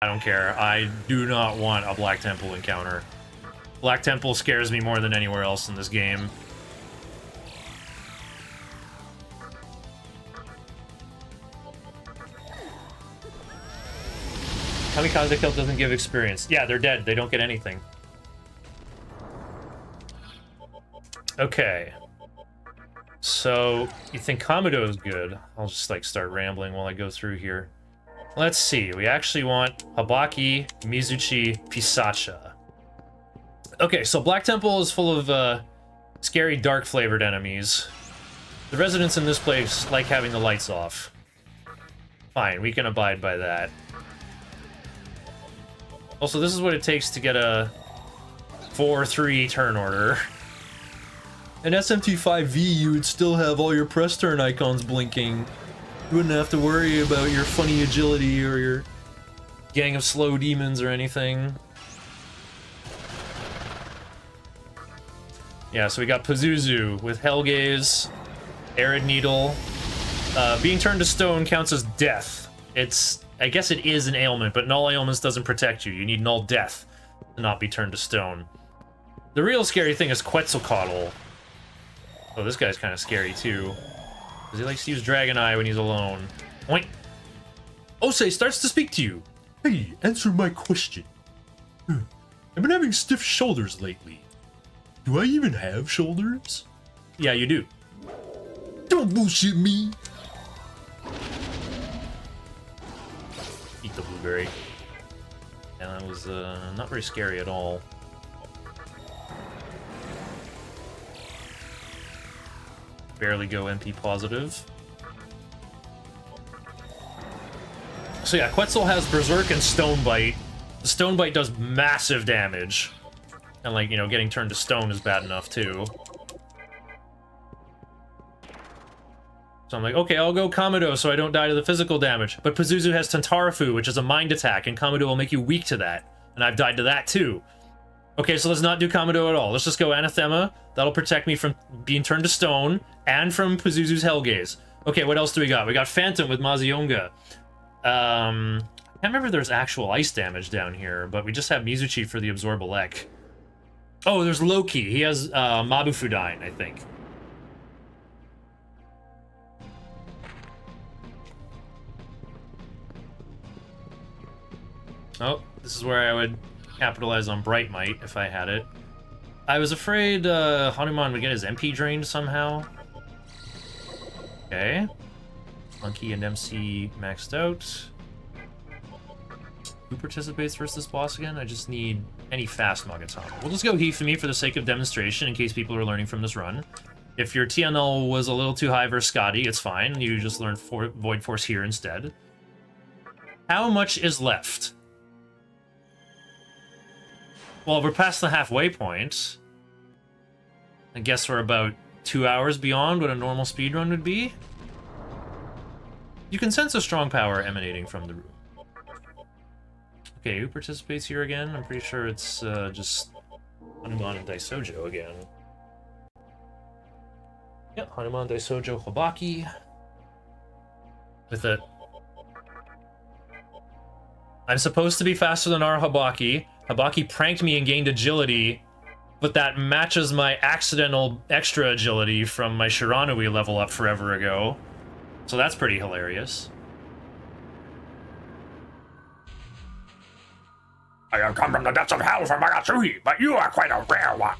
I don't care. I do not want a Black Temple encounter. Black Temple scares me more than anywhere else in this game. Kamikaze kill doesn't give experience. Yeah, they're dead. They don't get anything. Okay. So, you think Kamado is good? I'll just, like, start rambling while I go through here. Let's see. We actually want Habaki, Mizuchi, Pisacha. Okay, so Black Temple is full of, scary, dark-flavored enemies. The residents in this place like having the lights off. Fine, we can abide by that. Also, this is what it takes to get a 4-3 turn order. In SMT5V, you would still have all your press turn icons blinking. You wouldn't have to worry about your funny agility or your gang of slow demons or anything. Yeah, so we got Pazuzu with Hellgaze, Arid Needle. Being turned to stone counts as death. I guess it is an ailment, but null ailments doesn't protect you. You need null death to not be turned to stone. The real scary thing is Quetzalcoatl. Oh, this guy's kind of scary too. Because he likes to use Dragon Eye when he's alone. Oink! Osei starts to speak to you. Hey, answer my question. I've been having stiff shoulders lately. Do I even have shoulders? Yeah, you do. Don't bullshit me! Eat the blueberry. And that was not very scary at all. Barely go MP positive. So yeah, Quetzal has Berserk and Stone Bite. The Stone Bite does massive damage. And like, you know, getting turned to stone is bad enough too. So I'm like, okay, I'll go Kamado so I don't die to the physical damage. But Pazuzu has Tantarafu, which is a mind attack, and Kamado will make you weak to that. And I've died to that too. Okay, so let's not do Kamado at all. Let's just go Anathema. That'll protect me from being turned to stone, and from Pazuzu's Hellgaze. Okay, what else do we got? We got Phantom with Mazionga. I can't remember if there's actual ice damage down here, but we just have Mizuchi for the Absorbalek. Oh, there's Loki. He has Mabufudine, I think. Oh, this is where I would capitalize on Bright Might if I had it. I was afraid Hanuman would get his MP drained somehow. Okay. Monkey and MC maxed out. Who participates versus this boss again? I just need any fast Magatama. We'll just go Hifumi for the sake of demonstration in case people are learning from this run. If your TNL was a little too high versus Scotty, it's fine. You just learn Void Force here instead. How much is left? Well, we're past the halfway point. I guess we're about 2 hours beyond what a normal speedrun would be. You can sense a strong power emanating from the room. Okay, who participates here again? I'm pretty sure it's just Hanuman and Daisojo again. Yep, Hanuman, Daisojo, Habaki. With it. I'm supposed to be faster than our Habaki. Habaki pranked me and gained agility, but that matches my accidental extra agility from my Shiranui level up forever ago. So that's pretty hilarious. I have come from the depths of hell for Magatsuhi, but you are quite a rare one.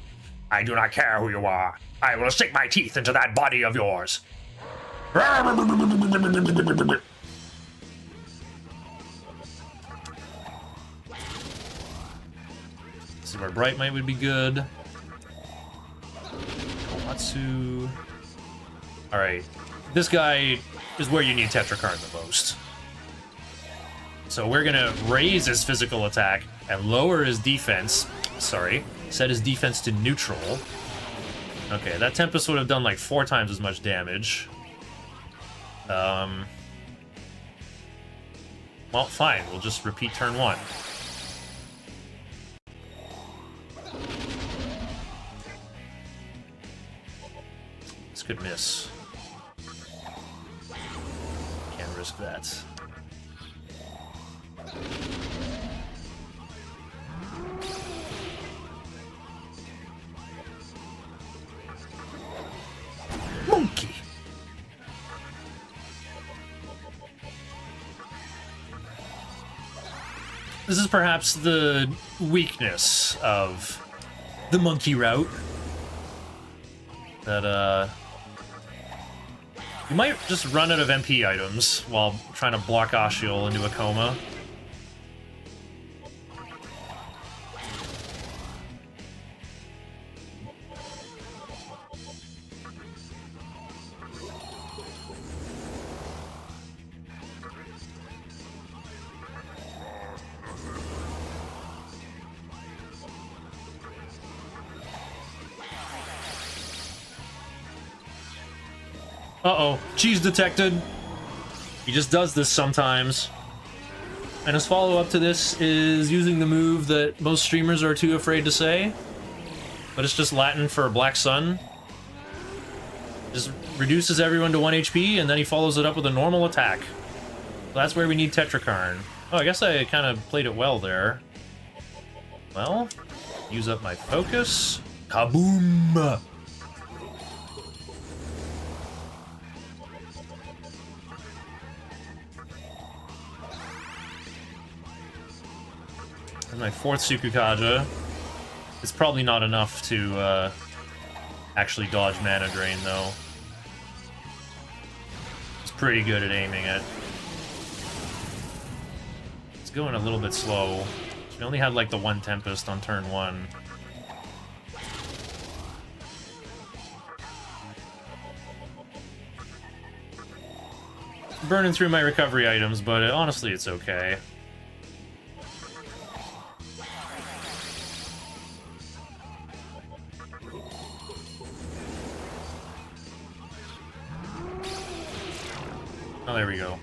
I do not care who you are. I will sink my teeth into that body of yours. This is where Bright Might would be good. Komatsu. Alright. This guy is where you need Tetrakarn the most. So we're gonna raise his physical attack and lower his defense. Sorry, set his defense to neutral. Okay, that Tempest would have done like 4 times as much damage. Well, fine. We'll just repeat turn 1. This could miss. Can't risk that. This is perhaps the weakness of the monkey route. That, you might just run out of MP items while trying to block Ashiol into a coma. Uh-oh, cheese detected. He just does this sometimes. And his follow-up to this is using the move that most streamers are too afraid to say. But it's just Latin for Black Sun. Just reduces everyone to 1 HP, and then he follows it up with a normal attack. So that's where we need Tetrakarn. Oh, I guess I kind of played it well there. Well, use up my focus. Kaboom! And my 4th Sukukaja. It's probably not enough to actually dodge mana drain, though. It's pretty good at aiming it. It's going a little bit slow. We only had like the 1 Tempest on turn 1. Burning through my recovery items, but honestly, it's okay. Oh, there we go.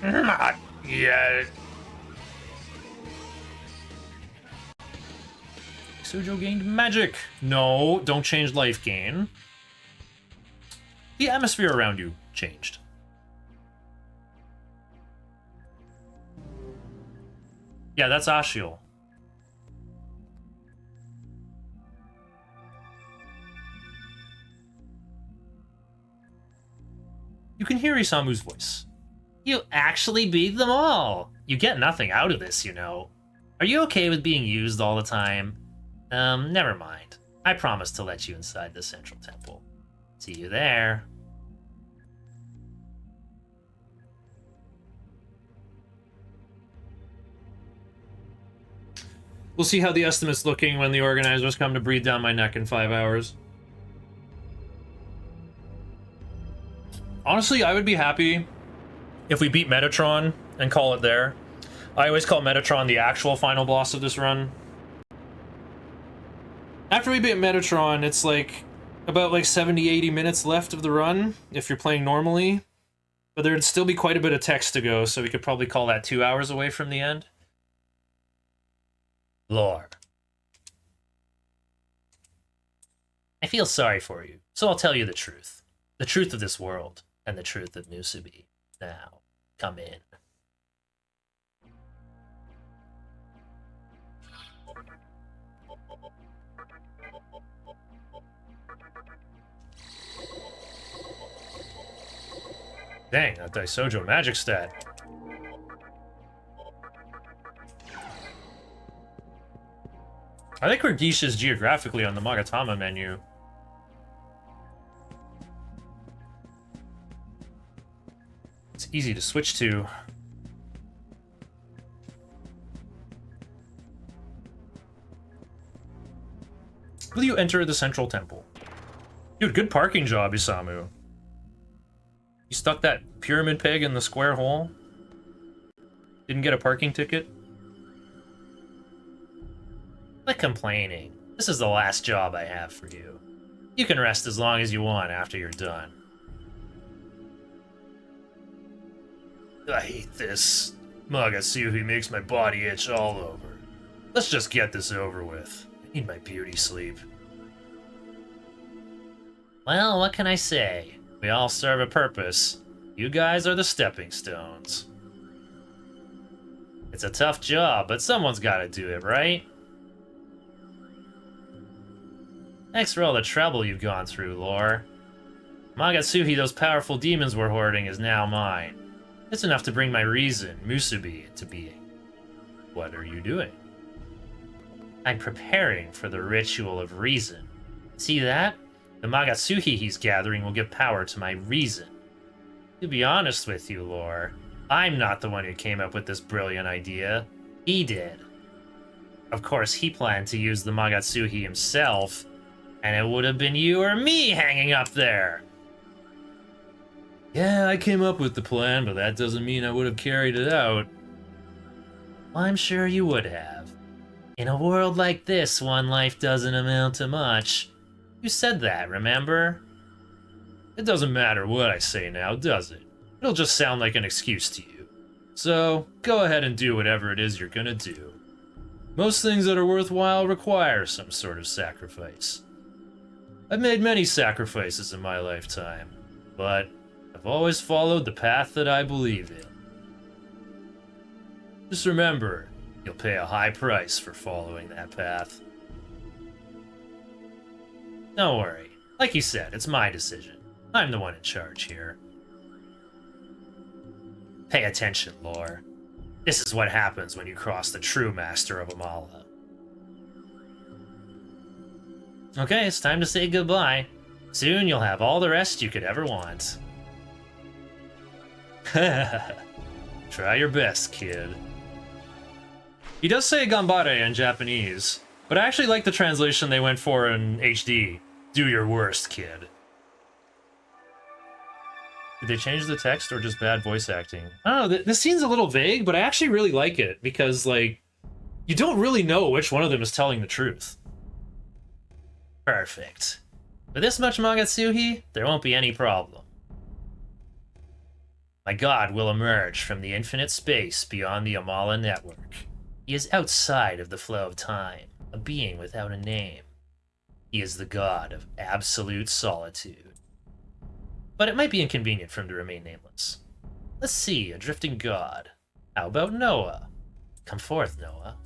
Not yet. Sojo gained magic. No, don't change life gain. The atmosphere around you changed. Yeah, that's Ashiol. You can hear Isamu's voice. You actually beat them all. You get nothing out of this, you know. Are you okay with being used all the time? Never mind. I promise to let you inside the central temple. See you there. We'll see how the estimate's looking when the organizers come to breathe down my neck in 5 hours. Honestly, I would be happy if we beat Metatron and call it there. I always call Metatron the actual final boss of this run. After we beat Metatron, it's like about like 70-80 minutes left of the run, if you're playing normally. But there'd still be quite a bit of text to go, so we could probably call that 2 hours away from the end. Lore. I feel sorry for you, so I'll tell you the truth. The truth of this world, and the truth of Musubi. Now, come in. Dang, that Daisojo magic stat. I think Ragish is geographically on the Magatama menu. It's easy to switch to. Will you enter the central temple? Dude, good parking job, Isamu. You stuck that pyramid peg in the square hole? Didn't get a parking ticket? Quit complaining. This is the last job I have for you. You can rest as long as you want after you're done. I hate this. Magasuhi makes my body itch all over. Let's just get this over with. I need my beauty sleep. Well, what can I say? We all serve a purpose. You guys are the stepping stones. It's a tough job, but someone's gotta do it, right? Thanks for all the trouble you've gone through, Lore. Magatsuhi, those powerful demons we're hoarding, is now mine. It's enough to bring my reason, Musubi, into being. What are you doing? I'm preparing for the ritual of reason. See that? The Magatsuhi he's gathering will give power to my reason. To be honest with you, Lore, I'm not the one who came up with this brilliant idea. He did. Of course, he planned to use the Magatsuhi himself, and it would have been you or me hanging up there. Yeah, I came up with the plan, but that doesn't mean I would have carried it out. Well, I'm sure you would have. In a world like this, one life doesn't amount to much. You said that, remember? It doesn't matter what I say now, does it? It'll just sound like an excuse to you. So, go ahead and do whatever it is you're gonna do. Most things that are worthwhile require some sort of sacrifice. I've made many sacrifices in my lifetime, but I've always followed the path that I believe in. Just remember, you'll pay a high price for following that path. Don't worry. Like you said, it's my decision. I'm the one in charge here. Pay attention, Lore. This is what happens when you cross the true master of Amala. Okay, it's time to say goodbye. Soon you'll have all the rest you could ever want. Try your best, kid. He does say Gambare in Japanese, but I actually like the translation they went for in HD. Do your worst, kid. Did they change the text or just bad voice acting? I don't know, this scene's a little vague, but I actually really like it because, like, you don't really know which one of them is telling the truth. Perfect. With this much Magatsuhi, there won't be any problem. My god will emerge from the infinite space beyond the Amala network. He is outside of the flow of time, a being without a name. He is the god of absolute solitude. But it might be inconvenient for him to remain nameless. Let's see, a drifting god. How about Noah? Come forth, Noah.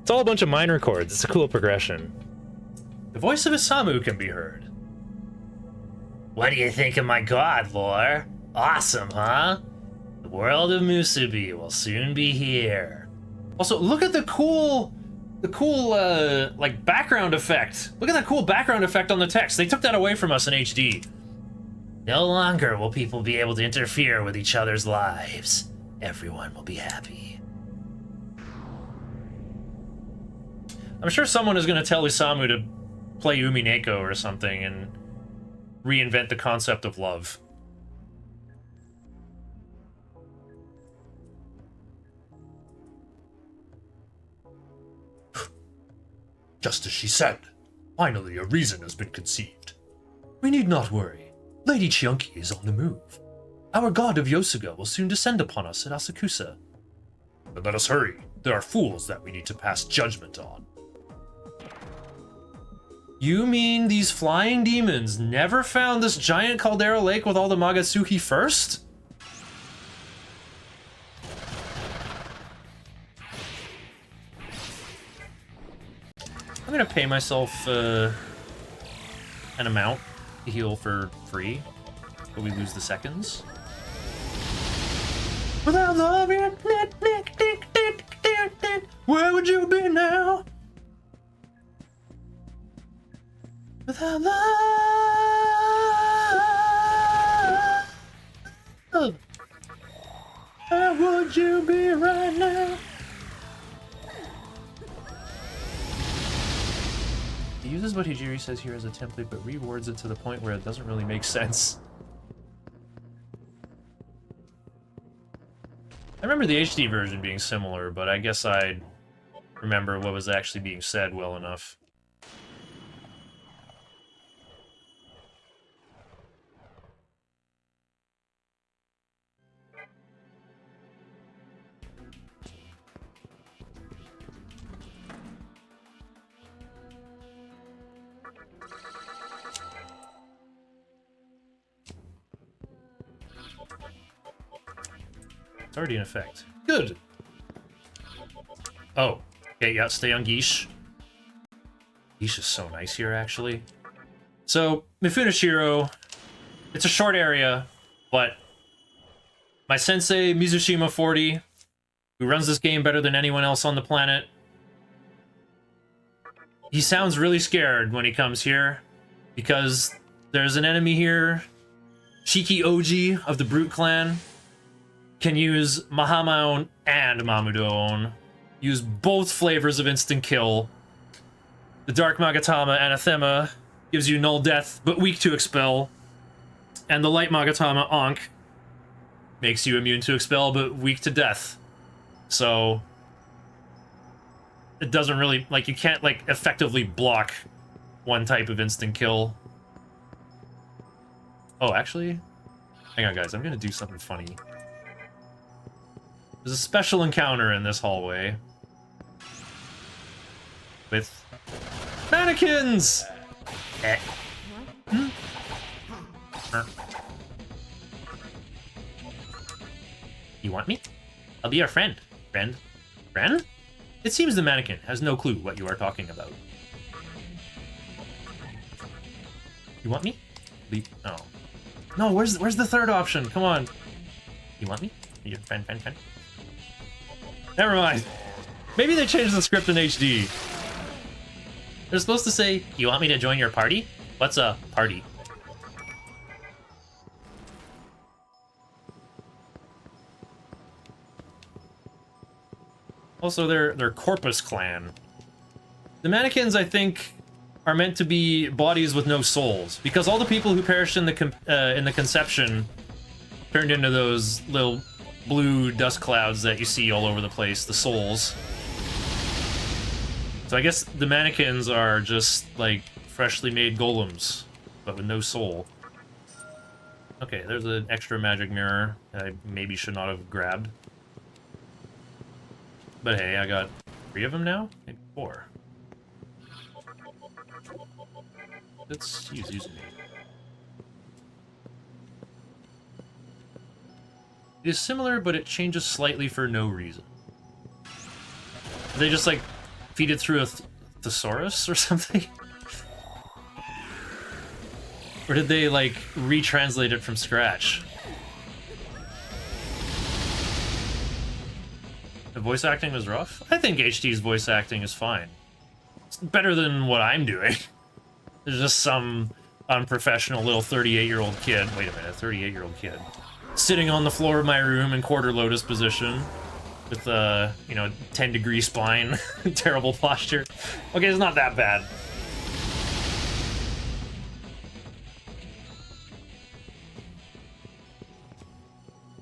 It's all a bunch of minor chords. It's a cool progression. The voice of Isamu can be heard. What do you think of my god, Lore? Awesome, huh? The world of Musubi will soon be here. Also, look at the cool, like, background effect. Look at that cool background effect on the text. They took that away from us in HD. No longer will people be able to interfere with each other's lives. Everyone will be happy. I'm sure someone is going to tell Isamu to play Umineko or something and reinvent the concept of love. Just as she said, finally a reason has been conceived. We need not worry. Lady Chiunki is on the move. Our god of Yosuga will soon descend upon us at Asakusa. But let us hurry. There are fools that we need to pass judgment on. You mean these flying demons never found this giant caldera lake with all the Magatsuhi first? I'm gonna pay myself an amount to heal for free, but we lose the seconds. Without love, where would you be now? Without love, where would you be right now? He uses what Hijiri says here as a template, but rewords it to the point where it doesn't really make sense. I remember the HD version being similar, but I guess I remember what was actually being said well enough. It's already in effect. Good. Oh, okay, yeah, stay on Geesh. Geesh is so nice here, actually. So, Mifunashiro, it's a short area, but my sensei, Mizushima 40, who runs this game better than anyone else on the planet, he sounds really scared when he comes here, because there's an enemy here. Shiki Oji of the Brute Clan can use Mahamaon and Mamudoon. Use both flavors of instant kill. The Dark Magatama Anathema gives you null death, but weak to expel. And the Light Magatama Ankh makes you immune to expel, but weak to death. So it doesn't really, like, you can't, like, effectively block one type of instant kill. Oh, actually, hang on, guys, I'm gonna do something funny. There's a special encounter in this hallway with mannequins! You want me? I'll be your friend. Friend? Friend? It seems the mannequin has no clue what you are talking about. You want me? Oh. No, where's the third option? Come on. You want me? Your friend. Never mind. Maybe they changed the script in HD. They're supposed to say, you want me to join your party? What's a party? Also, they're Corpus Clan. The mannequins, I think, are meant to be bodies with no souls, because all the people who perished in the conception turned into those little blue dust clouds that you see all over the place, the souls. So I guess the mannequins are just, like, freshly made golems, but with no soul. Okay, there's an extra magic mirror that I maybe should not have grabbed. But hey, I got 3 of them now? Maybe 4. Let's use Uzumi. It is similar, but it changes slightly for no reason. Did they just, like, feed it through a thesaurus or something? Or did they, like, retranslate it from scratch? The voice acting was rough? I think HD's voice acting is fine. It's better than what I'm doing. There's just some unprofessional little 38-year-old kid. Wait a minute, 38-year-old kid. Sitting on the floor of my room in quarter lotus position. With, you know, 10-degree spine. Terrible posture. Okay, it's not that bad.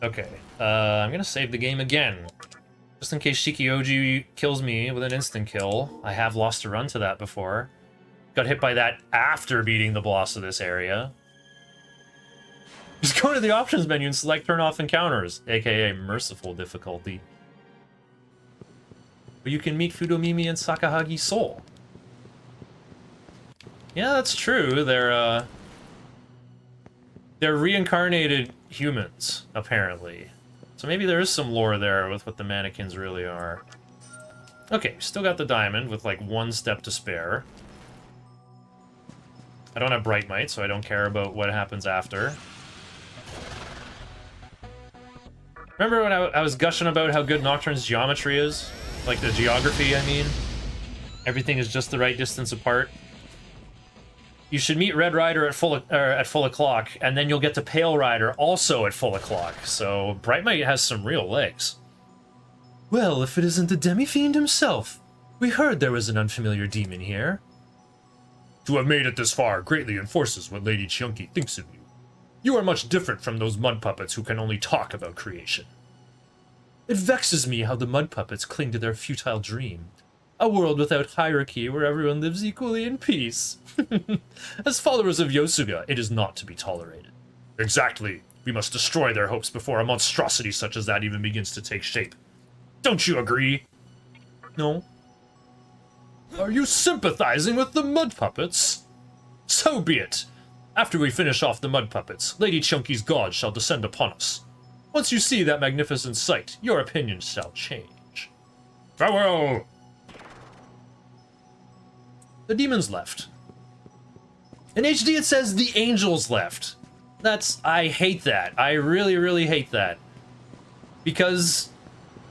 Okay, I'm gonna save the game again. Just in case Shikioji kills me with an instant kill. I have lost a run to that before. Got hit by that after beating the boss of this area. Just go to the options menu and select turn off encounters, aka merciful difficulty. But you can meet Fudomimi and Sakahagi Soul. Yeah, that's true. They're reincarnated humans, apparently. So maybe there is some lore there with what the mannequins really are. Okay, still got the diamond with like 1 step to spare. I don't have Bright Might, so I don't care about what happens after. Remember when I was gushing about how good Nocturne's geometry is? Like the geography, I mean? Everything is just the right distance apart. You should meet Red Rider at full o'clock, and then you'll get to Pale Rider also at full o'clock. So Bright Might has some real legs. Well, if it isn't the Demi-Fiend himself. We heard there was an unfamiliar demon here. To have made it this far greatly enforces what Lady Chiunki thinks of you. You are much different from those mud puppets who can only talk about creation. It vexes me how the mud puppets cling to their futile dream. A world without hierarchy where everyone lives equally in peace. As followers of Yosuga, it is not to be tolerated. Exactly. We must destroy their hopes before a monstrosity such as that even begins to take shape. Don't you agree? No. Are you sympathizing with the mud puppets? So be it. After we finish off the mud puppets, Lady Chunky's god shall descend upon us. Once you see that magnificent sight, your opinion shall change. Farewell! The demons left. In HD it says the angels left. I hate that. I really, really hate that. Because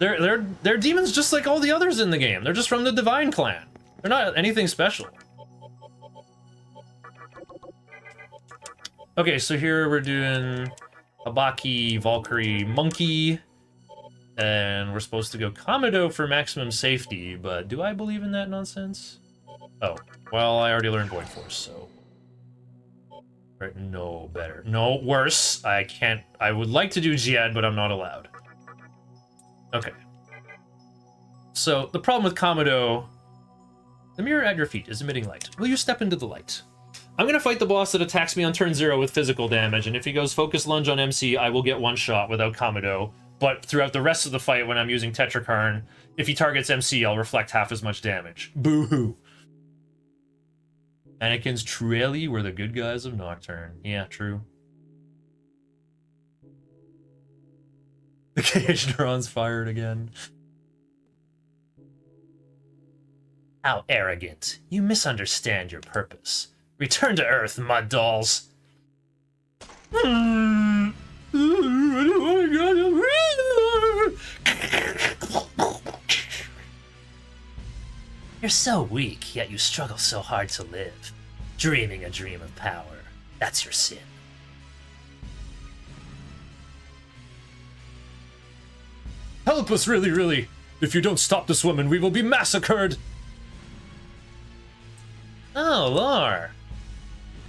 they're demons just like all the others in the game. They're just from the Divine Clan. They're not anything special. Okay, so here we're doing Habaki, Valkyrie, Monkey, and we're supposed to go Komodo for maximum safety, but do I believe in that nonsense? Oh, well, I already learned Void Force, so... Right, no, better. No, worse. I would like to do Jihad, but I'm not allowed. Okay. So, the problem with Komodo... The mirror at your feet is emitting light. Will you step into the light? I'm gonna fight the boss that attacks me on turn 0 with physical damage, and if he goes Focus Lunge on MC, I will get one shot without Komodo. But throughout the rest of the fight, when I'm using Tetrakarn, if he targets MC, I'll reflect half as much damage. Boo-hoo. Anakin's Truelli were the good guys of Nocturne. Yeah, true. The cage neuron's fired again. How arrogant. You misunderstand your purpose. Return to Earth, mud dolls. You're so weak, yet you struggle so hard to live. Dreaming a dream of power. That's your sin. Help us, really, really. If you don't stop this woman, we will be massacred. Oh, Lore.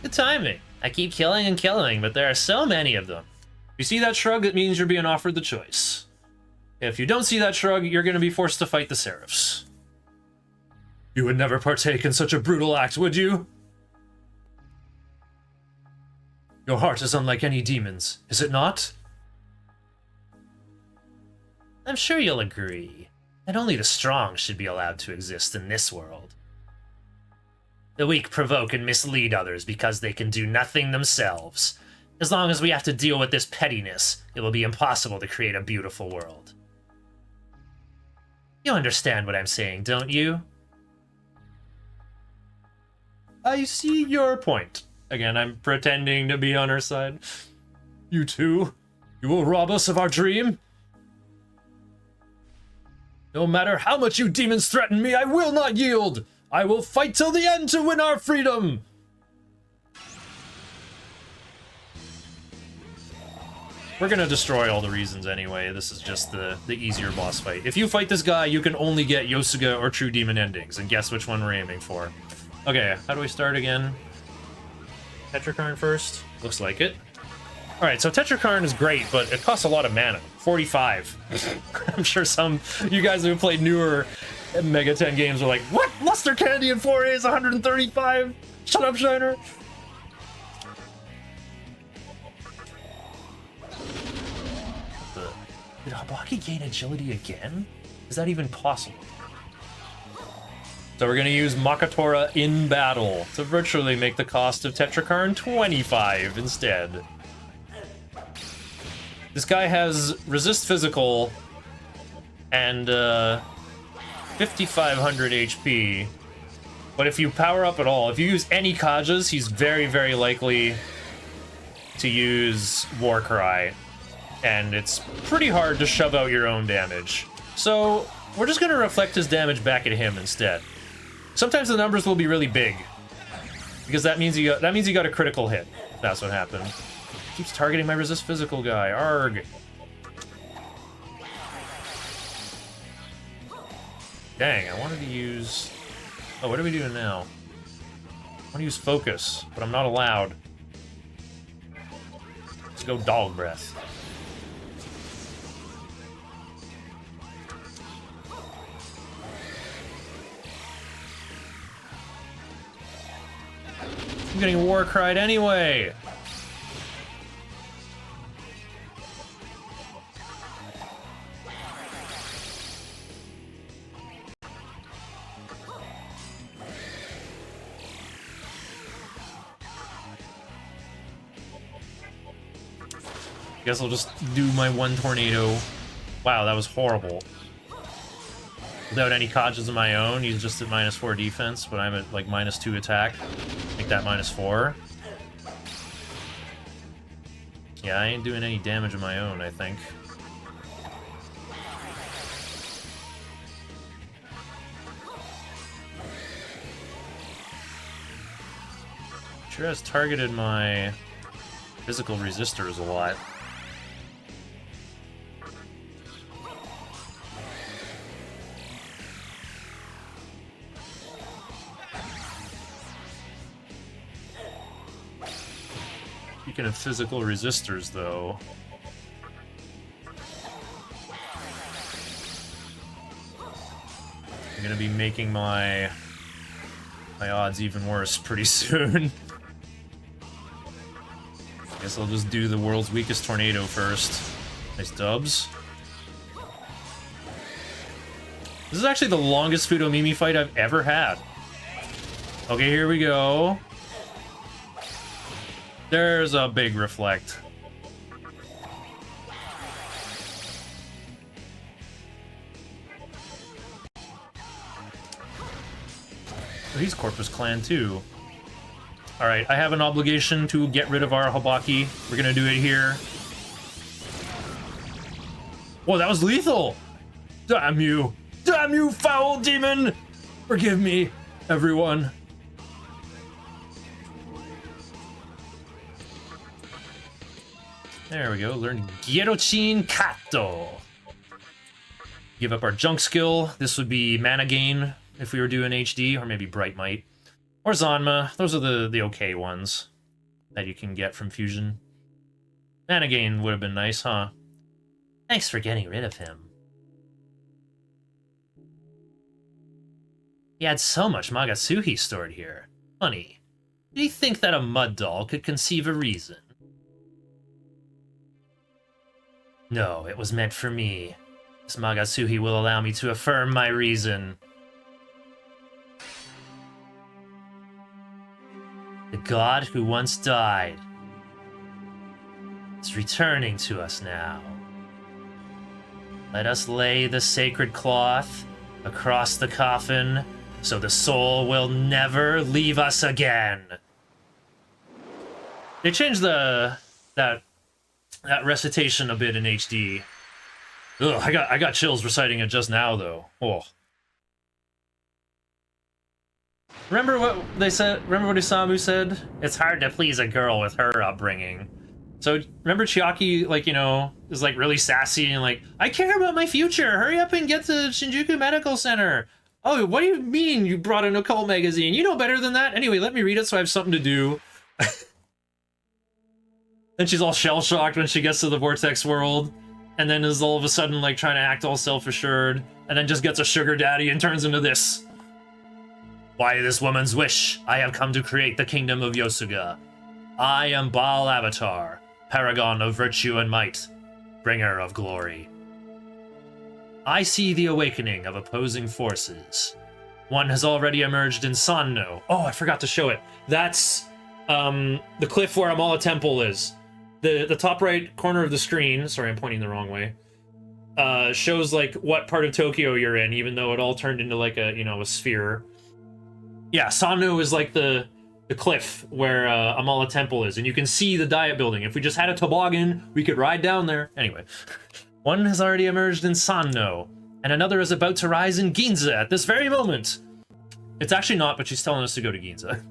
Good timing. I keep killing and killing, but there are so many of them. If you see that shrug, it means you're being offered the choice. If you don't see that shrug, you're going to be forced to fight the Seraphs. You would never partake in such a brutal act, would you? Your heart is unlike any demon's, is it not? I'm sure you'll agree that only the strong should be allowed to exist in this world. The weak provoke and mislead others because they can do nothing themselves. As long as we have to deal with this pettiness, it will be impossible to create a beautiful world. You understand what I'm saying, don't you? I see your point. Again, I'm pretending to be on her side. You two? You will rob us of our dream? No matter how much you demons threaten me, I will not yield! I will fight till the end to win our freedom! We're gonna destroy all the reasons anyway. This is just the easier boss fight. If you fight this guy, you can only get Yosuga or True Demon endings, and guess which one we're aiming for. Okay, how do we start again? Tetrakarn first? Looks like it. Alright, so Tetrakarn is great, but it costs a lot of mana. 45. I'm sure some you guys who have played newer Mega 10 games are like, what? Luster Candy in 4A is 135? Shut up, Shiner. Did Habaki gain agility again? Is that even possible? So we're going to use Makatora in battle to virtually make the cost of Tetrakarn 25 instead. This guy has resist physical and 5,500 HP. But if you power up at all, if you use any Kajas, he's very, very likely to use Warcry. And it's pretty hard to shove out your own damage. So we're just going to reflect his damage back at him instead. Sometimes the numbers will be really big, because that means you got a critical hit. If that's what happened. Keeps targeting my resist physical guy. Arg. Dang, I wanted to use. Oh, what are we doing now? I want to use focus, but I'm not allowed. Let's go dog breath. I'm getting war cried anyway. Guess I'll just do my one tornado. Wow, that was horrible. Without any Kajas of my own, he's just at -4 defense, but I'm at like -2 attack. Make that -4. Yeah, I ain't doing any damage of my own, I think. Sure has targeted my physical resistors a lot. Speaking of physical resistors, though, I'm gonna be making my odds even worse pretty soon. Guess I'll just do the world's weakest tornado first. Nice dubs. This is actually the longest Fudomimi fight I've ever had. Okay, here we go. There's a big reflect. Oh, he's Corpus Clan too. Alright, I have an obligation to get rid of our Habaki. We're gonna do it here. Whoa, that was lethal! Damn you! Damn you, foul demon! Forgive me, everyone. There we go, learn Gyerochin Kato. Give up our junk skill. This would be Mana Gain if we were doing HD, or maybe Bright Might. Or Zanma. Those are the okay ones that you can get from Fusion. Mana Gain would have been nice, huh? Thanks for getting rid of him. He had so much Magasuhi stored here. Funny. Did he think that a mud doll could conceive a reason? No, it was meant for me. This Magasuhi will allow me to affirm my reason. The god who once died is returning to us now. Let us lay the sacred cloth across the coffin so the soul will never leave us again. They changed that recitation a bit in HD. Ugh, I got chills reciting it just now though. Oh. Remember what they said? Remember what Isamu said? It's hard to please a girl with her upbringing. So remember Chiaki, like, you know, is like really sassy and like, I care about my future. Hurry up and get to Shinjuku Medical Center. Oh, what do you mean you brought an occult magazine? You know better than that. Anyway, let me read it so I have something to do. Then she's all shell-shocked when she gets to the Vortex world, and then is all of a sudden like trying to act all self-assured, and then just gets a sugar daddy and turns into this. By this woman's wish, I have come to create the kingdom of Yosuga. I am Baal Avatar, paragon of virtue and might, bringer of glory. I see the awakening of opposing forces. One has already emerged in Sanno. Oh, I forgot to show it. That's the cliff where Amala Temple is. The top right corner of the screen, sorry, I'm pointing the wrong way, shows like what part of Tokyo you're in, even though it all turned into like a, you know, a sphere. Yeah, Sanno is like the cliff where Amala Temple is, and you can see the Diet Building. If we just had a toboggan, we could ride down there. Anyway, one has already emerged in Sanno, and another is about to rise in Ginza at this very moment. It's actually not, but she's telling us to go to Ginza.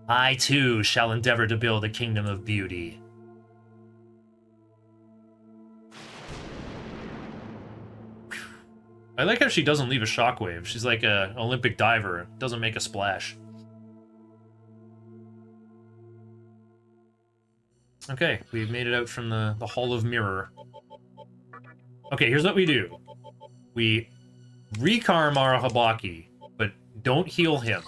I too shall endeavor to build a kingdom of beauty. I like how she doesn't leave a shockwave. She's like an Olympic diver, doesn't make a splash. Okay, we've made it out from the Hall of Mirror. Okay, here's what we do. We recarm our Habaki, but don't heal him.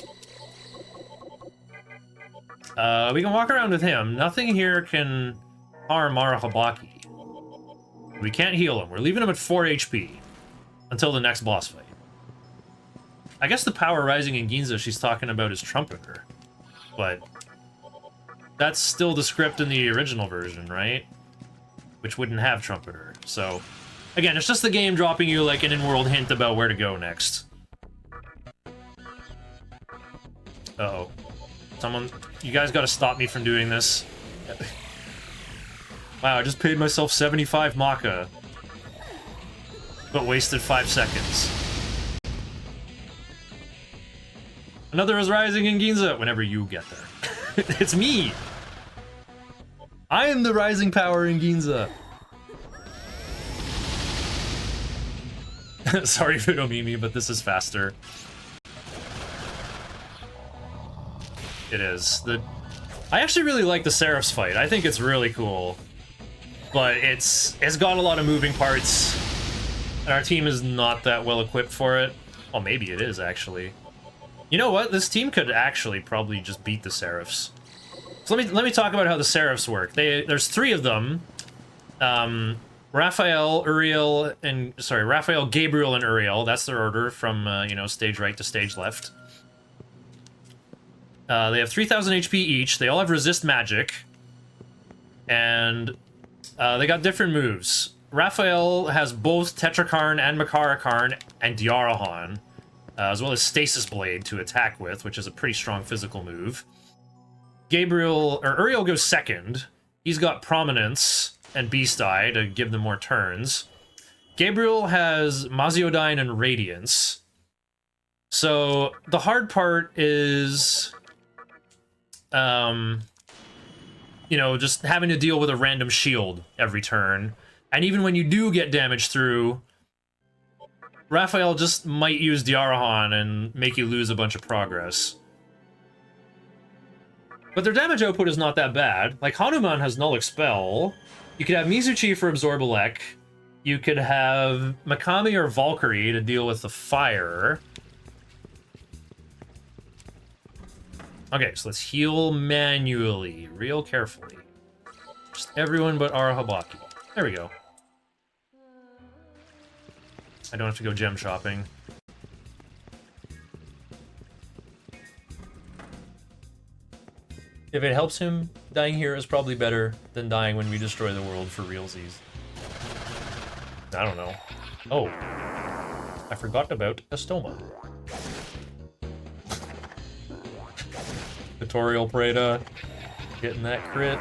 We can walk around with him. Nothing here can harm our Habaki. We can't heal him. We're leaving him at 4 HP. Until the next boss fight. I guess the power rising in Ginza she's talking about is Trumpeter. But that's still the script in the original version, right? which wouldn't have Trumpeter. So, again, it's just the game dropping you like an in-world hint about where to go next. Uh-oh. Someone... You guys gotta stop me from doing this. Wow, I just paid myself 75 Maka. But wasted 5 seconds. Another is rising in Ginza whenever you get there. It's me! I am the rising power in Ginza. Sorry, Fidomimi, but this is faster. It is. I actually really like the Seraph's fight. I think it's really cool. But it's got a lot of moving parts. And our team is not that well equipped for it. Oh, maybe it is, actually. You know what? This team could actually probably just beat the Seraphs. So let me talk about how the Seraphs work. There's 3 of them. Raphael, Uriel, Gabriel, and Uriel. That's their order from, you know, stage right to stage left. They have 3,000 HP each. They all have resist magic. And they got different moves. Raphael has both Tetrakarn and Makarakarn and Diarahan, as well as Stasis Blade to attack with, which is a pretty strong physical move. Uriel goes second. He's got Prominence and Beast Eye to give them more turns. Gabriel has Maziodyne and Radiance. So the hard part is, you know, just having to deal with a random shield every turn. And even when you do get damage through, Raphael just might use Diarahan and make you lose a bunch of progress. But their damage output is not that bad. Like, Hanuman has Null Expel. You could have Mizuchi for Absorbalek. You could have Mikami or Valkyrie to deal with the fire. Okay, so let's heal manually, real carefully. Just everyone but Arahabaki. There we go. I don't have to go gem shopping. If it helps him, dying here is probably better than dying when we destroy the world for realsies. I don't know. Oh. I forgot about Estoma. Tutorial Preda. Getting that crit.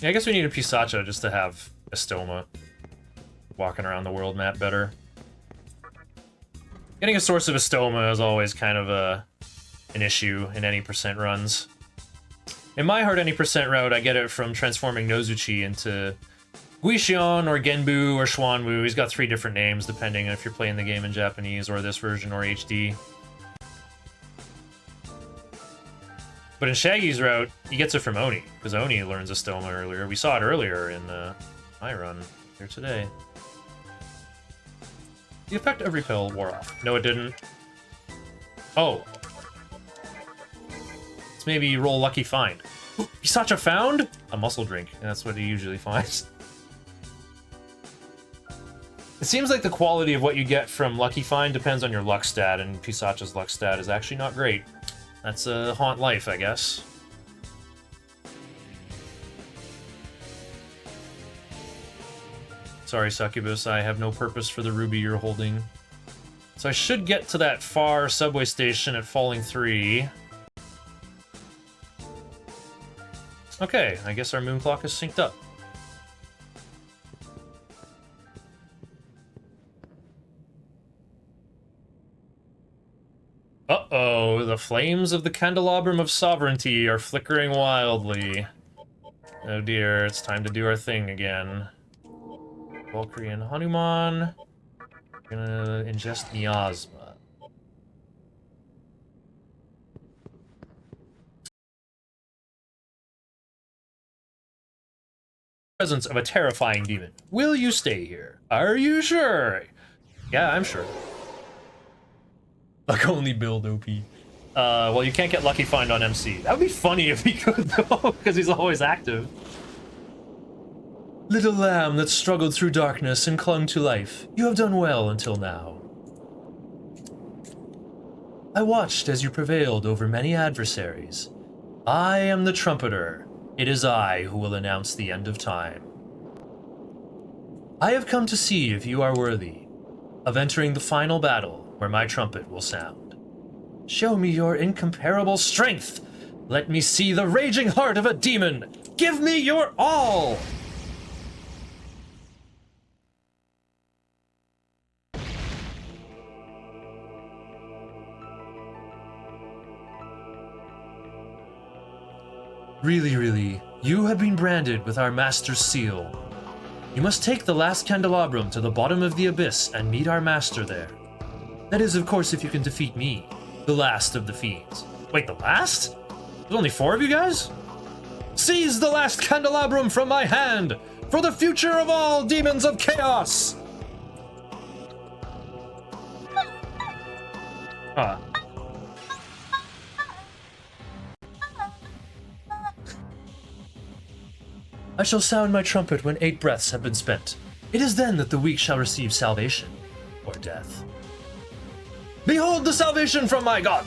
Yeah, I guess we need a Pisacha just to have Estoma walking around the world map better. Getting a source of Estoma is always kind of an issue in any percent runs. In my hard any percent route, I get it from transforming Nozuchi into Guishion or Genbu or Xuanwu. He's got 3 different names depending on if you're playing the game in Japanese or this version or HD. But in Shaggy's route, he gets it from Oni, because Oni learns Estoma earlier. We saw it earlier in my run here today. The effect of repel wore off. No, it didn't. Oh. Let's maybe roll Lucky Find. Ooh, Pisacha found a muscle drink. That's what he usually finds. It seems like the quality of what you get from Lucky Find depends on your luck stat, and Pisacha's luck stat is actually not great. That's a haunt life, I guess. Sorry, Succubus, I have no purpose for the ruby you're holding. So I should get to that far subway station at Falling 3. Okay, I guess our moon clock is synced up. Uh-oh, the flames of the candelabrum of sovereignty are flickering wildly. Oh dear, it's time to do our thing again. Valkyrie and Hanuman. We're gonna ingest miasma. Presence of a terrifying demon. Will you stay here? Are you sure? Yeah, I'm sure. Like only build OP. Well, you can't get Lucky Find on MC. That would be funny if he could, though, because he's always active. Little lamb that struggled through darkness and clung to life, you have done well until now. I watched as you prevailed over many adversaries. I am the trumpeter. It is I who will announce the end of time. I have come to see if you are worthy of entering the final battle where my trumpet will sound. Show me your incomparable strength. Let me see the raging heart of a demon. Give me your all! Really, really, you have been branded with our master's seal. You must take the last candelabrum to the bottom of the abyss and meet our master there. That is, of course, if you can defeat me, the last of the fiends. Wait, the last? There's only 4 of you guys? Seize the last candelabrum from my hand for the future of all demons of chaos! Huh. I shall sound my trumpet when 8 breaths have been spent. It is then that the weak shall receive salvation, or death. Behold the salvation from my god!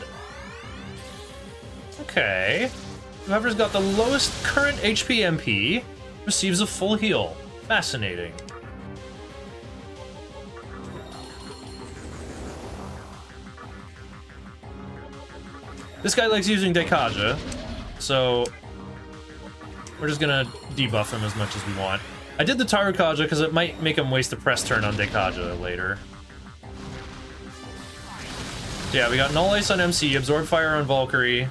Okay. Whoever's got the lowest current HP MP receives a full heal. Fascinating. This guy likes using Dekaja, so we're just gonna debuff him as much as we want. I did the Tarukaja because it might make him waste a press turn on Dekaja later. So yeah, we got Null Ice on MC, Absorb Fire on Valkyrie,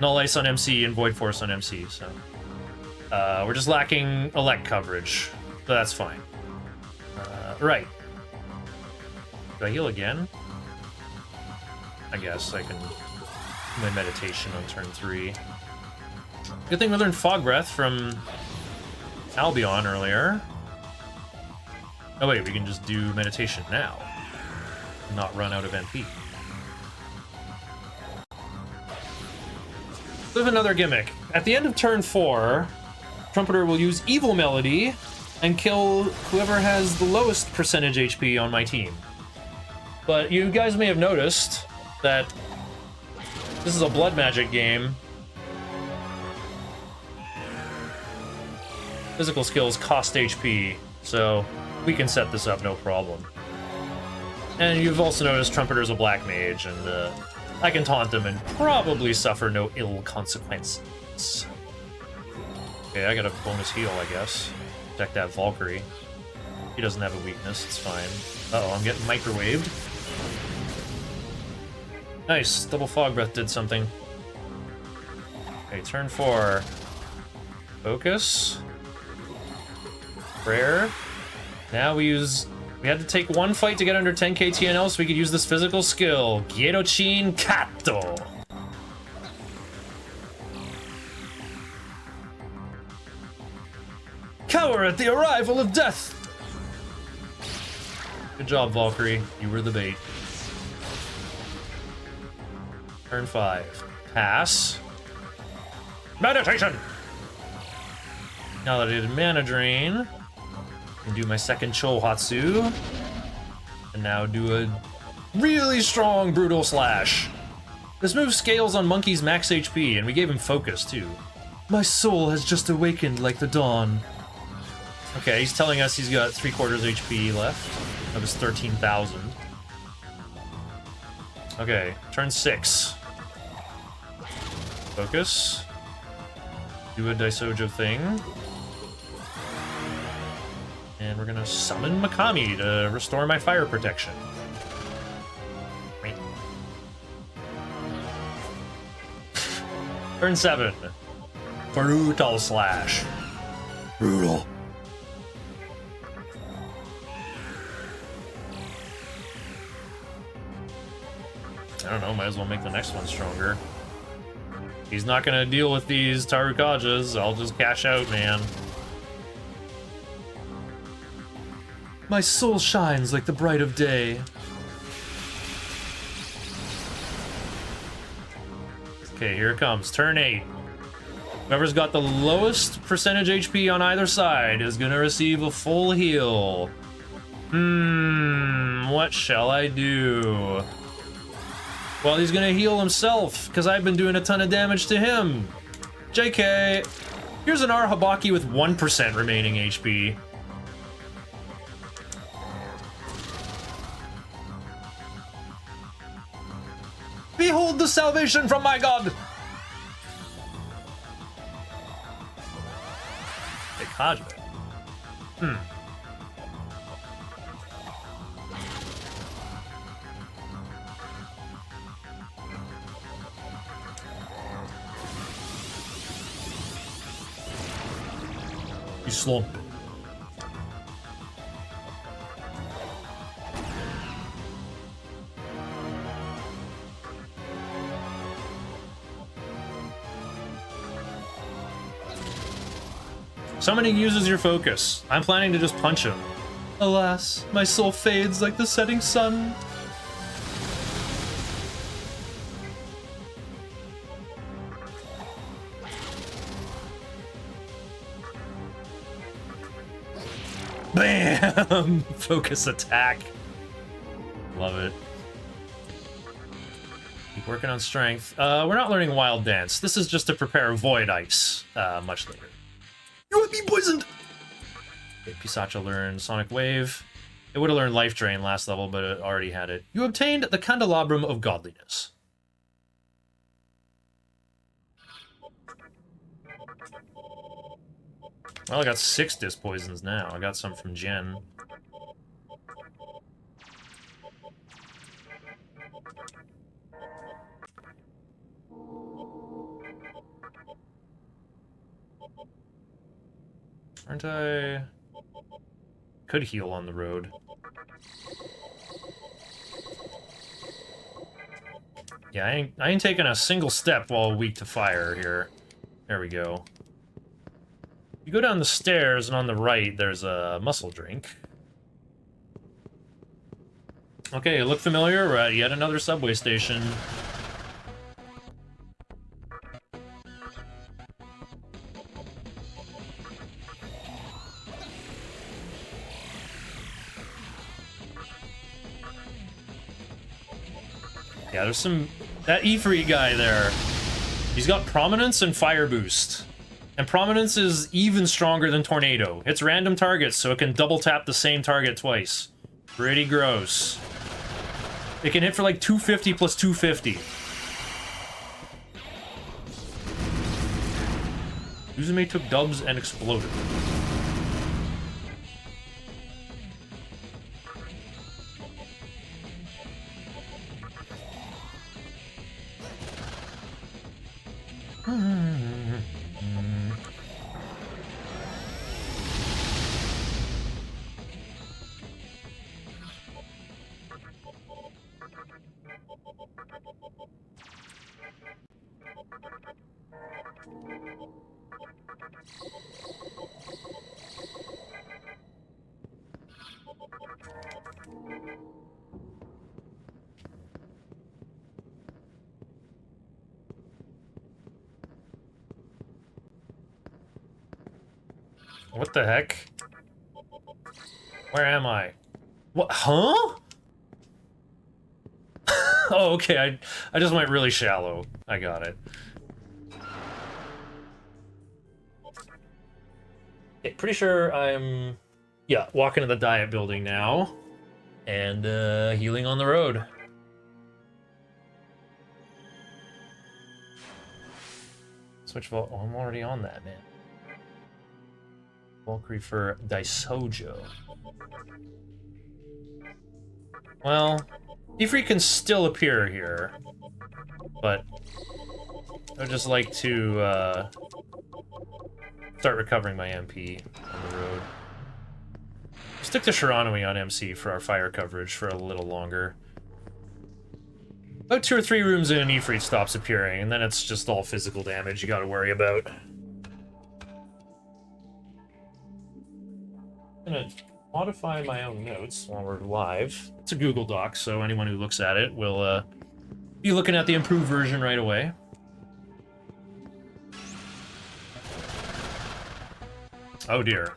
Null Ice on MC, and Void Force on MC, so... we're just lacking Elect coverage, so that's fine. Right. Do I heal again? I guess I can do my meditation on turn 3. Good thing we learned Fog Breath from Albion earlier. Oh wait, we can just do meditation now. Not run out of MP. We have another gimmick. At the end of turn 4, Trumpeter will use Evil Melody and kill whoever has the lowest percentage HP on my team. But you guys may have noticed that this is a blood magic game. Physical skills cost HP, so we can set this up no problem. And you've also noticed Trumpeter's a black mage, and I can taunt them and probably suffer no ill consequences. Okay, I got a bonus heal, I guess. Protect that Valkyrie. He doesn't have a weakness, it's fine. Uh-oh, I'm getting microwaved. Nice, double Fog Breath did something. Okay, turn 4. Focus. Prayer. Now we had to take 1 fight to get under 10k TNL, so we could use this physical skill. Gyerochin Kato. Cower at the arrival of death! Good job, Valkyrie. You were the bait. Turn 5. Pass. Meditation! Now that I did Mana Drain, I can do my second Chohatsu. And now do a really strong Brutal Slash. This move scales on Monkey's max HP, and we gave him focus, too. My soul has just awakened like the dawn. Okay, he's telling us he's got 3/4 HP left of his 13,000. Okay, turn 6. Focus. Do a Daisojo thing. And we're gonna summon Megami to restore my fire protection. Turn 7. Brutal Slash. Brutal. I don't know, might as well make the next one stronger. He's not gonna deal with these Tarukajas, I'll just cash out, man. My soul shines like the bright of day. Okay, here it comes. Turn 8. Whoever's got the lowest percentage HP on either side is gonna receive a full heal. What shall I do? Well, he's gonna heal himself, because I've been doing a ton of damage to him. JK. Here's an Habaki with 1% remaining HP. Behold the salvation from my god! Hey, Kajma. You slump. Summoning uses your focus. I'm planning to just punch him. Alas, my soul fades like the setting sun. Bam! Focus attack. Love it. Keep working on strength. We're not learning Wild Dance. This is just to prepare Void Ice much later. You would be poisoned! Okay, Pisacha learned Sonic Wave. It would have learned Life Drain last level, but it already had it. You obtained the Candelabrum of Godliness. Well, I got 6 disc poisons now. I got some from Jen. Aren't I... Could heal on the road. Yeah, I ain't taking a single step while weak to fire here. There we go. You go down the stairs, and on the right, there's a muscle drink. Okay, look familiar? We're at yet another subway station. Yeah, there's some... That Ifrit guy there. He's got Prominence and Fire Boost. And Prominence is even stronger than Tornado. It's random targets, so it can double tap the same target twice. Pretty gross. It can hit for like 250 plus 250. Uzume took dubs and exploded. What the heck? Where am I? What? Huh? Oh, okay. I just went really shallow. I got it. Okay, pretty sure I'm... Yeah, walking to the diet building now. And, healing on the road. Switch vault. Oh, I'm already on that, man. Valkyrie for Daisojo. Well, Ifrit can still appear here, but I would just like to start recovering my MP on the road. Stick to Shiranui on MC for our fire coverage for a little longer. About 2 or 3 rooms in, Ifrit stops appearing, and then it's just all physical damage you gotta worry about. I'm gonna modify my own notes while we're live. It's a Google Doc, so anyone who looks at it will be looking at the improved version right away. Oh dear.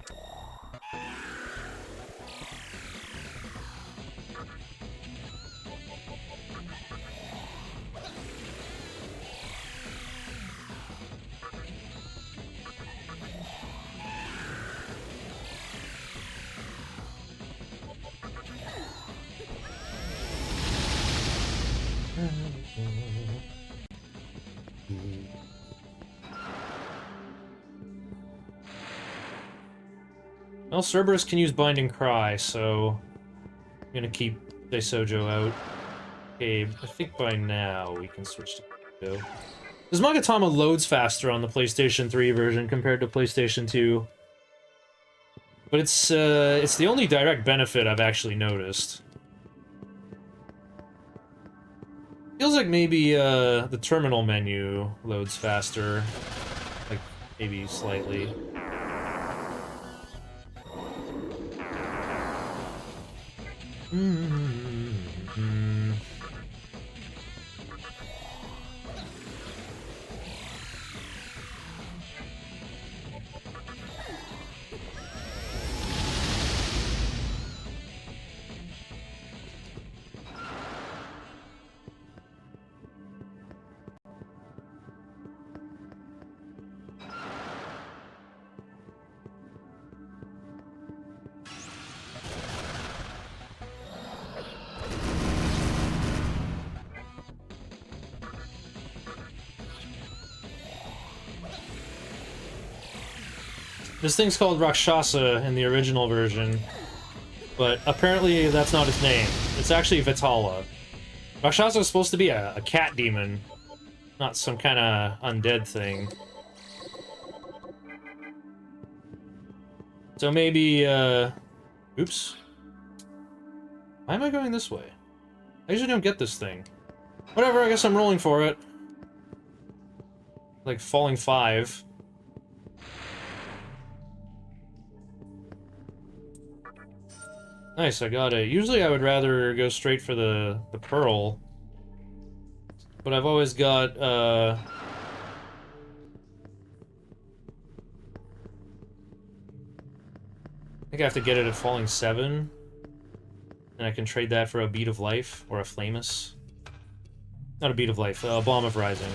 Well, Cerberus can use Binding Cry, so I'm gonna keep Daisojo out. Okay, I think by now we can switch to Kendo. This Magatama loads faster on the PlayStation 3 version compared to PlayStation 2. But it's the only direct benefit I've actually noticed. Feels like maybe the terminal menu loads faster. Like, maybe slightly. This thing's called Rakshasa in the original version, but apparently that's not his name. It's actually Vitala. Rakshasa is supposed to be a cat demon, not some kind of undead thing. So maybe, oops. Why am I going this way? I usually don't get this thing. Whatever, I guess I'm rolling for it. Like, falling 5. Nice, I got it. Usually I would rather go straight for the pearl. But I've always got, I think I have to get it at falling 7. And I can trade that for a Beat of Life, or a Flamus. Not a Beat of Life, a Bomb of Rising.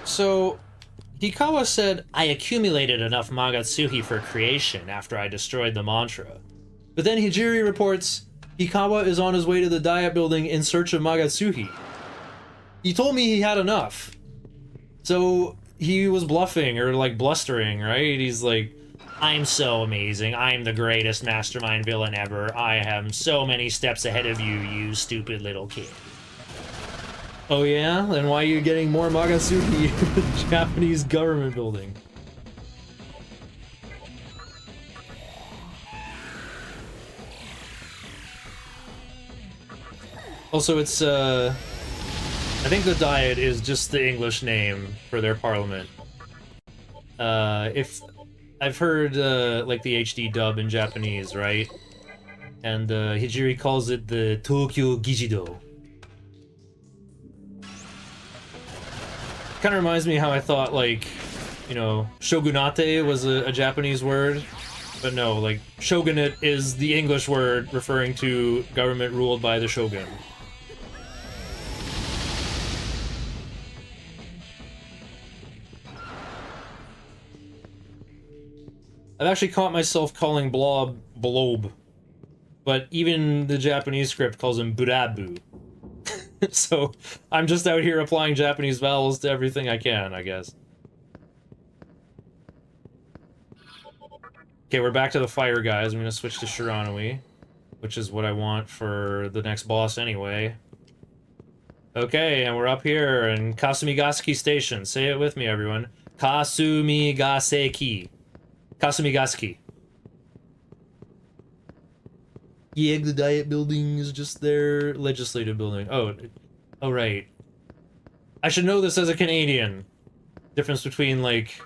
So, Hikawa said, I accumulated enough Magatsuhi for creation after I destroyed the mantra. But then Hijiri reports, Hikawa is on his way to the diet building in search of Magatsuhi. He told me he had enough. So, he was bluffing, or like blustering, right? He's like, I'm so amazing, I'm the greatest mastermind villain ever, I am so many steps ahead of you, you stupid little kid. Oh yeah? Then why are you getting more Magatsuhi in the Japanese government building? Also, it's, I think the Diet is just the English name for their parliament. If... I've heard, like, the HD dub in Japanese, right? And, Hijiri calls it the Tokyo Gijido. Kind of reminds me how I thought, like, you know, shogunate was a Japanese word, but no, like, shogunate is the English word referring to government ruled by the shogun. I've actually caught myself calling Blob Blob, but even the Japanese script calls him Burabu. So, I'm just out here applying Japanese vowels to everything I can, I guess. Okay, we're back to the fire guys. I'm gonna switch to Shiranui, which is what I want for the next boss anyway. Okay, and we're up here in Kasumigaseki Station. Say it with me, everyone. Kasumigaseki. Kasumigaseki. Yeah, the diet building is just their legislative building. Oh, right. I should know this as a Canadian. Difference between, like...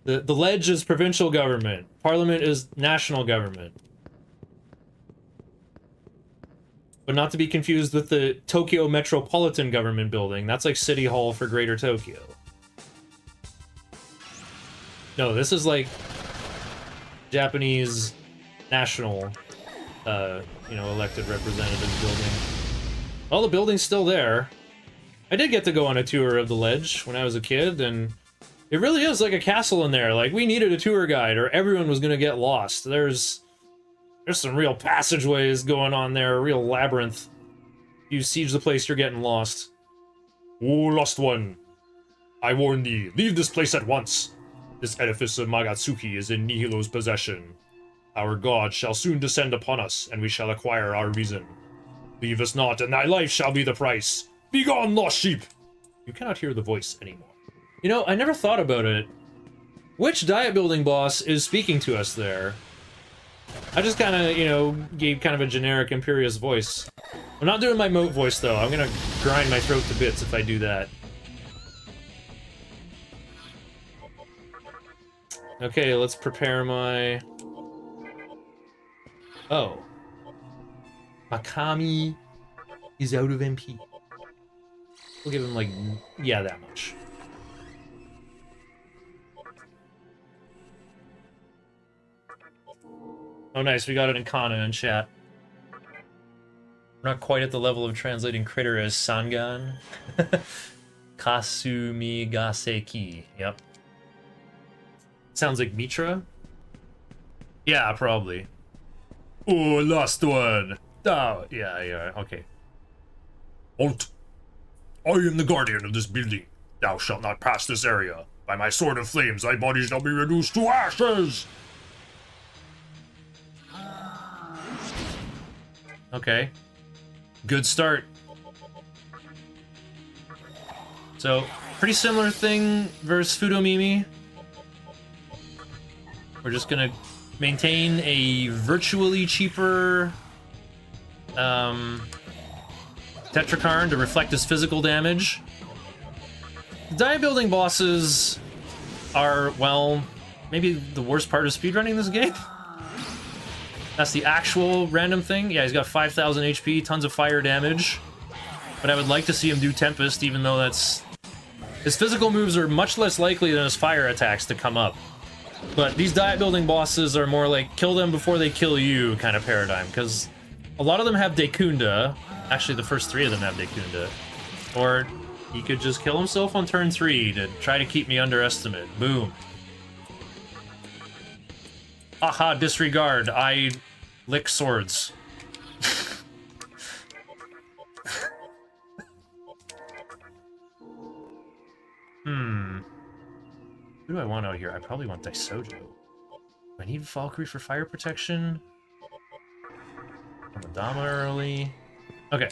The ledge is provincial government. Parliament is national government. But not to be confused with the Tokyo Metropolitan Government building. That's like City Hall for Greater Tokyo. No, this is like Japanese national, elected representative building. Well, the building's still there. I did get to go on a tour of the ledge when I was a kid, and it really is like a castle in there. Like, we needed a tour guide, or everyone was gonna get lost. There's some real passageways going on there, a real labyrinth. You siege the place, you're getting lost. Oh, lost one. I warn thee, leave this place at once. This edifice of Magatsuki is in Nihilo's possession. Our god shall soon descend upon us, and we shall acquire our reason. Leave us not, and thy life shall be the price. Begone, lost sheep! You cannot hear the voice anymore. You know, I never thought about it. Which diet building boss is speaking to us there? I just kind of, gave kind of a generic Imperious voice. I'm not doing my moat voice, though. I'm gonna grind my throat to bits if I do that. Okay, let's prepare my... Oh. Megami is out of MP. We'll give him, like, yeah, that much. Oh, nice, we got it in Kana in chat. We're not quite at the level of translating critter as Sangan. Kasumi Gaseki, yep. Sounds like Mitra? Yeah, probably. Oh, last one! Oh, yeah, okay. Halt! I am the guardian of this building. Thou shalt not pass this area. By my sword of flames, thy body shall be reduced to ashes! Okay. Good start. So, pretty similar thing versus Fudomimi. We're just gonna maintain a virtually cheaper Tetrakarn to reflect his physical damage. The diet building bosses are, well, maybe the worst part of speedrunning this game. That's the actual random thing. Yeah, he's got 5,000 HP, tons of fire damage. But I would like to see him do Tempest, even though that's... His physical moves are much less likely than his fire attacks to come up. But these diet building bosses are more like kill them before they kill you kind of paradigm, because a lot of them have Dekunda. Actually, the first 3 of them have Dekunda. Or he could just kill himself on turn 3 to try to keep me underestimate. Boom. Aha, disregard. I lick swords. Who do I want out here? I probably want Daisojo. Do I need Valkyrie for fire protection? Amadama early. Okay.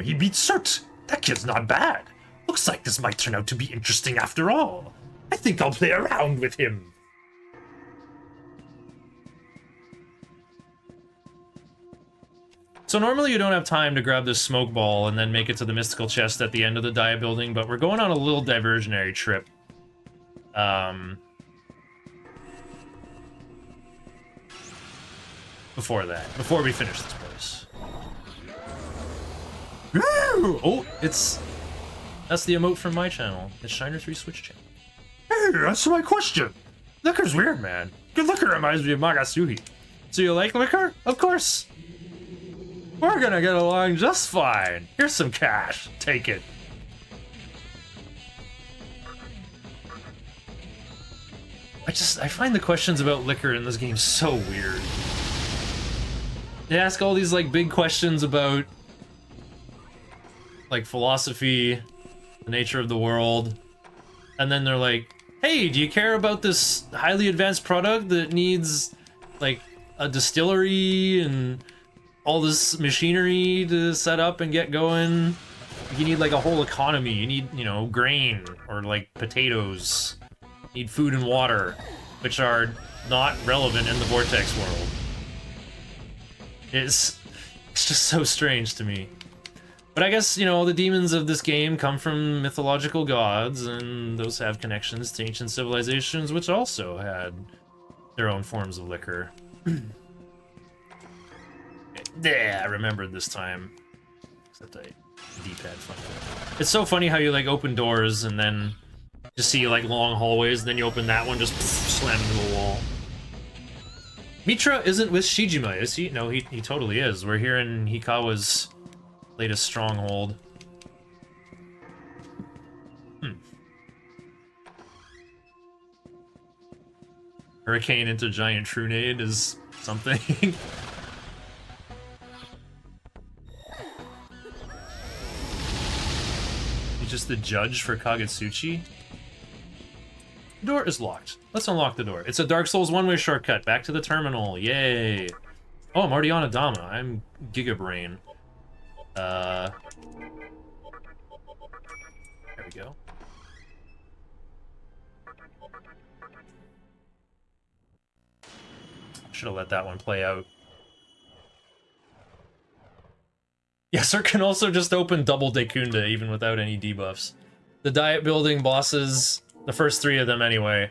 He beat Cert. That kid's not bad. Looks like this might turn out to be interesting after all. I think I'll play around with him. So normally you don't have time to grab this smoke ball and then make it to the mystical chest at the end of the diet building, but we're going on a little diversionary trip. Before we finish this place. Oh, that's the emote from my channel. It's Shiner3 Switch channel. Hey, answer my question. Liquor's weird, man. Good liquor reminds me of Magatsuki. So you like liquor? Of course. We're gonna get along just fine. Here's some cash. Take it. I find the questions about liquor in this game so weird. They ask all these, like, big questions about, like, philosophy, the nature of the world, and then they're like, hey, do you care about this highly advanced product that needs, like, a distillery and all this machinery to set up and get going? You need, like, a whole economy. You need, grain or, like, potatoes. Need food and water, which are not relevant in the Vortex world. It's just so strange to me. But I guess, you know, the demons of this game come from mythological gods, and those have connections to ancient civilizations, which also had their own forms of liquor. Yeah, I remembered this time. Except I D-pad funny. It's so funny how you, like, open doors and then just see, like, long hallways, and then you open that one, just slam into the wall. Mitra isn't with Shijima, is he? No, he totally is. We're here in Hikawa's latest stronghold. Hurricane into giant Trunade is something. He's just the judge for Kagetsuchi? The door is locked. Let's unlock the door. It's a Dark Souls one-way shortcut. Back to the terminal. Yay. Oh, I'm already on Adama. I'm Gigabrain. There we go. Should have let that one play out. Yes, or can also just open double Dekunda even without any debuffs. The diet building bosses, the first 3 of them anyway,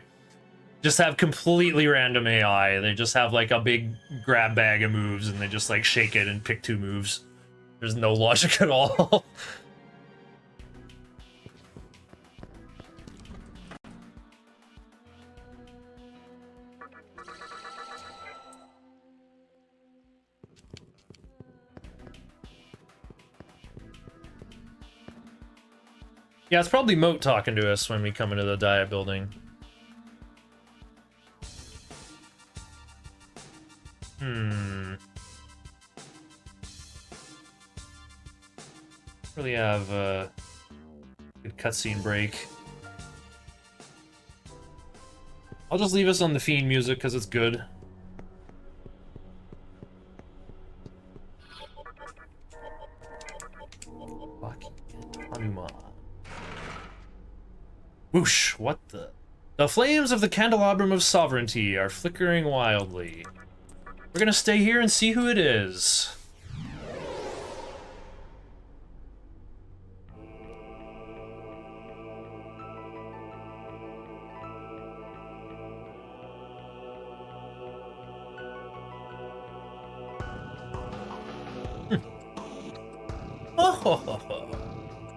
just have completely random AI. They just have like a big grab bag of moves and they just like shake it and pick 2 moves. There's no logic at all. Yeah, it's probably Moat talking to us when we come into the diet building. Really have a good cutscene break. I'll just leave us on the Fiend music because it's good. Hanuma. Whoosh, what the? The flames of the candelabrum of sovereignty are flickering wildly. We're gonna stay here and see who it is.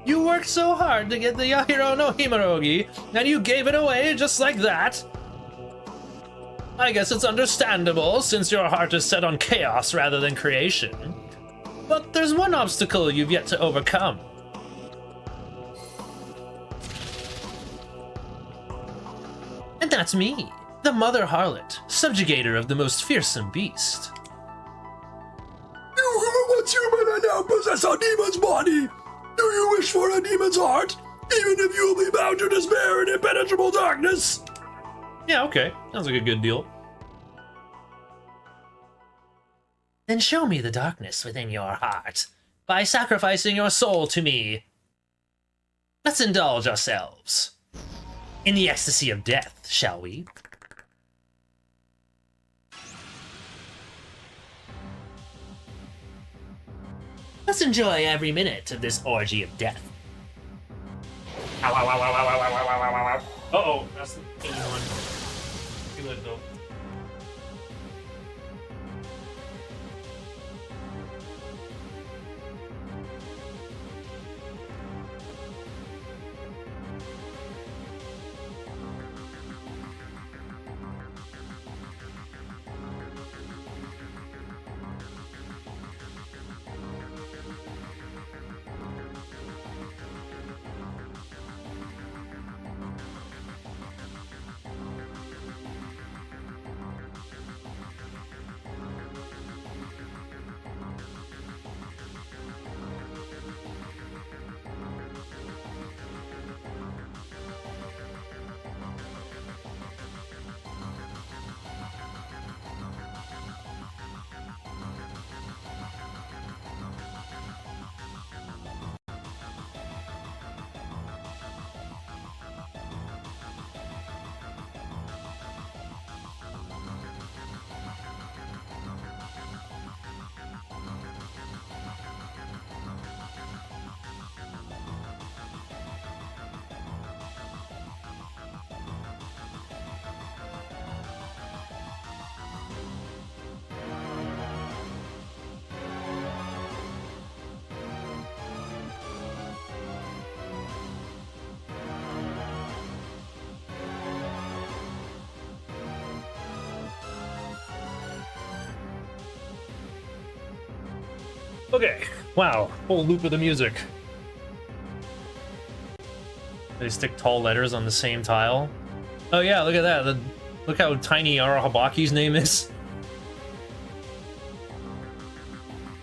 You worked so hard to get the Yahiro no Himarogi, and you gave it away just like that? I guess it's understandable, since your heart is set on chaos rather than creation. But there's one obstacle you've yet to overcome. And that's me, the Mother Harlot, subjugator of the most fearsome beast. You who were once human and now possess a demon's body! Do you wish for a demon's heart? Even if you will be bound to despair and impenetrable darkness? Yeah, okay. Sounds like a good deal. Then show me the darkness within your heart by sacrificing your soul to me. Let's indulge ourselves in the ecstasy of death, shall we? Let's enjoy every minute of this orgy of death. Ow, ow, ow, ow, ow, ow, ow, ow, ow, ow. Uh-oh, that's the engine one. Too late, though. Okay, wow, whole loop of the music. They stick tall letters on the same tile. Oh yeah, look at that. Look how tiny Arahabaki's name is.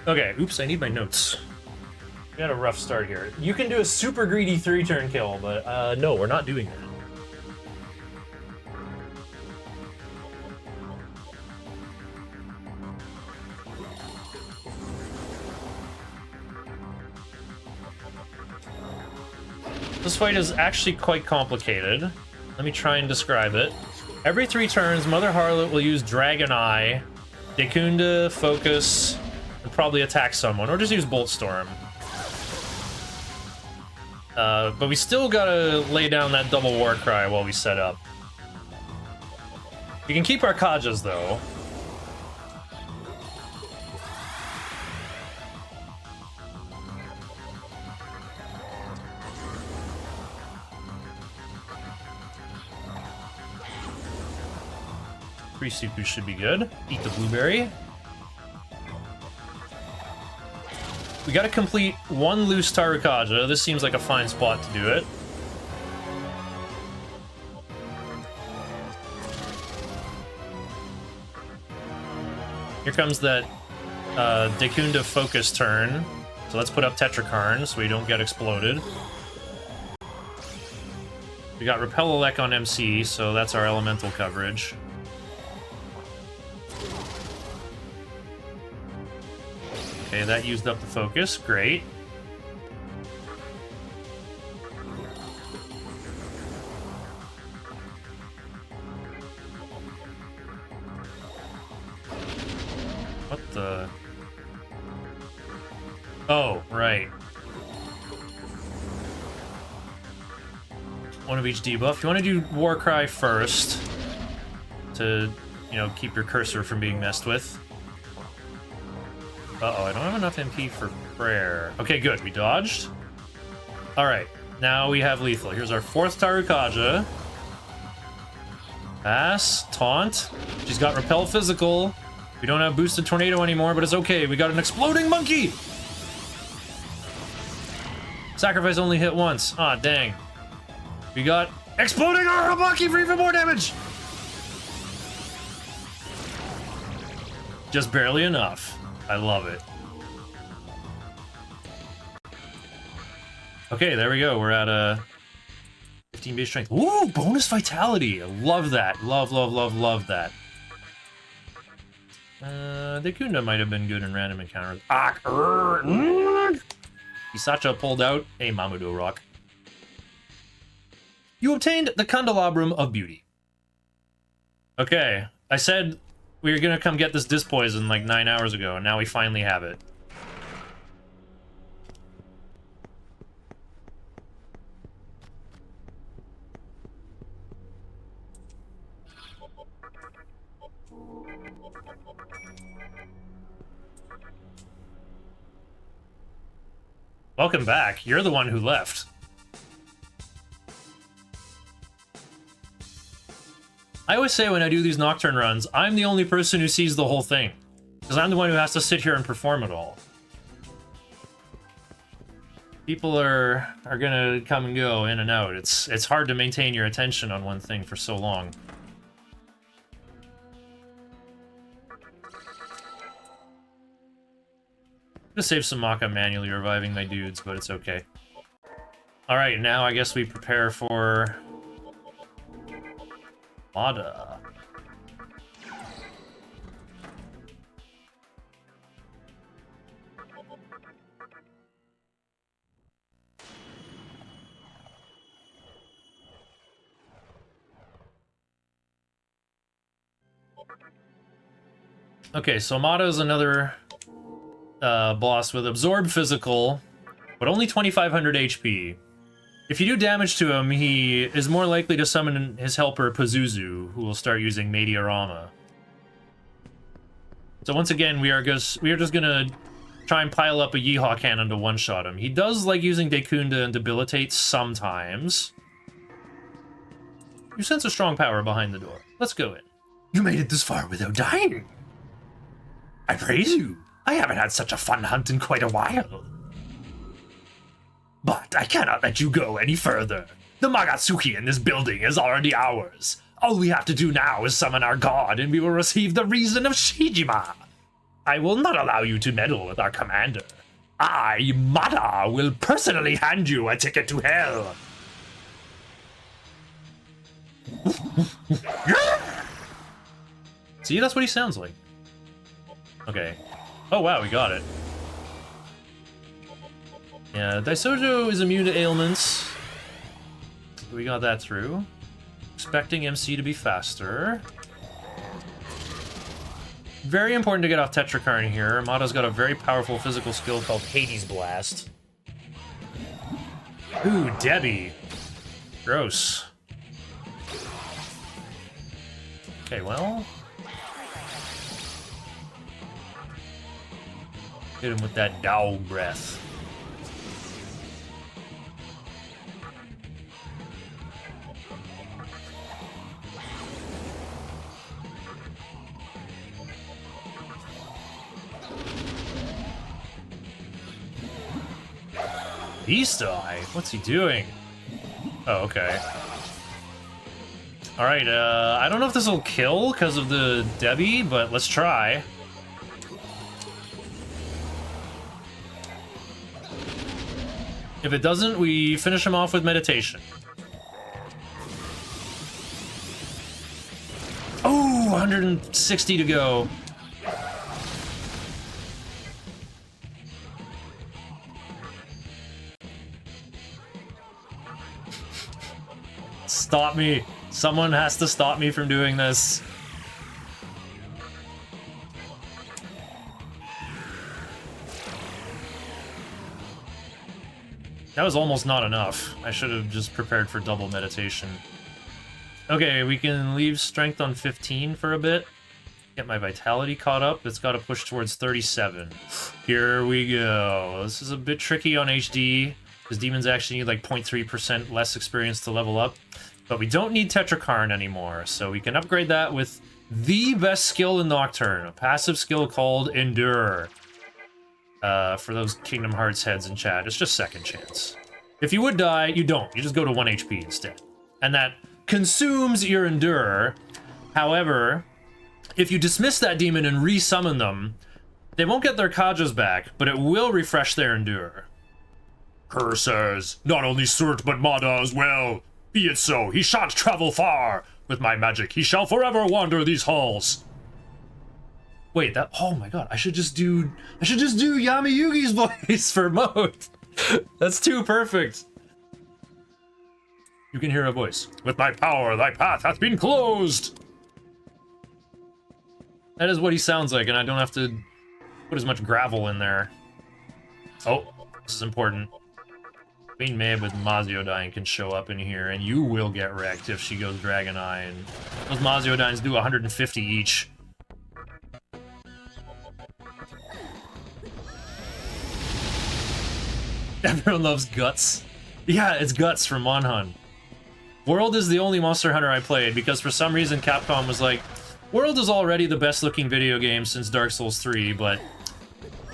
Okay, oops, I need my notes. We got a rough start here. You can do a super greedy 3-turn kill, but no, we're not doing that. This fight is actually quite complicated. Let me try and describe it. Every 3 turns, Mother Harlot will use Dragon Eye, Dekunda, Focus, and probably attack someone, or just use Bolt Storm. But we still gotta lay down that double war cry while we set up. We can keep our Kajas, though. Suku should be good. Eat the blueberry. We gotta complete 1 loose Tarukaja. This seems like a fine spot to do it. Here comes that Dekunda focus turn. So let's put up Tetrakarn so we don't get exploded. We got Repel Elec on MC, so that's our elemental coverage. Okay, that used up the focus. Great. What the... Oh, right. One of each debuff. You want to do Warcry first to, you know, keep your cursor from being messed with. Uh-oh, I don't have enough MP for prayer. Okay, good. We dodged. Alright, now we have lethal. Here's our 4th Tarukaja. Pass. Taunt. She's got Repel Physical. We don't have Boosted Tornado anymore, but it's okay. We got an Exploding Monkey! Sacrifice only hit once. Ah, dang. We got Exploding Arahabaki for even more damage! Just barely enough. I love it. Okay, there we go. We're at 15 base strength. Ooh, bonus vitality. I love that. Love, love, love, love that. Dekunda might have been good in random encounters. Hisacha pulled out a Mamudo Rock. You obtained the Candelabrum of Beauty. Okay, I said we were gonna come get this disc poison like 9 hours ago, and now we finally have it. Welcome back. You're the one who left. I always say when I do these Nocturne runs, I'm the only person who sees the whole thing. Because I'm the one who has to sit here and perform it all. People are gonna come and go, in and out. It's hard to maintain your attention on one thing for so long. I'm gonna save some Maka manually reviving my dudes, but it's okay. Alright, now I guess we prepare for... Mada. Okay, so Mada is another boss with Absorb Physical, but only 2,500 HP. If you do damage to him, he is more likely to summon his helper Pazuzu, who will start using Mediarama. So once again, we are just gonna try and pile up a Yeehaw cannon to one-shot him. He does like using Dekunda and Debilitate sometimes. You sense a strong power behind the door. Let's go in. You made it this far without dying. I praise you. I haven't had such a fun hunt in quite a while. But I cannot let you go any further. The Magatsuki in this building is already ours. All we have to do now is summon our god, and we will receive the reason of Shijima. I will not allow you to meddle with our commander. I, Mada, will personally hand you a ticket to hell. See, that's what he sounds like. Okay. Oh wow, we got it. Yeah, Daisojo is immune to ailments. We got that through. Expecting MC to be faster. Very important to get off Tetrakarn here. Mada's got a very powerful physical skill called Hades Blast. Ooh, Debbie. Gross. Okay, well. Hit him with that dog breath. Beast Eye? What's he doing? Oh, okay. Alright, I don't know if this will kill because of the Debbie, but let's try. If it doesn't, we finish him off with meditation. Oh, 160 to go. Stop me. Someone has to stop me from doing this. That was almost not enough. I should have just prepared for double meditation. Okay, we can leave strength on 15 for a bit. Get my vitality caught up. It's got to push towards 37. Here we go. This is a bit tricky on HD, because demons actually need like 0.3% less experience to level up. But we don't need Tetrakarn anymore, so we can upgrade that with the best skill in Nocturne, a passive skill called Endure. For those Kingdom Hearts heads in chat, it's just second chance. If you would die, you don't. You just go to 1 HP instead. And that consumes your Endure. However, if you dismiss that demon and re-summon them, they won't get their Kajas back, but it will refresh their Endure. Kerr says, not only Surt, but Mada as well. Be it so, he shan't travel far. With my magic, he shall forever wander these halls. Wait, that, oh my god, I should just do Yami Yugi's voice for mode. That's too perfect. You can hear a voice. With my power, thy path hath been closed. That is what he sounds like, and I don't have to put as much gravel in there. Oh, this is important. Queen Maeve with Maziodyne can show up in here, and you will get wrecked if she goes Dragon Eye, and those Maziodynes do 150 each. Everyone loves Guts. Yeah, it's Guts from Monhun. World is the only Monster Hunter I played, because for some reason Capcom was like, World is already the best looking video game since Dark Souls 3, but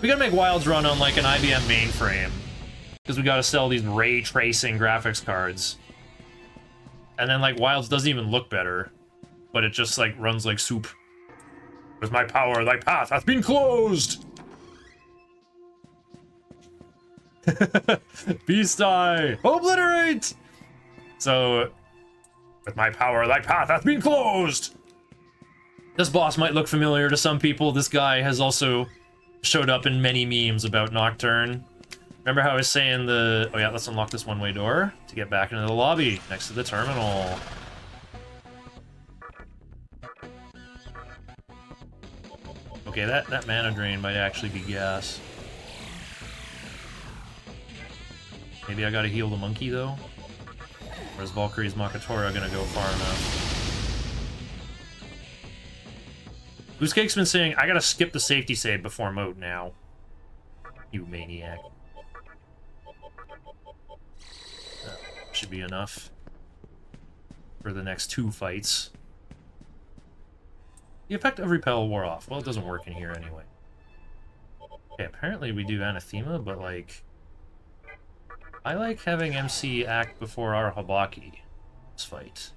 we gotta make Wilds run on like an IBM mainframe. Because we gotta sell these ray tracing graphics cards. And then like Wilds doesn't even look better, but it just like runs like soup. With my power, thy path hath been closed! Beast Eye! Obliterate! So, with my power, thy path hath been closed! This boss might look familiar to some people. This guy has also showed up in many memes about Nocturne. Remember how I was saying the... Oh yeah, let's unlock this one-way door to get back into the lobby next to the terminal. Okay, that mana drain might actually be gas. Maybe I gotta heal the monkey, though? Or is Valkyrie's Makatora gonna go far enough? Goosecake's been saying, I gotta skip the safety save before mode now. You maniac. Should be enough for the next 2 fights. The effect of repel wore off. Well, it doesn't work in here anyway. Okay, apparently we do Anathema, but like... I like having MC act before our Habaki. This fight.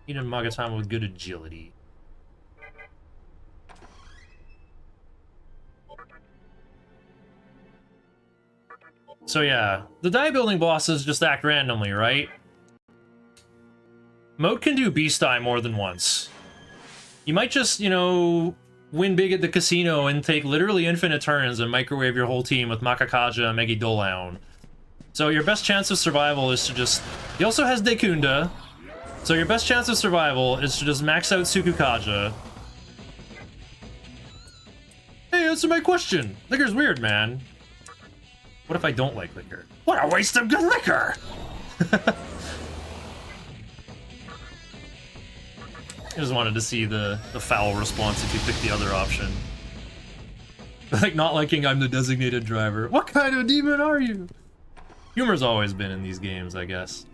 Need a Magatama with good agility. So yeah, the die building bosses just act randomly, right? Moat can do Beast Eye more than once. You might just, you know, win big at the casino and take literally infinite turns and microwave your whole team with Makakaja and Megidolaon. So your best chance of survival is to just... He also has Dekunda. So your best chance of survival is to just max out Tsukukaja. Hey, answer my question. Liquor's weird, man. What if I don't like liquor? What a waste of good liquor! I just wanted to see the foul response if you pick the other option. Like, not liking I'm the designated driver. What kind of demon are you? Humor's always been in these games, I guess.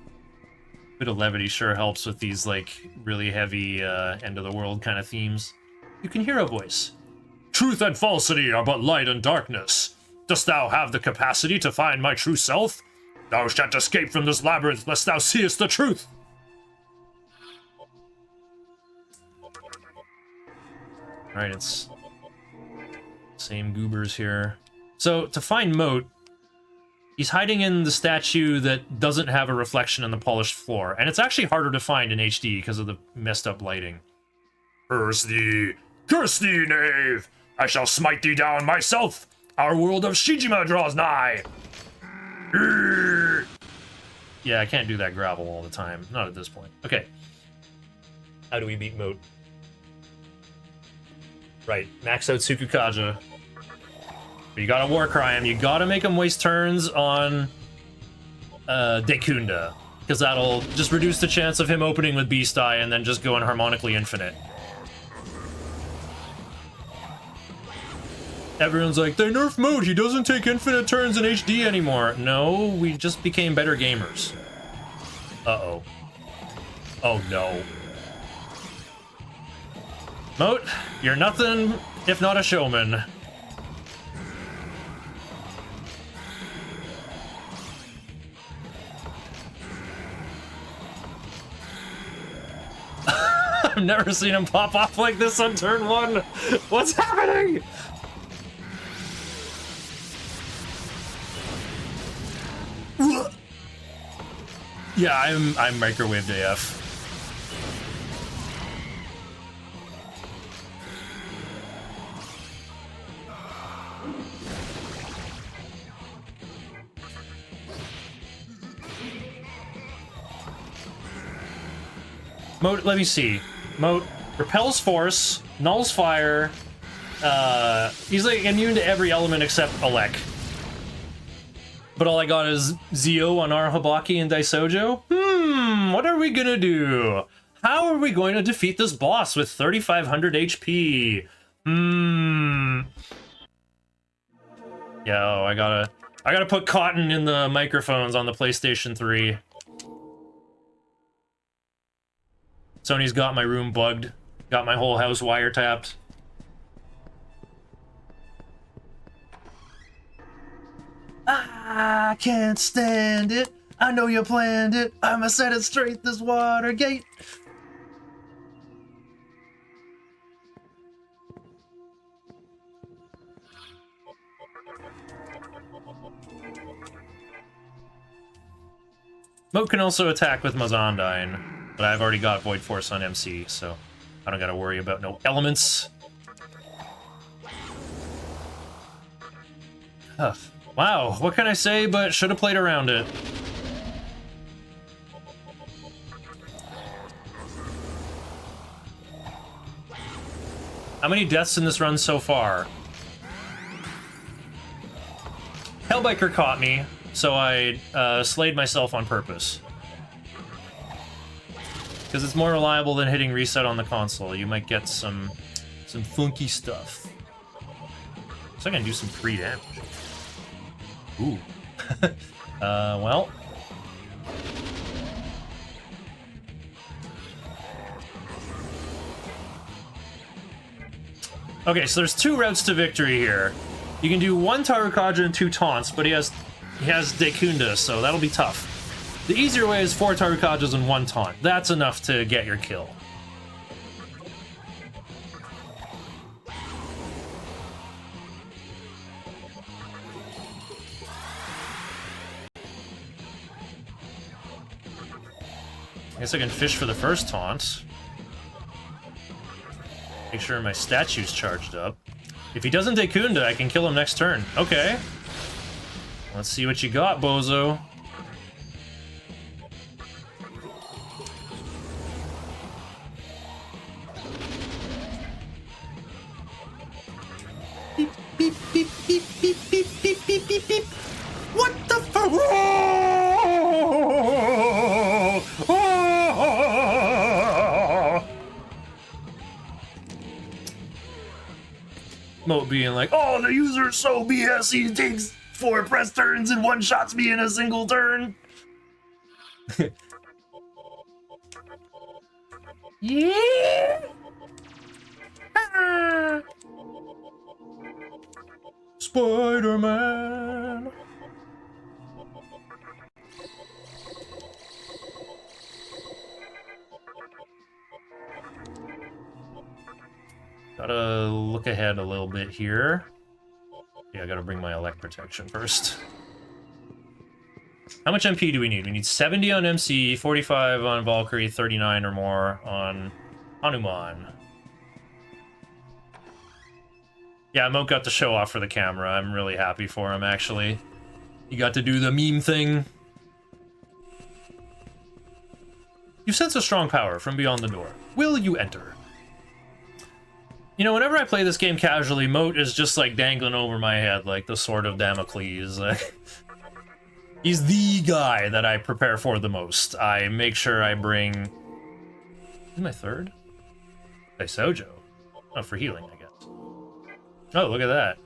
Bit of levity sure helps with these, like, really heavy, end-of-the-world kind of themes. You can hear a voice. Truth and falsity are but light and darkness. Dost thou have the capacity to find my true self? Thou shalt escape from this labyrinth lest thou seest the truth. Alright, it's... same goobers here. So, to find Moat, he's hiding in the statue that doesn't have a reflection on the polished floor, and it's actually harder to find in HD because of the messed up lighting. Curse thee, knave! I shall smite thee down myself! Our world of Shijima draws nigh! Yeah, I can't do that gravel all the time. Not at this point. Okay. How do we beat Moat? Right, max out Tsukukaja. But you gotta Warcry him. You gotta make him waste turns on Dekunda. Because that'll just reduce the chance of him opening with Beast Eye and then just going harmonically infinite. Everyone's like, they nerfed Moat, he doesn't take infinite turns in HD anymore. No, we just became better gamers. Uh-oh. Oh no. Moat, you're nothing if not a showman. I've never seen him pop off like this on turn 1. What's happening? Yeah, I'm microwaved AF. Moat, let me see. Moat repels force, nulls fire. He's like immune to every element except Elec. But all I got is Zio on our Habaki and Daisojo. What are we gonna do? How are we going to defeat this boss with 3,500 HP? Yeah, oh, I gotta put cotton in the microphones on the PlayStation 3. Sony's got my room bugged. Got my whole house wiretapped. I can't stand it. I know you planned it. I'ma set it straight this Watergate. Moat can also attack with Mazandine, but I've already got Void Force on MC, so I don't gotta worry about no elements. Wow, what can I say but should have played around it. How many deaths in this run so far? Hellbiker caught me, so I slayed myself on purpose. Because it's more reliable than hitting reset on the console. You might get some funky stuff. So I can do some free damage. Ooh. Well. Okay, so there's two routes to victory here. You can do 1 Tarukaja and 2 taunts, but he has Dekunda, so that'll be tough. The easier way is 4 Tarukajas and 1 taunt. That's enough to get your kill. I guess I can fish for the first taunt. Make sure my statue's charged up. If he doesn't Dekunda, I can kill him next turn. Okay. Let's see what you got, bozo. Beep, beep, beep, beep, beep, beep, beep, beep, beep, beep. What the fuck? Moat being like, oh, the user's so BS, he takes 4 press turns and one-shots me in a single turn. Yeah. Spider-Man. Gotta look ahead a little bit here. Yeah, I gotta bring my elect protection first. How much MP do we need? We need 70 on MC, 45 on Valkyrie, 39 or more on Hanuman. Yeah, Moat got to show off for the camera. I'm really happy for him, actually. He got to do the meme thing. You sense a strong power from beyond the door. Will you enter? You know, whenever I play this game casually, Moat is just like dangling over my head like the sword of Damocles. He's the guy that I prepare for the most. I make sure I bring... This is my third? Daisojo. Oh, for healing, I guess. Oh, look at that.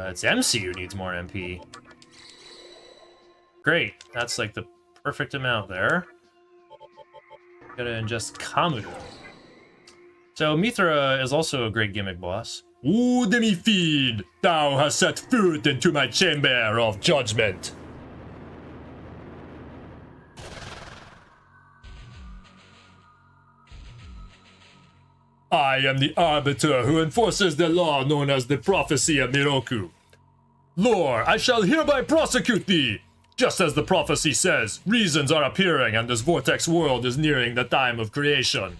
It's MC who needs more MP. Great. That's like the perfect amount there. Gotta ingest Kamuto. So Mithra is also a great gimmick boss. Ooh, demi-feed! Thou hast set foot into my chamber of judgment. I am the arbiter who enforces the law known as the prophecy of Miroku. Lord, I shall hereby prosecute thee! Just as the prophecy says, reasons are appearing and this vortex world is nearing the time of creation.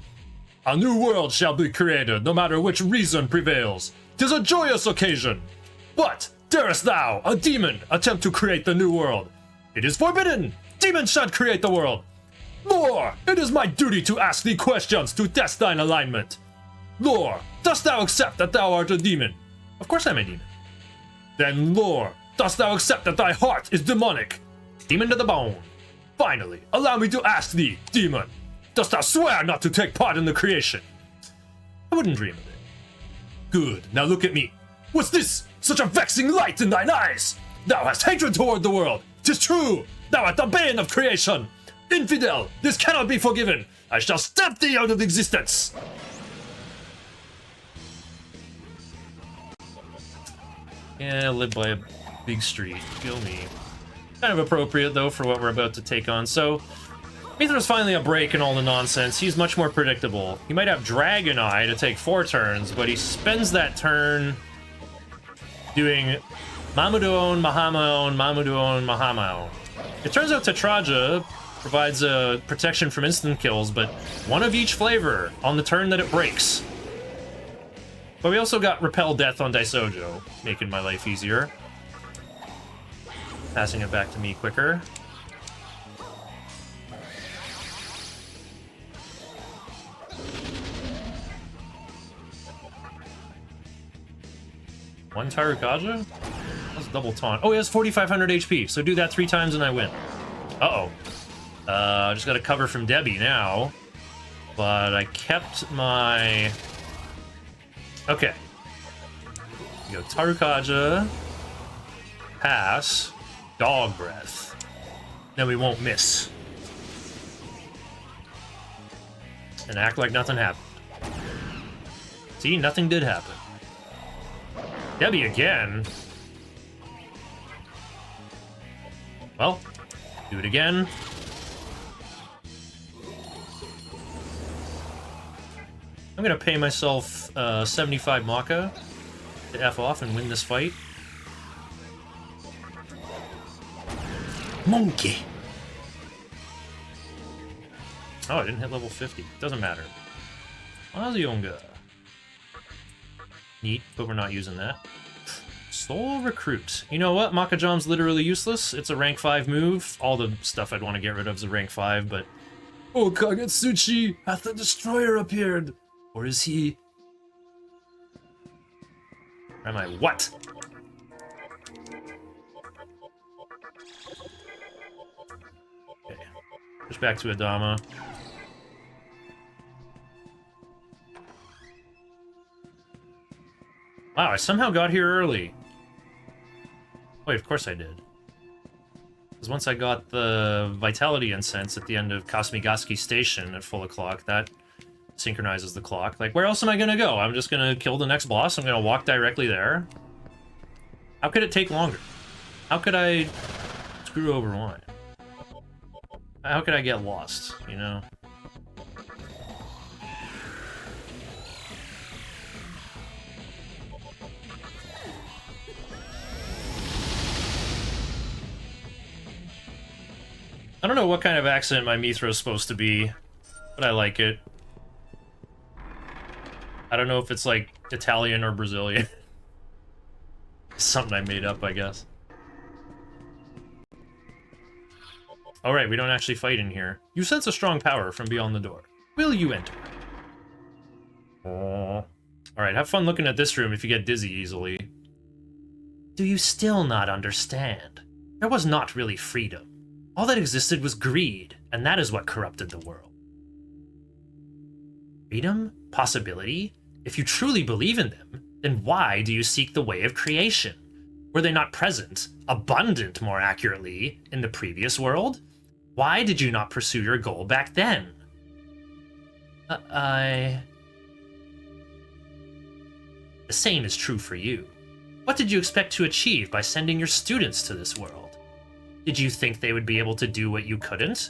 A new world shall be created, no matter which reason prevails. 'Tis a joyous occasion. But darest thou, a demon, attempt to create the new world? It is forbidden! Demons shan't create the world! Lord, it is my duty to ask thee questions to test thine alignment. Lord, dost thou accept that thou art a demon? Of course I'm a demon. Then, Lord, dost thou accept that thy heart is demonic? Demon to the bone. Finally, allow me to ask thee, demon, dost thou swear not to take part in the creation? I wouldn't dream of it. Good, now look at me. What's this? Such a vexing light in thine eyes! Thou hast hatred toward the world! 'Tis true! Thou art the bane of creation! Infidel, this cannot be forgiven! I shall stamp thee out of existence! Yeah, live by a big street. Feel me. Kind of appropriate, though, for what we're about to take on. So, Mithra's finally a break in all the nonsense. He's much more predictable. He might have Dragon Eye to take 4 turns, but he spends that turn doing Mamudoon, Mahamaon, Mamudoon, Mahamaon. It turns out Tetraja provides a protection from instant kills, but one of each flavor on the turn that it breaks. But we also got Repel Death on Daisojo, making my life easier. Passing it back to me quicker. One Tarukaja? That's double taunt. Oh, he has 4,500 HP, so do that 3 times and I win. Uh-oh. Just gotta cover from Debbie now. But I kept my... Okay. You go Tarukaja, pass, dog breath. Then we won't miss. And act like nothing happened. See, nothing did happen. Debbie again? Well, do it again. I'm gonna pay myself 75 Maka to F off and win this fight. Monkey. Oh, I didn't hit level 50. Doesn't matter. Azionga. Neat, but we're not using that. Soul Recruit. You know what? Makajam's literally useless. It's a rank 5 move. All the stuff I'd want to get rid of is a rank 5, but... Oh, Kagetsuchi, hath the Destroyer appeared? Or is he... Am I what? Okay. Push back to Adama. Wow, I somehow got here early. Wait, of course I did. Because once I got the Vitality Incense at the end of Kasumigaseki Station at full o'clock, that synchronizes the clock. Like, where else am I gonna go? I'm just gonna kill the next boss, I'm gonna walk directly there. How could it take longer? How could I screw over wine? How could I get lost, you know? I don't know what kind of accent my Mithra's supposed to be, but I like it. I don't know if it's like Italian or Brazilian. Something I made up, I guess. Alright, we don't actually fight in here. You sense a strong power from beyond the door. Will you enter? Alright, have fun looking at this room if you get dizzy easily. Do you still not understand? There was not really freedom. All that existed was greed, and that is what corrupted the world. Freedom? Possibility? If you truly believe in them, then why do you seek the way of creation? Were they not present, abundant more accurately, in the previous world? Why did you not pursue your goal back then? The same is true for you. What did you expect to achieve by sending your students to this world? Did you think they would be able to do what you couldn't?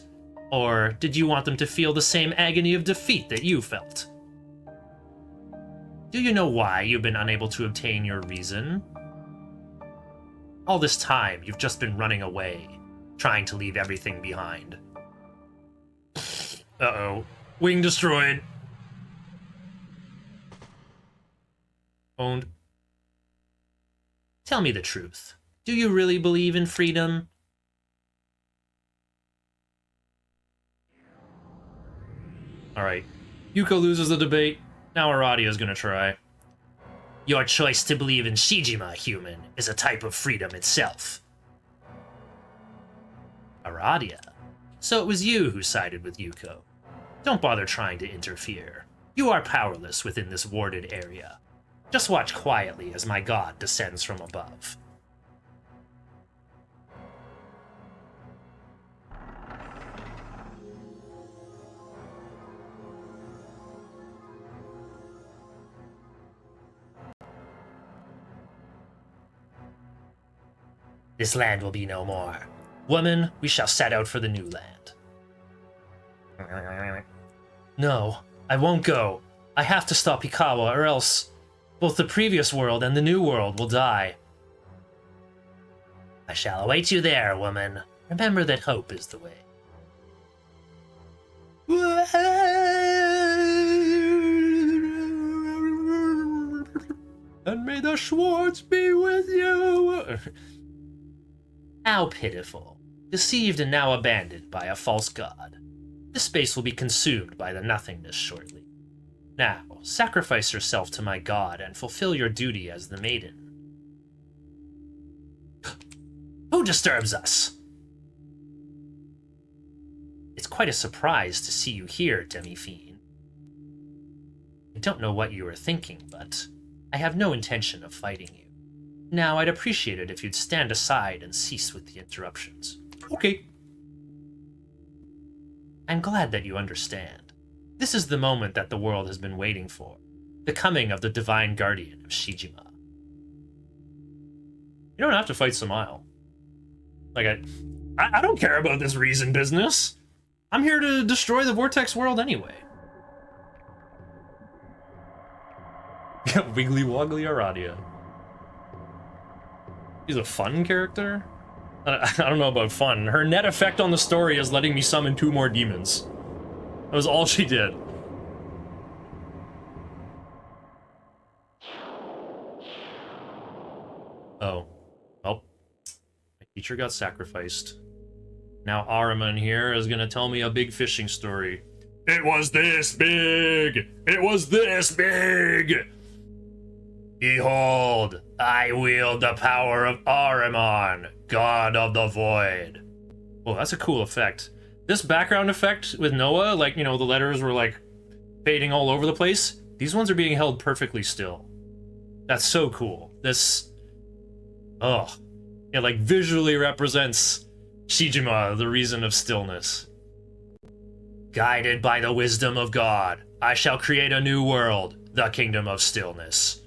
Or did you want them to feel the same agony of defeat that you felt? Do you know why you've been unable to obtain your reason? All this time, you've just been running away, trying to leave everything behind. Uh-oh. Wing destroyed. Owned. Tell me the truth. Do you really believe in freedom? Alright. Yuko loses the debate. Now Aradia's gonna try. Your choice to believe in Shijima, human, is a type of freedom itself. Aradia? So it was you who sided with Yuko. Don't bother trying to interfere. You are powerless within this warded area. Just watch quietly as my god descends from above. This land will be no more. Woman, we shall set out for the new land. No, I won't go. I have to stop Hikawa, or else both the previous world and the new world will die. I shall await you there, woman. Remember that hope is the way. And may the Schwartz be with you. How pitiful. Deceived and now abandoned by a false god. This space will be consumed by the nothingness shortly. Now, sacrifice yourself to my god and fulfill your duty as the maiden. Who disturbs us? It's quite a surprise to see you here, Demi-Fiend. I don't know what you are thinking, but I have no intention of fighting you. Now, I'd appreciate it if you'd stand aside and cease with the interruptions. Okay. I'm glad that you understand. This is the moment that the world has been waiting for. The coming of the Divine Guardian of Shijima. You don't have to fight Samael. Like, I don't care about this reason business. I'm here to destroy the Vortex world anyway. Wiggly Woggly Aradia. She's a fun character? I don't know about fun. Her net effect on the story is letting me summon 2 more demons. That was all she did. Oh. Well. My teacher got sacrificed. Now Ahriman here is gonna tell me a big fishing story. It was this big! It was this big! Behold, I wield the power of Ahriman, god of the void. Oh, that's a cool effect. This background effect with Noah, like, you know, the letters were like fading all over the place. These ones are being held perfectly still. That's so cool. This, oh, it like visually represents Shijima, the reason of stillness. Guided by the wisdom of God, I shall create a new world, the kingdom of stillness.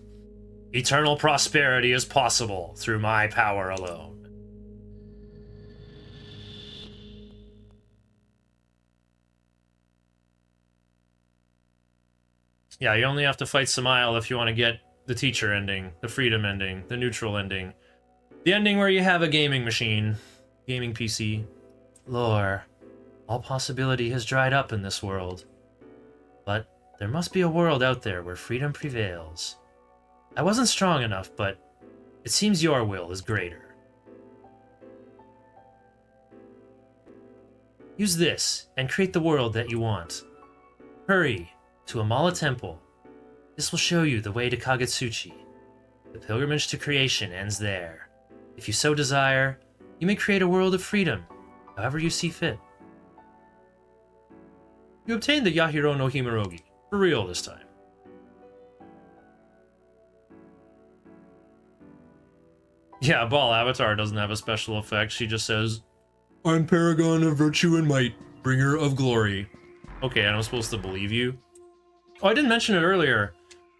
Eternal prosperity is possible through my power alone. Yeah, you only have to fight Samael if you want to get the teacher ending, the freedom ending, the neutral ending. The ending where you have a gaming machine, gaming PC. Lore, all possibility has dried up in this world. But there must be a world out there where freedom prevails. I wasn't strong enough, but it seems your will is greater. Use this and create the world that you want. Hurry to Amala Temple. This will show you the way to Kagetsuchi. The pilgrimage to creation ends there. If you so desire, you may create a world of freedom, however you see fit. You obtained the Yahiro no Himorogi, for real this time. Yeah, Ball Avatar doesn't have a special effect. She just says, I'm Paragon of Virtue and Might, Bringer of Glory. Okay, and I'm supposed to believe you? Oh, I didn't mention it earlier.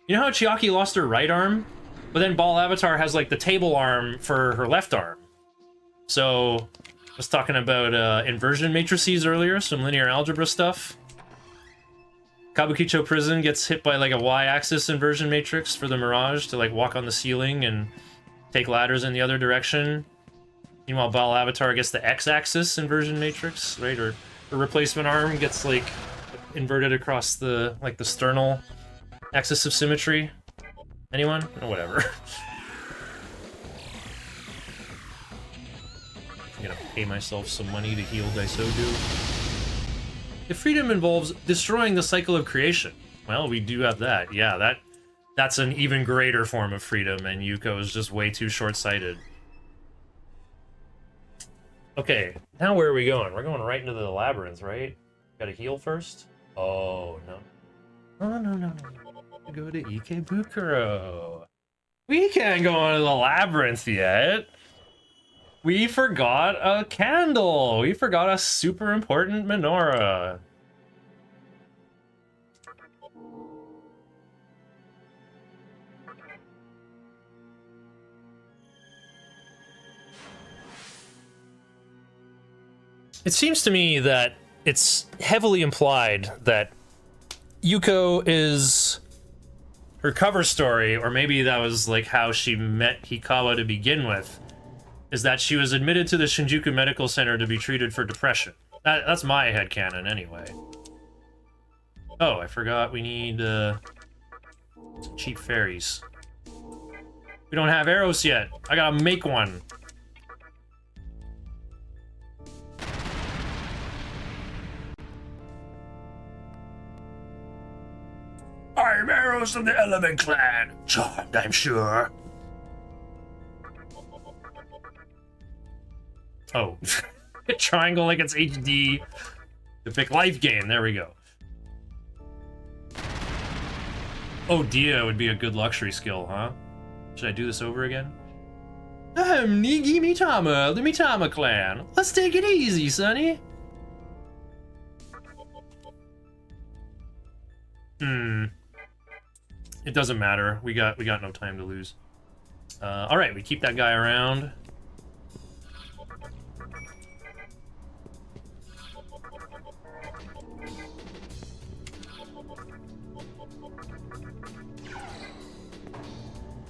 You know how Chiaki lost her right arm? But then Ball Avatar has, like, the table arm for her left arm. So, I was talking about inversion matrices earlier, some linear algebra stuff. Kabukicho Prison gets hit by, like, a y-axis inversion matrix for the Mirage to, like, walk on the ceiling and take ladders in the other direction. Meanwhile, Ball Avatar gets the x-axis inversion matrix, right? Or the replacement arm gets, like, inverted across the, like, the sternal axis of symmetry. Anyone? Or whatever. I'm gonna pay myself some money to heal Daisodu. If freedom involves destroying the cycle of creation, well, we do have that. Yeah, that's an even greater form of freedom, and Yuko is just way too short-sighted. Okay, now where are we going? We're going right into the labyrinth, right? Gotta heal first? Oh, no. No. Go to Ikebukuro. We can't go into the labyrinth yet. We forgot a candle. We forgot a super important menorah. It seems to me that it's heavily implied that Yuko is her cover story, or maybe that was like how she met Hikawa to begin with, is that she was admitted to the Shinjuku Medical Center to be treated for depression. That's my headcanon anyway. Oh, I forgot we need some cheap fairies. We don't have arrows yet. I gotta make one. I'm Arrows from the Element Clan. Charmed, I'm sure. Oh. Triangle like it's HD. Epic life gain. There we go. Oh, Dia would be a good luxury skill, huh? Should I do this over again? Nigi Mitama, the Mitama clan. Let's take it easy, sonny. It doesn't matter. We got no time to lose. Alright, we keep that guy around.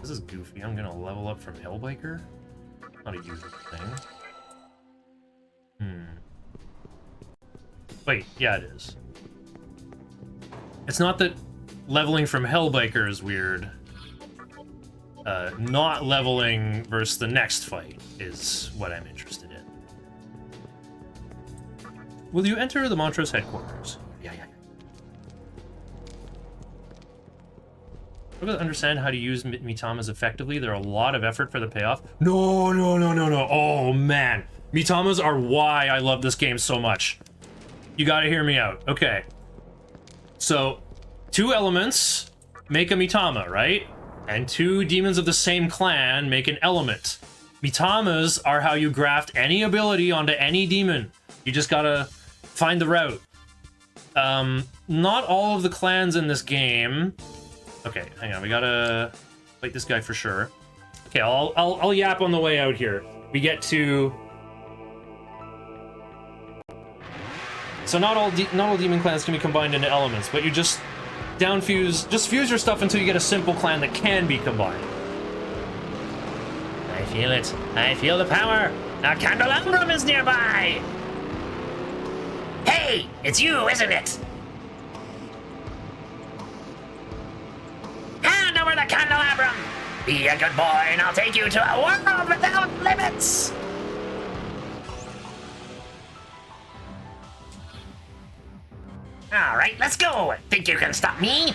This is goofy. I'm gonna level up from Hellbiker? Not a usual thing. Wait, yeah, it is. It's not that leveling from Hellbiker is weird. Not leveling versus the next fight is what I'm interested in. Will you enter the Montrose headquarters? Yeah. I don't understand how to use Mitamas effectively. They're a lot of effort for the payoff. No. Oh, man. Mitamas are why I love this game so much. You gotta hear me out. Okay. So, 2 elements make a Mitama, right? And 2 demons of the same clan make an element. Mitamas are how you graft any ability onto any demon. You just gotta find the route. Not all of the clans in this game... Okay, hang on, we gotta fight this guy for sure. Okay, I'll yap on the way out here. We get to... So not all demon clans can be combined into elements, but you just just fuse your stuff until you get a simple clan that can be combined. I feel it. I feel the power. A candelabrum is nearby. Hey, it's you, isn't it? Hand over the candelabrum. Be a good boy, and I'll take you to a world without limits. All right, let's go. Think you can stop me?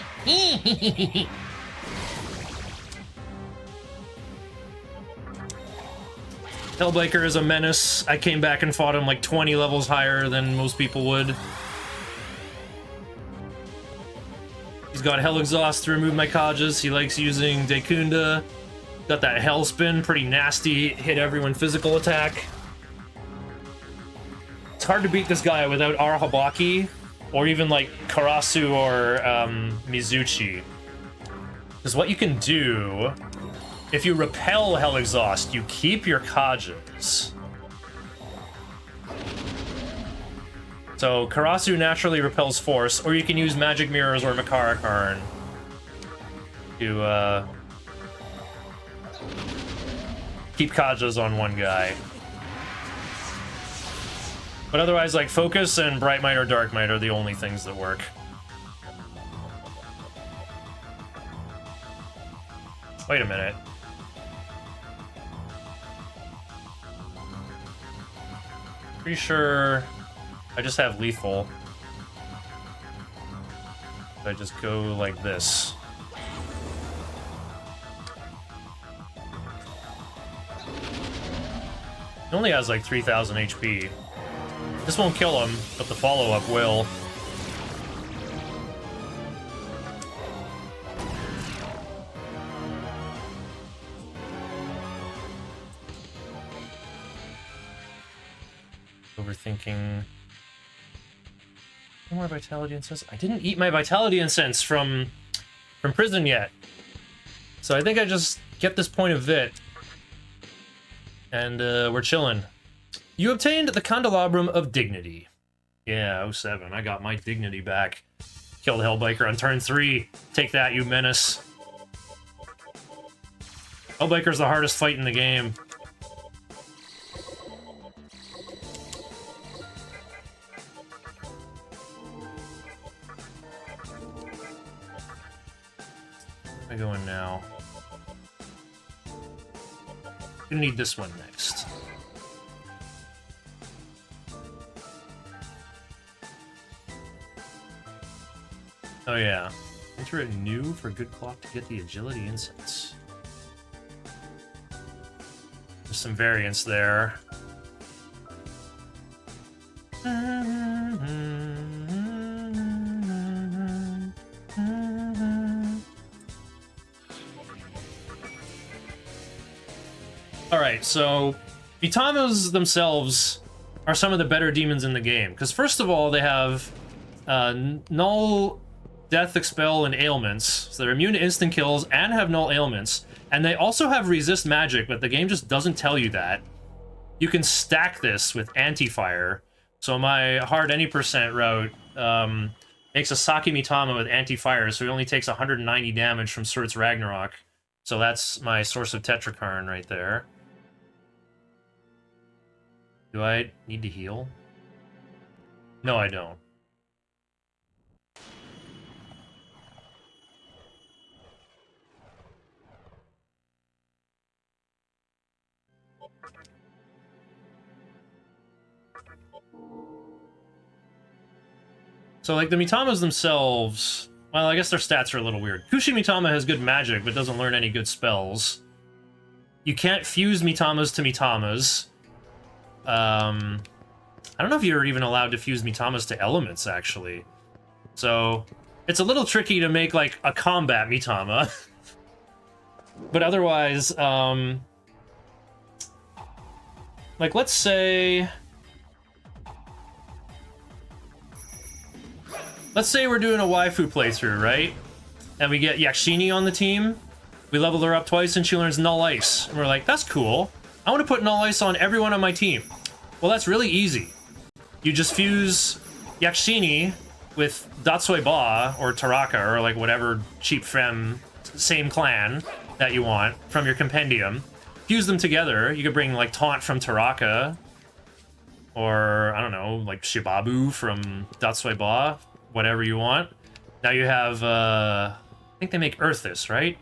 Hellbiker is a menace. I came back and fought him like 20 levels higher than most people would. He's got Hell Exhaust to remove my Kajas. He likes using Dekunda. Got that Hell Spin, pretty nasty, hit everyone physical attack. It's hard to beat this guy without Arahabaki, or even like Karasu or Mizuchi. Because what you can do, if you repel Hell Exhaust, you keep your Kajas. So Karasu naturally repels Force, or you can use Magic Mirrors or Makarakarn to keep Kajas on one guy. But otherwise, like, Focus and Bright Might or Dark Might are the only things that work. Wait a minute. Pretty sure I just have lethal. I just go like this. He only has like 3,000 HP. This won't kill him, but the follow-up will. Overthinking. No more Vitality Incense. I didn't eat my Vitality Incense from prison yet. So I think I just get this point of Vit. And we're chilling. You obtained the Candelabrum of Dignity. Yeah, 07. I got my dignity back. Killed Hellbiker on turn 3. Take that, you menace. Hellbiker's the hardest fight in the game. Where am I going now? I need this one next. Oh yeah. Enter a new for good clock to get the agility incense. There's some variants there. Alright, so Mitamas themselves are some of the better demons in the game. Because first of all, they have null, death, expel, and ailments. So they're immune to instant kills and have null ailments. And they also have resist magic, but the game just doesn't tell you that. You can stack this with anti-fire. So my hard any percent route makes a Saki Mitama with anti-fire, so he only takes 190 damage from Surt's Ragnarok. So that's my source of Tetrakarn right there. Do I need to heal? No, I don't. So, like, the Mitamas themselves... Well, I guess their stats are a little weird. Kushi Mitama has good magic, but doesn't learn any good spells. You can't fuse Mitamas to Mitamas. I don't know if you're even allowed to fuse Mitamas to elements, actually. So, it's a little tricky to make, like, a combat Mitama. But otherwise, like, let's say... Let's say we're doing a waifu playthrough, right? And we get Yakshini on the team. We level her up twice and she learns Null Ice. And we're like, that's cool. I want to put Null Ice on everyone on my team. Well, that's really easy. You just fuse Yakshini with Datsui Ba or Taraka or like whatever cheap femme, same clan that you want from your compendium. Fuse them together. You could bring like Taunt from Taraka. Or, I don't know, like Shibabu from Datsui Ba. Whatever you want. Now you have, I think they make Earthis, right?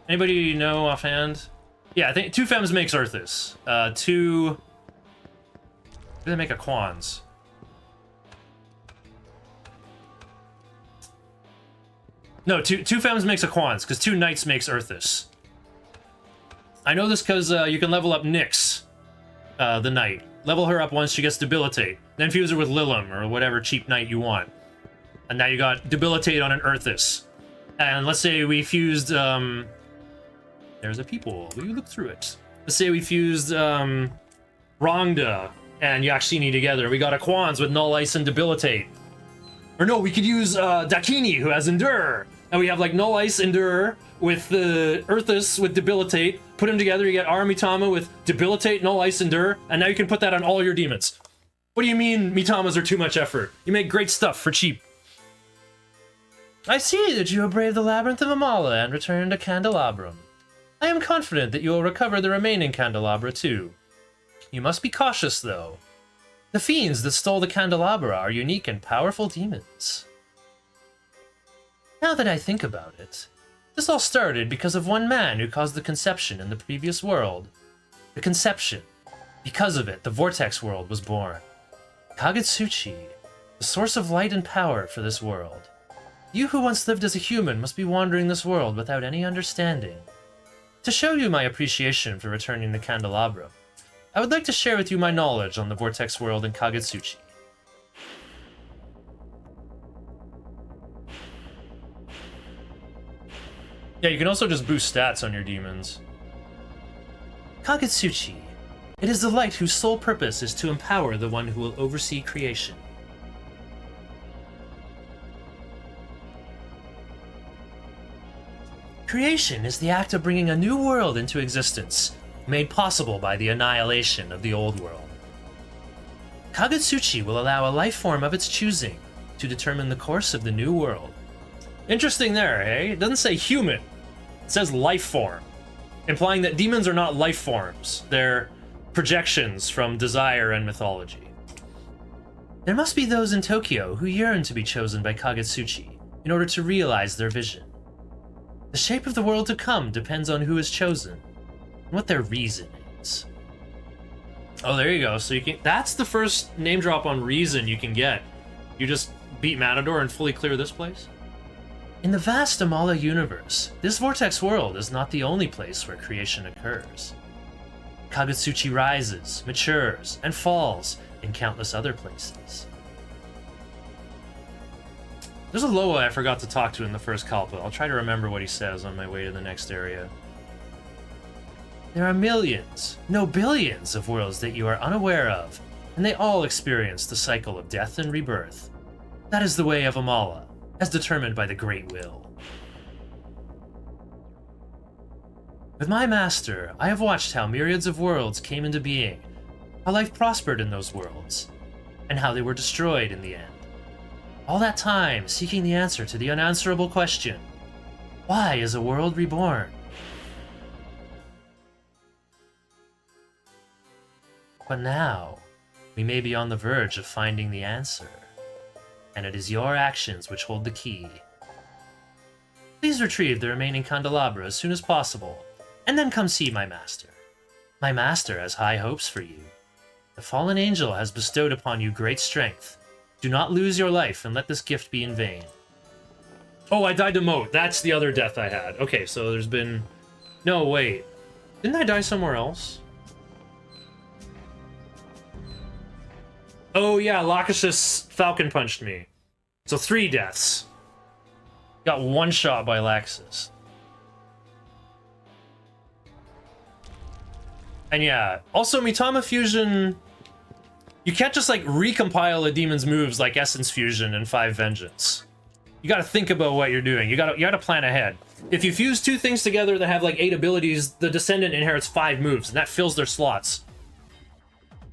Anybody know offhand? Yeah, I think 2 Femmes makes Earthis. 2... Do they make a Quans? No, two Femmes makes a Quans, because 2 Knights makes Earthis. I know this because you can level up Nyx, the Knight. Level her up once she gets Debilitate. Then fuse her with Lilim, or whatever cheap Knight you want. And now you got Debilitate on an Earthis. And let's say we fused, there's a people. Will you look through it? Let's say we fused, Rongda and Yakshini together. We got a Quans with Null Ice and Debilitate. Or no, we could use, Dakini, who has Endure. And we have, like, Null Ice, Endure, with the Earthis with Debilitate. Put them together, you get Aramitama with Debilitate, Null Ice, Endure. And now you can put that on all your demons. What do you mean Mitamas are too much effort? You make great stuff for cheap. I see that you have braved the Labyrinth of Amala and returned to Candelabrum. I am confident that you will recover the remaining candelabra too. You must be cautious, though. The fiends that stole the candelabra are unique and powerful demons. Now that I think about it, this all started because of one man who caused the conception in the previous world. The conception. Because of it, the Vortex world was born. Kagutsuchi, the source of light and power for this world. You who once lived as a human must be wandering this world without any understanding. To show you my appreciation for returning the candelabra, I would like to share with you my knowledge on the Vortex world and Kagutsuchi. Yeah, you can also just boost stats on your demons. Kagutsuchi. It is the light whose sole purpose is to empower the one who will oversee creation. Creation is the act of bringing a new world into existence, made possible by the annihilation of the old world. Kagutsuchi will allow a life form of its choosing to determine the course of the new world. Interesting there, eh? It doesn't say human. It says life form, implying that demons are not life forms. They're projections from desire and mythology. There must be those in Tokyo who yearn to be chosen by Kagutsuchi in order to realize their vision. The shape of the world to come depends on who is chosen, and what their reason is. Oh, there you go. So you can. That's the first name drop on reason you can get. You just beat Matador and fully clear this place? In the vast Amala universe, this Vortex world is not the only place where creation occurs. Kagutsuchi rises, matures, and falls in countless other places. There's a Loa I forgot to talk to in the first Kalpa. I'll try to remember what he says on my way to the next area. There are millions, no billions of worlds that you are unaware of, and they all experience the cycle of death and rebirth. That is the way of Amala, as determined by the Great Will. With my master, I have watched how myriads of worlds came into being, how life prospered in those worlds, and how they were destroyed in the end. All that time seeking the answer to the unanswerable question, why is a world reborn? But now, we may be on the verge of finding the answer, and it is your actions which hold the key. Please retrieve the remaining candelabra as soon as possible, and then come see my master. My master has high hopes for you. The fallen angel has bestowed upon you great strength. Do not lose your life and let this gift be in vain. Oh, I died to Moat. That's the other death I had. Okay, so there's been... No, wait. Didn't I die somewhere else? Oh yeah, Lachesis Falcon punched me. So 3 deaths. Got one shot by Lachesis. And yeah, also Mitama Fusion... You can't just, like, recompile a demon's moves like Essence Fusion and 5 Vengeance. You gotta think about what you're doing. You gotta plan ahead. If you fuse 2 things together that have, like, 8 abilities, the Descendant inherits 5 moves, and that fills their slots.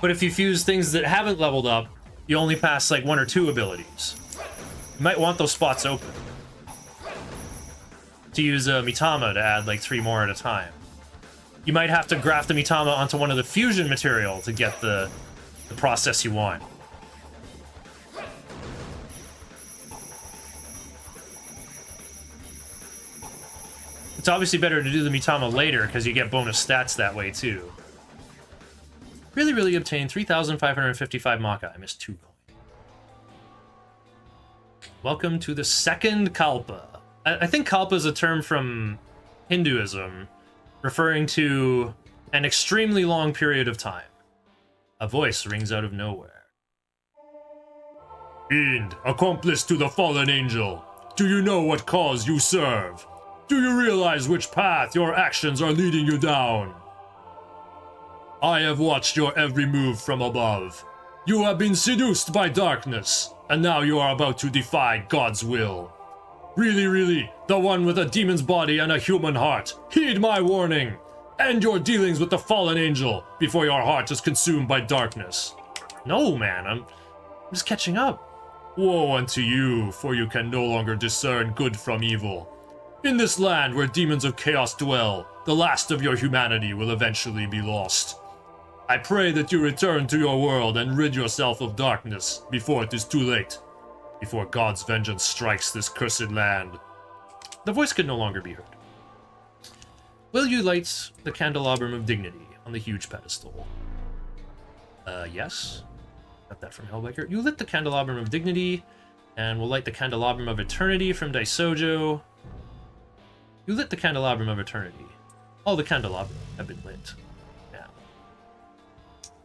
But if you fuse things that haven't leveled up, you only pass, like, 1 or 2 abilities. You might want those spots open. To use Mitama to add, like, 3 more at a time. You might have to graft the Mitama onto one of the fusion material to get the process you want. It's obviously better to do the Mitama later, because you get bonus stats that way, too. Really obtained 3,555 Maka. I missed 2 coins. Welcome to the second Kalpa. I think Kalpa is a term from Hinduism, referring to an extremely long period of time. A voice rings out of nowhere. Fiend, accomplice to the fallen angel, do you know what cause you serve? Do you realize which path your actions are leading you down? I have watched your every move from above. You have been seduced by darkness, and now you are about to defy God's will. Really, the one with a demon's body and a human heart, heed my warning! End your dealings with the fallen angel before your heart is consumed by darkness. No, man, I'm just catching up. Woe unto you, for you can no longer discern good from evil. In this land where demons of chaos dwell, the last of your humanity will eventually be lost. I pray that you return to your world and rid yourself of darkness before it is too late. Before God's vengeance strikes this cursed land. The voice could no longer be heard. Will you light the candelabrum of dignity on the huge pedestal? Yes. Got that from Hellbaker. You lit the candelabrum of dignity, and we'll light the candelabrum of eternity from Daisojo. You lit the candelabrum of eternity. All the candelabra have been lit. Yeah.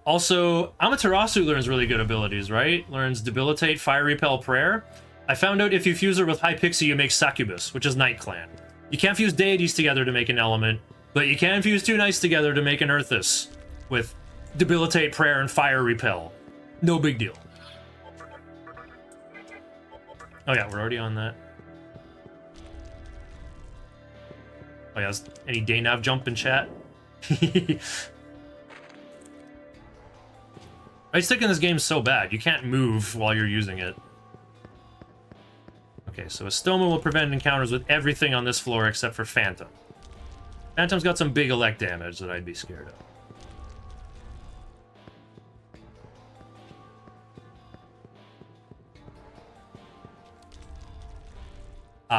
Also, Amaterasu learns really good abilities, right? Learns Debilitate, Fire Repel, Prayer. I found out if you fuse her with Hypixia, you make Succubus, which is Night Clan. You can't fuse deities together to make an element, but you can fuse 2 knights together to make an Earthus with Debilitate, Prayer, and Fire Repel. No big deal. Oh yeah, we're already on that. Oh yeah, any Daynav jump in chat? I stick in this game so bad, you can't move while you're using it. Okay, so a Stoma will prevent encounters with everything on this floor except for Phantom. Phantom's got some big elect damage that I'd be scared of.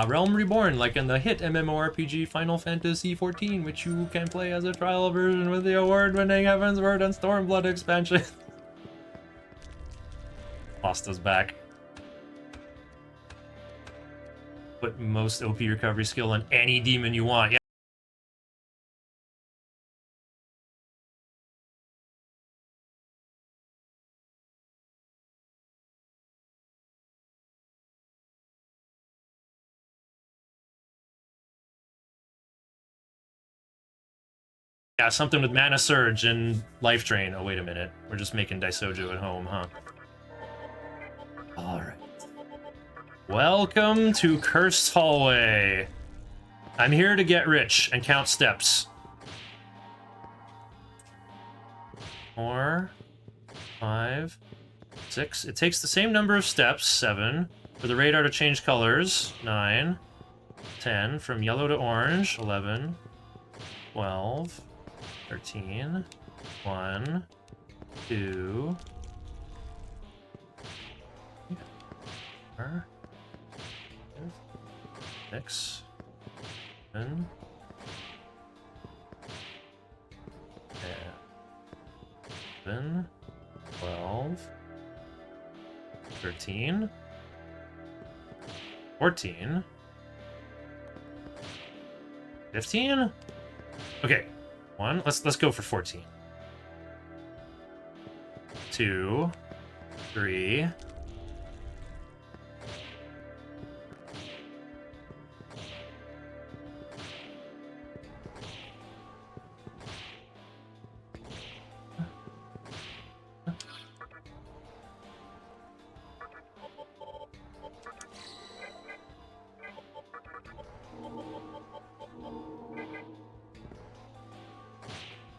Realm Reborn, like in the hit MMORPG Final Fantasy XIV, which you can play as a trial version with the award-winning Heaven's Word and Stormblood expansion. Lost us back. Put most OP recovery skill on any demon you want. Yeah. Yeah, something with Mana Surge and Life Drain. Oh, wait a minute. We're just making Daisojo at home, huh? Alright. Welcome to Cursed Hallway. I'm here to get rich and count steps. 4, 5, 6. It takes the same number of steps, 7, for the radar to change colors, 9, 10, from yellow to orange, 11, 12, 13, 1, 2, 4, 6, 7, 11, 12, 13, 14, 15? Okay, let's go for 14. 2, 3,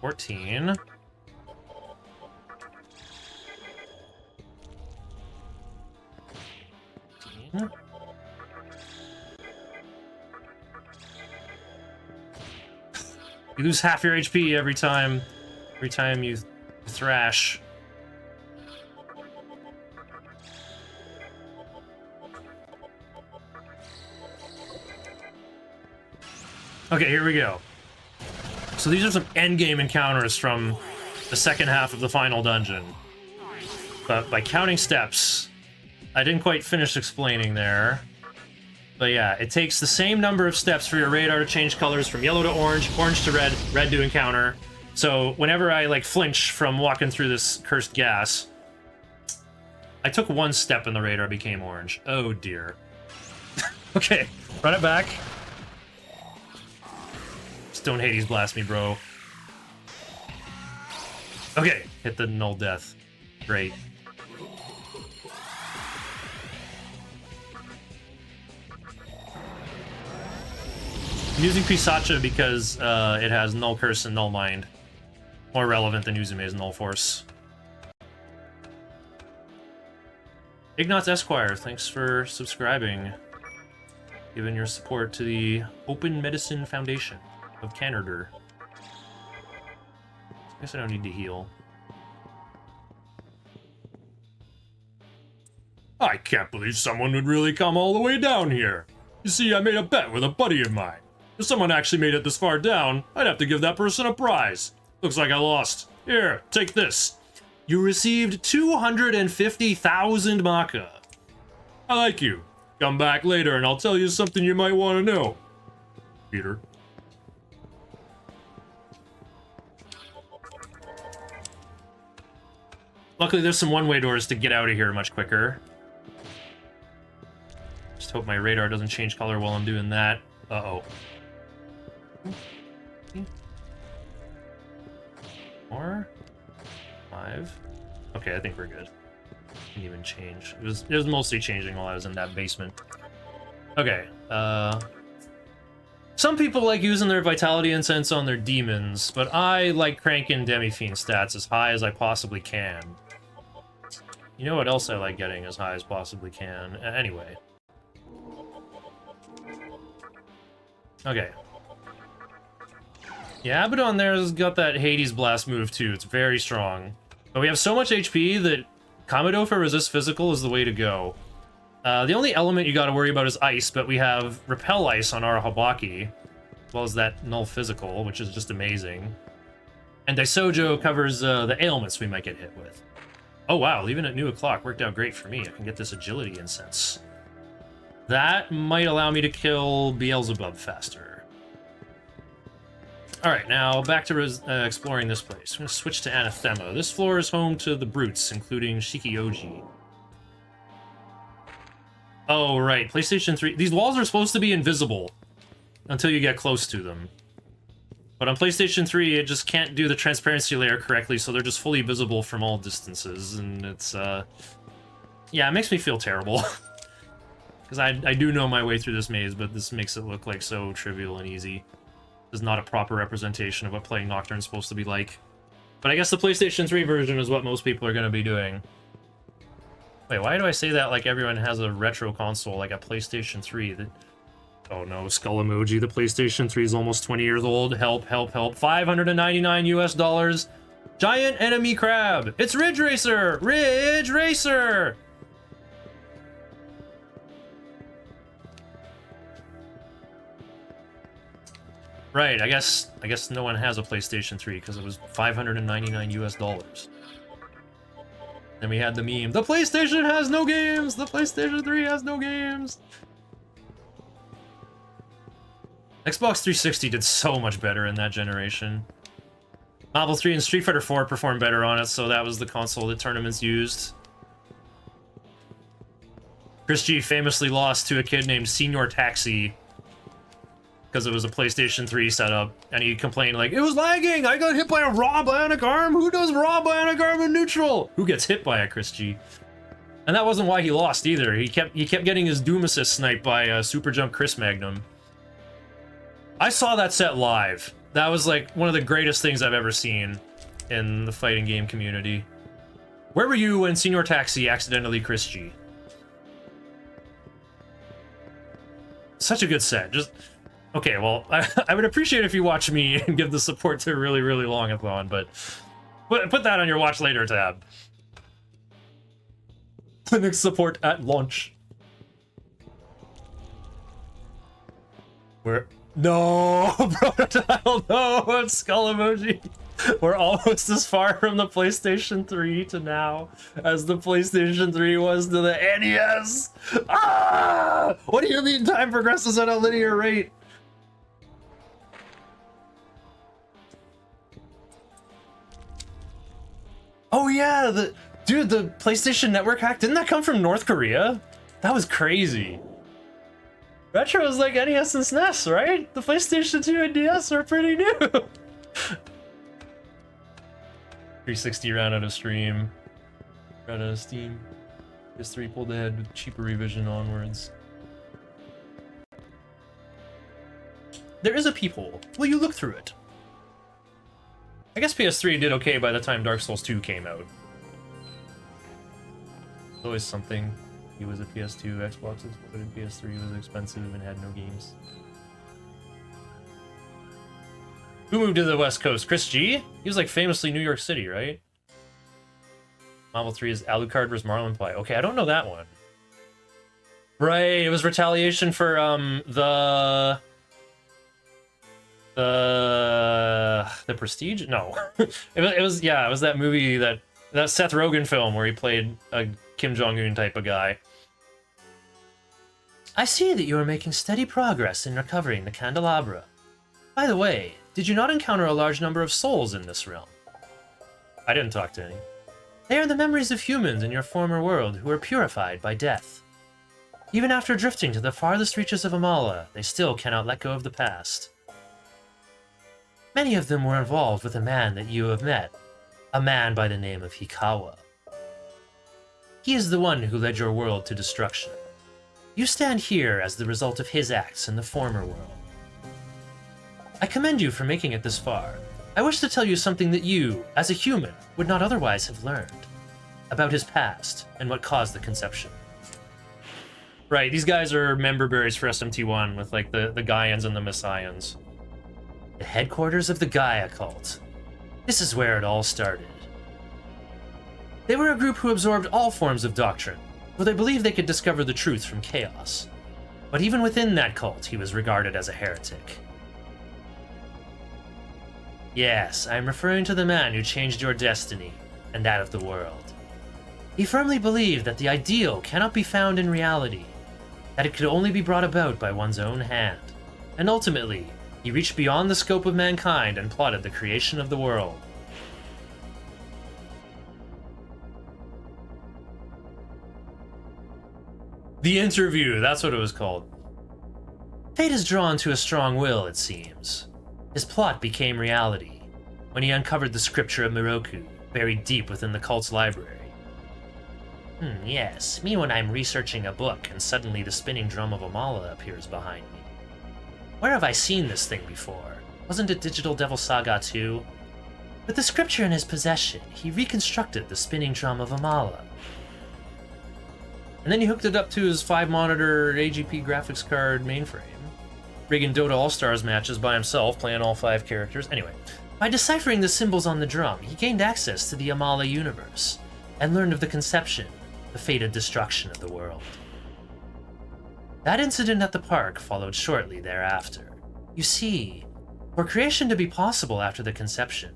14. You lose half your HP every time you thrash. Okay, here we go. So these are some endgame encounters from the second half of the final dungeon. But by counting steps, I didn't quite finish explaining there. But yeah, it takes the same number of steps for your radar to change colors from yellow to orange, orange to red, red to encounter. So whenever I like flinch from walking through this cursed gas, I took one step and the radar became orange. Oh dear. Okay, run it back. Don't Hades blast me, bro. Okay, hit the null death. Great. I'm using Pisacha because it has null curse and null mind. More relevant than Uzume's null force. Ignatz Esquire, thanks for subscribing. Giving your support to the Open Medicine Foundation of Canada. I guess I don't need to heal. I can't believe someone would really come all the way down here. You see, I made a bet with a buddy of mine. If someone actually made it this far down, I'd have to give that person a prize. Looks like I lost. Here, take this. You received 250,000 Maka. I like you. Come back later and I'll tell you something you might want to know. Peter. Luckily, there's some one-way doors to get out of here much quicker. Just hope my radar doesn't change color while I'm doing that. Uh-oh. 4, 5. Okay, I think we're good. Didn't even change. It was mostly changing while I was in that basement. Okay, some people like using their Vitality Incense on their demons, but I like cranking Demi-Fiend stats as high as I possibly can. You know what else I like getting as high as possibly can? Anyway. Okay. Yeah, Abaddon there's got that Hades Blast move too. It's very strong. But we have so much HP that Kamado for resist physical is the way to go. The only element you gotta worry about is ice, but we have Repel Ice on our Habaki, as well as that null physical, which is just amazing. And Daisojo covers the ailments we might get hit with. Oh wow, leaving at noon o'clock worked out great for me. I can get this agility incense. That might allow me to kill Beelzebub faster. Alright, now back to exploring this place. I'm gonna switch to Anathema. This floor is home to the brutes, including Shikioji. Oh, right, PlayStation 3. These walls are supposed to be invisible until you get close to them. But on PlayStation 3, it just can't do the transparency layer correctly, so they're just fully visible from all distances, and it's, yeah, it makes me feel terrible. Because I do know my way through this maze, but this makes it look like so trivial and easy. This is not a proper representation of what playing Nocturne is supposed to be like. But I guess the PlayStation 3 version is what most people are going to be doing. Wait, why do I say that like everyone has a retro console, like a PlayStation 3? Oh no, skull emoji. The PlayStation 3 is almost 20 years old. Help, help, help. $599 US. Giant enemy crab. It's Ridge Racer. Ridge Racer. Right, I guess no one has a PlayStation 3 because it was $599 US. Then we had the meme. The PlayStation has no games. The PlayStation 3 has no games. Xbox 360 did so much better in that generation. Marvel 3 and Street Fighter 4 performed better on it, so that was the console that tournaments used. Chris G famously lost to a kid named Senior Taxi because it was a PlayStation 3 setup, and he complained like, it was lagging, I got hit by a raw bionic arm, who does raw bionic arm in neutral? Who gets hit by a Chris G? And that wasn't why he lost either, he kept getting his Doom Assist sniped by Super Jump Chris Magnum. I saw that set live. That was like one of the greatest things I've ever seen in the fighting game community. Where were you when Senior Taxi accidentally Chris G? Such a good set, just... Okay, well, I would appreciate if you watch me and give the support to Really, Really Longathon, but put that on your watch later tab. Linux support at launch. Where? No, Prototype, no, skull emoji. We're almost as far from the PlayStation 3 to now as the PlayStation 3 was to the NES. Ah! What do you mean time progresses at a linear rate? Oh yeah, the PlayStation Network hack, didn't that come from North Korea? That was crazy. Retro is like NES and SNES, right? The PlayStation 2 and DS are pretty new. 360 ran out of stream. Ran out of Steam. PS3 pulled ahead with cheaper revision onwards. There is a peephole. Will you look through it? I guess PS3 did okay by the time Dark Souls 2 came out. There's always something. He was a PS2, Xbox exploded, PS3 was expensive and had no games. Who moved to the West Coast? Chris G? He was like famously New York City, right? Marvel 3 is Alucard vs. Marlon Pie. Okay, I don't know that one. Right, it was retaliation for the Prestige? No. it was that movie, that Seth Rogen film where he played a Kim Jong-un type of guy. I see that you are making steady progress in recovering the candelabra. By the way, did you not encounter a large number of souls in this realm? I didn't talk to any. They are the memories of humans in your former world who were purified by death. Even after drifting to the farthest reaches of Amala, they still cannot let go of the past. Many of them were involved with a man that you have met, a man by the name of Hikawa. He is the one who led your world to destruction. You stand here as the result of his acts in the former world. I commend you for making it this far. I wish to tell you something that you, as a human, would not otherwise have learned. About his past, and what caused the conception. Right, these guys are member berries for SMT1, with like the Gaians and the Messians. The headquarters of the Gaia cult. This is where it all started. They were a group who absorbed all forms of doctrine, for they believed they could discover the truth from chaos. But even within that cult, he was regarded as a heretic. Yes, I am referring to the man who changed your destiny, and that of the world. He firmly believed that the ideal cannot be found in reality, that it could only be brought about by one's own hand, and ultimately, he reached beyond the scope of mankind and plotted the creation of the world. The Interview, that's what it was called. Fate is drawn to a strong will, it seems. His plot became reality when he uncovered the scripture of Miroku, buried deep within the cult's library. Yes, me when I'm researching a book and suddenly the spinning drum of Amala appears behind me. Where have I seen this thing before? Wasn't it Digital Devil Saga 2? With the scripture in his possession, he reconstructed the spinning drum of Amala. And then he hooked it up to his 5-monitor AGP graphics card mainframe, rigging Dota All-Stars matches by himself, playing all 5 characters. Anyway, by deciphering the symbols on the drum, he gained access to the Amala universe, and learned of the conception, the fated destruction of the world. That incident at the park followed shortly thereafter. You see, for creation to be possible after the conception,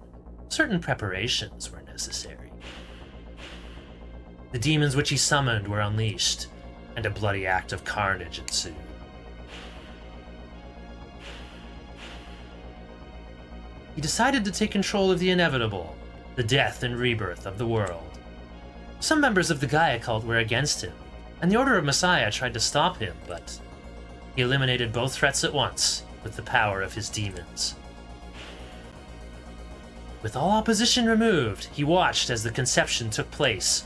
certain preparations were necessary. The demons which he summoned were unleashed, and a bloody act of carnage ensued. He decided to take control of the inevitable, the death and rebirth of the world. Some members of the Gaia cult were against him, and the Order of Messiah tried to stop him, but he eliminated both threats at once with the power of his demons. With all opposition removed, he watched as the conception took place,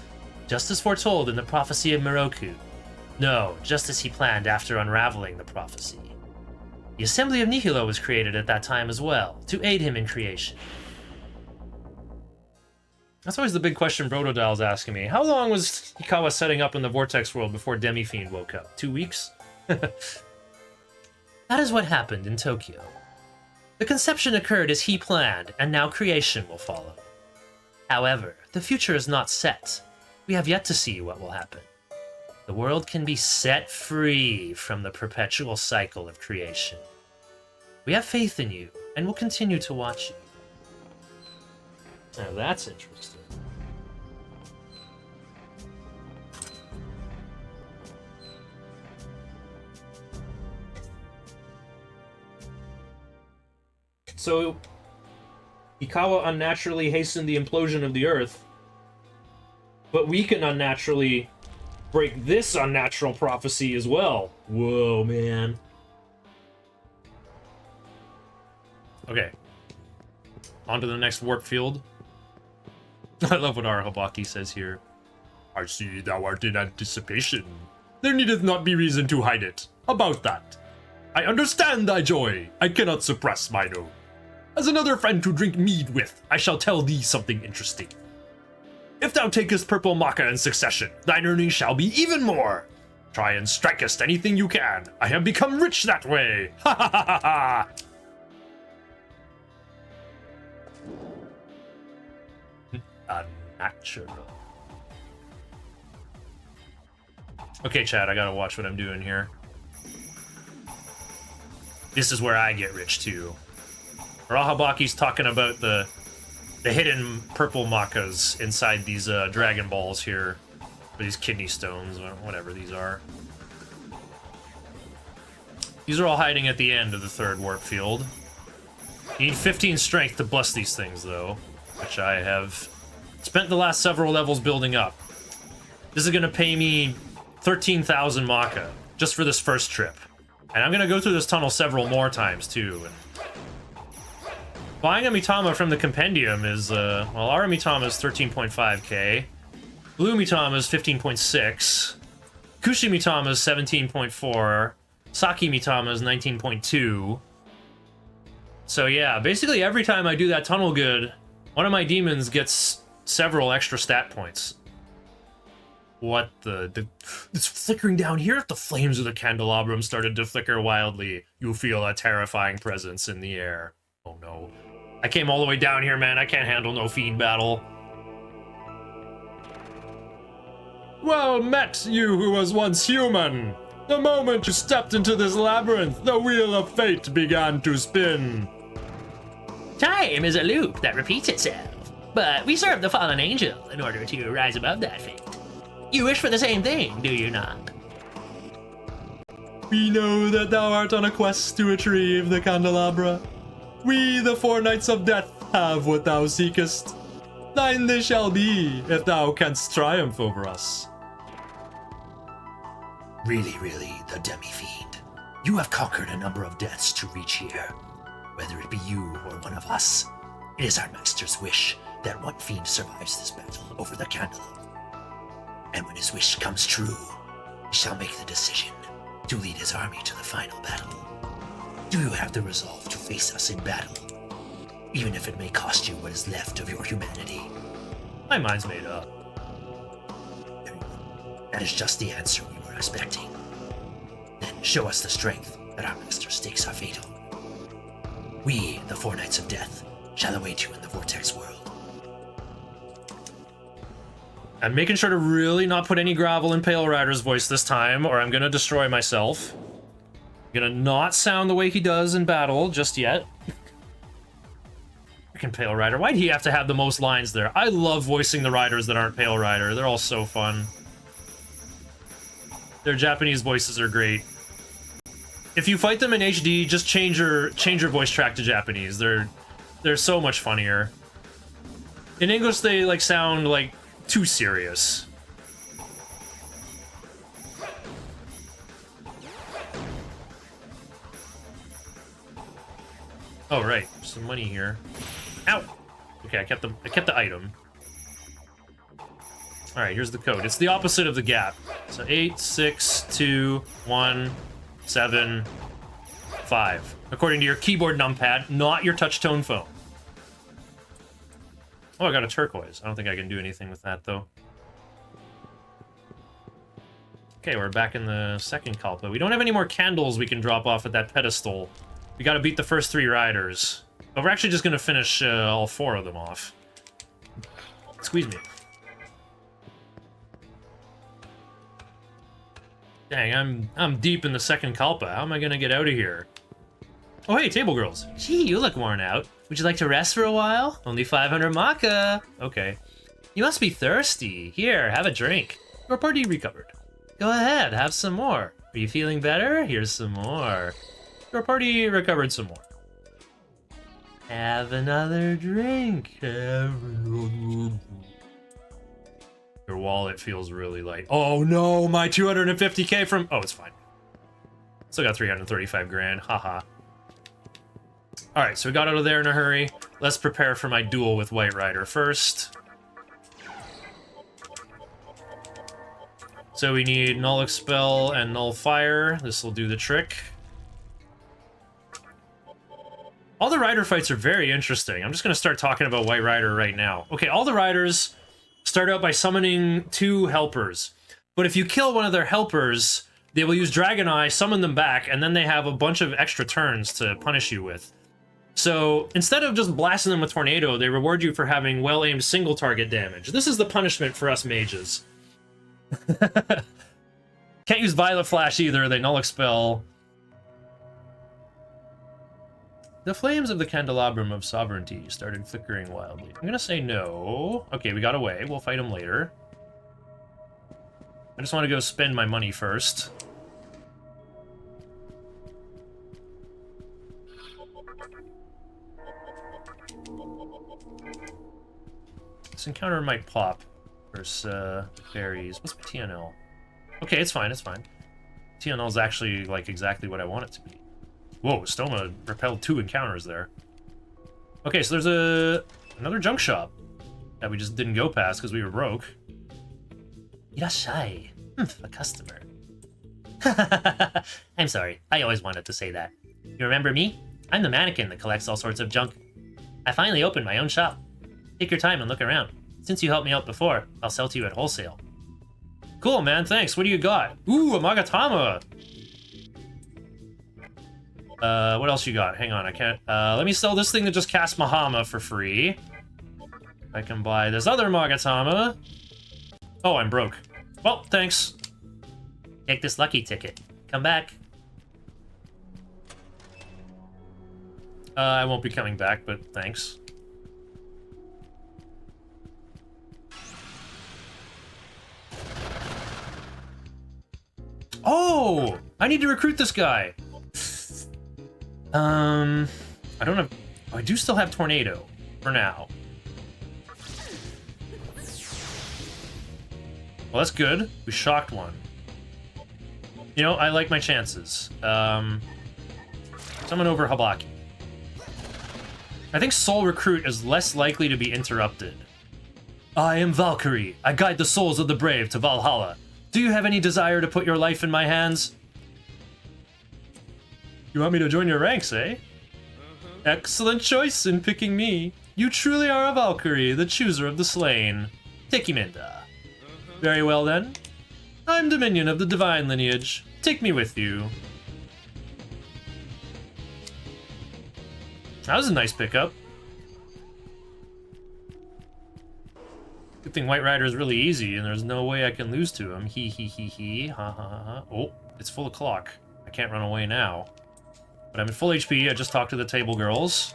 just as foretold in the prophecy of Miroku. No, just as he planned after unraveling the prophecy. The Assembly of Nihilo was created at that time as well, to aid him in creation. That's always the big question Brododil's asking me. How long was Hikawa setting up in the Vortex world before Demi-Fiend woke up? 2 weeks? That is what happened in Tokyo. The conception occurred as he planned, and now creation will follow. However, the future is not set. We have yet to see what will happen. The world can be set free from the perpetual cycle of creation. We have faith in you, and will continue to watch you. Now that's interesting. So, Hikawa unnaturally hastened the implosion of the Earth, but we can unnaturally break this unnatural prophecy as well. Whoa, man. Okay. On to the next warp field. I love what Arahabaki says here. I see thou art in anticipation. There needeth not be reason to hide it. About that. I understand thy joy. I cannot suppress mine own. As another friend to drink mead with, I shall tell thee something interesting. If thou takest purple maca in succession, thine earnings shall be even more. Try and strikest anything you can. I have become rich that way. Ha ha ha ha ha. Unnatural. Okay, Chad, I gotta watch what I'm doing here. This is where I get rich too. Rahabaki's talking about the hidden purple macas inside these Dragon Balls here. These kidney stones, or whatever these are. These are all hiding at the end of the third warp field. You need 15 strength to bust these things, though, which I have spent the last several levels building up. This is going to pay me 13,000 maca just for this first trip. And I'm going to go through this tunnel several more times, too. And buying a Mitama from the compendium is, well, our Mitama is 13.5k. Blue Mitama is 15.6. Kushi Mitama is 17.4. Saki Mitama is 19.2. So yeah, basically every time I do that tunnel good, one of my demons gets several extra stat points. What the... It's flickering down here. The flames of the candelabrum started to flicker wildly. You feel a terrifying presence in the air. Oh no. I came all the way down here, man. I can't handle no fiend battle. Well met, you who was once human. The moment you stepped into this labyrinth, the wheel of fate began to spin. Time is a loop that repeats itself, but we serve the fallen angel in order to rise above that fate. You wish for the same thing, do you not? We know that thou art on a quest to retrieve the candelabra. We, the four knights of death, have what thou seekest. Thine they shall be, if thou canst triumph over us. Really, the Demi-Fiend. You have conquered a number of deaths to reach here. Whether it be you or one of us, it is our master's wish that one fiend survives this battle over the candelabra. And when his wish comes true, he shall make the decision to lead his army to the final battle. Do you have the resolve to face us in battle? even if it may cost you what is left of your humanity. My mind's made up. That is just the answer we were expecting. Then show us the strength that our master stakes are fatal. We, the Four Knights of Death, shall await you in the Vortex world. I'm making sure to really not put any gravel in Pale Rider's voice this time, or I'm gonna destroy myself. I'm gonna not sound the way he does in battle just yet. Freaking Pale Rider. Why'd he have to have the most lines there? I love voicing the riders that aren't Pale Rider. They're all so fun. Their Japanese voices are great. If you fight them in HD, just change your voice track to Japanese. They're so much funnier. In English, they like sound like too serious. Oh right, some money here. Ow! Okay, I kept the item. All right, here's the code. It's the opposite of the gap. So 8, 6, 2, 1, 7, 5. According to your keyboard numpad, not your touch-tone phone. Oh, I got a turquoise. I don't think I can do anything with that, though. Okay, we're back in the second Kalpa. We don't have any more candles we can drop off at that pedestal. We gotta beat the first 3 riders. But we're actually just gonna finish all 4 of them off. Squeeze me. Dang, I'm deep in the second Kalpa. How am I gonna get out of here? Oh hey, table girls. Gee, you look worn out. Would you like to rest for a while? Only 500 maca. Okay. You must be thirsty. Here, have a drink. Your party recovered. Go ahead, have some more. Are you feeling better? Here's some more. Your party recovered some more. Have another drink. Your wallet feels really light. Oh no, my 250k from... Oh, it's fine. Still got 335 grand, haha. Alright, so we got out of there in a hurry. Let's prepare for my duel with White Rider first. So we need Null Expel and Null Fire. This will do the trick. All the rider fights are very interesting. I'm just going to start talking about White Rider right now. Okay, all the riders start out by summoning 2 helpers. But if you kill one of their helpers, they will use Dragon Eye, summon them back, and then they have a bunch of extra turns to punish you with. So instead of just blasting them with Tornado, they reward you for having well-aimed single target damage. This is the punishment for us mages. Can't use Violet Flash either, they Null Expel. The flames of the candelabrum of sovereignty started flickering wildly. I'm gonna say no. Okay, we got away. We'll fight him later. I just want to go spend my money first. This encounter might pop versus berries. What's my TNL? Okay, it's fine, it's fine. TNL is actually like exactly what I want it to be. Whoa, Stoma repelled 2 encounters there. Okay, so there's another junk shop that we just didn't go past because we were broke. Irashai. A customer. I'm sorry, I always wanted to say that. You remember me? I'm the mannequin that collects all sorts of junk. I finally opened my own shop. Take your time and look around. Since you helped me out before, I'll sell to you at wholesale. Cool, man, thanks. What do you got? Ooh, a Magatama! What else you got? Hang on, I can't... let me sell this thing that just cast Mahama for free. I can buy this other Magatama. Oh, I'm broke. Well, thanks. Take this lucky ticket. Come back. I won't be coming back, but thanks. Oh! I need to recruit this guy! I don't have... Oh, I do still have Tornado. For now. Well, that's good. We shocked one. You know, I like my chances. Summon over Habaki. I think Soul Recruit is less likely to be interrupted. I am Valkyrie. I guide the souls of the brave to Valhalla. Do you have any desire to put your life in my hands? You want me to join your ranks, eh? Excellent choice in picking me. You truly are a Valkyrie, the chooser of the slain. Tekiminda. Very well then. I'm Dominion of the Divine Lineage. Take me with you. That was a nice pickup. Good thing White Rider is really easy, and there's no way I can lose to him. He, ha ha ha ha. Oh, it's full of clock. I can't run away now. But I'm at full HP, I just talked to the table girls.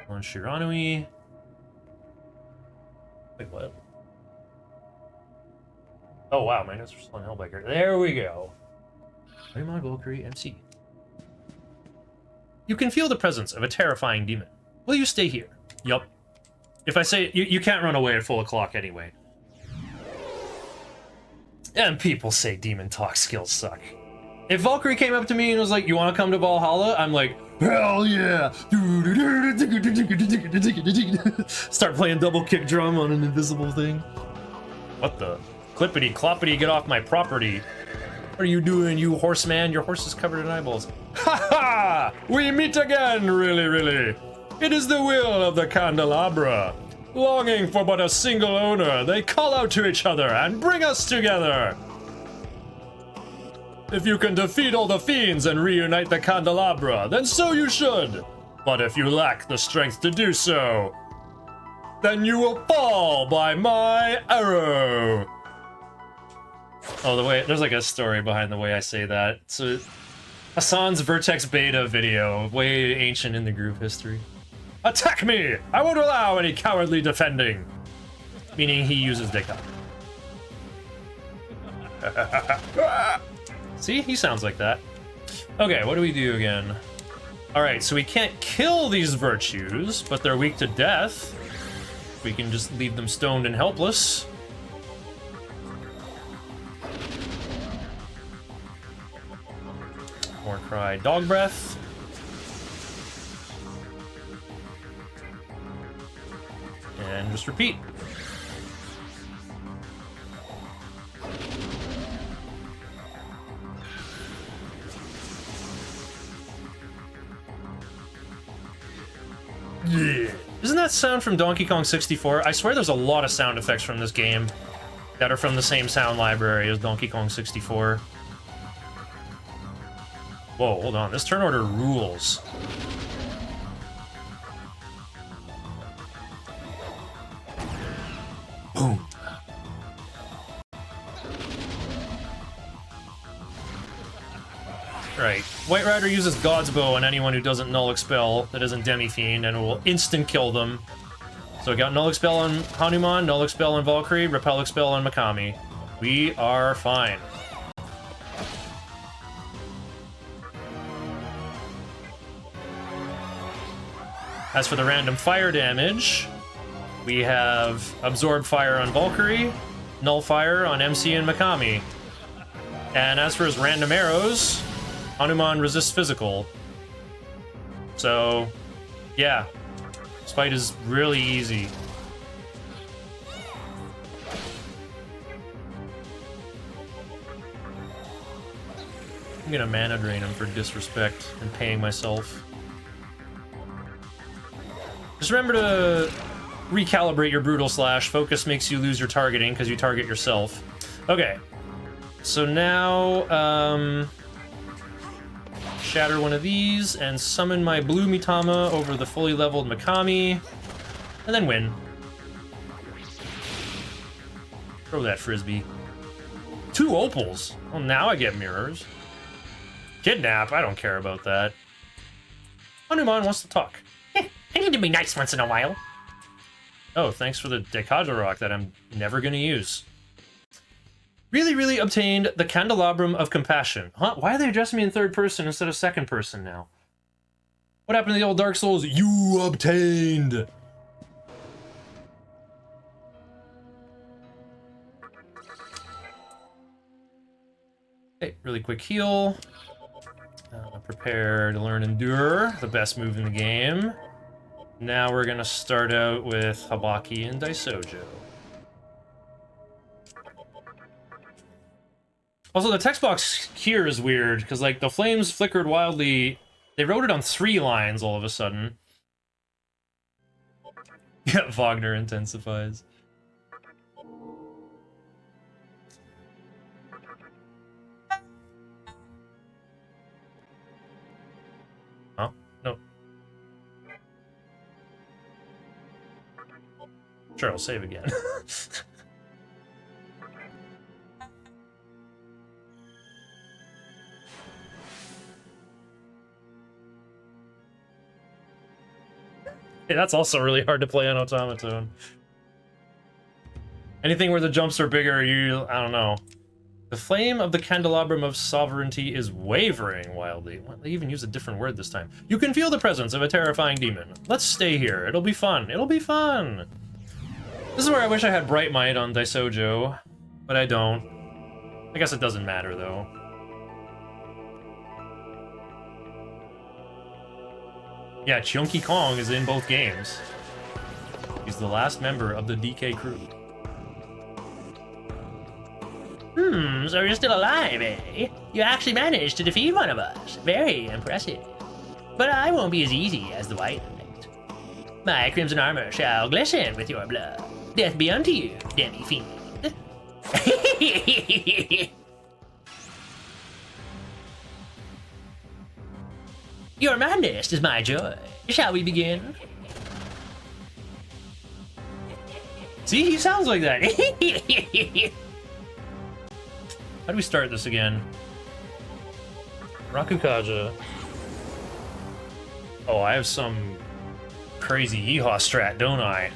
On Shiranui. Wait, what? Oh wow, my notes are still on Hellbiker. There we go. Paimon Valkyrie MC. You can feel the presence of a terrifying demon. Will you stay here? Yup. If I say you can't run away at full o'clock anyway. And people say demon talk skills suck. If Valkyrie came up to me and was like, "You want to come to Valhalla?" I'm like, "Hell yeah!" Start playing double kick drum on an invisible thing. What the? Clippity cloppity, get off my property. What are you doing, you horseman? Your horse is covered in eyeballs. Ha ha! We meet again, really. It is the will of the candelabra. Longing for but a single owner, they call out to each other and bring us together. If you can defeat all the fiends and reunite the candelabra, then so you should. But if you lack the strength to do so, then you will fall by my arrow. Oh, the way there's like a story behind the way I say that. So Hassan's Vertex Beta video, way ancient in the group history. Attack me! I won't allow any cowardly defending. Meaning he uses Deca. See, he sounds like that. Okay, what do we do again? Alright, so we can't kill these virtues, but they're weak to death. We can just leave them stoned and helpless. More cry, dog breath. And just repeat. Yeah. Isn't that sound from Donkey Kong 64? I swear there's a lot of sound effects from this game that are from the same sound library as Donkey Kong 64. Whoa, hold on. This turn order rules. Boom. Right. White Rider uses God's Bow on anyone who doesn't Null Expel, that isn't Demi-Fiend, and it will instant kill them. So we got Null Expel on Hanuman, Null Expel on Valkyrie, Repel Expel on Megami. We are fine. As for the random fire damage, we have Absorb Fire on Valkyrie, Null Fire on MC and Megami. And as for his random arrows, Hanuman resists physical. So, yeah. This fight is really easy. I'm gonna mana drain him for disrespect and paying myself. Just remember to recalibrate your Brutal Slash. Focus makes you lose your targeting because you target yourself. Okay. So now, shatter one of these and summon my blue Mitama over the fully leveled Megami, and then win. Throw that frisbee. 2 opals. Well, now I get mirrors. Kidnap, I don't care about that. Hanuman wants to talk. I need to be nice once in a while. Oh, thanks for the Dekaja rock that I'm never gonna use. Really obtained the Candelabrum of Compassion. Huh? Why are they addressing me in third person instead of second person now? What happened to the old Dark Souls? You obtained! Okay, really quick heal. Prepare to learn Endure, the best move in the game. Now we're gonna start out with Habaki and Daisojo. Also, the text box here is weird, because, like, the flames flickered wildly. They wrote it on 3 lines all of a sudden. Yeah, Wagner intensifies. Huh? No. Sure, I'll save again. Hey, that's also really hard to play on automaton. Anything where the jumps are bigger, I don't know. The flame of the candelabrum of sovereignty is wavering wildly. Well, they even use a different word this time. You can feel the presence of a terrifying demon. Let's stay here. It'll be fun. It'll be fun. This is where I wish I had Bright Might on Daisojo, but I don't. I guess it doesn't matter, though. Yeah, Chunky Kong is in both games. He's the last member of the DK crew. So you're still alive, eh? You actually managed to defeat one of us. Very impressive. But I won't be as easy as the White Knight. My crimson armor shall glisten with your blood. Death be unto you, demi-fiend. Your madness is my joy. Shall we begin? See, he sounds like that. How do we start this again? Rakukaja. Oh, I have some crazy yeehaw strat, don't I?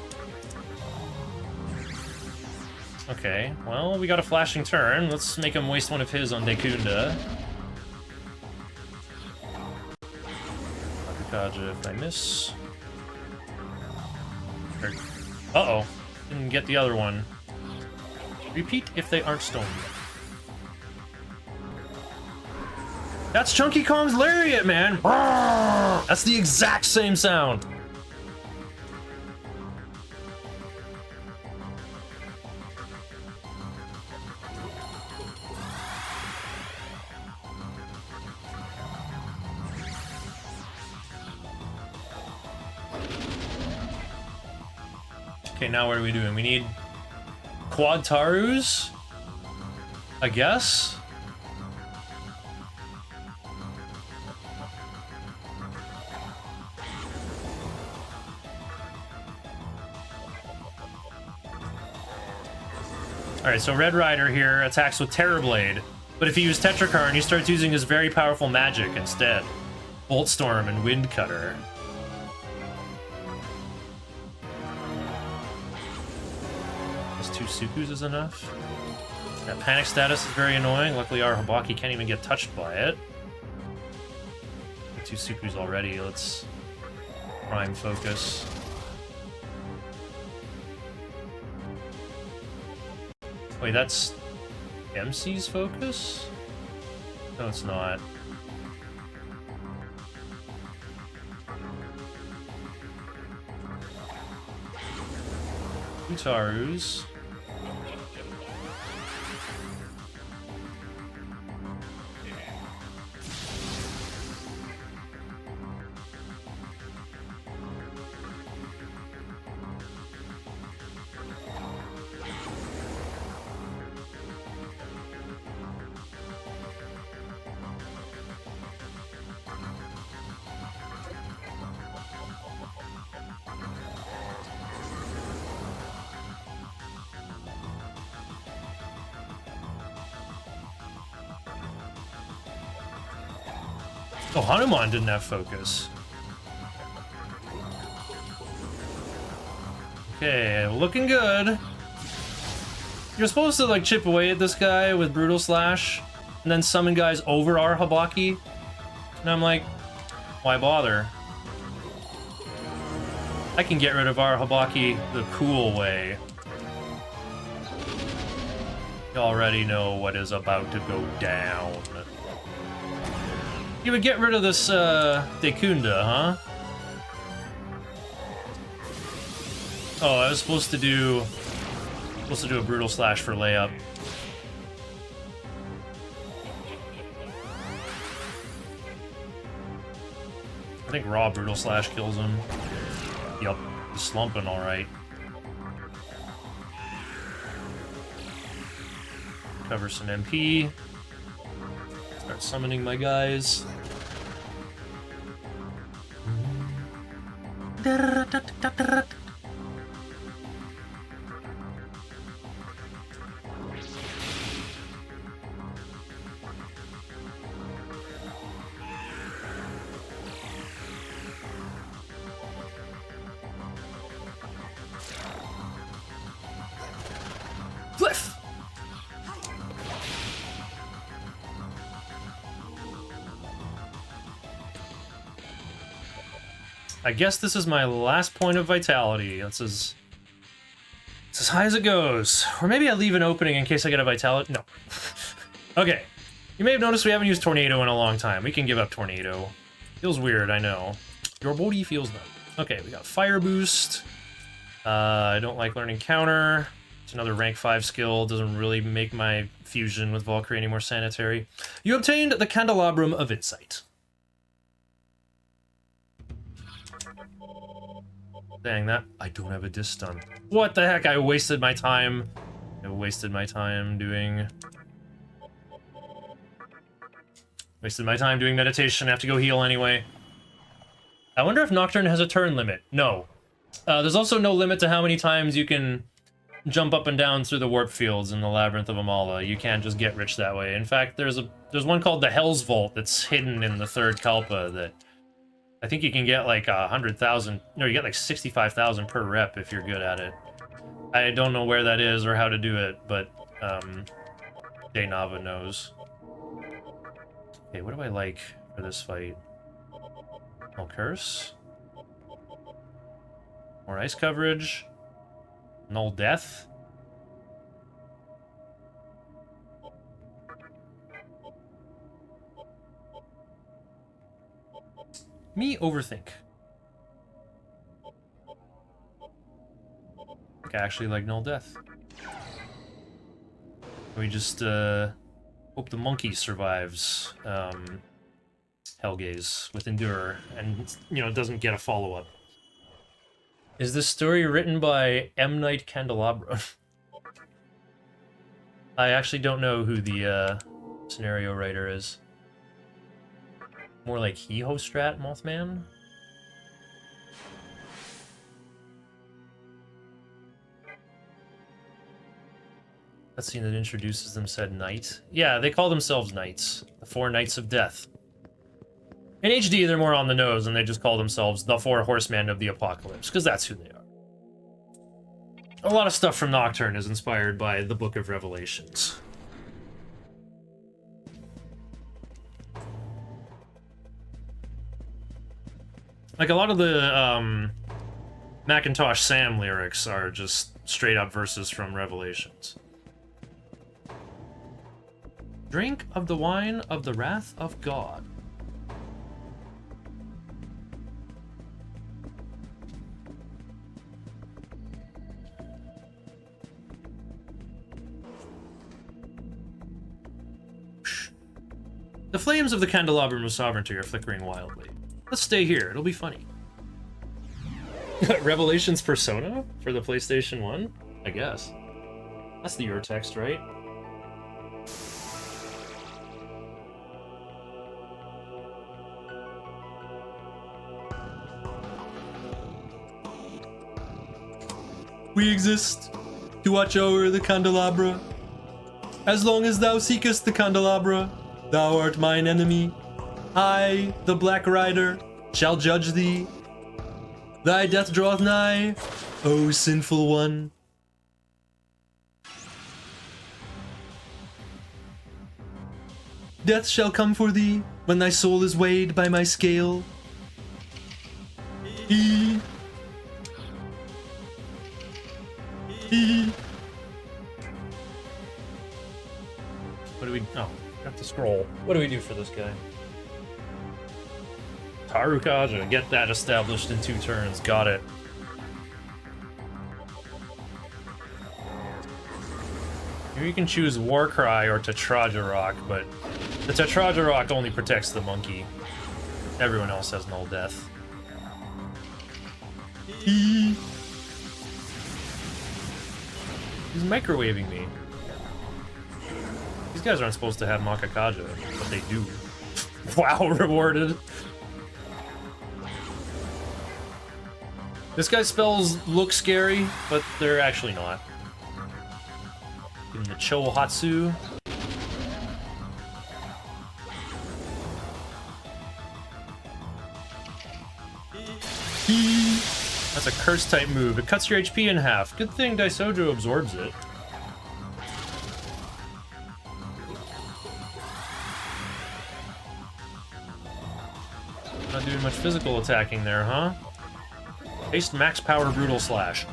Okay, well, we got a flashing turn. Let's make him waste one of his on Dekunda. Rakukaja, if I miss. Uh-oh. Didn't get the other one. Repeat if they aren't stoned. That's Chunky Kong's lariat, man! That's the exact same sound. Okay, now what are we doing? We need Quad Tarus, I guess? Alright, so Red Rider here attacks with Terrorblade, but if he used Tetrakarn, he starts using his very powerful magic instead. Bolt Storm and Wind Cutter. Two Sukus is enough. That panic status is very annoying. Luckily, our Habaki can't even get touched by it. 2 Sukus already. Let's prime focus. Wait, that's MC's focus? No, it's not. Utaru's. Oh, Hanuman didn't have focus. Okay, looking good. You're supposed to, like, chip away at this guy with Brutal Slash, and then summon guys over our Habaki. And I'm like, why bother? I can get rid of our Habaki the cool way. You already know what is about to go down. You would get rid of this, Dekunda, huh? Oh, I was supposed to do a Brutal Slash for layup. I think raw brutal slash kills him. Yup, he's slumping all right. Cover some MP. Start summoning my guys. Cliff! I guess this is my last point of vitality. It's as high as it goes. Or maybe I leave an opening in case I get a vitality. No. Okay. You may have noticed we haven't used Tornado in a long time. We can give up Tornado. Feels weird, I know. Your body feels numb. Okay, we got Fire Boost. I don't like learning Counter. It's another rank 5 skill. Doesn't really make my fusion with Valkyrie any more sanitary. You obtained the Candelabrum of Insight. Dang, that I don't have a diss stun. What the heck? I wasted my time. Doing. Wasted my time doing meditation. I have to go heal anyway. I wonder if Nocturne has a turn limit. No. There's also no limit to how many times you can jump up and down through the warp fields in the Labyrinth of Amala. You can't just get rich that way. In fact, there's one called the Hell's Vault that's hidden in the third Kalpa that I think you can get like 100,000. No, you get like 65,000 per rep if you're good at it. I don't know where that is or how to do it, but Daynava knows. Okay, what do I like for this fight? Null Curse. More ice coverage. Null Death. Me overthink. I think I actually like Null Death. We just hope the monkey survives Hellgaze with Endure and, you know, doesn't get a follow-up. Is this story written by M. Night Candelabra? I actually don't know who the scenario writer is. More like He-Ho Strat Mothman? That scene that introduces them said Knight. Yeah, they call themselves Knights. The Four Knights of Death. In HD, they're more on the nose, and they just call themselves the Four Horsemen of the Apocalypse, because that's who they are. A lot of stuff from Nocturne is inspired by the Book of Revelations. Like, a lot of the Macintosh Sam lyrics are just straight-up verses from Revelations. Drink of the wine of the wrath of God. The flames of the candelabrum of sovereignty are flickering wildly. Let's stay here, it'll be funny. Revelations Persona for the PlayStation 1? I guess. That's the Urtext, right? We exist to watch over the candelabra. As long as thou seekest the candelabra, thou art mine enemy. I, the Black Rider, shall judge thee. Thy death draweth nigh, O sinful one. Death shall come for thee when thy soul is weighed by my scale. What do we... Oh, got to scroll. What do we do for this guy? Tarukaja, get that established in 2 turns. Got it. Here you can choose Warcry or Tetraja Rock, but the Tetraja Rock only protects the monkey. Everyone else has null death. He's microwaving me. These guys aren't supposed to have Makakaja, but they do. Wow, rewarded. This guy's spells look scary, but they're actually not. Give him the Chohatsu. That's a curse type move. It cuts your HP in half. Good thing Daisojo absorbs it. Not doing much physical attacking there, huh? Haste max power brutal slash.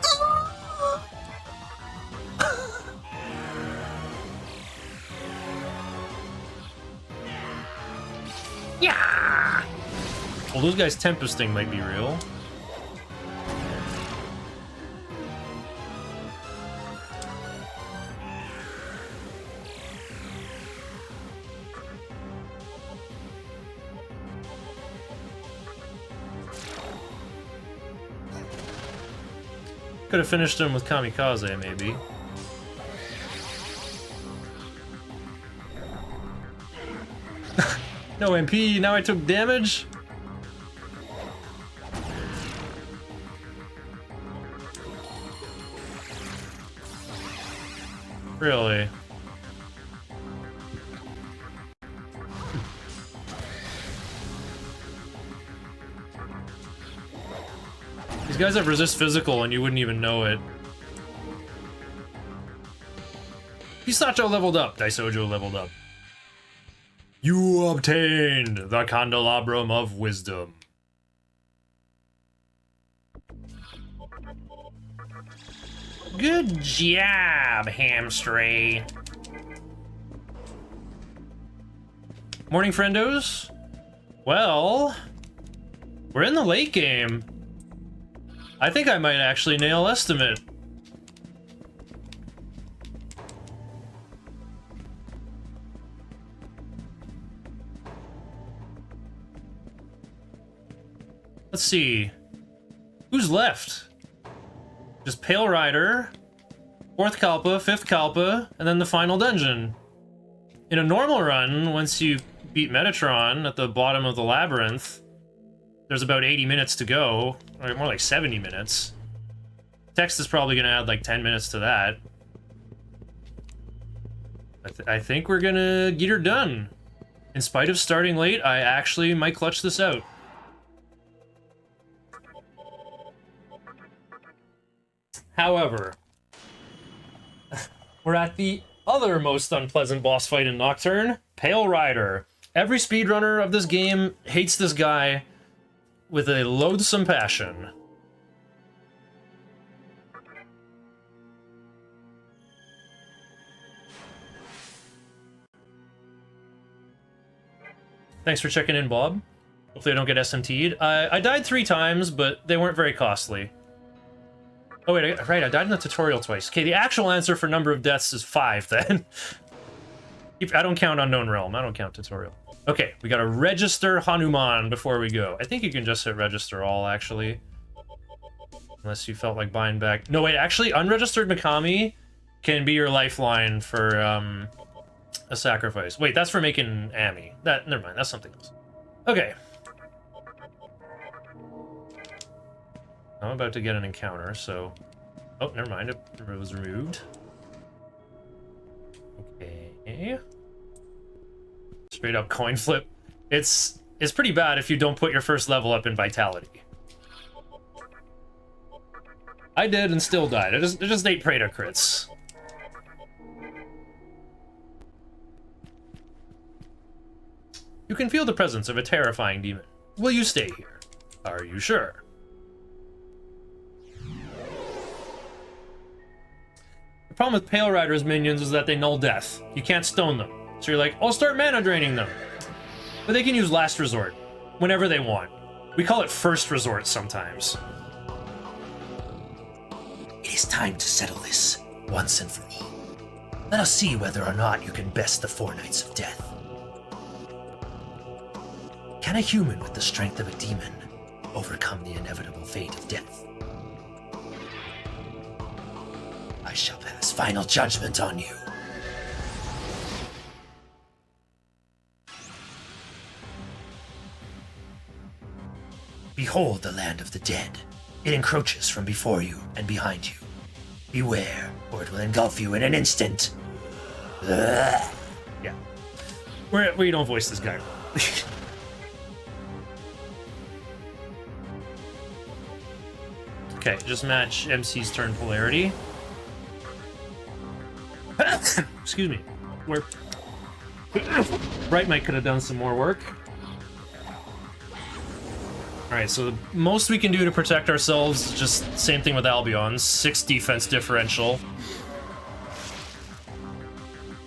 Yeah. Well, those guys' tempesting might be real. Could have finished him with Kamikaze, maybe. No MP, now I took damage? Really? These guys have resist physical and you wouldn't even know it. Hisacho leveled up, Daisojo leveled up. You obtained the Candelabrum of Wisdom. Good job, hamstray. Morning, friendos. Well, we're in the late game. I think I might actually nail estimate. Let's see. Who's left? Just Pale Rider, 4th Kalpa, 5th Kalpa, and then the final dungeon. In a normal run, once you beat Metatron at the bottom of the labyrinth, there's about 80 minutes to go, or more like 70 minutes. Text is probably going to add like 10 minutes to that. I think we're going to get her done. In spite of starting late, I actually might clutch this out. However, we're at the other most unpleasant boss fight in Nocturne, Pale Rider. Every speedrunner of this game hates this guy with a loathsome passion. Thanks for checking in, Bob. Hopefully I don't get SMT'd. I died 3 times, but they weren't very costly. Oh wait, right, I died in the tutorial twice. Okay, the actual answer for number of deaths is 5 then. I don't count Unknown Realm, I don't count tutorial. Okay, we gotta register Hanuman before we go. I think you can just hit register all, actually. Unless you felt like buying back... No, wait, actually, unregistered Megami can be your lifeline for a sacrifice. Wait, that's for making Ami. Never mind, that's something else. Okay. I'm about to get an encounter, so... Oh, never mind, it was removed. Okay. Straight up coin flip. It's pretty bad if you don't put your first level up in Vitality. I did and still died. They're just 8 Preda crits. You can feel the presence of a terrifying demon. Will you stay here? Are you sure? The problem with Pale Rider's minions is that they null death. You can't stone them. So you're like, I'll start mana draining them. But they can use Last Resort whenever they want. We call it First Resort sometimes. It is time to settle this once and for all. Let us see whether or not you can best the 4 Knights of Death. Can a human with the strength of a demon overcome the inevitable fate of death? I shall pass final judgment on you. Behold the land of the dead. It encroaches from before you and behind you. Beware, or it will engulf you in an instant. Ugh. Yeah. We don't voice this guy. Okay, just match MC's turn polarity. Excuse me. Where Bright Mike could have done some more work. Alright, so the most we can do to protect ourselves is just same thing with Albion, 6 defense differential.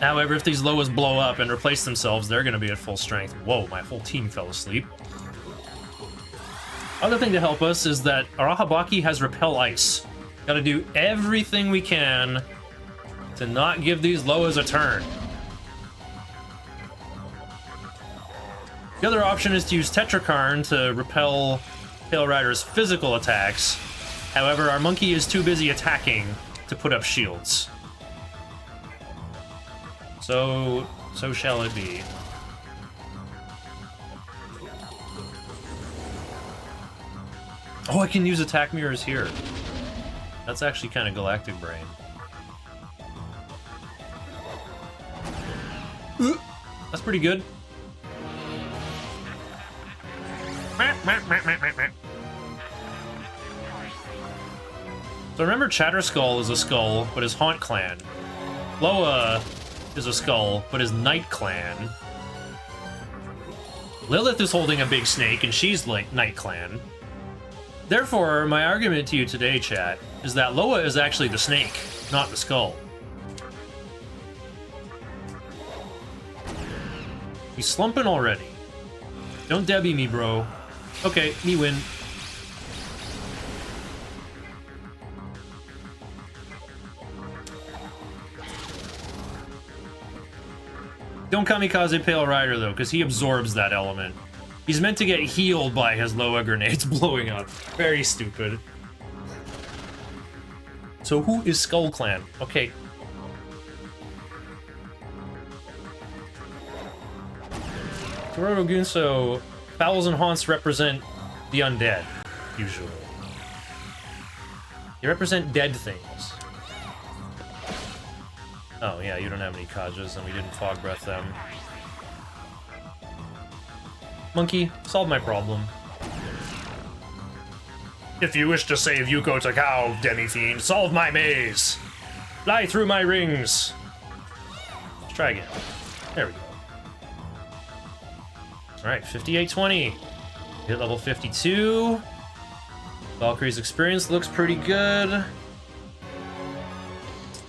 However, if these Loas blow up and replace themselves, they're gonna be at full strength. Whoa, my whole team fell asleep. Other thing to help us is that Arahabaki has Repel Ice. Gotta do everything we can to not give these Loas a turn. The other option is to use Tetrakarn to repel Pale Rider's physical attacks. However, our monkey is too busy attacking to put up shields. So shall it be. Oh, I can use attack mirrors here. That's actually kind of Galactic Brain. That's pretty good. So remember, Chatterskull is a skull, but is Haunt Clan. Loa is a skull, but is Night Clan. Lilith is holding a big snake, and she's like Night Clan. Therefore, my argument to you today, chat, is that Loa is actually the snake, not the skull. He's slumping already. Don't Debbie me, bro. Okay, me win. Don't kamikaze Pale Rider, though, because he absorbs that element. He's meant to get healed by his Loa grenades blowing up. Very stupid. So who is Skull Clan? Okay. Kuroto Fowls and Haunts represent the undead, usually. They represent dead things. Oh yeah, you don't have any Kajas, and we didn't Fog Breath them. Monkey, solve my problem. If you wish to save Yuko Takao, Demi-Fiend, solve my maze! Fly through my rings! Let's try again. There we go. Alright, 5820. Hit level 52. Valkyrie's experience looks pretty good.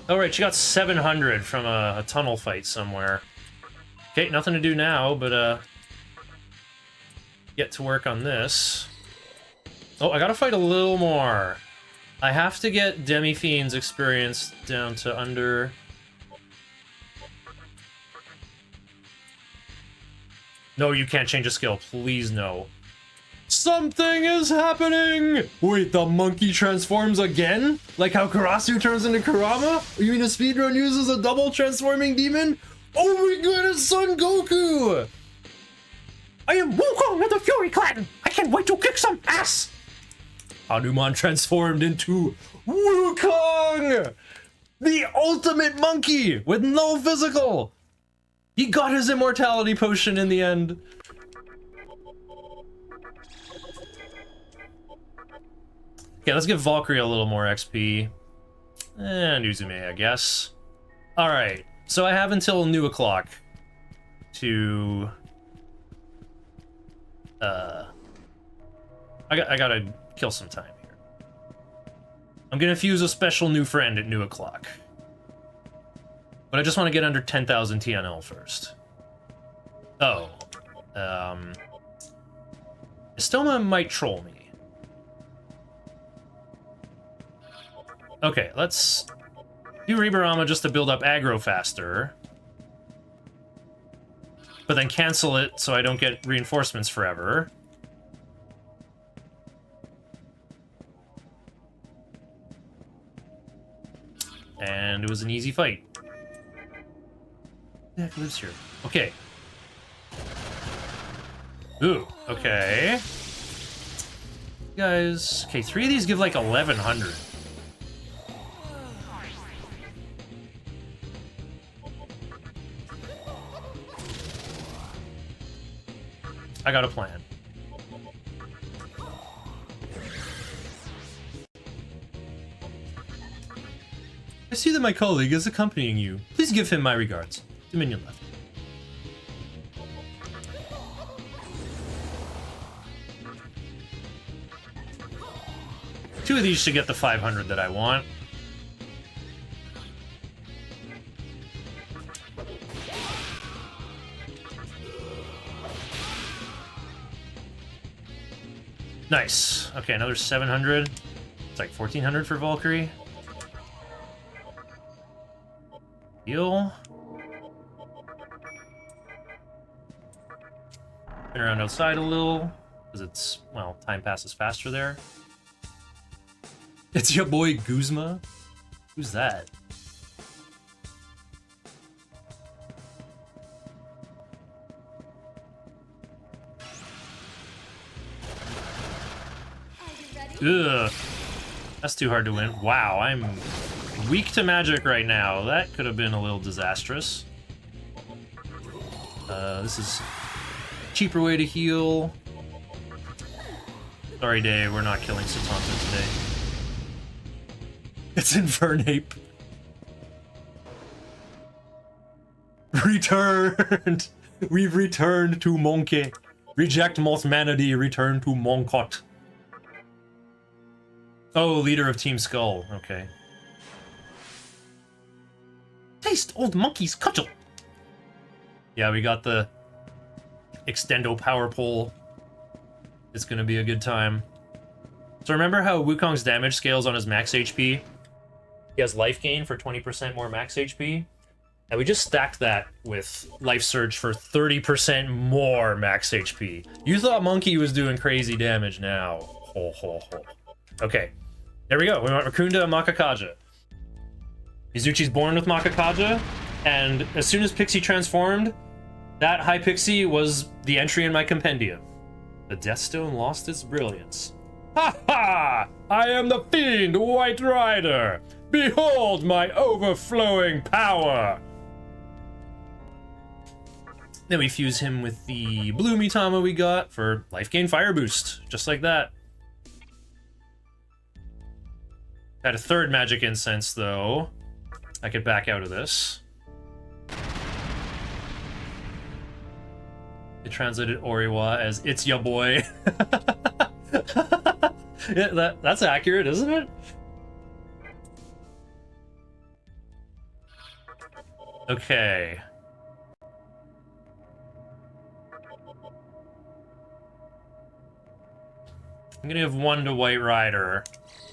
Alright, she got 700 from a tunnel fight somewhere. Okay, nothing to do now, but get to work on this. Oh, I gotta fight a little more. I have to get Demi-Fiend's experience down to under... No, you can't change a skill. Please, no. Something is happening! Wait, the monkey transforms again? Like how Karasu turns into Kurama? You mean a speedrun uses a double transforming demon? Oh my god, it's Son Goku! I am Wukong of the Fury Clan! I can't wait to kick some ass! Hanuman transformed into Wukong! The ultimate monkey with no physical! He got his immortality potion in the end. Okay, let's give Valkyrie a little more XP. And Uzume, I guess. Alright, so I have until noon o'clock to... I gotta kill some time here. I'm gonna fuse a special new friend at noon o'clock. But I just want to get under 10,000 TNL first. Oh. Estoma might troll me. Okay, let's do Reborama just to build up aggro faster. but then cancel it so I don't get reinforcements forever. And it was an easy fight. Who the heck lives here? Okay. Ooh, okay. Guys, okay, 3 of these give like 1100. I got a plan. I see that my colleague is accompanying you. Please give him my regards. Dominion left. Two of these should get the 500 that I want. Nice. Okay, another 700. It's like 1400 for Valkyrie. Heal. Spin around outside a little, because it's, well, time passes faster there. It's your boy Guzma. Who's that? Ugh. That's too hard to win. Wow, I'm weak to magic right now. That could have been a little disastrous. This is a cheaper way to heal. Sorry, Dave, we're not killing Satanta today. It's Infernape. Returned! We've returned to Monkey. Reject Mothmanity, return to Monkot. Oh, leader of Team Skull. Okay. Taste old monkey's cudgel. Yeah, we got the extendo power pole. It's gonna be a good time. So remember how Wukong's damage scales on his max HP? He has life gain for 20% more max HP. And we just stacked that with Life Surge for 30% more max HP. You thought Monkey was doing crazy damage now. Ho, ho, ho. Okay, there we go. We want Rakunda and Makakaja. Mizuchi's born with Makakaja, and as soon as Pixie transformed, that High Pixie was the entry in my compendium. The Deathstone lost its brilliance. Ha ha! I am the Fiend White Rider! Behold my overflowing power! Then we fuse him with the blue Mitama we got for life gain fire boost, just like that. Had a third magic incense though. I could back out of this. It translated Oriwa as "It's ya boy." Yeah, that's accurate, isn't it? Okay. I'm gonna give one to White Rider,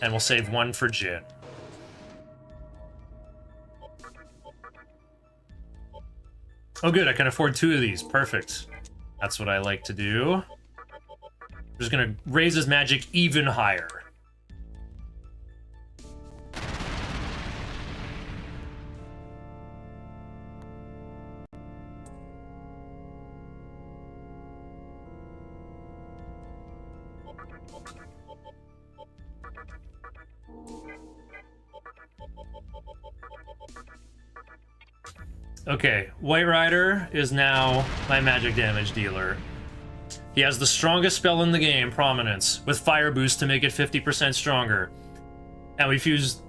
and we'll save one for Jin. Oh good, I can afford 2 of these. Perfect. That's what I like to do. I'm just gonna raise his magic even higher. Okay, White Rider is now my magic damage dealer. He has the strongest spell in the game, Prominence, with Fire Boost to make it 50% stronger. And we fused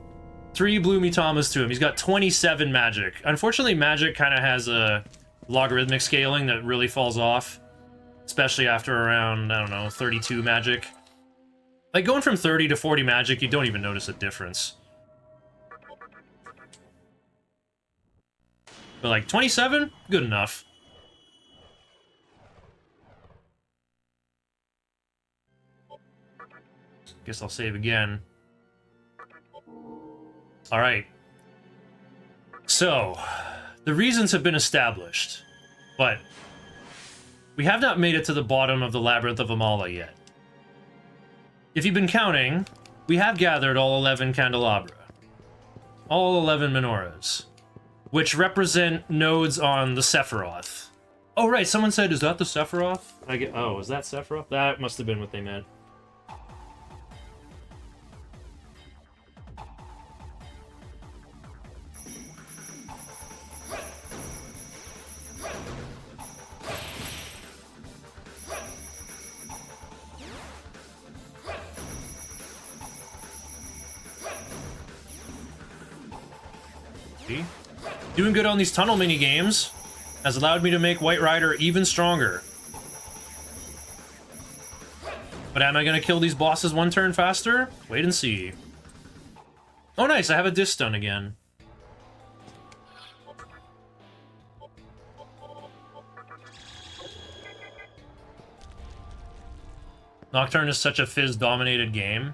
3 blue Mitamas to him. He's got 27 magic. Unfortunately, magic kind of has a logarithmic scaling that really falls off. Especially after around, I don't know, 32 magic. Like, going from 30 to 40 magic, you don't even notice a difference. But like 27, good enough. Guess I'll save again. All right. So, the reasons have been established, but We have not made it to the bottom of the Labyrinth of Amala yet. If you've been counting, we have gathered all 11 candelabra. All 11 menorahs. Which represent nodes on the Sephiroth. Oh right, someone said, is that the Sephiroth? Oh, is that Sephiroth? That must have been what they meant. Doing good on these tunnel mini games has allowed me to make White Rider even stronger. But am I gonna kill these bosses one turn faster? Wait and see. Oh nice, I have a disc stun again. Nocturne is such a Fizz-dominated game.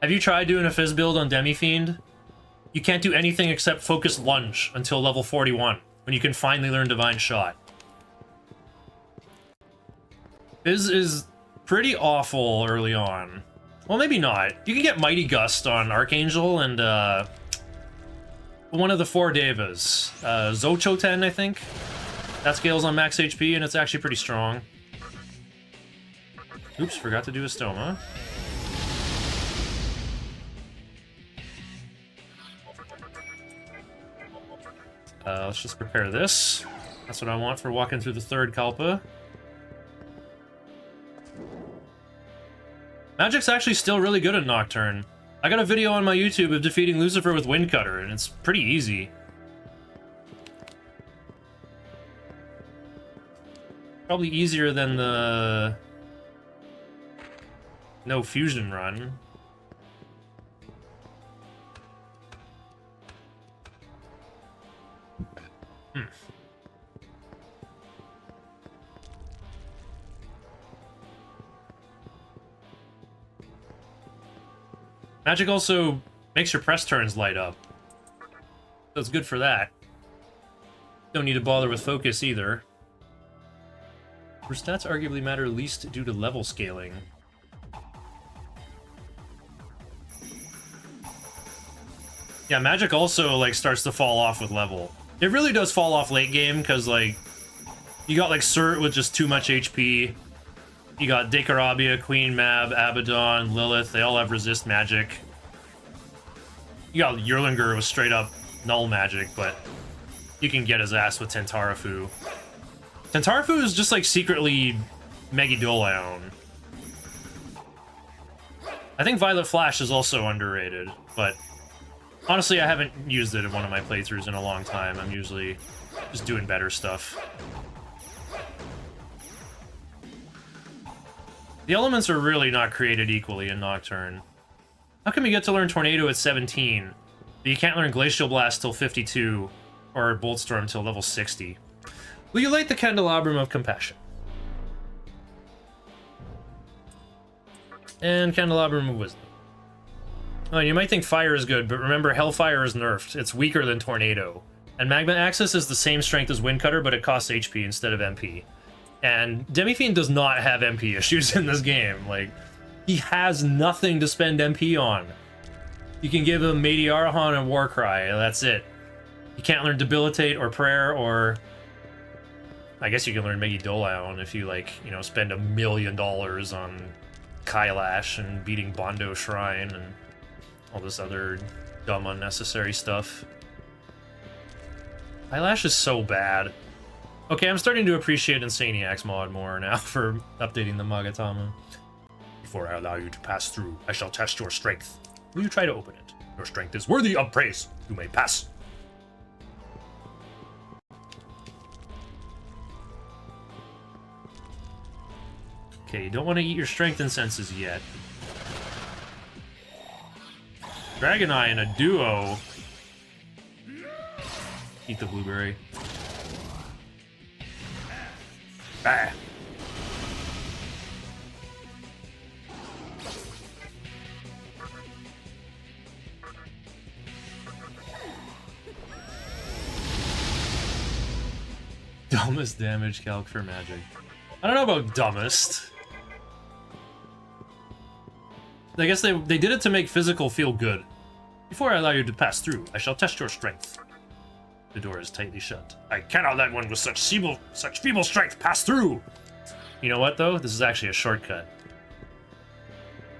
Have you tried doing a Fizz build on Demi-Fiend? You can't do anything except focus lunge until level 41, when you can finally learn Divine Shot. Fizz is pretty awful early on. Well, maybe not. You can get Mighty Gust on Archangel and, one of the 4 Devas. Zochoten, I think? That scales on max HP, and it's actually pretty strong. Oops, forgot to do a Stoma. Let's just prepare this. That's what I want for walking through the 3rd Kalpa. Magic's actually still really good at Nocturne. I got a video on my YouTube of defeating Lucifer with Windcutter, and it's pretty easy. Probably easier than the no fusion run. Magic also makes your press turns light up. So it's good for that. Don't need to bother with focus either. Her stats arguably matter least due to level scaling. Yeah, magic also, like, starts to fall off with level. It really does fall off late game, because, like, you got, like, Cert with just too much HP. You got Dekarabia, Queen Mab, Abaddon, Lilith, they all have resist magic. You got Yerlinger with straight up null magic, but you can get his ass with Tentarafu. Tentarafu is just like secretly Megidolion. I think Violet Flash is also underrated, but honestly I haven't used it in one of my playthroughs in a long time. I'm usually just doing better stuff. The elements are really not created equally in Nocturne. How come you get to learn Tornado at 17, but you can't learn Glacial Blast till 52, or Boltstorm till level 60? Will you light the Candelabrum of Compassion? And Candelabrum of Wisdom. Oh, and you might think Fire is good, but remember Hellfire is nerfed. It's weaker than Tornado. And Magma Axis is the same strength as Windcutter, but it costs HP instead of MP. And Demi-Fiend does not have MP issues in this game. Like, he has nothing to spend MP on. You can give him Mady Arahan and Warcry, and that's it. You can't learn Debilitate or Prayer or... I guess you can learn Megidolion if you, like, you know, spend $1 million on Kailash and beating Bondo Shrine and all this other dumb, unnecessary stuff. Kailash is so bad. Okay, I'm starting to appreciate Insaniac's mod more now for updating the Magatama. Before I allow you to pass through, I shall test your strength. Will you try to open it? Your strength is worthy of praise. You may pass. Okay, you don't want to eat your strength and senses yet. Dragon Eye in a duo. Eat the blueberry. Ah. Dumbest damage calc for magic. I don't know about dumbest. I guess they did it to make physical feel good. Before I allow you to pass through, I shall test your strength. The door is tightly shut. I cannot let one with such feeble strength pass through! You know what, though? This is actually a shortcut.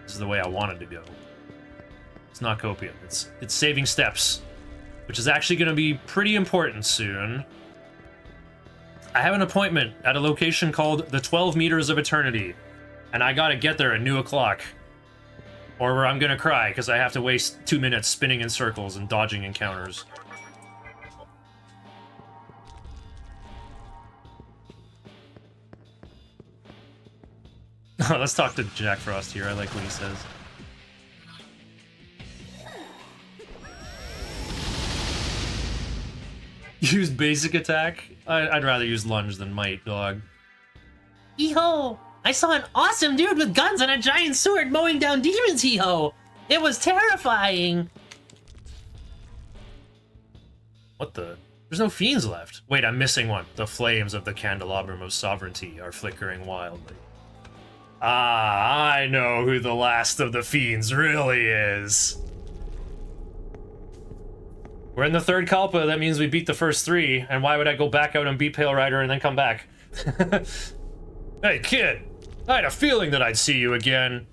This is the way I wanted to go. It's not copium. It's saving steps, which is actually going to be pretty important soon. I have an appointment at a location called the 12 Meters of Eternity, and I gotta get there at noon o'clock. Or I'm gonna cry, because I have to waste 2 minutes spinning in circles and dodging encounters. Let's talk to Jack Frost here, I like what he says. Use basic attack? I'd rather use lunge than might, dog. Hee-ho! I saw an awesome dude with guns and a giant sword mowing down demons, hee-ho! It was terrifying! What the? There's no fiends left. Wait, I'm missing one. The flames of the candelabrum of sovereignty are flickering wildly. Ah, I know who the last of the fiends really is. We're in the third Kalpa, that means we beat the first 3, and why would I go back out and beat Pale Rider and then come back? Hey, kid! I had a feeling that I'd see you again.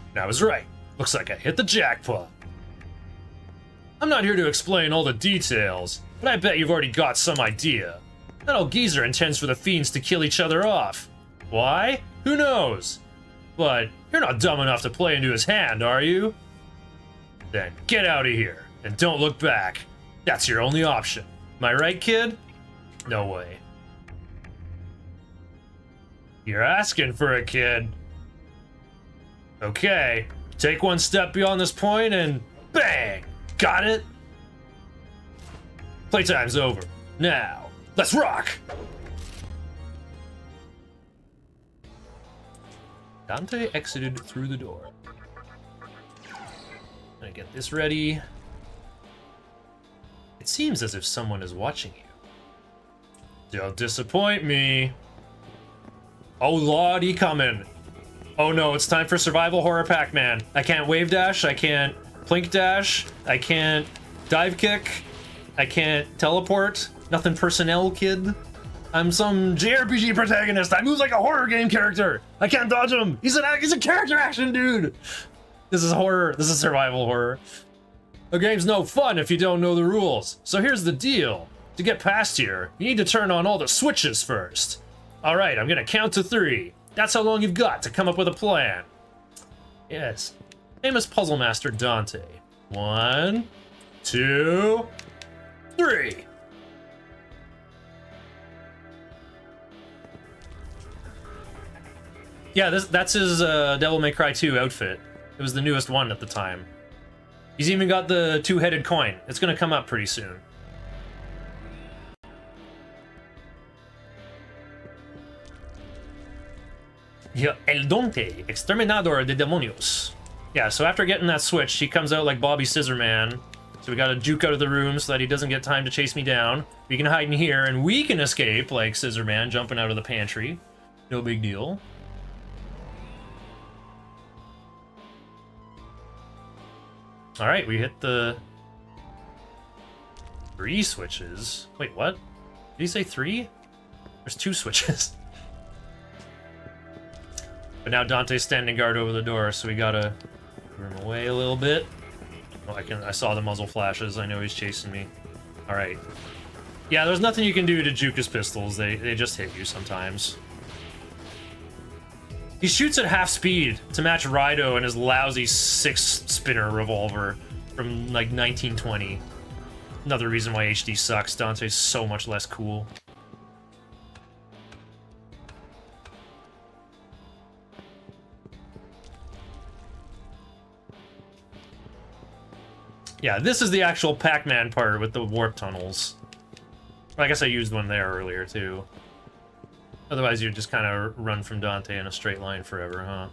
And I was right. Looks like I hit the jackpot. I'm not here to explain all the details, but I bet you've already got some idea. That old geezer intends for the fiends to kill each other off. Why? Who knows? But you're not dumb enough to play into his hand, are you? Then get out of here, and don't look back. That's your only option. Am I right, kid? No way. You're asking for it, kid. Okay, take one step beyond this point and bang! Got it? Playtime's over. Now, let's rock! Dante exited through the door. Gonna get this ready. It seems as if someone is watching you. Don't disappoint me. Oh lordy coming. Oh no, it's time for Survival Horror Pac-Man. I can't wave dash, I can't plink dash, I can't dive kick, I can't teleport. Nothing personnel, kid. I'm some JRPG protagonist. I move like a horror game character. I can't dodge him. He's a character action dude. This is horror. This is survival horror. The game's no fun if you don't know the rules. So here's the deal. To get past here, you need to turn on all the switches first. All right, I'm gonna count to 3. That's how long you've got to come up with a plan. Yes, famous puzzle master Dante. 1, 2, 3. Yeah, that's his Devil May Cry 2 outfit. It was the newest one at the time. He's even got the 2-headed coin. It's gonna come up pretty soon. Yeah, El Dante, Exterminador de Demonios. Yeah, so after getting that switch, he comes out like Bobby Scissorman. So we gotta juke out of the room so that he doesn't get time to chase me down. We can hide in here, and we can escape like Scissorman jumping out of the pantry. No big deal. All right, we hit the 3 switches. Wait, what? Did he say 3? There's 2 switches. But now Dante's standing guard over the door, so we gotta move him away a little bit. Oh, I saw the muzzle flashes. I know he's chasing me. All right. Yeah, there's nothing you can do to juke his pistols. They just hit you sometimes. He shoots at half speed to match Rido and his lousy 6-spinner revolver from like 1920. Another reason why HD sucks. Dante's so much less cool. Yeah, this is the actual Pac-Man part with the warp tunnels. I guess I used one there earlier too. Otherwise, you'd just kind of run from Dante in a straight line forever, huh?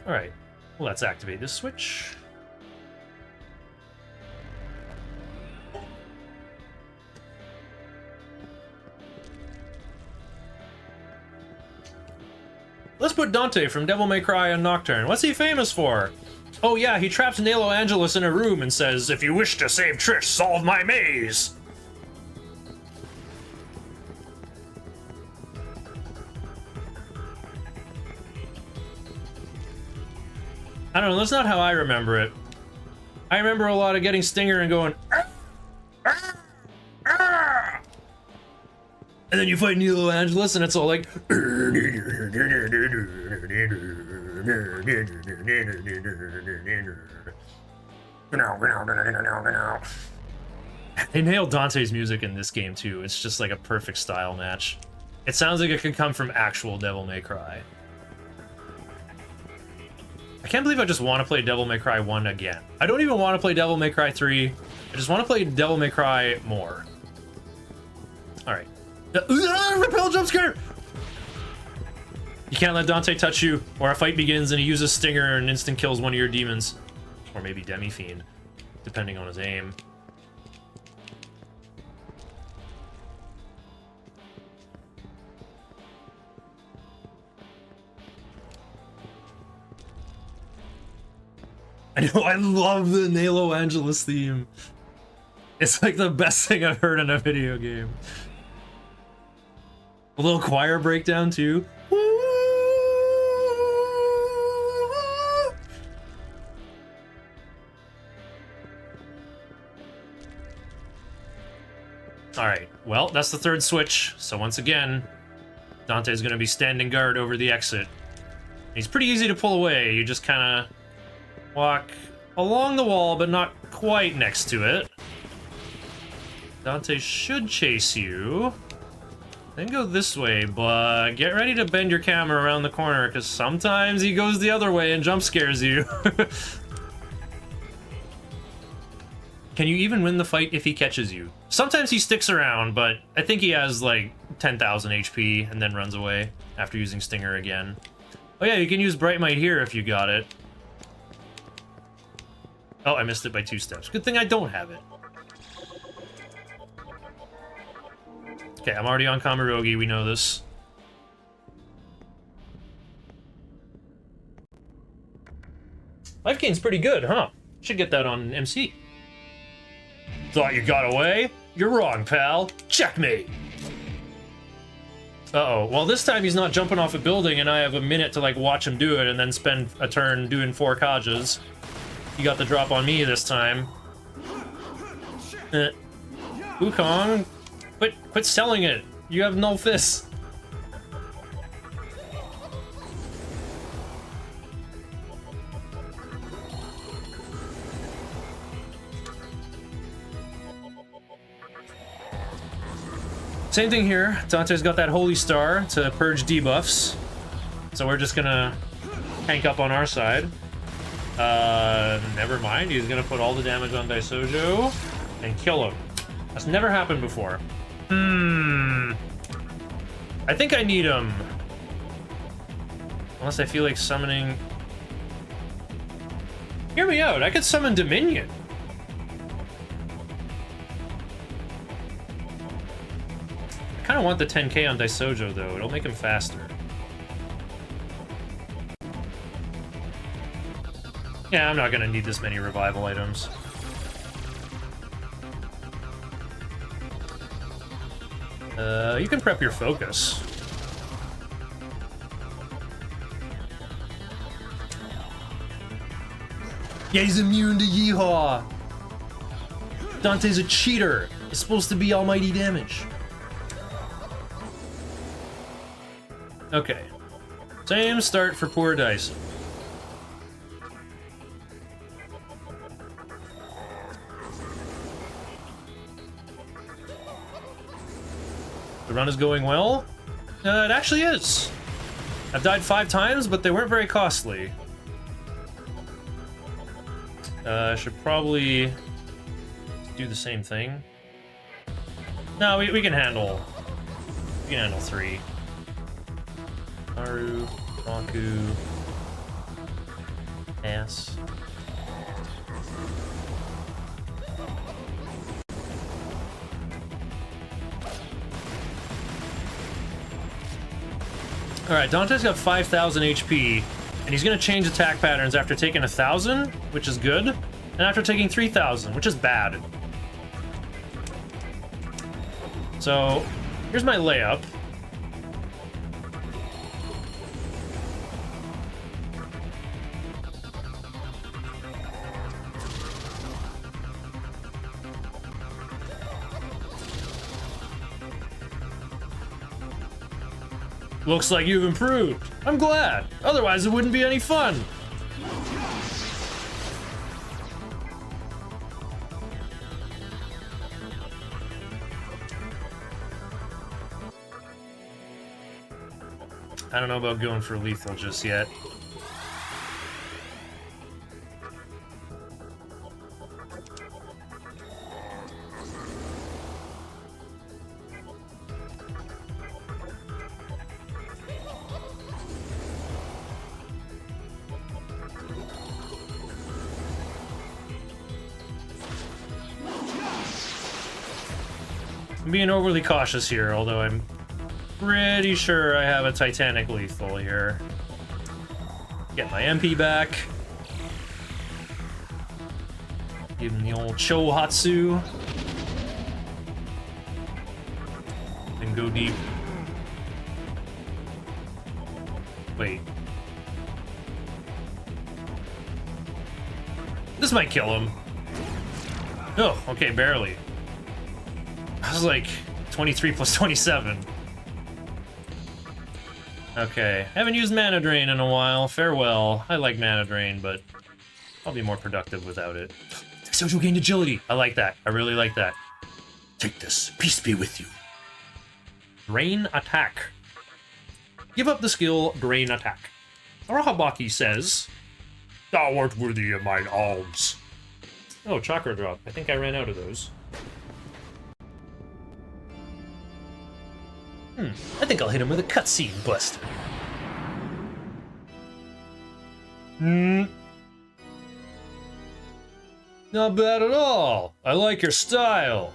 Alright, well, let's activate this switch. put Dante from Devil May Cry and Nocturne. What's he famous for? Oh yeah, he traps Nalo Angelus in a room and says, "If you wish to save Trish, solve my maze." I don't know, that's not how I remember it. I remember a lot of getting Stinger and going, "Arr! Arr! Arr!" And then you fight Nilo Angelus and it's all like, they nailed Dante's music in this game too. It's just like a perfect style match. It sounds like it could come from actual Devil May Cry. I can't believe I just want to play Devil May Cry 1 again. I don't even want to play Devil May Cry 3. I just want to play Devil May Cry more. Alright. Repel jump scare! You can't let Dante touch you, or a fight begins and he uses Stinger and instant kills one of your demons. Or maybe Demi-Fiend, depending on his aim. I know, I love the Nalo Angelus theme. It's like the best thing I've heard in a video game. A little choir breakdown too. Alright, well, that's the third switch, so once again, Dante's gonna be standing guard over the exit. He's pretty easy to pull away, you just kinda walk along the wall, but not quite next to it. Dante should chase you. Then go this way, but get ready to bend your camera around the corner, because sometimes he goes the other way and jump scares you. Can you even win the fight if he catches you? Sometimes he sticks around, but I think he has like 10,000 HP and then runs away after using Stinger again. Oh yeah, you can use Bright Might here if you got it. Oh, I missed it by 2 steps. Good thing I don't have it. Okay, I'm already on Kamirogi, we know this. Life gain's pretty good, huh? Should get that on MC. Thought you got away? You're wrong, pal. Checkmate! Uh-oh. Well, this time he's not jumping off a building and I have a minute to, like, watch him do it and then spend a turn doing 4 Kajas. He got the drop on me this time. Wukong, quit selling it. You have no fists. Same thing here. Dante's got that Holy Star to purge debuffs. So we're just gonna tank up on our side. Never mind. He's gonna put all the damage on Daisojo and kill him. That's never happened before. I think I need him. Unless I feel like summoning... Hear me out. I could summon Dominion. I kind of want the 10k on Daisojo, though. It'll make him faster. Yeah, I'm not gonna need this many revival items. You can prep your focus. Yeah, he's immune to Yeehaw! Dante's a cheater! It's supposed to be almighty damage. Okay. Same start for poor Dyson. The run is going well? It actually is. I've died 5 times, but they weren't very costly. I should probably do the same thing. No, we can handle... We can handle 3. Haru, Raku, Ass. Alright, Dante's got 5,000 HP, and he's gonna change attack patterns after taking 1,000, which is good, and after taking 3,000, which is bad. So, here's my layup. Looks like you've improved. I'm glad. Otherwise, it wouldn't be any fun. I don't know about going for lethal just yet. I'm being overly cautious here, although I'm pretty sure I have a Titanic lethal here. Get my MP back. Give him the old Chohatsu. Then go deep. Wait. This might kill him. Oh, okay, barely. I was like 23 plus 27. Okay, haven't used Mana Drain in a while. Farewell. I like Mana Drain, but I'll be more productive without it. Social gained agility. I like that. I really like that. Take this. Peace be with you. Brain Attack. Give up the skill Brain Attack. Arahabaki says, Thou art worthy of mine alms. oh, Chakra Drop. I think I ran out of those. I think I'll hit him with a cutscene buster. Not bad at all. I like your style.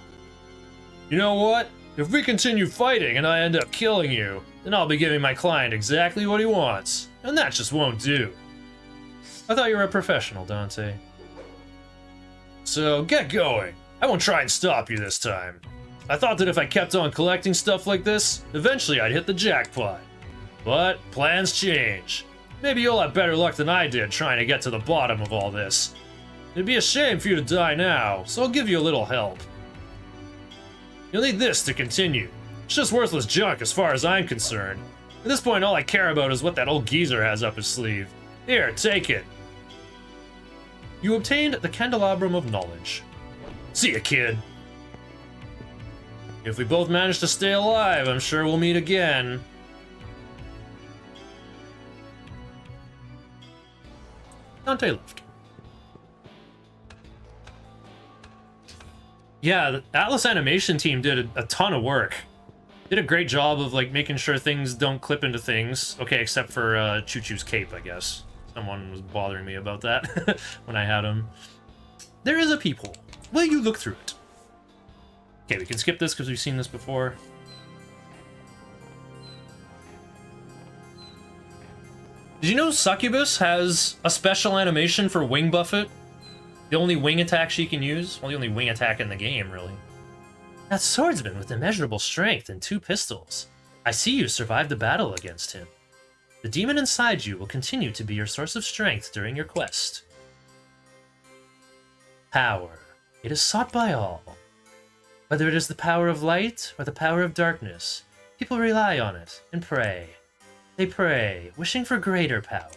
You know what? If we continue fighting and I end up killing you, then I'll be giving my client exactly what he wants. And that just won't do. I thought you were a professional, Dante. So get going. I won't try and stop you this time. I thought that if I kept on collecting stuff like this, eventually I'd hit the jackpot. But plans change. Maybe you'll have better luck than I did trying to get to the bottom of all this. It'd be a shame for you to die now, so I'll give you a little help. You'll need this to continue. It's just worthless junk as far as I'm concerned. At this point, all I care about is what that old geezer has up his sleeve. Here, take it. You obtained the Candelabrum of Knowledge. See ya, kid. If we both manage to stay alive, I'm sure we'll meet again. Dante left. Yeah, the Atlas animation team did a ton of work. Did a great job of like making sure things don't clip into things. Okay, except for Choo Choo's cape, I guess. Someone was bothering me about that when I had him. There is a peephole. Will you look through it? Okay, we can skip this because we've seen this before. Did you know Succubus has a special animation for Wing Buffet? The only wing attack she can use? Well, the only wing attack in the game, really. That swordsman with immeasurable strength and 2 pistols. I see you survived the battle against him. The demon inside you will continue to be your source of strength during your quest. Power. It is sought by all. Whether it is the power of light or the power of darkness, people rely on it and pray. They pray, wishing for greater power.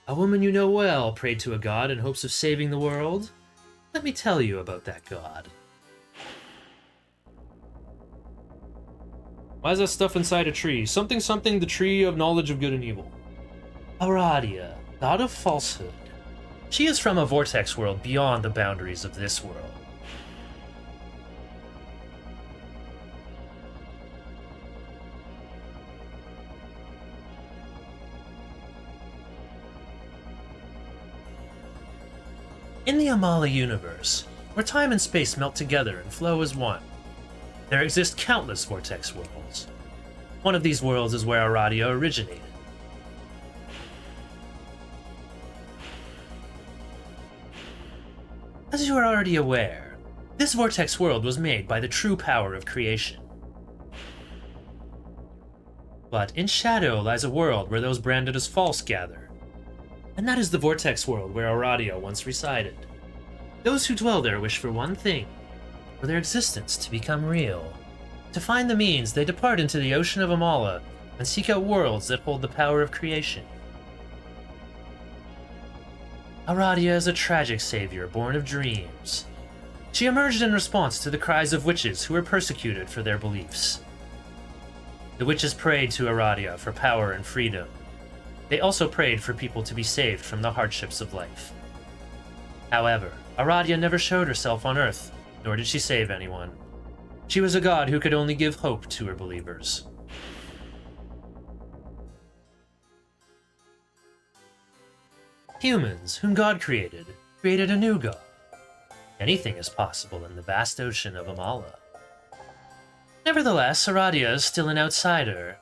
A woman you know well prayed to a god in hopes of saving the world. Let me tell you about that god. Why is that stuff inside a tree? Something, the tree of knowledge of good and evil. Aradia, god of falsehood. She is from a vortex world beyond the boundaries of this world. In the Amala universe, where time and space melt together and flow as one, there exist countless vortex worlds. One of these worlds is where Aradia originated. As you are already aware, this vortex world was made by the true power of creation. But in shadow lies a world where those branded as false gather. And that is the vortex world where Aradia once resided. Those who dwell there wish for one thing, for their existence to become real. To find the means, they depart into the ocean of Amala and seek out worlds that hold the power of creation. Aradia is a tragic savior born of dreams. She emerged in response to the cries of witches who were persecuted for their beliefs. The witches prayed to Aradia for power and freedom. They also prayed for people to be saved from the hardships of life. However, Aradia never showed herself on Earth, nor did she save anyone. She was a god who could only give hope to her believers. Humans, whom God created a new god. Anything is possible in the vast ocean of Amala. Nevertheless, Aradia is still an outsider.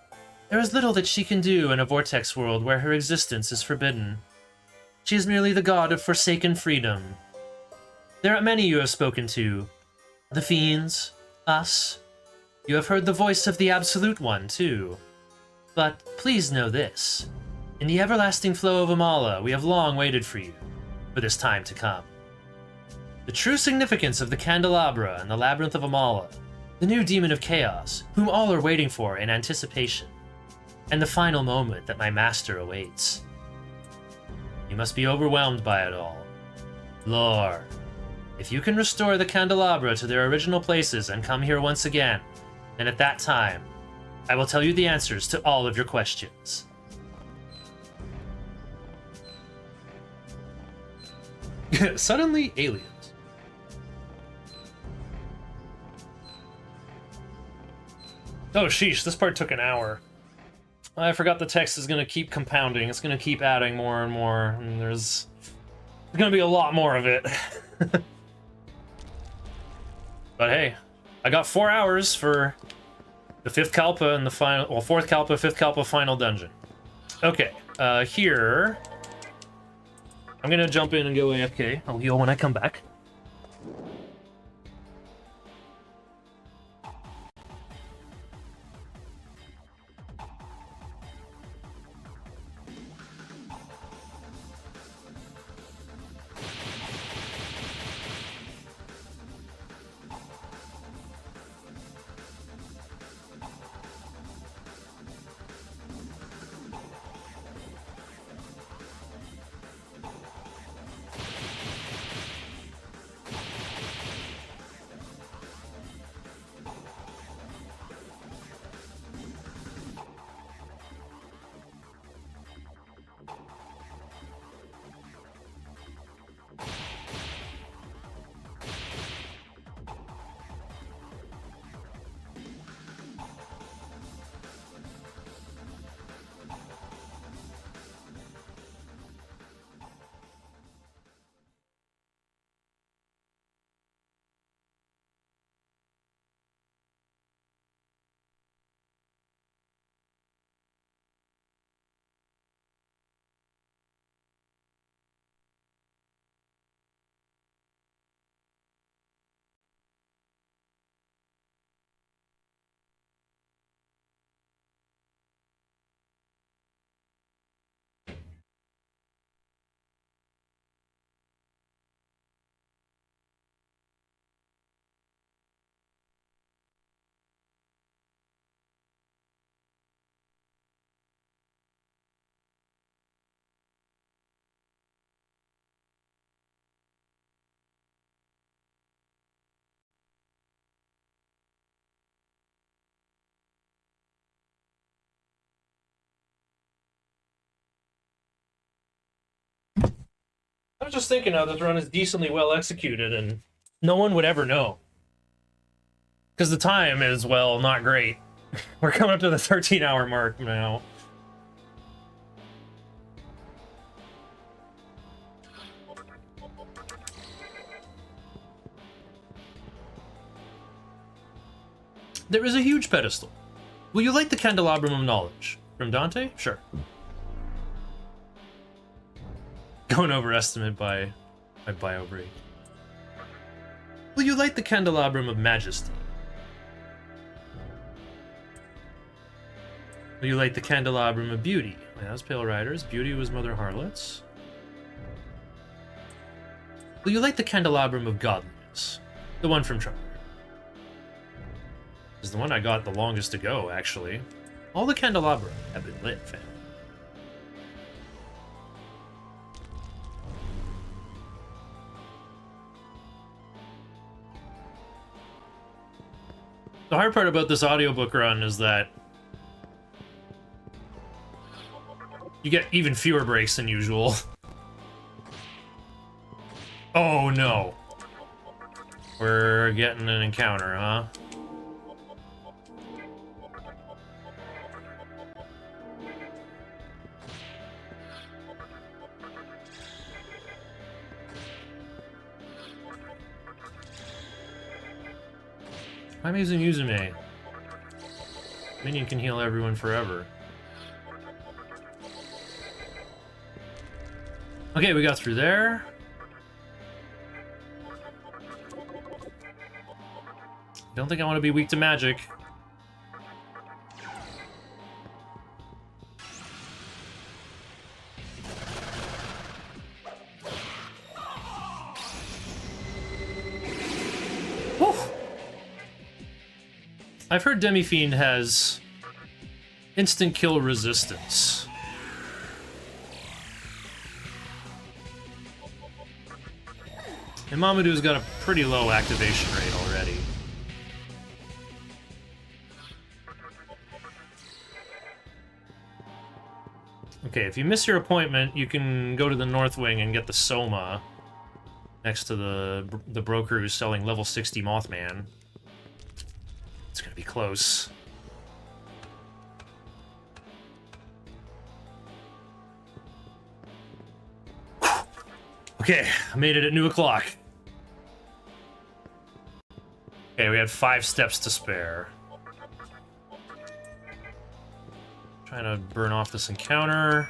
There is little that she can do in a vortex world where her existence is forbidden. She is merely the god of forsaken freedom. There are many you have spoken to. The fiends, us. You have heard the voice of the Absolute One, too. But please know this. In the everlasting flow of Amala, we have long waited for you, for this time to come. The true significance of the candelabra and the labyrinth of Amala, the new demon of chaos, whom all are waiting for in anticipation, and the final moment that my master awaits. You must be overwhelmed by it all. Lore, if you can restore the candelabra to their original places and come here once again, then at that time, I will tell you the answers to all of your questions. Suddenly, aliens. Oh, sheesh, this part took an hour. I forgot the text is going to keep compounding. It's going to keep adding more and more, and there's going to be a lot more of it. But hey, I got 4 hours for the 5th Kalpa and the final, well, 4th Kalpa, 5th Kalpa final dungeon. Okay, here, I'm going to jump in and go AFK. I'll heal when I come back. I was just thinking how this run is decently well executed and no one would ever know. Because the time is, well, not great. We're coming up to the 13-hour mark now. There is a huge pedestal. Will you light the candelabrum of knowledge? From Dante? Sure. Going overestimate by BioBreak. Will you light the candelabrum of majesty? Will you light the candelabrum of beauty? That was Pale Riders. Beauty was Mother Harlots. Will you light the candelabrum of godliness? The one from Trump. Is the one I got the longest to go, actually. All the candelabra have been lit, fam. The hard part about this audiobook run is that you get even fewer breaks than usual. Oh no. We're getting an encounter, huh? I'm using Yuzume. Minion can heal everyone forever. Okay, we got through there. Don't think I want to be weak to magic. Whew. I've heard Demi-Fiend has instant kill resistance. And Mamadou's got a pretty low activation rate already. Okay, if you miss your appointment, you can go to the North Wing and get the Soma next to the broker who's selling level 60 Mothman. It's gonna be close. Okay, I made it at noon o'clock. Okay, we had 5 steps to spare. Trying to burn off this encounter.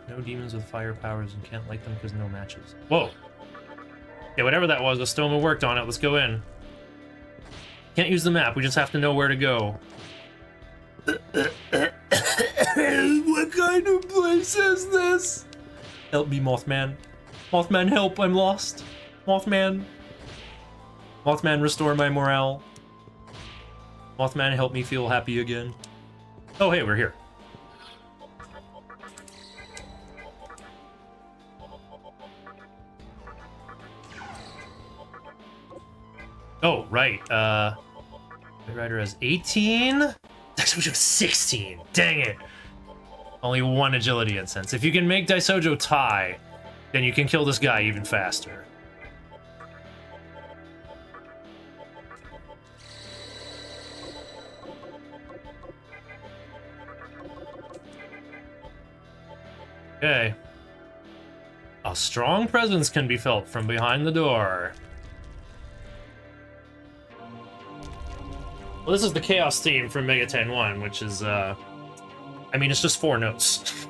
No demons with fire powers and can't light them because no matches. Whoa! Yeah, whatever that was, the Stoma worked on it. Let's go in. Can't use the map, we just have to know where to go. What kind of place is this? Help me, Mothman. Mothman, help, I'm lost. Mothman. Mothman, restore my morale. Mothman, help me feel happy again. Oh, hey, we're here. Oh, right, Red Rider has 18? Daisojo has 16, dang it. Only 1 agility and sense. If you can make Daisojo tie, then you can kill this guy even faster. Okay. A strong presence can be felt from behind the door. Well, this is the Chaos theme from Mega 10-1, which is, I mean, it's just 4 notes.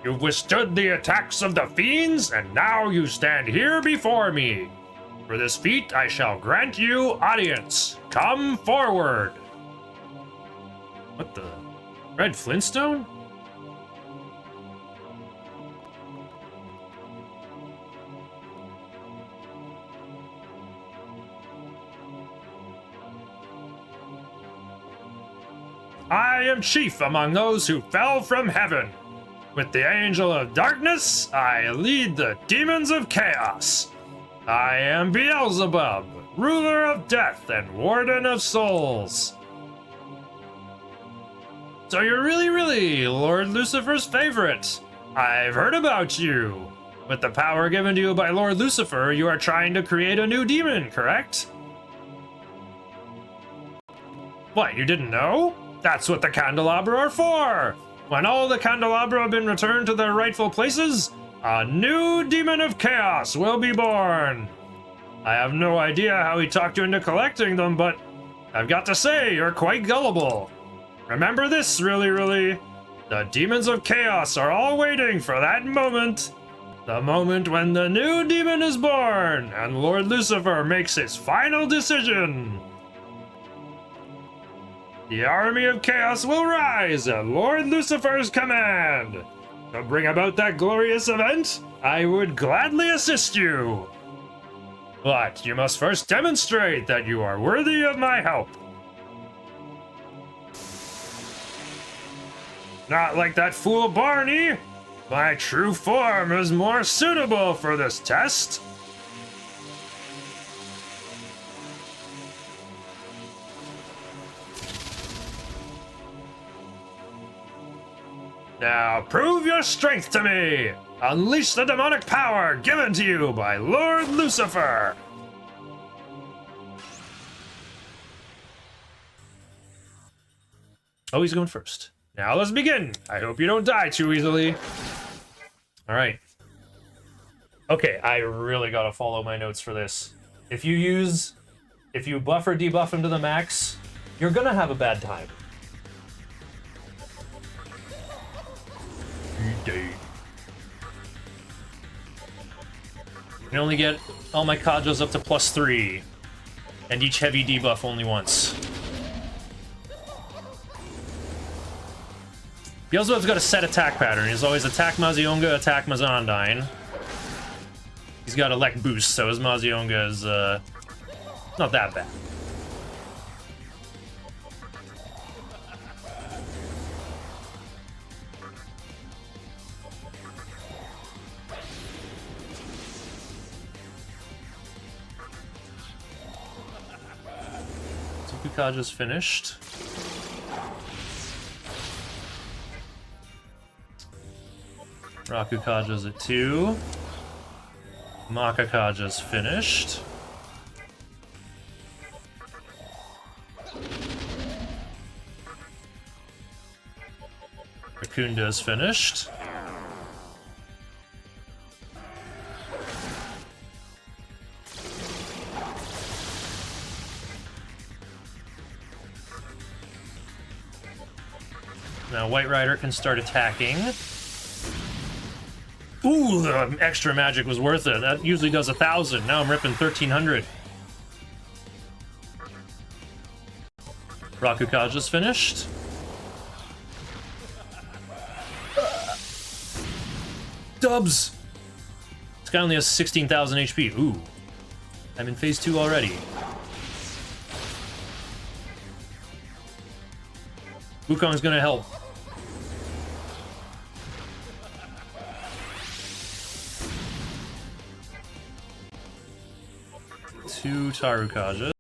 You've withstood the attacks of the fiends, and now you stand here before me. For this feat, I shall grant you audience. Come forward. What the? Red Flintstone? I am chief among those who fell from heaven. With the Angel of Darkness, I lead the demons of chaos. I am Beelzebub, ruler of death and warden of souls. So you're really Lord Lucifer's favorite. I've heard about you. With the power given to you by Lord Lucifer, you are trying to create a new demon, correct? What, you didn't know? That's what the candelabra are for! When all the candelabra have been returned to their rightful places, a new demon of chaos will be born. I have no idea how he talked you into collecting them, but I've got to say, you're quite gullible. Remember this, really. The demons of chaos are all waiting for that moment. The moment when the new demon is born and Lord Lucifer makes his final decision. The army of chaos will rise at Lord Lucifer's command. To bring about that glorious event, I would gladly assist you. But you must first demonstrate that you are worthy of my help. Not like that fool Barney. My true form is more suitable for this test. Now prove your strength to me! Unleash the demonic power given to you by Lord Lucifer! Oh, he's going first. Now let's begin! I hope you don't die too easily. Alright. Okay, I really gotta follow my notes for this. If you buff or debuff him to the max, you're gonna have a bad time. I only get all my Kajos up to +3, and each heavy debuff only once. He also has got a set attack pattern. He's always attack Mazionga, attack Mazandine. He's got elect boost, so his Mazionga is not that bad. Kaja's finished. Rakukaja's at 2. Makakaja's finished. Rakunda's finished. Now White Rider can start attacking. Ooh, the extra magic was worth it. That usually does 1,000. Now I'm ripping 1,300. Rakukaja's finished. Dubs! This guy only has 16,000 HP. Ooh. I'm in phase 2 already. Wukong's gonna help. Two Tarukajas.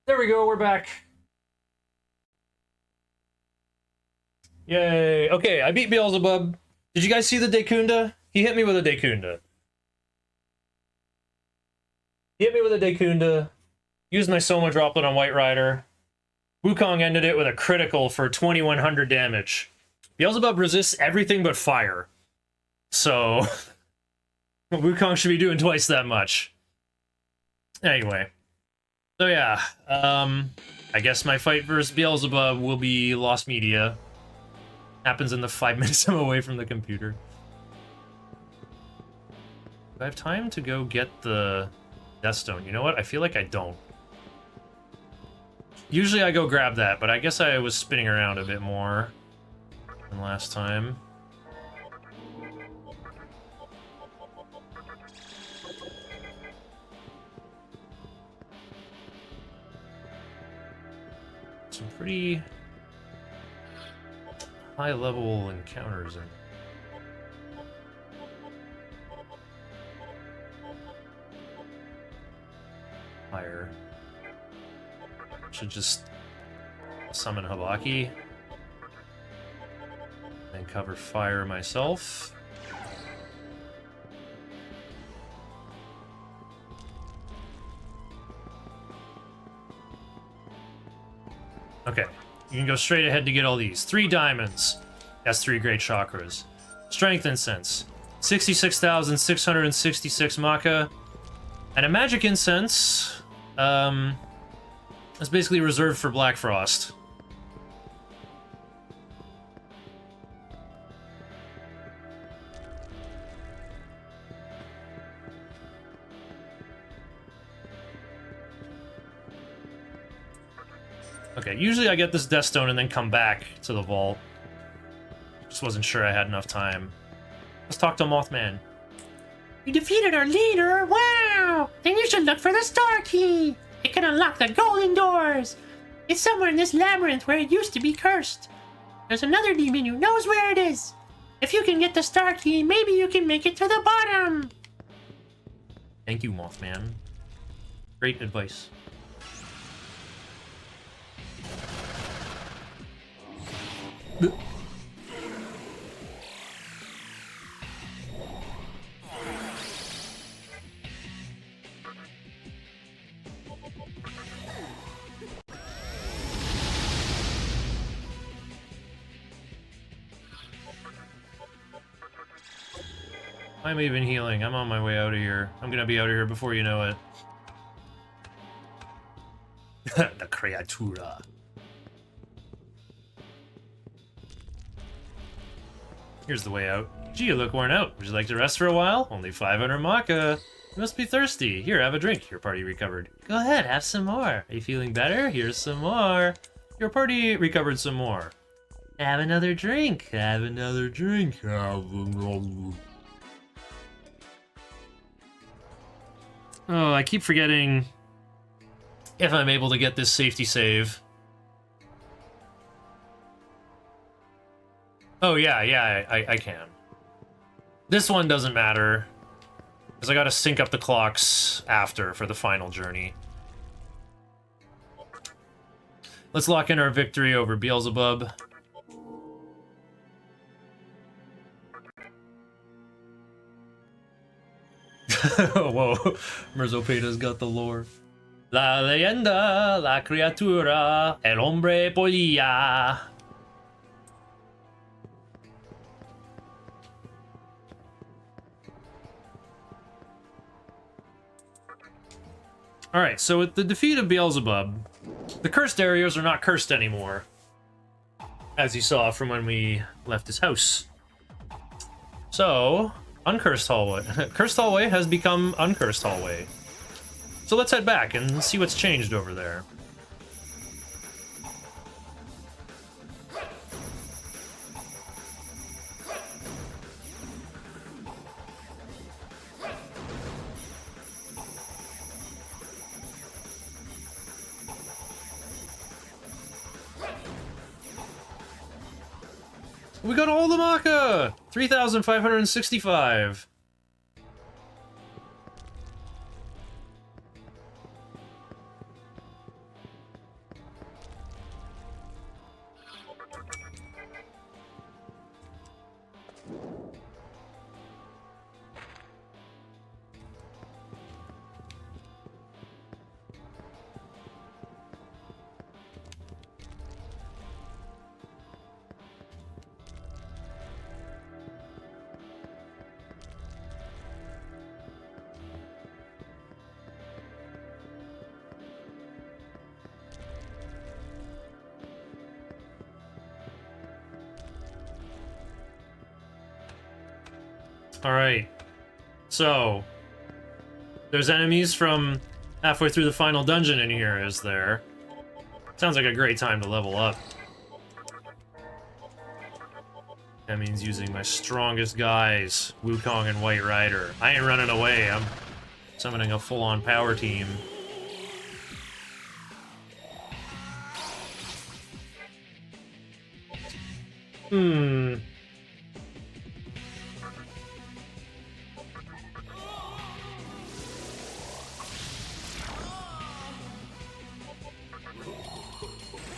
There we go, we're back. Yay. Okay, I beat Beelzebub. Did you guys see the Dekunda? He hit me with a Dekunda. He hit me with a Dekunda. Used my Soma Droplet on White Rider. Wukong ended it with a critical for 2100 damage. Beelzebub resists everything but fire. So, Wukong should be doing twice that much. Anyway. So yeah, I guess my fight versus Beelzebub will be lost media. Happens in the 5 minutes I'm away from the computer. Do I have time to go get the Death Stone? You know what? I feel like I don't. Usually I go grab that, but I guess I was spinning around a bit more than last time. Some pretty high-level encounters in fire. Should just summon Habaki and cover fire myself. Okay, you can go straight ahead to get all these. 3 diamonds. That's 3 great chakras. Strength incense. 66,666 Maka. And a magic incense. That's basically reserved for Black Frost. Okay, usually I get this Death Stone and then come back to the vault. Just wasn't sure I had enough time. Let's talk to Mothman. You defeated our leader? Wow! Then you should look for the Star Key. It can unlock the golden doors. It's somewhere in this labyrinth where it used to be cursed. There's another demon who knows where it is. If you can get the Star Key, maybe you can make it to the bottom. Thank you, Mothman. Great advice. I'm even healing. I'm on my way out of here. I'm gonna be out of here before you know it. The creatura. Here's the way out. Gee, you look worn out. Would you like to rest for a while? Only 500 Maka. You must be thirsty. Here, have a drink. Your party recovered. Go ahead, have some more. Are you feeling better? Here's some more. Your party recovered some more. Have another drink. Have another drink. Oh, I keep forgetting if I'm able to get this safety save. Oh, yeah, I can. This one doesn't matter, because I gotta sync up the clocks after for the final journey. Let's lock in our victory over Beelzebub. Whoa, Merzopeta's got the lore. La leyenda, la criatura, el hombre polilla. Alright, so with the defeat of Beelzebub, the cursed areas are not cursed anymore. As you saw from when we left his house. So, uncursed hallway. Cursed hallway has become uncursed hallway. So let's head back and see what's changed over there. We got all the Maka! 3,565. Alright. So, there's enemies from halfway through the final dungeon in here, is there? Sounds like a great time to level up. That means using my strongest guys, Wukong and White Rider. I ain't running away, I'm summoning a full-on power team.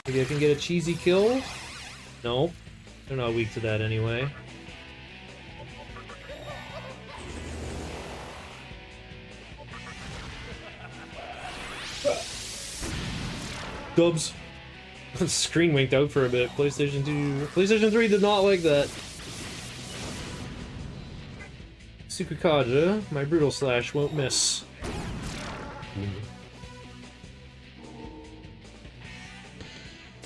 Maybe I can get a cheesy kill? Nope. They're not weak to that anyway. Dubs. Screen winked out for a bit. PlayStation 2... PlayStation 3 did not like that. Tsukikaja, my brutal slash won't miss.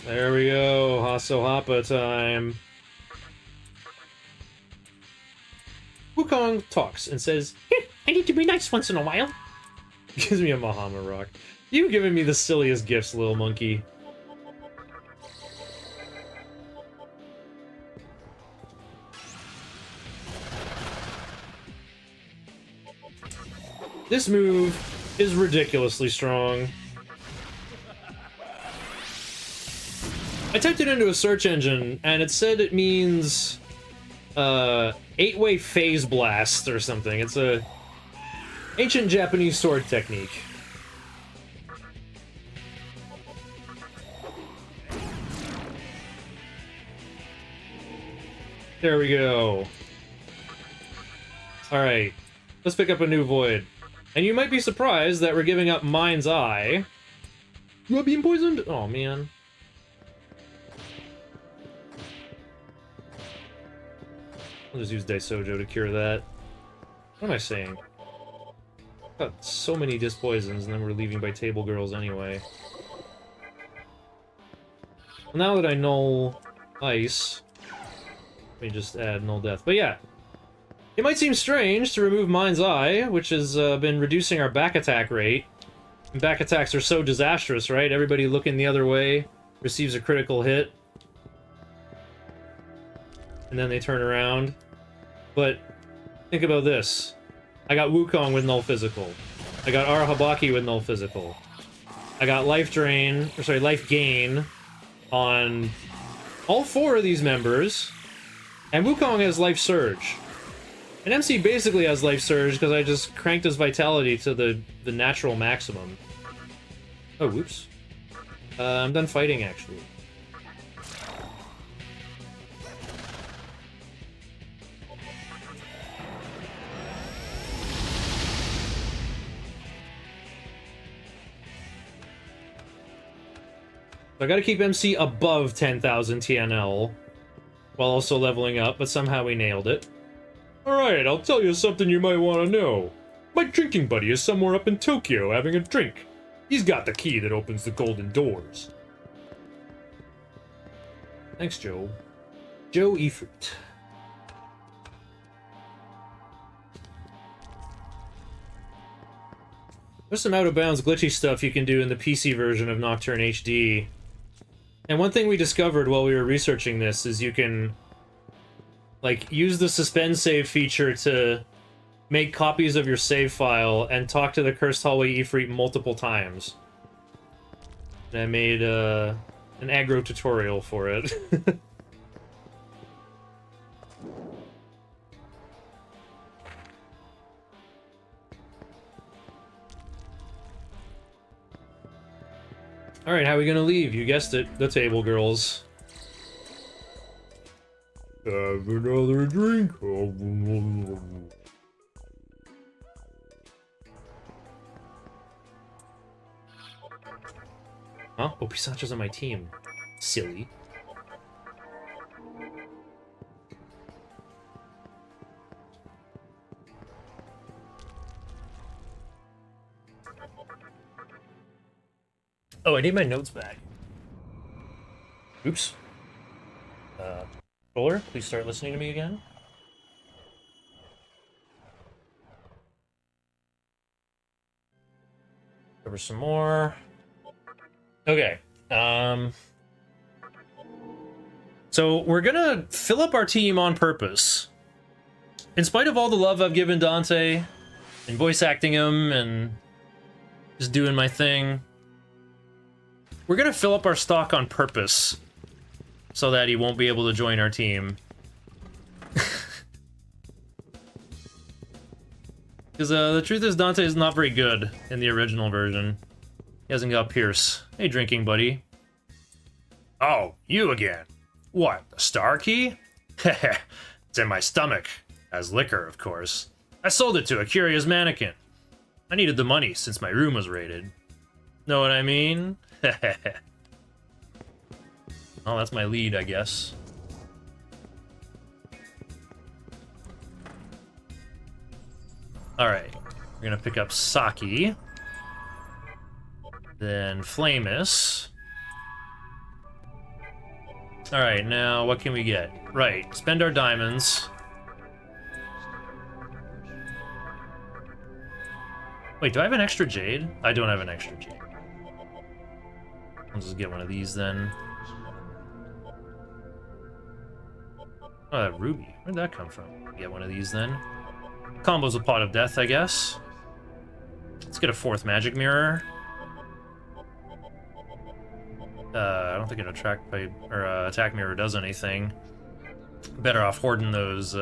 There we go, Hasso Happa time. Wukong talks and says, "Here, I need to be nice once in a while." Gives me a Mahama rock. You've given me the silliest gifts, little monkey. This move is ridiculously strong. I typed it into a search engine, and it said it means 8-way phase blast or something. It's a ancient Japanese sword technique. There we go. Alright, let's pick up a new void. And you might be surprised that we're giving up Mind's Eye. You are being poisoned? Oh man. I'll just use Daisojo to cure that. What am I saying? Got so many disc poisons, and then we're leaving by table girls anyway. Well, now that I know ice, let me just add null death. But yeah, it might seem strange to remove Mind's Eye, which has been reducing our back attack rate. And back attacks are so disastrous, right? Everybody looking the other way receives a critical hit. And then they turn around. But think about this. I got Wukong with null physical. I got Arahabaki with null physical. I got life drain, or sorry, life gain on all 4 of these members. And Wukong has life surge. And MC basically has life surge because I just cranked his vitality to the natural maximum. Oh, whoops. I'm done fighting, actually. So I gotta keep MC above 10,000 TNL while also leveling up, but somehow we nailed it. Alright, I'll tell you something you might want to know. My drinking buddy is somewhere up in Tokyo having a drink. He's got the key that opens the golden doors. Thanks, Joe. Joe Efruit. There's some out-of-bounds glitchy stuff you can do in the PC version of Nocturne HD. And one thing we discovered while we were researching this is you can, like, use the suspend save feature to make copies of your save file and talk to the Cursed Hallway Ifrit multiple times. And I made an aggro tutorial for it. Alright, how are we gonna leave? You guessed it, the table girls. Have another drink. Huh? Oh, Pisacho's on my team. Silly. Oh, I need my notes back. Oops. Controller, please start listening to me again. Cover some more. Okay. So we're gonna fill up our team on purpose. In spite of all the love I've given Dante, and voice acting him, and just doing my thing, we're gonna fill up our stock on purpose, so that he won't be able to join our team. Because the truth is, Dante is not very good in the original version. He hasn't got Pierce. Hey, drinking buddy. Oh, you again. What, the star key? Heh, it's in my stomach. As liquor, of course. I sold it to a curious mannequin. I needed the money since my room was raided. Know what I mean? Oh, that's my lead, I guess. Alright, we're gonna pick up Saki. Then Flamus. Alright, now what can we get? Right, spend our diamonds. Wait, do I have an extra jade? I don't have an extra jade. I'll just get one of these then. Oh, that ruby. Where'd that come from? Get one of these then. Combo's a pot of death, I guess. Let's get a 4th magic mirror. I don't think an attract pipe or attack mirror does anything. Better off hoarding those.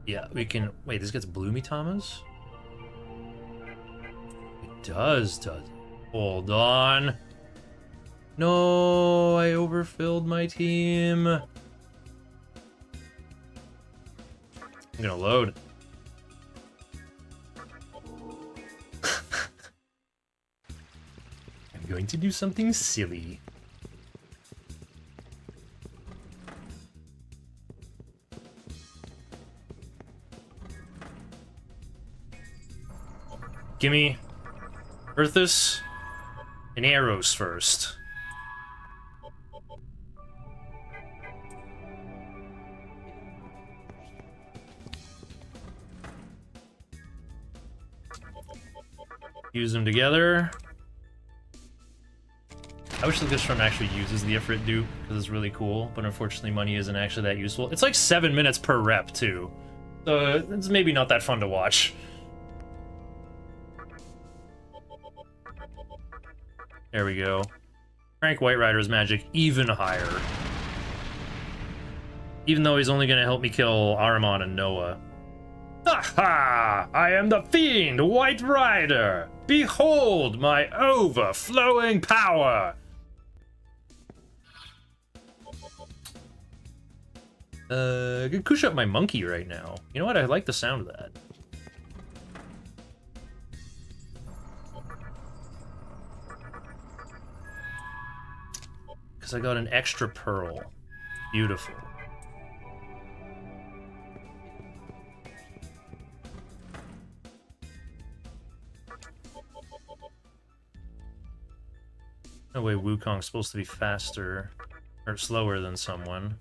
Yeah, we can. Wait, this gets blue Mitamas? It does it? Hold on. No, I overfilled my team. I'm gonna load. I'm going to do something silly. Gimme Earthus and Arrows first. Use them together. I wish the Noctrurne actually uses the Ifrit dupe, because it's really cool, but unfortunately money isn't actually that useful. It's like 7 minutes per rep, too. So it's maybe not that fun to watch. There we go. Crank White Rider's magic even higher. Even though he's only going to help me kill Ahriman and Noah. Ha! I am the fiend, White Rider! Behold my overflowing power! Could push up my monkey right now. You know what? I like the sound of that. Because I got an extra pearl. Beautiful. No way Wukong's supposed to be faster or slower than someone.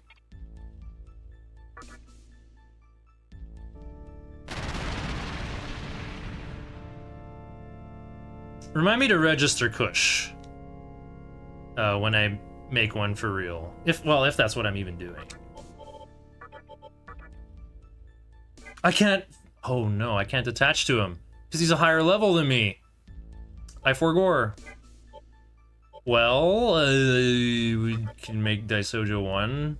Remind me to register Kush when I make one for real. If that's what I'm even doing. I can't... Oh no, I can't attach to him. Because he's a higher level than me. I forgore. Well, we can make Daisojo 1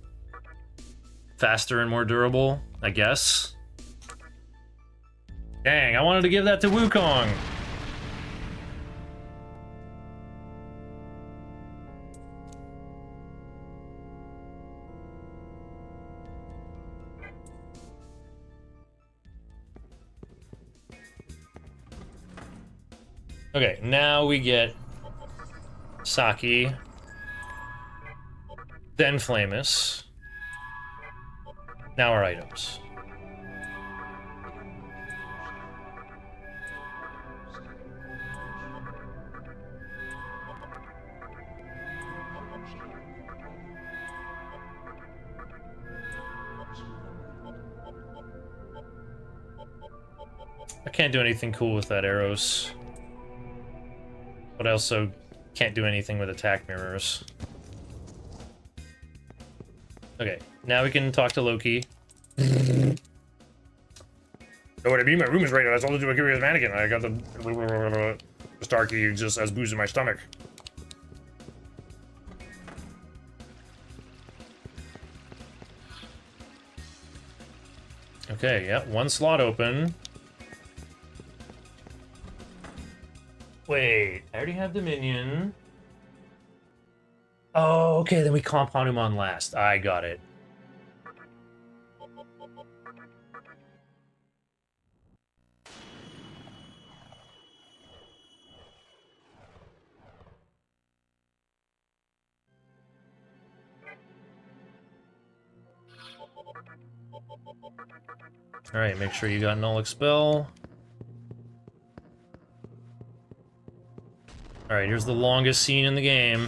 faster and more durable, I guess. Dang, I wanted to give that to Wukong. Okay, now we get Saki, then Flamus. Now our items. I can't do anything cool with that arrows. but I also can't do anything with attack mirrors. Okay, now we can talk to Loki. Know what I mean? My room is right. I told you to give me a mannequin. I got the Starkey just has booze in my stomach. Okay, yeah, one slot open. Wait, I already have Dominion. Oh, okay, then we comp Hanuman last. I got it. Alright, make sure you got Null Expel. Alright, here's the longest scene in the game.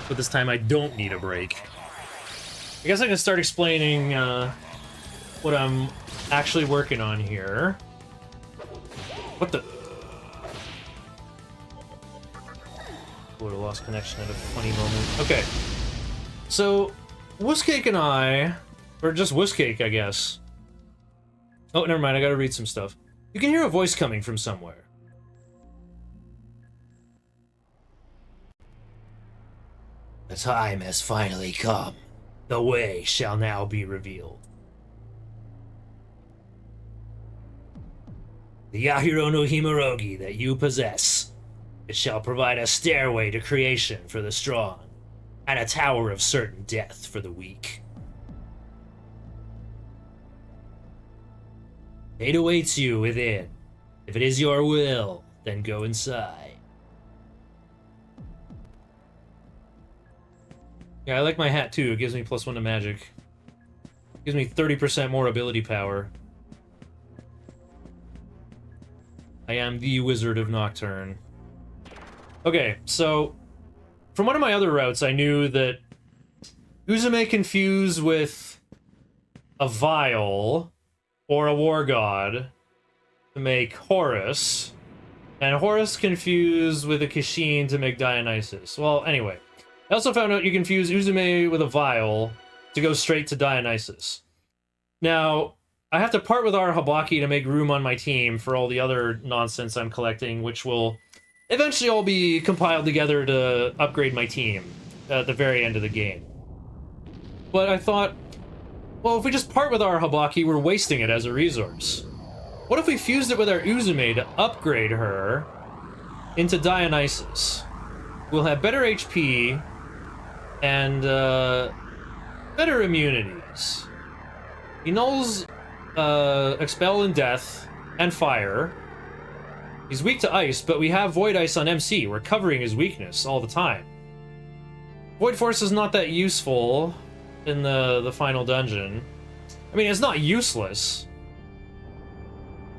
But this time I don't need a break. I guess I can start explaining what I'm actually working on here. What the? Would have lost connection at a funny moment. Okay. So, Wusscake and I, or just Wusscake, I guess. Oh, never mind, I gotta read some stuff. You can hear a voice coming from somewhere. The time has finally come. The way shall now be revealed. The Yahiro no Himorogi that you possess, it shall provide a stairway to creation for the strong, and a tower of certain death for the weak. Fate awaits you within. If it is your will, then go inside. Yeah, I like my hat too. It gives me +1 to magic. Gives me 30% more ability power. I am the Wizard of Nocturne. Okay, so from one of my other routes, I knew that Uzume can fuse with a Vial or a War God to make Horus, and Horus can fuse with a Kishin to make Dionysus. Well, anyway. I also found out you can fuse Uzume with a Vial to go straight to Dionysus. Now, I have to part with our Habaki to make room on my team for all the other nonsense I'm collecting, which will eventually all be compiled together to upgrade my team at the very end of the game. But I thought, well, if we just part with our Habaki, we're wasting it as a resource. What if we fused it with our Uzume to upgrade her into Dionysus? We'll have better HP and better immunities. He nulls Expel and Death and Fire. He's weak to Ice, but we have Void Ice on MC. We're covering his weakness all the time. Void Force is not that useful in the final dungeon. I mean, it's not useless.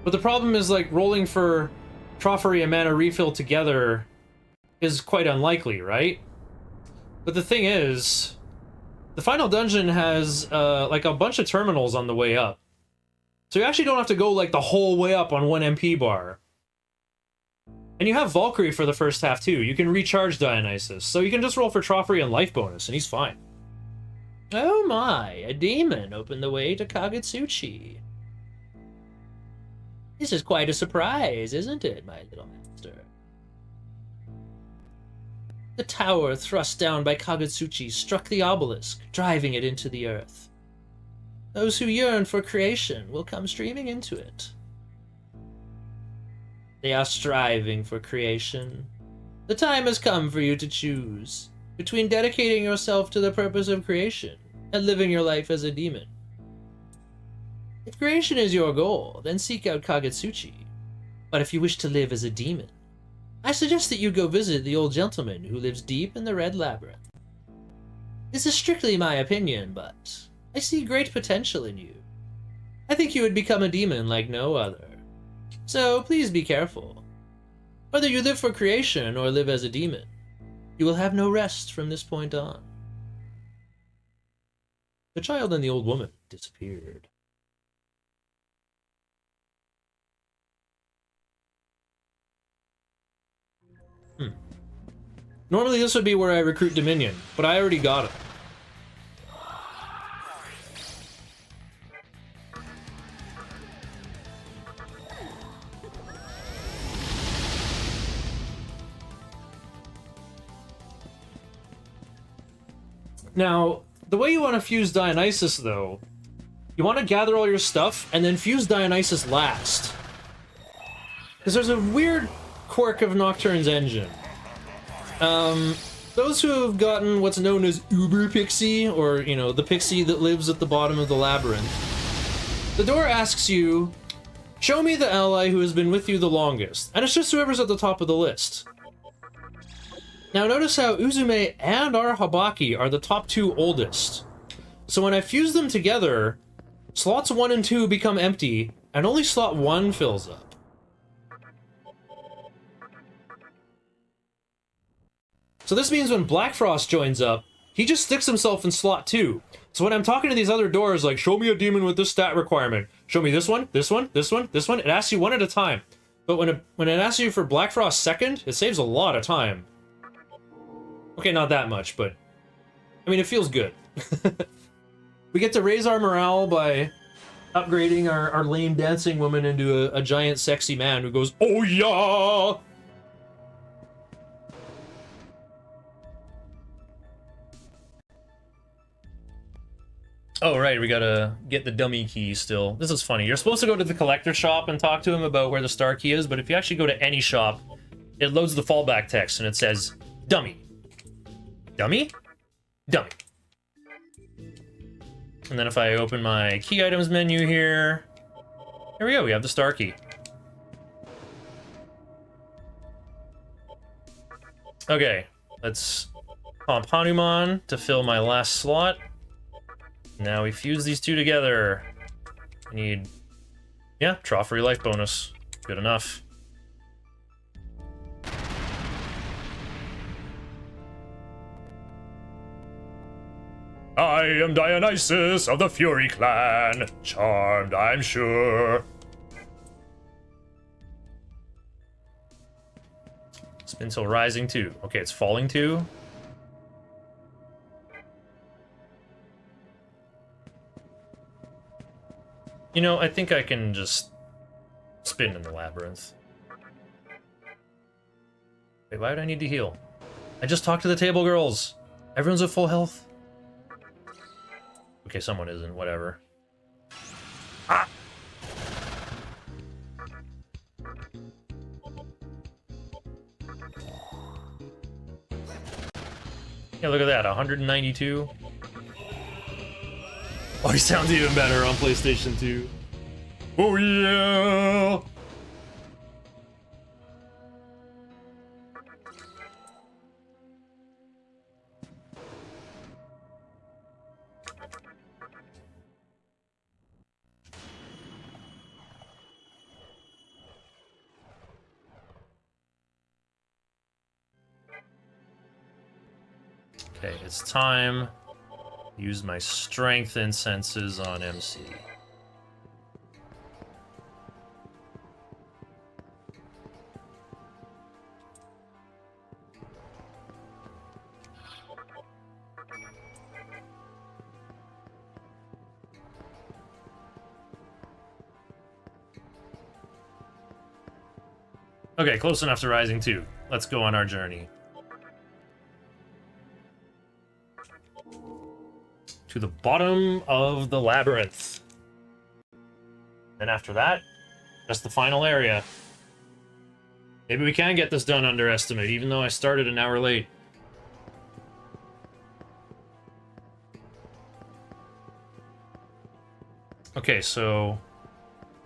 But the problem is, like, rolling for Trophery and Mana Refill together is quite unlikely, right? But the thing is, the final dungeon has, like, a bunch of terminals on the way up. So you actually don't have to go, like, the whole way up on one MP bar. And you have Valkyrie for the first half, too. You can recharge Dionysus. So you can just roll for Trophery and Life Bonus, and he's fine. Oh my, a demon opened the way to Kagutsuchi. This is quite a surprise, isn't it, my little master? The tower thrust down by Kagutsuchi struck the obelisk, driving it into the earth. Those who yearn for creation will come streaming into it. They are striving for creation. The time has come for you to choose between dedicating yourself to the purpose of creation and living your life as a demon. If creation is your goal, then seek out Kagutsuchi. But if you wish to live as a demon, I suggest that you go visit the old gentleman who lives deep in the Red Labyrinth. This is strictly my opinion, but I see great potential in you. I think you would become a demon like no other. So please be careful. Whether you live for creation or live as a demon, you will have no rest from this point on. The child and the old woman disappeared. Normally this would be where I recruit Dominion, but I already got it. Now, the way you want to fuse Dionysus, though, you want to gather all your stuff and then fuse Dionysus last. Because there's a weird quirk of Nocturne's engine. Those who have gotten what's known as Uber Pixie, or, you know, the pixie that lives at the bottom of the labyrinth, the door asks you, show me the ally who has been with you the longest, and it's just whoever's at the top of the list. Now notice how Uzume and Arahabaki are the top 2 oldest. So when I fuse them together, slots 1 and 2 become empty, and only slot 1 fills up. So this means when Blackfrost joins up, he just sticks himself in slot 2. So when I'm talking to these other doors, like, show me a demon with this stat requirement, show me this one, this one, this one, this one, it asks you one at a time. But when it asks you for Blackfrost second, it saves a lot of time. Okay, not that much, but I mean, it feels good. We get to raise our morale by upgrading our lame dancing woman into a giant sexy man who goes, oh yeah! Oh, right, we gotta get the dummy key still. This is funny. You're supposed to go to the collector shop and talk to him about where the star key is, but if you actually go to any shop, it loads the fallback text and it says, dummy. Dummy? Dummy. And then if I open my key items menu here, here we go, we have the star key. Okay, let's pump Hanuman to fill my last slot. Now we fuse these two together. I need, yeah, draw free life bonus. Good enough. I am Dionysus of the Fury Clan. Charmed, I'm sure. Spin till rising 2. Okay, it's falling 2. You know, I think I can just spin in the labyrinth. Wait, why would I need to heal? I just talked to the table girls. Everyone's at full health. Okay, someone isn't, whatever. Ah! Yeah, look at that, 192. Oh, he sounds even better on PlayStation 2. Oh yeah! Okay, it's time. Use my strength incenses on MC. Okay, close enough to Rising 2. Let's go on our journey. To the bottom of the labyrinth. And after that, just the final area. Maybe we can get this done under estimate, even though I started an hour late. Okay, so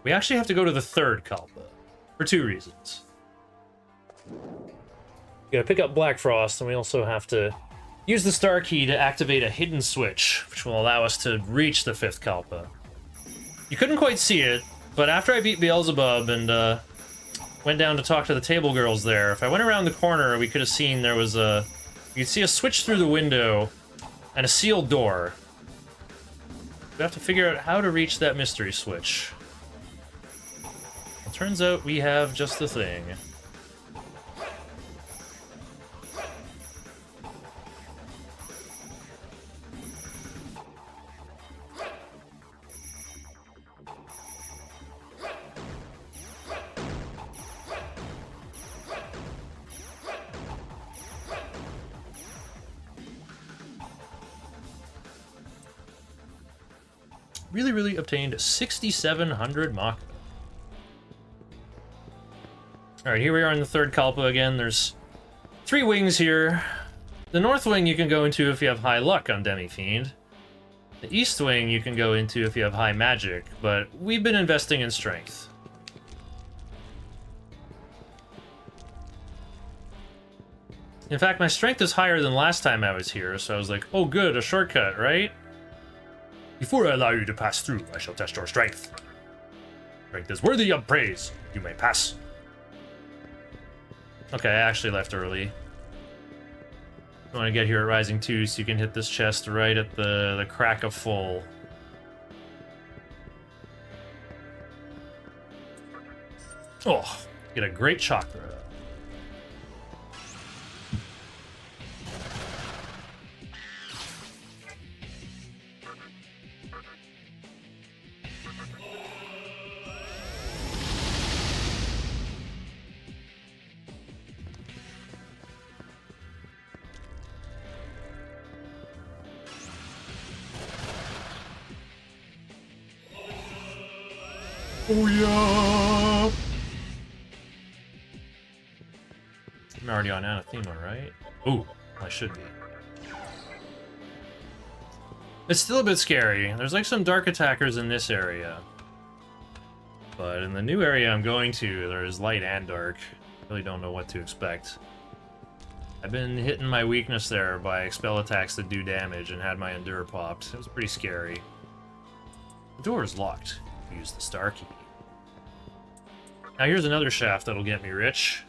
we actually have to go to the third Kalpa for 2 reasons. We gotta pick up Blackfrost, and we also have to use the star key to activate a hidden switch, which will allow us to reach the 5th Kalpa. You couldn't quite see it, but after I beat Beelzebub and went down to talk to the table girls there, if I went around the corner, we could have seen there was a... You could see a switch through the window and a sealed door. We have to figure out how to reach that mystery switch. It turns out we have just the thing. really obtained 6,700 Maka. Alright, here we are in the third Kalpa again. There's 3 wings here. The north wing you can go into if you have high luck on Demi-Fiend. The east wing you can go into if you have high magic, but we've been investing in strength. In fact, my strength is higher than last time I was here, so I was like, oh good, a shortcut, right? Before I allow you to pass through, I shall test your strength. Strength is worthy of praise. You may pass. Okay, I actually left early. I want to get here at Rising 2 so you can hit this chest right at the crack of full. Oh, get a great chakra. Oh yeah! I'm already on Anathema, right? Ooh, I should be. It's still a bit scary. There's like some dark attackers in this area. But in the new area I'm going to, there's light and dark. Really don't know what to expect. I've been hitting my weakness there by spell attacks that do damage and had my Endure popped. It was pretty scary. The door is locked. Use the star key. Now here's another shaft that'll get me rich.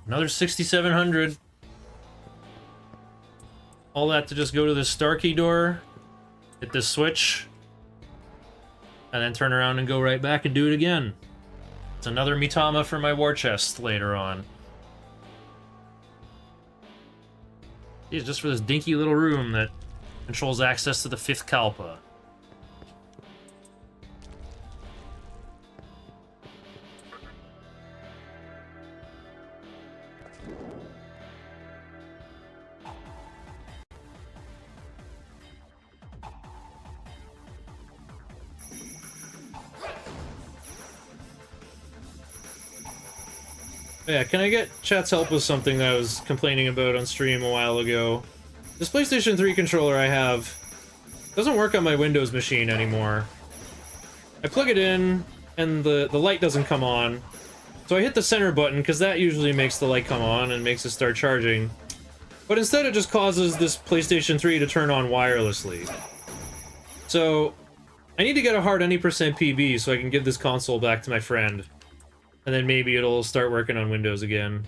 Another 6,700. All that to just go to this star key door, hit this switch, and then turn around and go right back and do it again. It's another Mitama for my war chest later on. It's just for this dinky little room that controls access to the 5th Kalpa. Yeah, can I get chat's help with something that I was complaining about on stream a while ago? This PlayStation 3 controller I have doesn't work on my Windows machine anymore. I plug it in, and the light doesn't come on. So I hit the center button, because that usually makes the light come on and makes it start charging. But instead it just causes this PlayStation 3 to turn on wirelessly. So, I need to get a hard any percent PB so I can give this console back to my friend. And then maybe it'll start working on Windows again.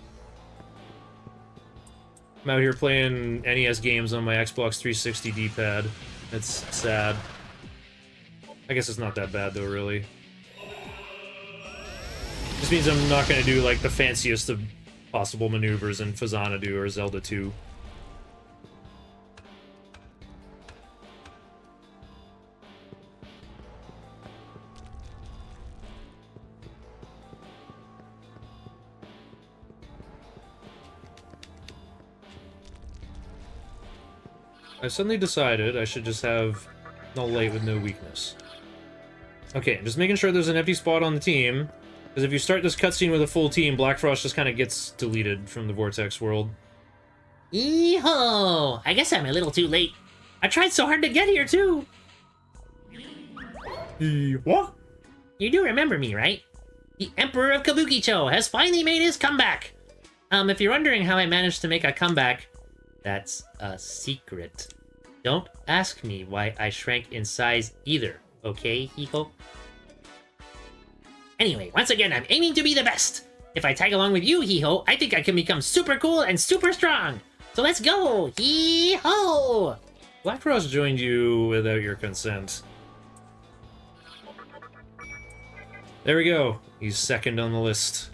I'm out here playing NES games on my Xbox 360 D-pad. It's sad. I guess it's not that bad though, really. This means I'm not gonna do like the fanciest of possible maneuvers in Phazanadu or Zelda 2. I suddenly decided I should just have Null Light with no weakness. Okay, I'm just making sure there's an empty spot on the team, because if you start this cutscene with a full team, Black Frost just kind of gets deleted from the Vortex world. Eeho! I guess I'm a little too late. I tried so hard to get here, too! What? You do remember me, right? The Emperor of Kabukicho has finally made his comeback! If you're wondering how I managed to make a comeback, that's a secret. Don't ask me why I shrank in size either, okay, Hiko? Anyway, once again, I'm aiming to be the best. If I tag along with you, hee-ho, I think I can become super cool and super strong. So let's go, hee-ho! Blackfrost joined you without your consent. There we go. He's second on the list.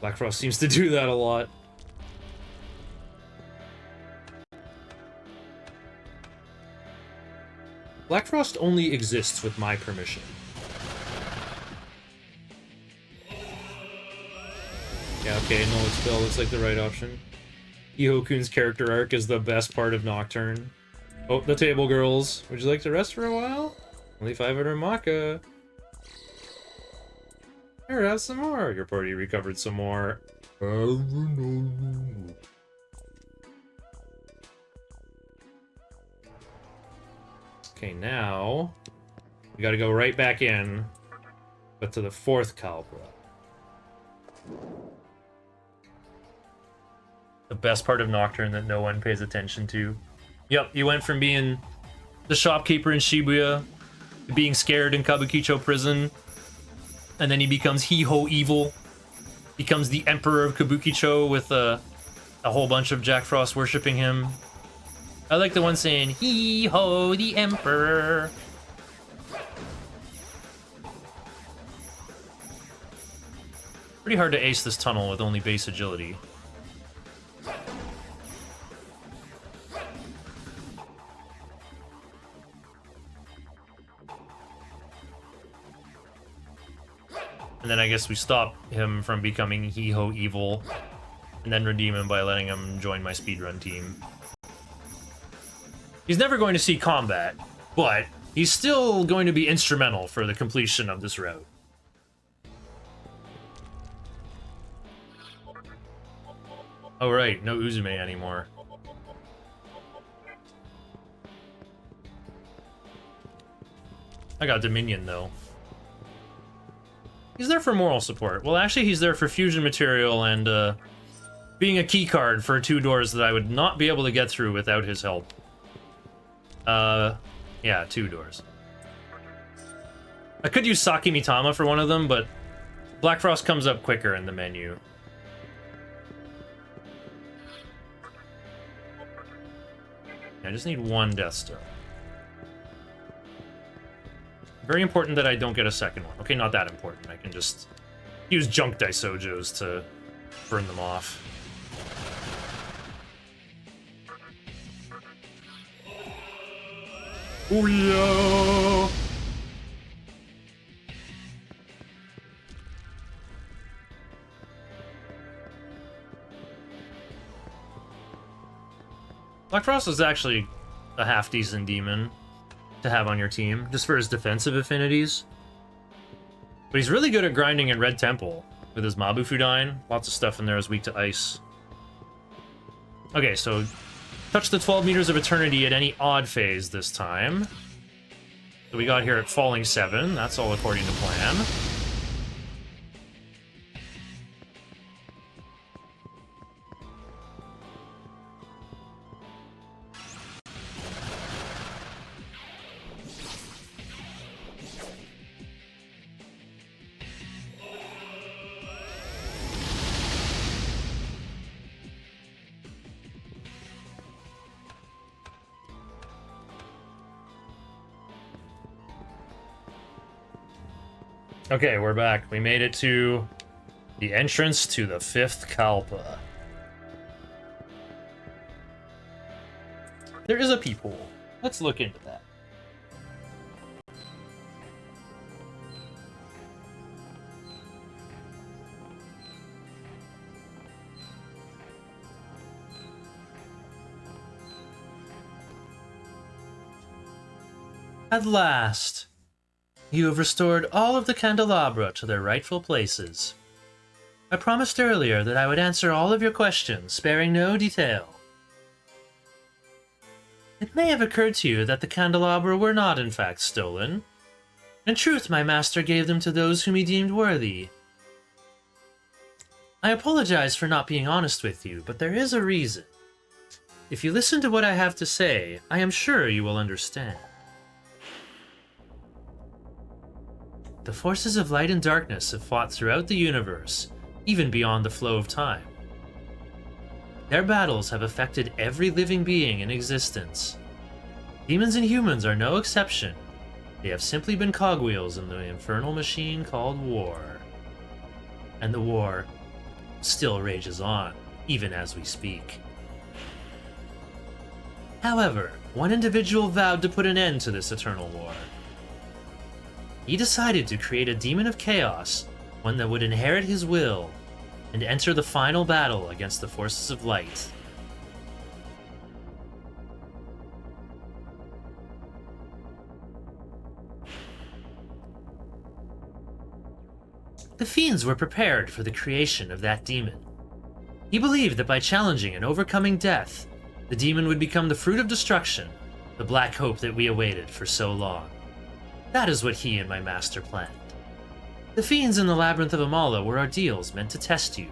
Blackfrost seems to do that a lot. Blackfrost only exists with my permission. Yeah, okay, no expel looks like the right option. Ihokun's character arc is the best part of Nocturne. Oh, the table girls. Would you like to rest for a while? Only 500 Maka. Here, have some more. Your party recovered some more. Okay, now we gotta go right back in, but to the 4th Kalpa. The best part of Nocturne that no one pays attention to. Yep, you went from being the shopkeeper in Shibuya to being scared in Kabukicho prison, and then he becomes He-Ho Evil, becomes the Emperor of Kabukicho with a whole bunch of Jack Frost worshipping him. I like the one saying, He-Ho the Emperor. Pretty hard to ace this tunnel with only base agility. And then I guess we stop him from becoming He-Ho Evil, and then redeem him by letting him join my speedrun team. He's never going to see combat, but he's still going to be instrumental for the completion of this route. Oh right, no Uzume anymore. I got Dominion though. He's there for moral support. Well, actually, he's there for fusion material and being a key card for 2 doors that I would not be able to get through without his help. Yeah, 2 doors. I could use Saki Mitama for one of them, but Blackfrost comes up quicker in the menu. I just need 1 Death Star. Very important that I don't get a second one. Okay, not that important. I can just use Junk Daisojos to burn them off. Oh yeah! Blackfrost is actually a half-decent demon to have on your team, just for his defensive affinities. But he's really good at grinding in Red Temple with his Mabufudyne. Lots of stuff in there is weak to ice. Okay, so touch the 12 meters of eternity at any odd phase this time. So we got here at Falling 7. That's all according to plan. Okay, we're back. We made it to the entrance to the 5th Kalpa. There is a peephole. Let's look into that. At last, you have restored all of the candelabra to their rightful places. I promised earlier that I would answer all of your questions, sparing no detail. It may have occurred to you that the candelabra were not in fact stolen. In truth, my master gave them to those whom he deemed worthy. I apologize for not being honest with you, but there is a reason. If you listen to what I have to say, I am sure you will understand. The forces of light and darkness have fought throughout the universe, even beyond the flow of time. Their battles have affected every living being in existence. Demons and humans are no exception. They have simply been cogwheels in the infernal machine called war. And the war still rages on, even as we speak. However, one individual vowed to put an end to this eternal war. He decided to create a demon of chaos, one that would inherit his will, and enter the final battle against the forces of light. The fiends were prepared for the creation of that demon. He believed that by challenging and overcoming death, the demon would become the fruit of destruction, the black hope that we awaited for so long. That is what he and my master planned. The fiends in the Labyrinth of Amala were ordeals meant to test you.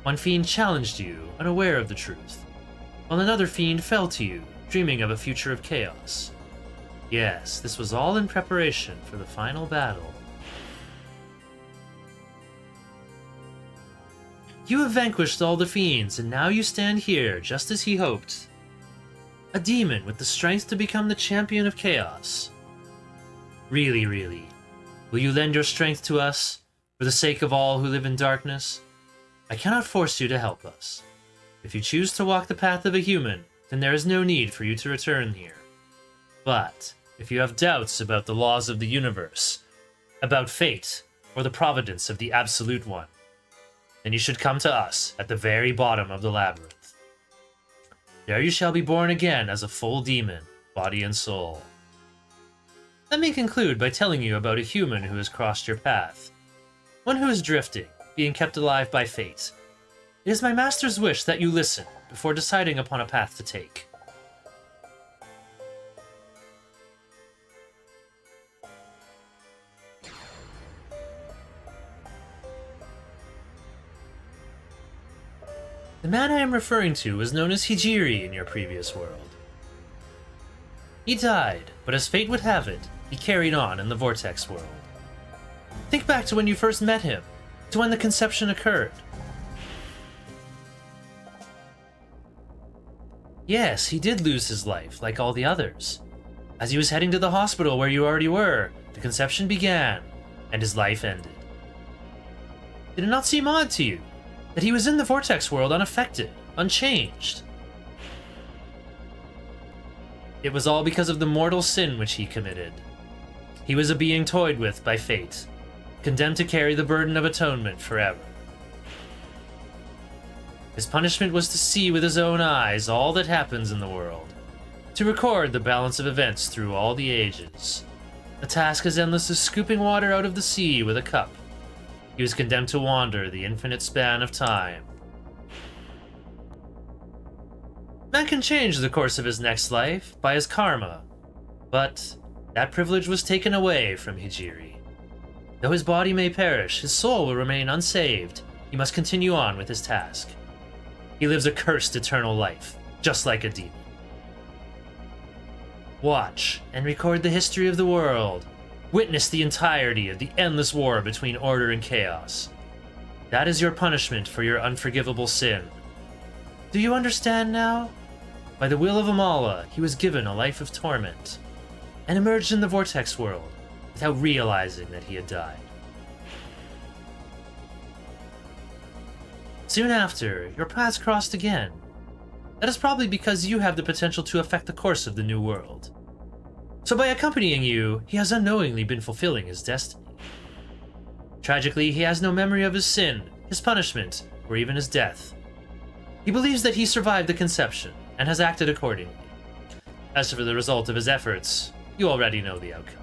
One fiend challenged you, unaware of the truth, while another fiend fell to you, dreaming of a future of chaos. Yes, this was all in preparation for the final battle. You have vanquished all the fiends, and now you stand here, just as he hoped. A demon with the strength to become the champion of chaos. Really, will you lend your strength to us, for the sake of all who live in darkness? I cannot force you to help us. If you choose to walk the path of a human, then there is no need for you to return here. But, if you have doubts about the laws of the universe, about fate, or the providence of the Absolute One, then you should come to us at the very bottom of the labyrinth. There you shall be born again as a full demon, body and soul. Let me conclude by telling you about a human who has crossed your path. One who is drifting, being kept alive by fate. It is my master's wish that you listen before deciding upon a path to take. The man I am referring to was known as Hijiri in your previous world. He died, but as fate would have it, he carried on in the Vortex world. Think back to when you first met him, to when the conception occurred. Yes, he did lose his life, like all the others. As he was heading to the hospital where you already were, the conception began, and his life ended. Did it not seem odd to you, that he was in the Vortex world unaffected, unchanged? It was all because of the mortal sin which he committed. He was a being toyed with by fate, condemned to carry the burden of atonement forever. His punishment was to see with his own eyes all that happens in the world, to record the balance of events through all the ages. A task as endless as scooping water out of the sea with a cup. He was condemned to wander the infinite span of time. Man can change the course of his next life by his karma, but that privilege was taken away from Hijiri. Though his body may perish, his soul will remain unsaved. He must continue on with his task. He lives a cursed eternal life, just like a demon. Watch and record the history of the world. Witness the entirety of the endless war between order and chaos. That is your punishment for your unforgivable sin. Do you understand now? By the will of Amala, he was given a life of torment, and emerged in the Vortex world without realizing that he had died. Soon after, your paths crossed again. That is probably because you have the potential to affect the course of the new world. So by accompanying you, he has unknowingly been fulfilling his destiny. Tragically, he has no memory of his sin, his punishment, or even his death. He believes that he survived the conception, and has acted accordingly. As for the result of his efforts, you already know the outcome.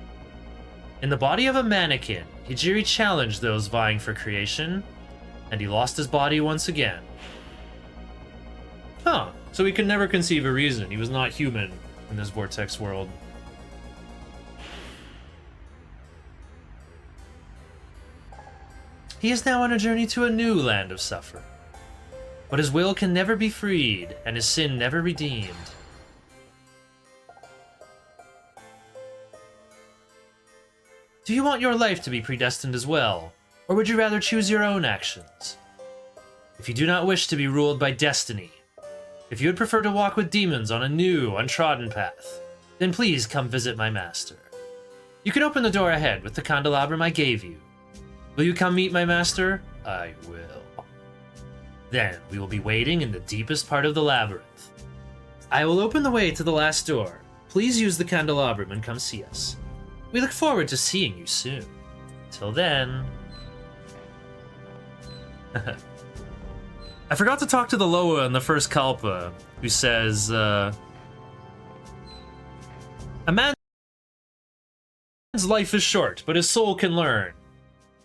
In the body of a mannequin, Hijiri challenged those vying for creation, and he lost his body once again. Huh, so we could never conceive a reason he was not human in this Vortex world. He is now on a journey to a new land of suffering. But his will can never be freed, and his sin never redeemed. Do you want your life to be predestined as well, or would you rather choose your own actions? If you do not wish to be ruled by destiny, if you would prefer to walk with demons on a new, untrodden path, then please come visit my master. You can open the door ahead with the candelabrum I gave you. Will you come meet my master? I will. Then we will be waiting in the deepest part of the labyrinth. I will open the way to the last door. Please use the candelabrum and come see us. We look forward to seeing you soon. Till then... I forgot to talk to the Loa in the first Kalpa, who says, a man's life is short, but his soul can learn.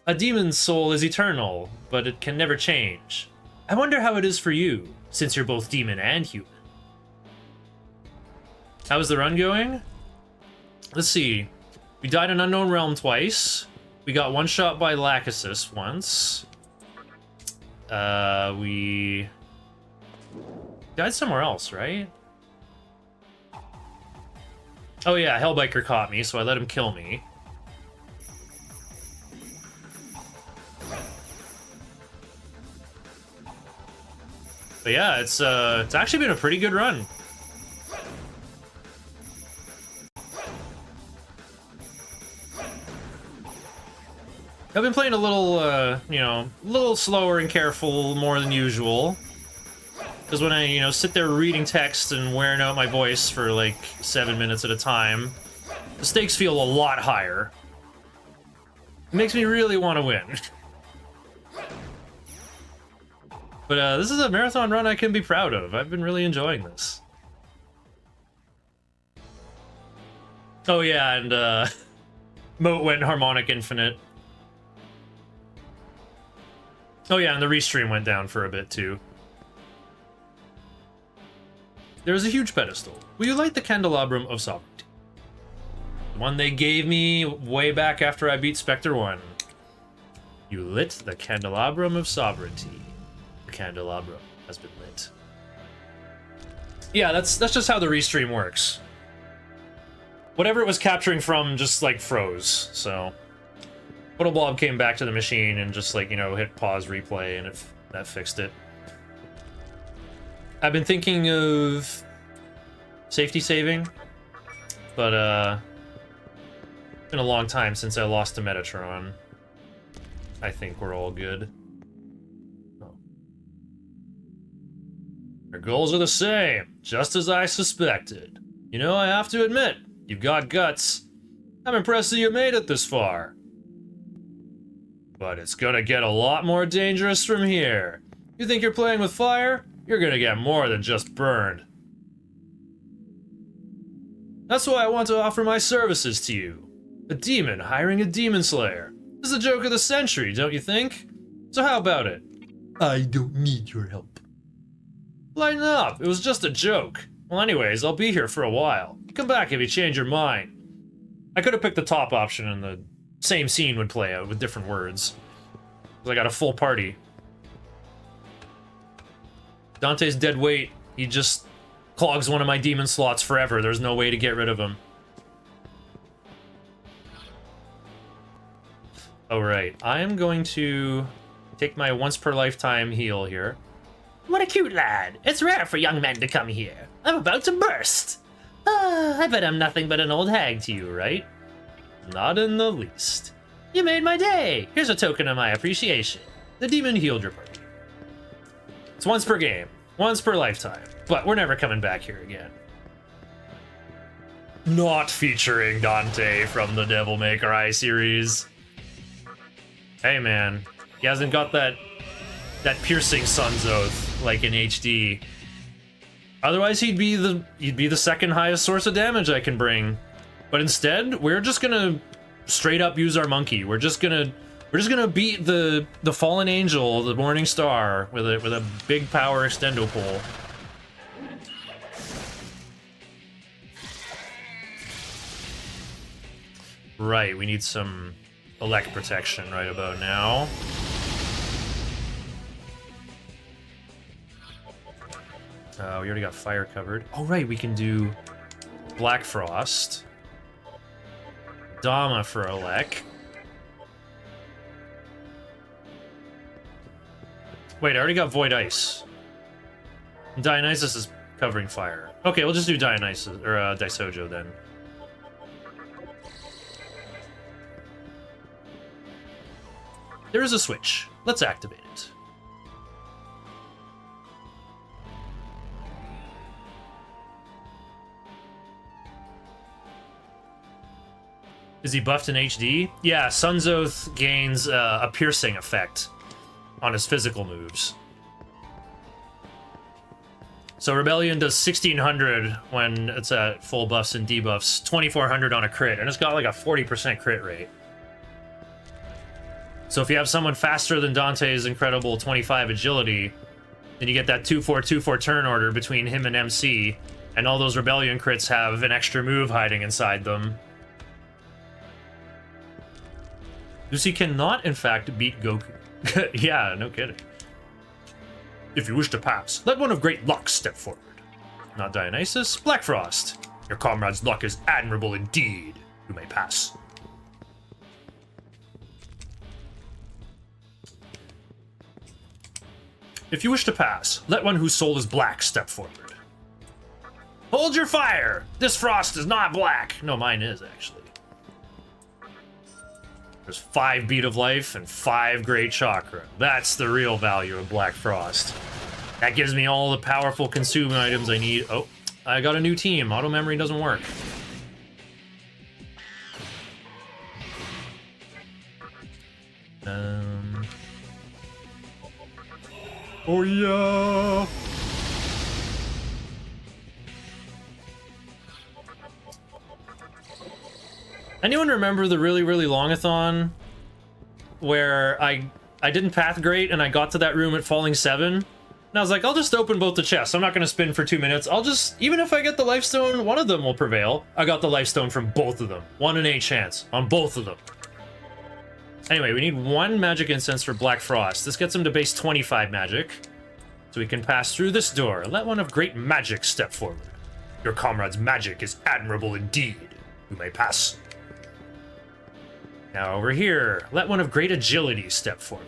A demon's soul is eternal, but it can never change. I wonder how it is for you, since you're both demon and human. How's the run going? Let's see. We died in Unknown Realm twice. We got one shot by Lachesis once. We died somewhere else, right? Oh yeah, Hellbiker caught me, so I let him kill me. But yeah, it's actually been a pretty good run. I've been playing a little, you know, a little slower and careful more than usual. Because when I, you know, sit there reading text and wearing out my voice for like 7 minutes at a time, the stakes feel a lot higher. It makes me really want to win. But this is a marathon run I can be proud of. I've been really enjoying this. Oh yeah, and Moat went Harmonic Infinite. Oh yeah, and the restream went down for a bit too. There is a huge pedestal. Will you light the candelabrum of sovereignty? The one they gave me way back after I beat Spectre 1. You lit the candelabrum of sovereignty. The candelabrum has been lit. Yeah, that's just how the restream works. Whatever it was capturing from just like froze, so Little Blob came back to the machine and just like, you know, hit pause replay and that fixed it. I've been thinking of safety saving, but it's been a long time since I lost to Metatron. I think we're all good. Oh. Our goals are the same, just as I suspected. You know, I have to admit, you've got guts. I'm impressed that you made it this far. But it's gonna get a lot more dangerous from here. You think you're playing with fire? You're gonna get more than just burned. That's why I want to offer my services to you. A demon hiring a demon slayer. This is a joke of the century, don't you think? So how about it? I don't need your help. Lighten up, it was just a joke. Well anyways, I'll be here for a while. Come back if you change your mind. I could have picked the top option and the same scene would play out with different words. Because I got a full party. Dante's dead weight, he just clogs one of my demon slots forever. There's no way to get rid of him. Alright, I am going to take my once per lifetime heal here. What a cute lad. It's rare for young men to come here. I'm about to burst. I bet I'm nothing but an old hag to you, right? Not in the least. You made my day. Here's a token of my appreciation. The demon healed your party. It's once per game, once per lifetime, but we're never coming back here again. Not featuring Dante from the Devil May Cry series. Hey man, he hasn't got that piercing Sun's Oath like in HD. Otherwise he'd be the second highest source of damage I can bring. But instead, we're just gonna straight up use our monkey. We're just gonna beat the fallen angel, the morning star, with a big power extendo pole. Right, we need some elect protection right about now. We already got fire covered. Oh, right, we can do Black Frost. Dama for Elec. Wait, I already got Void Ice. Dionysus is covering fire. Okay, we'll just do Dionysus, or Daisojo then. There is a switch. Let's activate it. Is he buffed in HD? Yeah, Sun's Oath gains a piercing effect on his physical moves. So Rebellion does 1600 when it's at full buffs and debuffs, 2400 on a crit, and it's got like a 40% crit rate. So if you have someone faster than Dante's incredible 25 agility, then you get that 2-4-2-4 turn order between him and MC, and all those Rebellion crits have an extra move hiding inside them. Lucy cannot, in fact, beat Goku. Yeah, no kidding. If you wish to pass, let one of great luck step forward. Not Dionysus, Black Frost. Your comrade's luck is admirable indeed. You may pass. If you wish to pass, let one whose soul is black step forward. Hold your fire! This frost is not black! No, mine is, actually. There's 5 Beat of Life and 5 Great Chakra. That's the real value of Black Frost. That gives me all the powerful consume items I need. Oh, I got a new team. Auto memory doesn't work. Oh yeah! Anyone remember the really, really longathon where I didn't path great and I got to that room at Falling 7? And I was like, I'll just open both the chests. I'm not going to spin for 2 minutes. I'll just, even if I get the Lifestone, one of them will prevail. I got the Lifestone from both of them. 1 in 8 chance on both of them. Anyway, we need 1 magic incense for Black Frost. This gets him to base 25 magic. So we can pass through this door. Let one of great magic step forward. Your comrade's magic is admirable indeed. You may pass. Now over here, let one of great agility step forward.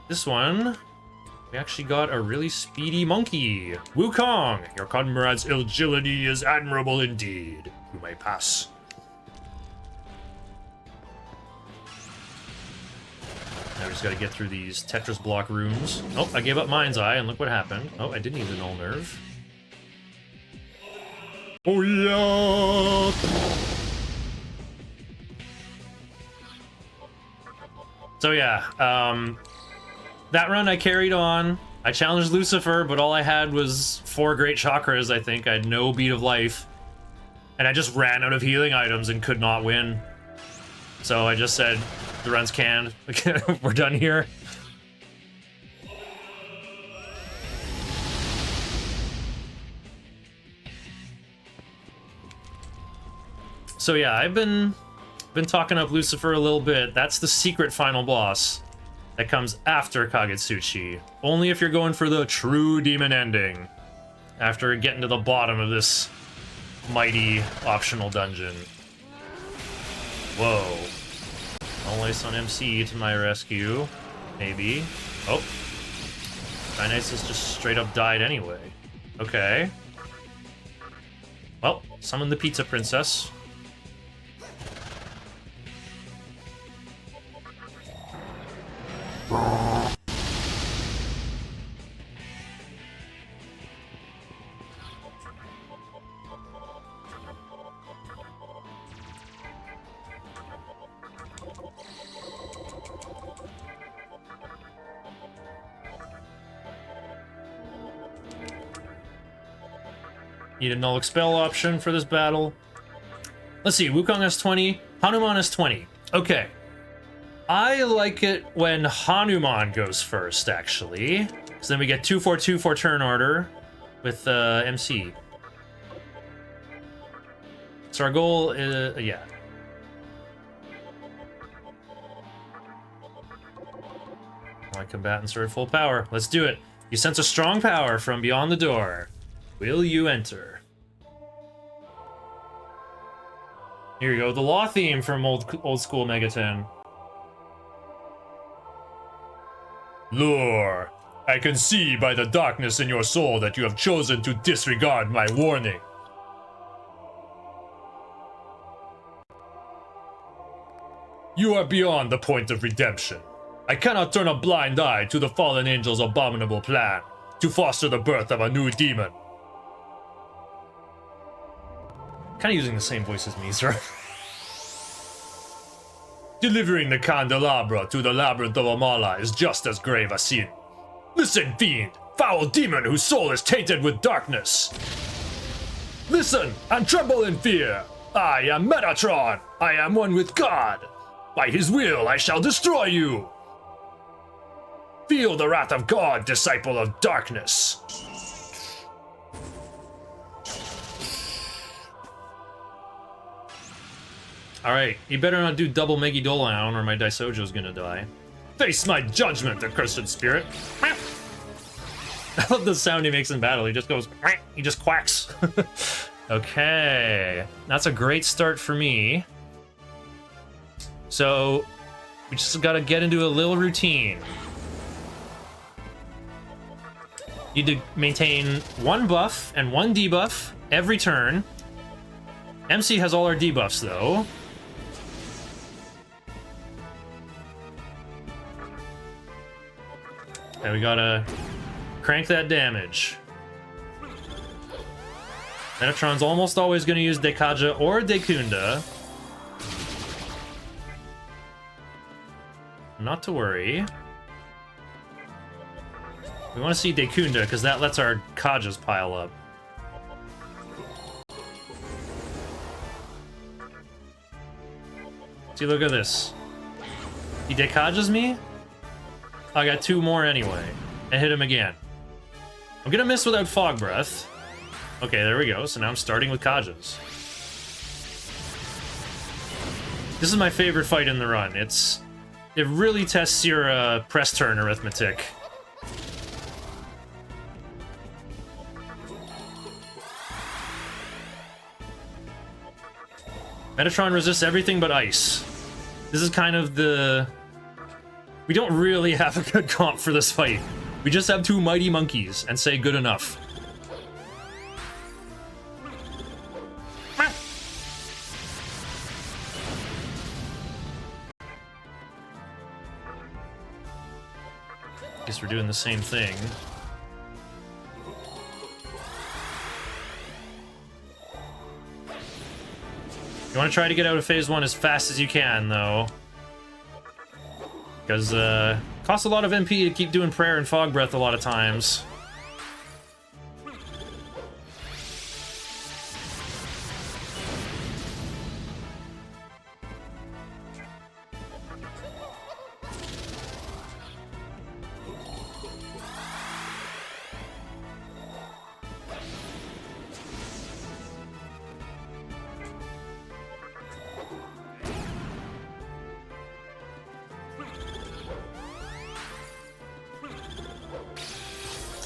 This one, we actually got a really speedy monkey. Wukong, your comrade's agility is admirable indeed. You may pass. Now we just gotta get through these Tetris block rooms. Oh, I gave up Mind's Eye, and look what happened. Oh, I didn't use the Null Nerve. Oh yeah! So yeah, that run I carried on. I challenged Lucifer, but all I had was 4 Great Chakras, I think. I had no Beat of Life. And I just ran out of healing items and could not win. So I just said, the run's canned. We're done here. So yeah, I've been talking up Lucifer a little bit. That's the secret final boss that comes after Kagetsuchi. Only if you're going for the true demon ending. After getting to the bottom of this mighty optional dungeon. Whoa. All ice on MC to my rescue. Maybe. Oh. Dionysus just straight up died anyway. Okay. Well, summon the Pizza Princess. Need a null expel option for this battle. Let's see, Wukong has 20, Hanuman has 20. Okay. I like it when Hanuman goes first, actually. So then we get 2-4-2-4 turn order with MC. So our goal is, yeah. My combatants are at full power. Let's do it. You sense a strong power from beyond the door. Will you enter? Here you go, the law theme from old school Megaton. Lore, I can see by the darkness in your soul that you have chosen to disregard my warning. You are beyond the point of redemption. I cannot turn a blind eye to the fallen angel's abominable plan to foster the birth of a new demon. Kind of using the same voice as me, sir. Delivering the candelabra to the labyrinth of Amala is just as grave a sin. Listen, fiend, foul demon whose soul is tainted with darkness. Listen and tremble in fear. I am Metatron. I am one with God. By his will, I shall destroy you. Feel the wrath of God, disciple of darkness. Alright, you better not do double Megi Dolan or my Daisojo's gonna die. Face my judgment, accursed spirit. I love the sound he makes in battle. He just goes, he just quacks. Okay, that's a great start for me. So, we just gotta get into a little routine. You need to maintain one buff and one debuff every turn. MC has all our debuffs though. And we gotta crank that damage. Metatron's almost always gonna use Dekaja or Dekunda. Not to worry. We want to see Dekunda because that lets our Kajas pile up. See, look at this. He Dekajas me. I got two more anyway. And hit him again. I'm gonna miss without Fog Breath. Okay, there we go. So now I'm starting with Kajas. This is my favorite fight in the run. It really tests your press turn arithmetic. Metatron resists everything but ice. This is kind of the... We don't really have a good comp for this fight. We just have two mighty monkeys and say good enough. Guess we're doing the same thing. You want to try to get out of phase 1 as fast as you can, though. Because, it costs a lot of MP to keep doing prayer and fog breath a lot of times.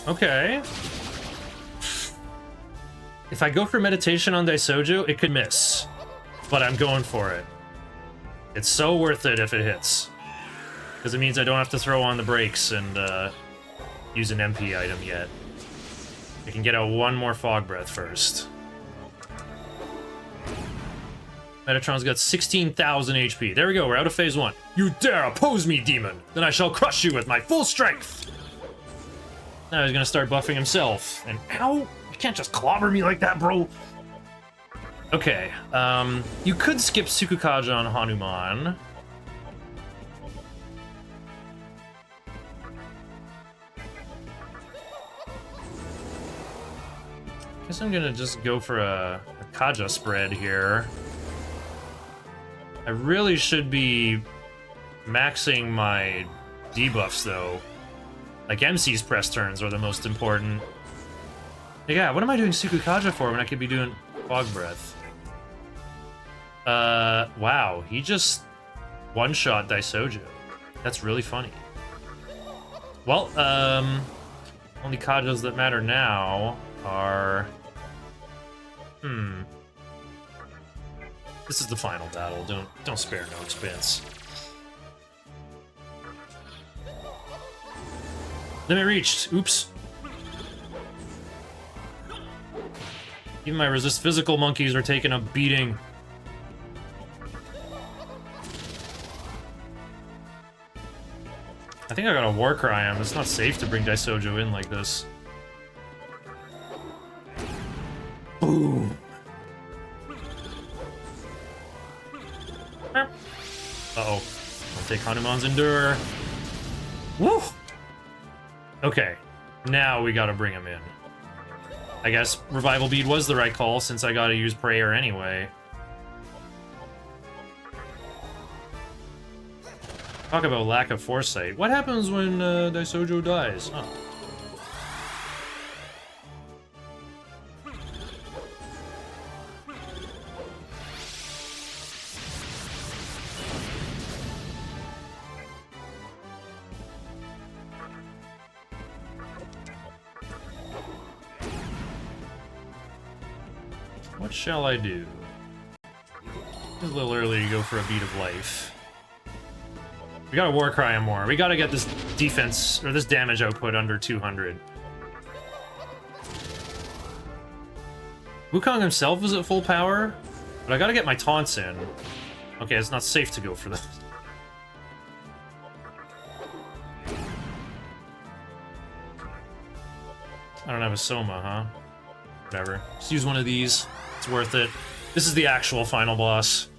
Okay. If I go for meditation on Daisojo, it could miss. But I'm going for it. It's so worth it if it hits. Because it means I don't have to throw on the brakes and use an MP item yet. I can get out one more Fog Breath first. Metatron's got 16,000 HP. There we go, we're out of phase 1. You dare oppose me, demon! Then I shall crush you with my full strength! Now he's gonna start buffing himself. And ow! You can't just clobber me like that, bro! Okay, you could skip Sukukaja on Hanuman. Guess I'm gonna just go for a Kaja spread here. I really should be maxing my debuffs, though. Like, MC's press turns are the most important. Yeah, what am I doing Sukukaja for when I could be doing Fog Breath? Wow, he just one-shot Daisojo. That's really funny. Well, Only kajas that matter now are... This is the final battle. Don't spare no expense. Limit reached. Oops. Even my resist physical monkeys are taking a beating. I think I got a war cry on. It's not safe to bring Daisojo in like this. Boom. Uh-oh. I'll take Hanuman's Endure. Woo! Okay. Now we gotta bring him in. I guess Revival Bead was the right call, since I gotta use Prayer anyway. Talk about lack of foresight. What happens when Daisojo dies? Oh. What shall I do? It's a little early to go for a Bead of Life. We gotta war cry him more. We gotta get this defense, or this damage output under 200. Wukong himself is at full power, but I gotta get my taunts in. Okay, it's not safe to go for this. I don't have a Soma, huh? Whatever. Just use one of these. It's worth it. This is the actual final boss.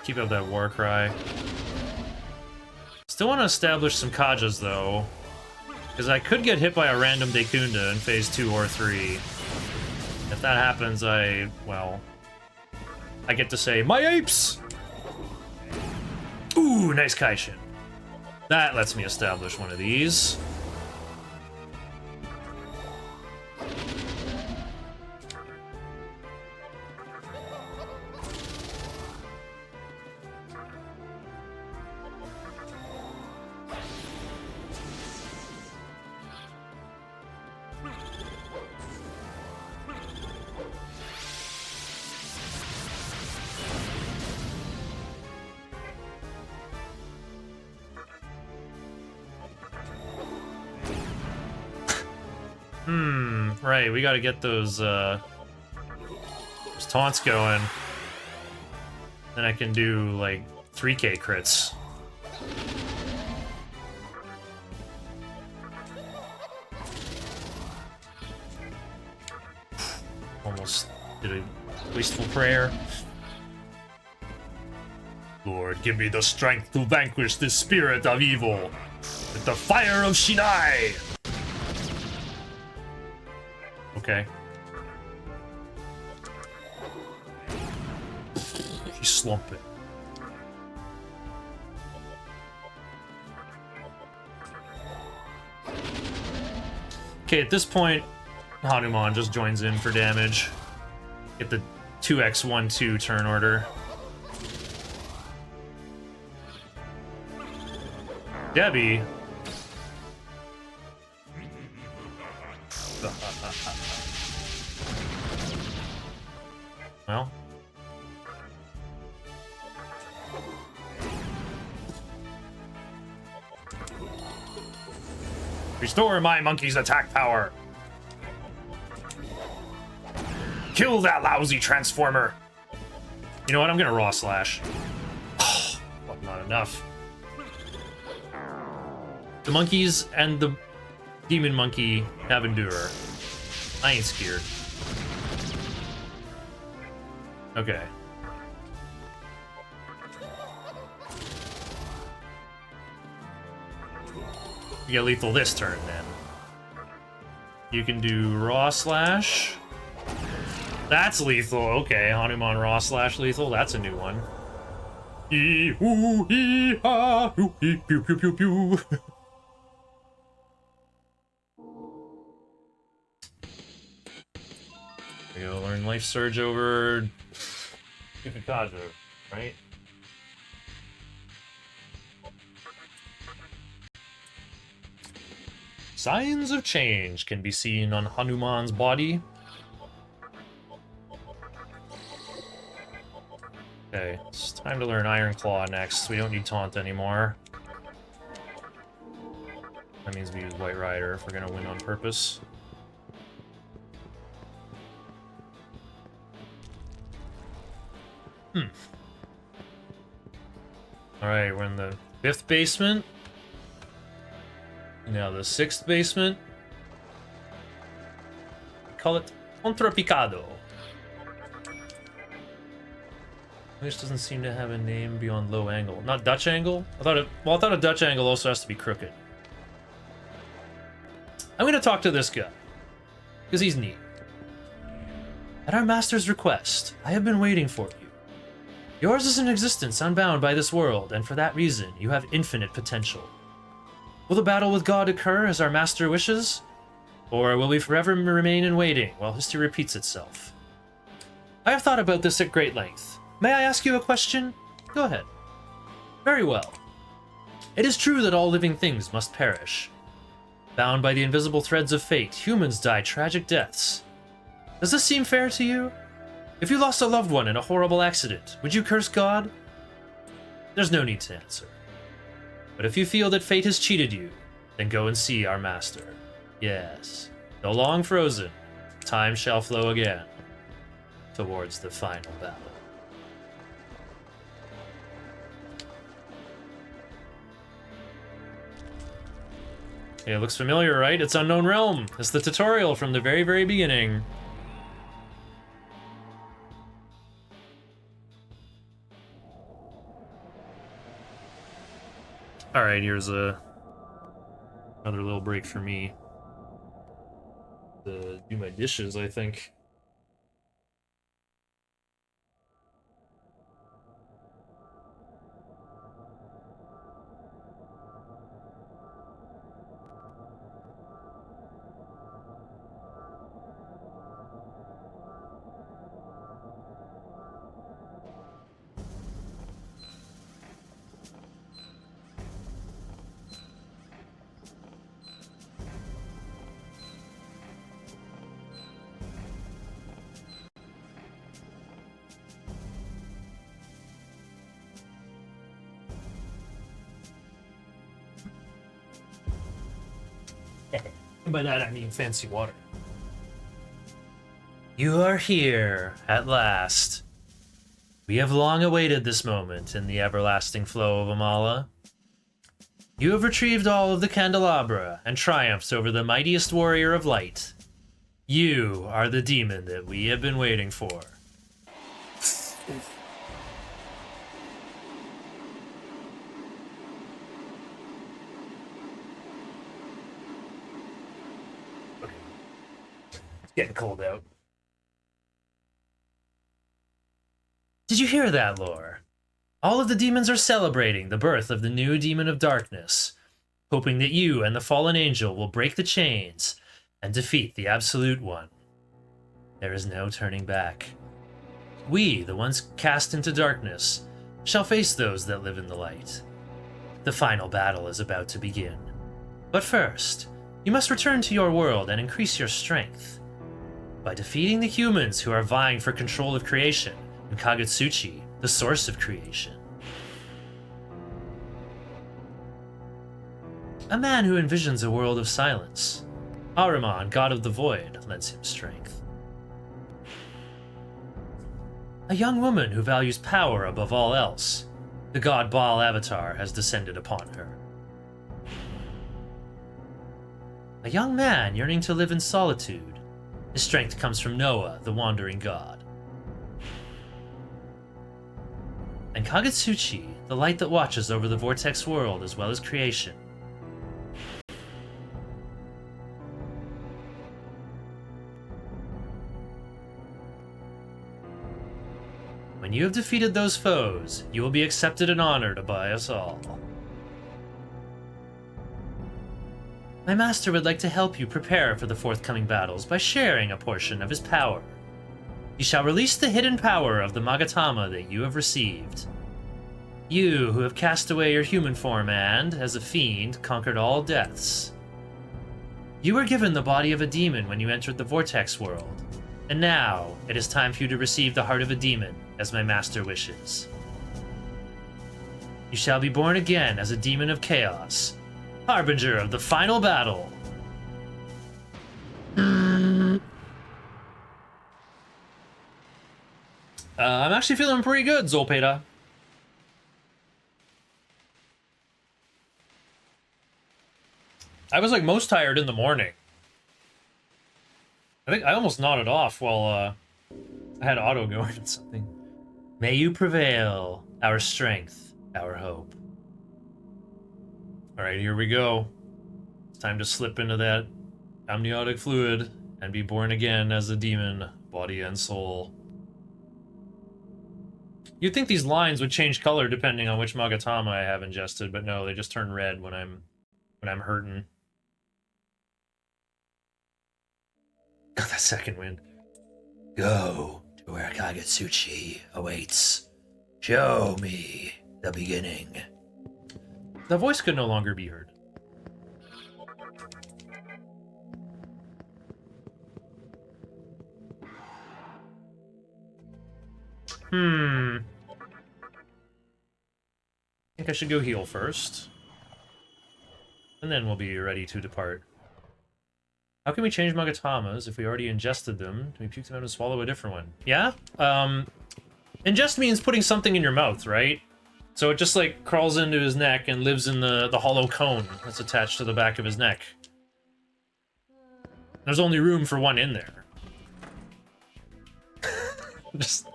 Keep up that war cry. Still want to establish some Kajas, though. Because I could get hit by a random Dekunda in phase 2 or 3. If that happens, well... I get to say, my apes! Ooh, nice Kaishin. That lets me establish one of these. Right, we gotta get those taunts going. Then I can do, like, 3k crits. Almost did a wasteful prayer. Lord, give me the strength to vanquish this spirit of evil with the fire of Shinai! Okay. He's slumping. Okay, at this point, Hanuman just joins in for damage. Get the 2x1-2 turn order. Debbie. Well. Restore my monkey's attack power. Kill that lousy transformer. You know what? I'm gonna raw slash. But not enough. The monkeys and the demon monkey have endure. I ain't scared. Okay. You get lethal this turn, then. You can do raw slash. That's lethal. Okay, Hanuman raw slash lethal. That's a new one. Ee hoo hee ha hoo hee pew pew pew pew. We go learn life surge over Justificado, right? Signs of change can be seen on Hanuman's body. Okay, it's time to learn Iron Claw next. We don't need Taunt anymore. That means we use White Rider if we're gonna win on purpose. Alright, we're in the 5th basement. Now the 6th basement. We call it Contrapicado. This doesn't seem to have a name beyond low angle. Not Dutch angle? I thought a Dutch angle also has to be crooked. I'm gonna talk to this guy, because he's neat. At our master's request, I have been waiting for you. Yours is an existence unbound by this world, and for that reason, you have infinite potential. Will the battle with God occur as our master wishes? Or will we forever remain in waiting while history repeats itself? I have thought about this at great length. May I ask you a question? Go ahead. Very well. It is true that all living things must perish. Bound by the invisible threads of fate, humans die tragic deaths. Does this seem fair to you? If you lost a loved one in a horrible accident, would you curse God? There's no need to answer. But if you feel that fate has cheated you, then go and see our master. Yes, though long frozen, time shall flow again towards the final battle. Okay, it looks familiar, right? It's Unknown Realm. It's the tutorial from the very, very beginning. Alright, here's another little break for me. To do my dishes, I think. By that I mean fancy water. You are here, at last. We have long awaited this moment in the everlasting flow of Amala. You have retrieved all of the candelabra and triumphed over the mightiest warrior of light. You are the demon that we have been waiting for. Getting cold out. Did you hear that, Lore? All of the demons are celebrating the birth of the new demon of darkness, hoping that you and the fallen angel will break the chains and defeat the Absolute One. There is no turning back. We, the ones cast into darkness, shall face those that live in the light. The final battle is about to begin. But first, you must return to your world and increase your strength. By defeating the humans who are vying for control of creation, and Kagutsuchi, the source of creation. A man who envisions a world of silence. Ahriman, god of the void, lends him strength. A young woman who values power above all else. The god Baal avatar has descended upon her. A young man yearning to live in solitude. His strength comes from Noah, the wandering god. And Kagutsuchi, the light that watches over the Vortex world as well as creation. When you have defeated those foes, you will be accepted and honored by us all. My master would like to help you prepare for the forthcoming battles by sharing a portion of his power. You shall release the hidden power of the Magatama that you have received. You, who have cast away your human form and, as a fiend, conquered all deaths. You were given the body of a demon when you entered the Vortex world, and now it is time for you to receive the heart of a demon, as my master wishes. You shall be born again as a demon of chaos, harbinger of the final battle. I'm actually feeling pretty good, Zolpeda. I was like most tired in the morning. I think I almost nodded off while I had auto going and something. May you prevail, our strength, our hope. Alright, here we go. It's time to slip into that amniotic fluid and be born again as a demon, body and soul. You'd think these lines would change color depending on which Magatama I have ingested, but no, they just turn red when I'm hurting. Got that second wind. Go to where Kagetsuchi awaits. Show me the beginning. The voice could no longer be heard. I think I should go heal first. And then we'll be ready to depart. How can we change Magatamas if we already ingested them? Do we puke them out and swallow a different one? Yeah? Ingest means putting something in your mouth, right? So it just like crawls into his neck and lives in the hollow cone that's attached to the back of his neck. There's only room for one in there. Just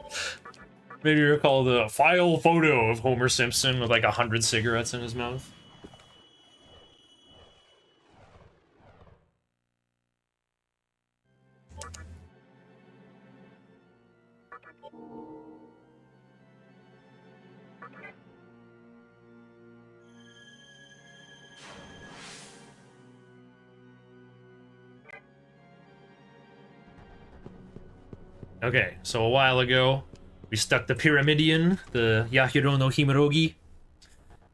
maybe recall the file photo of Homer Simpson with like 100 cigarettes in his mouth. Okay, so a while ago, we stuck the Pyramidion, the Yahiro no Himorogi,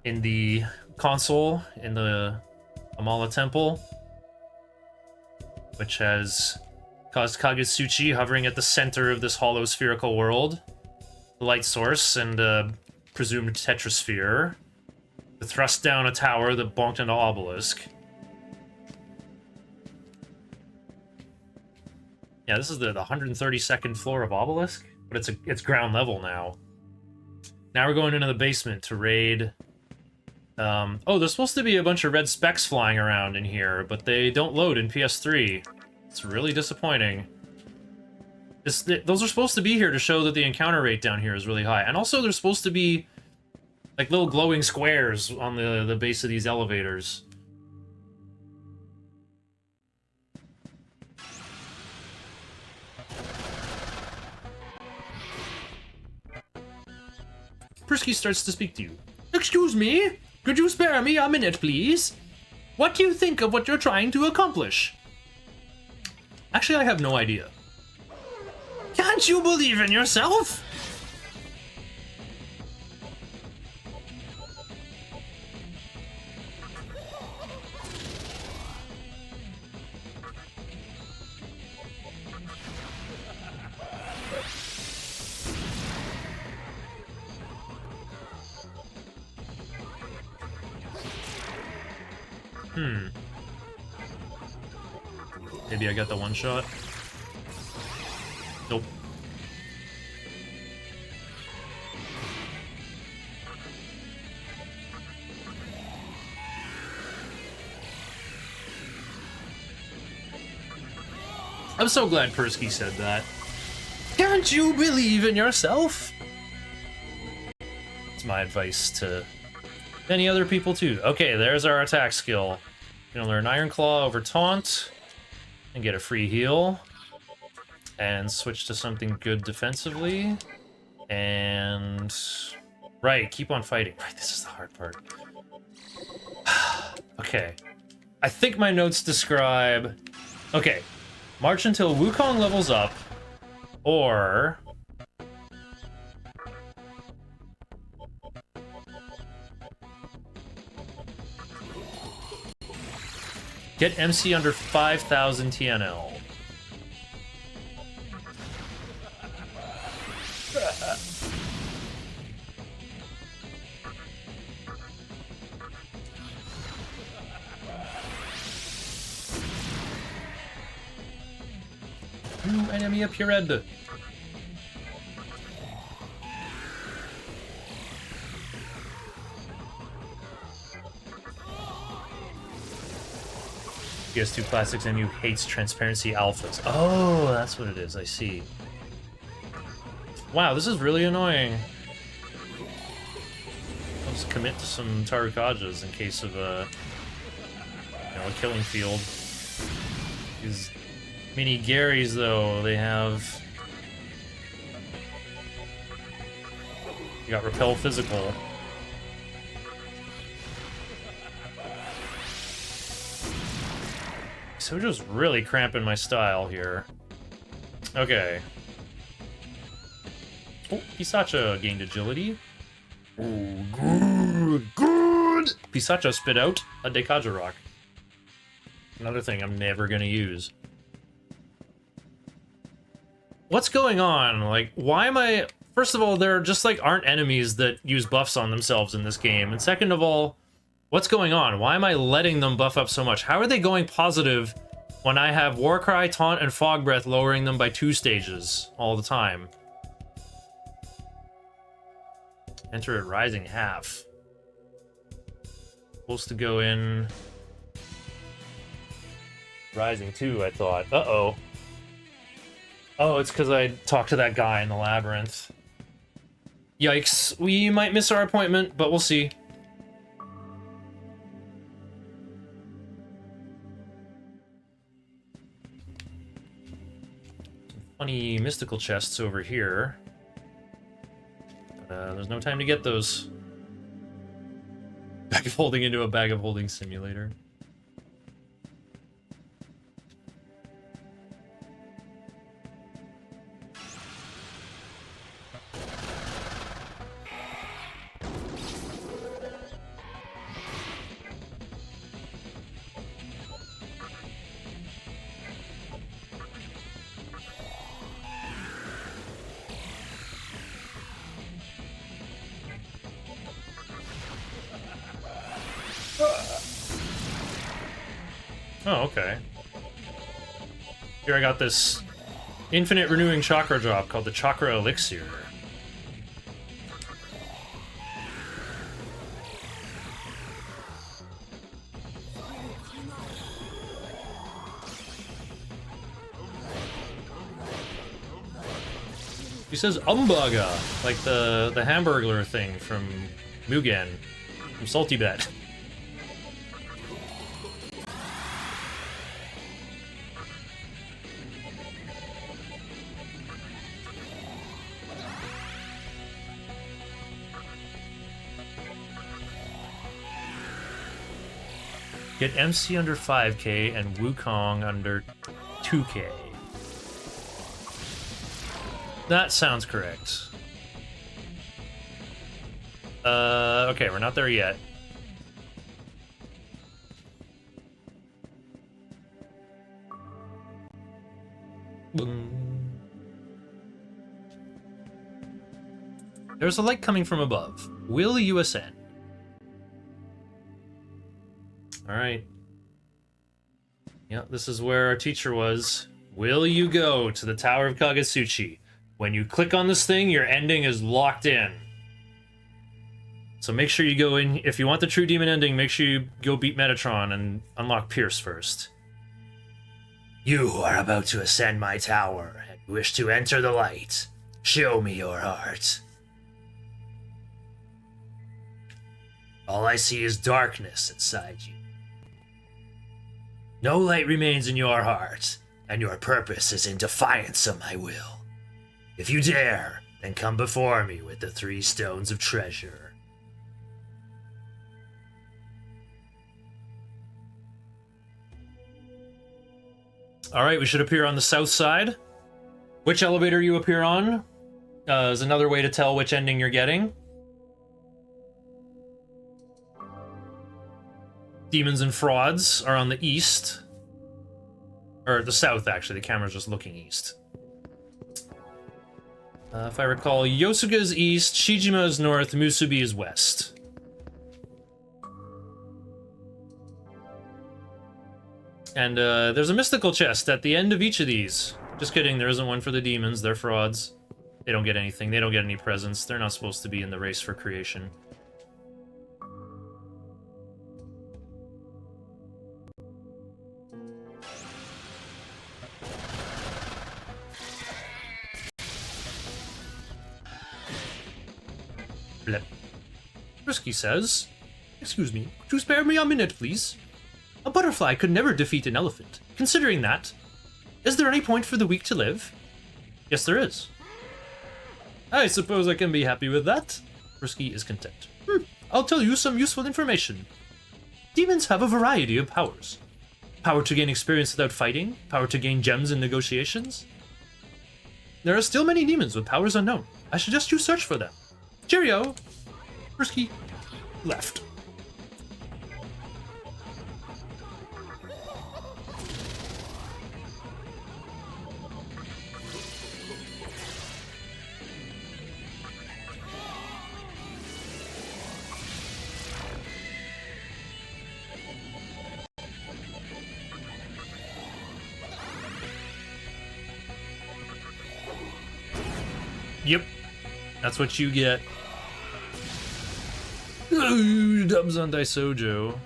in the console in the Amala Temple, which has caused Kagetsuchi hovering at the center of this hollow spherical world, the light source and a presumed tetrasphere, to thrust down a tower that bonked into Obelisk. Yeah, this is the 132nd floor of Obelisk, but it's ground level now. Now we're going into the basement to raid. Oh, there's supposed to be a bunch of red specks flying around in here, but they don't load in PS3. It's really disappointing. Those are supposed to be here to show that the encounter rate down here is really high. And also there's supposed to be like little glowing squares on the base of these elevators. Prisky starts to speak to you. Excuse me? Could you spare me a minute, please? What do you think of what you're trying to accomplish? Actually, I have no idea. Can't you believe in yourself? Maybe I got the one shot. Nope. I'm so glad Persky said that. Can't you believe in yourself? It's my advice to many other people too. Okay, there's our attack skill. Gonna learn Iron Claw over Taunt and get a free heal. And switch to something good defensively. And... right, keep on fighting. Right, this is the hard part. Okay. I think my notes describe... okay. March until Wukong levels up. Or get MC under 5,000 TNL. New enemy appeared. PS2 Classics MU hates transparency alphas. Oh, that's what it is. I see. Wow, this is really annoying. I'll just commit to some Tarukajas in case of a killing field. These mini Garys, though, they have. You got repel physical. So just really cramping my style here. Okay. Oh, Pisacha gained agility. Oh, good. Pisacha spit out a Dekaja Rock. Another thing I'm never gonna use. What's going on? Like, why am I... First of all, there just, like, aren't enemies that use buffs on themselves in this game. And second of all, what's going on? Why am I letting them buff up so much? How are they going positive when I have Warcry, Taunt, and Fog Breath lowering them by 2 stages all the time? Enter at Rising half. Supposed to go in... Rising 2, I thought. Uh-oh. Oh, it's because I talked to that guy in the labyrinth. Yikes. We might miss our appointment, but we'll see. Some funny mystical chests over here. There's no time to get those. Bag of holding into a bag of holding simulator. Oh, okay. Here I got this infinite renewing chakra drop called the Chakra Elixir. He says Umbaga, like the Hamburglar thing from Mugen, from Salty Bet. Get MC under 5k and Wukong under 2k. That sounds correct. Okay, we're not there yet. Boom. There's a light coming from above. Will you ascend? Alright. Yeah, this is where our teacher was. Will you go to the Tower of Kagasuchi? When you click on this thing, your ending is locked in. So make sure you go in. If you want the true demon ending, make sure you go beat Metatron and unlock Pierce first. You are about to ascend my tower and wish to enter the light. Show me your heart. All I see is darkness inside you. No light remains in your heart, and your purpose is in defiance of my will. If you dare, then come before me with the 3 stones of treasure. Alright, we should appear on the south side. Which elevator you appear on is another way to tell which ending you're getting. Demons and Frauds are on the east. Or the south, actually. The camera's just looking east. If I recall, Yosuga's east, Shijima is north, Musubi is west. And there's a mystical chest at the end of each of these. Just kidding, there isn't one for the demons, they're frauds. They don't get anything, they don't get any presents, they're not supposed to be in the race for creation. Blep. Risky says, "Excuse me, could you spare me a minute, please? A butterfly could never defeat an elephant. Considering that, is there any point for the weak to live?" Yes, there is. I suppose I can be happy with that. Risky is content. I'll tell you some useful information. Demons have a variety of powers. Power to gain experience without fighting, power to gain gems in negotiations. There are still many demons with powers unknown. I suggest you search for them. Cheerio! Risky left. Yep, that's what you get. Ooh, dubs on Daisojo.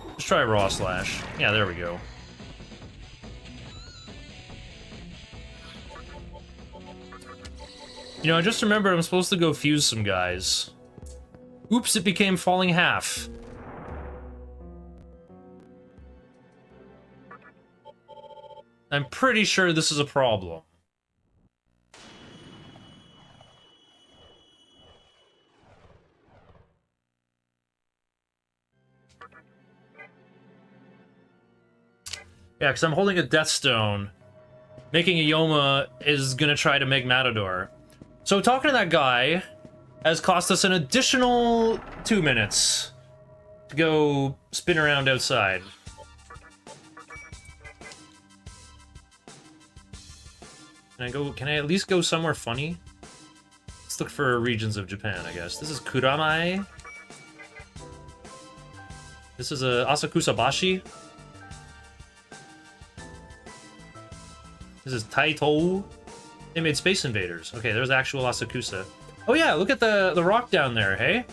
Let's try Raw Slash. Yeah, there we go. You know, I just remembered I'm supposed to go fuse some guys. Oops, it became falling half. I'm pretty sure this is a problem. Yeah, because I'm holding a Death Stone. Making a Yoma is gonna try to make Matador. So talking to that guy has cost us an additional 2 minutes to go spin around outside. Can I at least go somewhere funny? Let's look for regions of Japan, I guess. This is Kuramai. This is Asakusabashi. This is Taito. They made Space Invaders. Okay, there's actual Asakusa. Oh yeah, look at the rock down there, hey?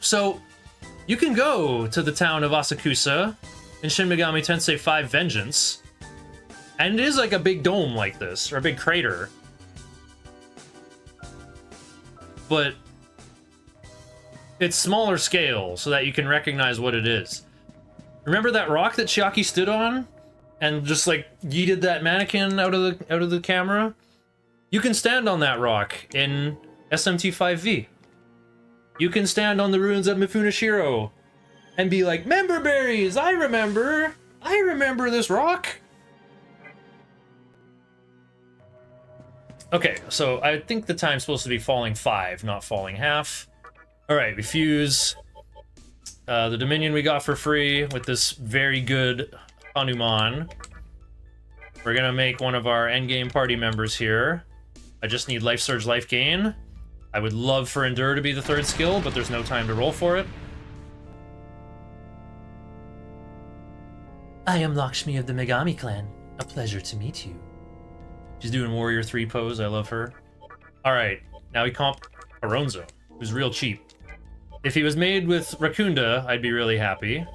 So, you can go to the town of Asakusa in Shin Megami Tensei 5 Vengeance, and it is like a big dome like this, or a big crater. But it's smaller scale, so that you can recognize what it is. Remember that rock that Chiaki stood on? And just like yeeted that mannequin out of the camera? You can stand on that rock in SMT5V. You can stand on the ruins of Mifunashiro and be like, "Member berries, I remember this rock." Okay, so I think the time's supposed to be falling 5, not falling half. Alright, we fuse the Dominion we got for free with this very good Hanuman. We're gonna make one of our endgame party members here. I just need Life Surge Life Gain. I would love for Endure to be the third skill, but there's no time to roll for it. I am Lakshmi of the Megami clan. A pleasure to meet you. She's doing Warrior 3 pose, I love her. Alright, now we comp Aronzo, who's real cheap. If he was made with Rakunda, I'd be really happy.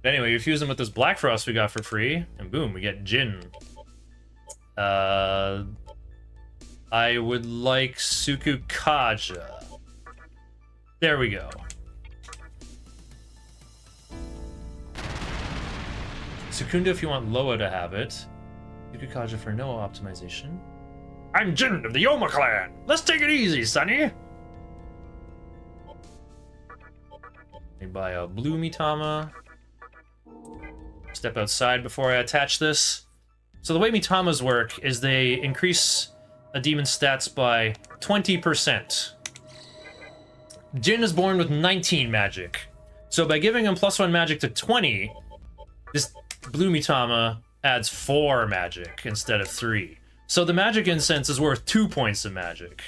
But anyway, we fuse him with this Black Frost we got for free, and boom, we get Jin. I would like Sukukaja. There we go. Sukunda if you want Loa to have it. Sukukaja for no optimization. I'm Jin of the Yoma clan! Let's take it easy, sonny! Let me buy a blue Mitama. Step outside before I attach this. So the way Mitamas work is they increase a demon's stats by 20%. Jin is born with 19 magic. So by giving him +1 magic to 20, this blue Mitama adds 4 magic instead of 3. So the magic incense is worth 2 points of magic.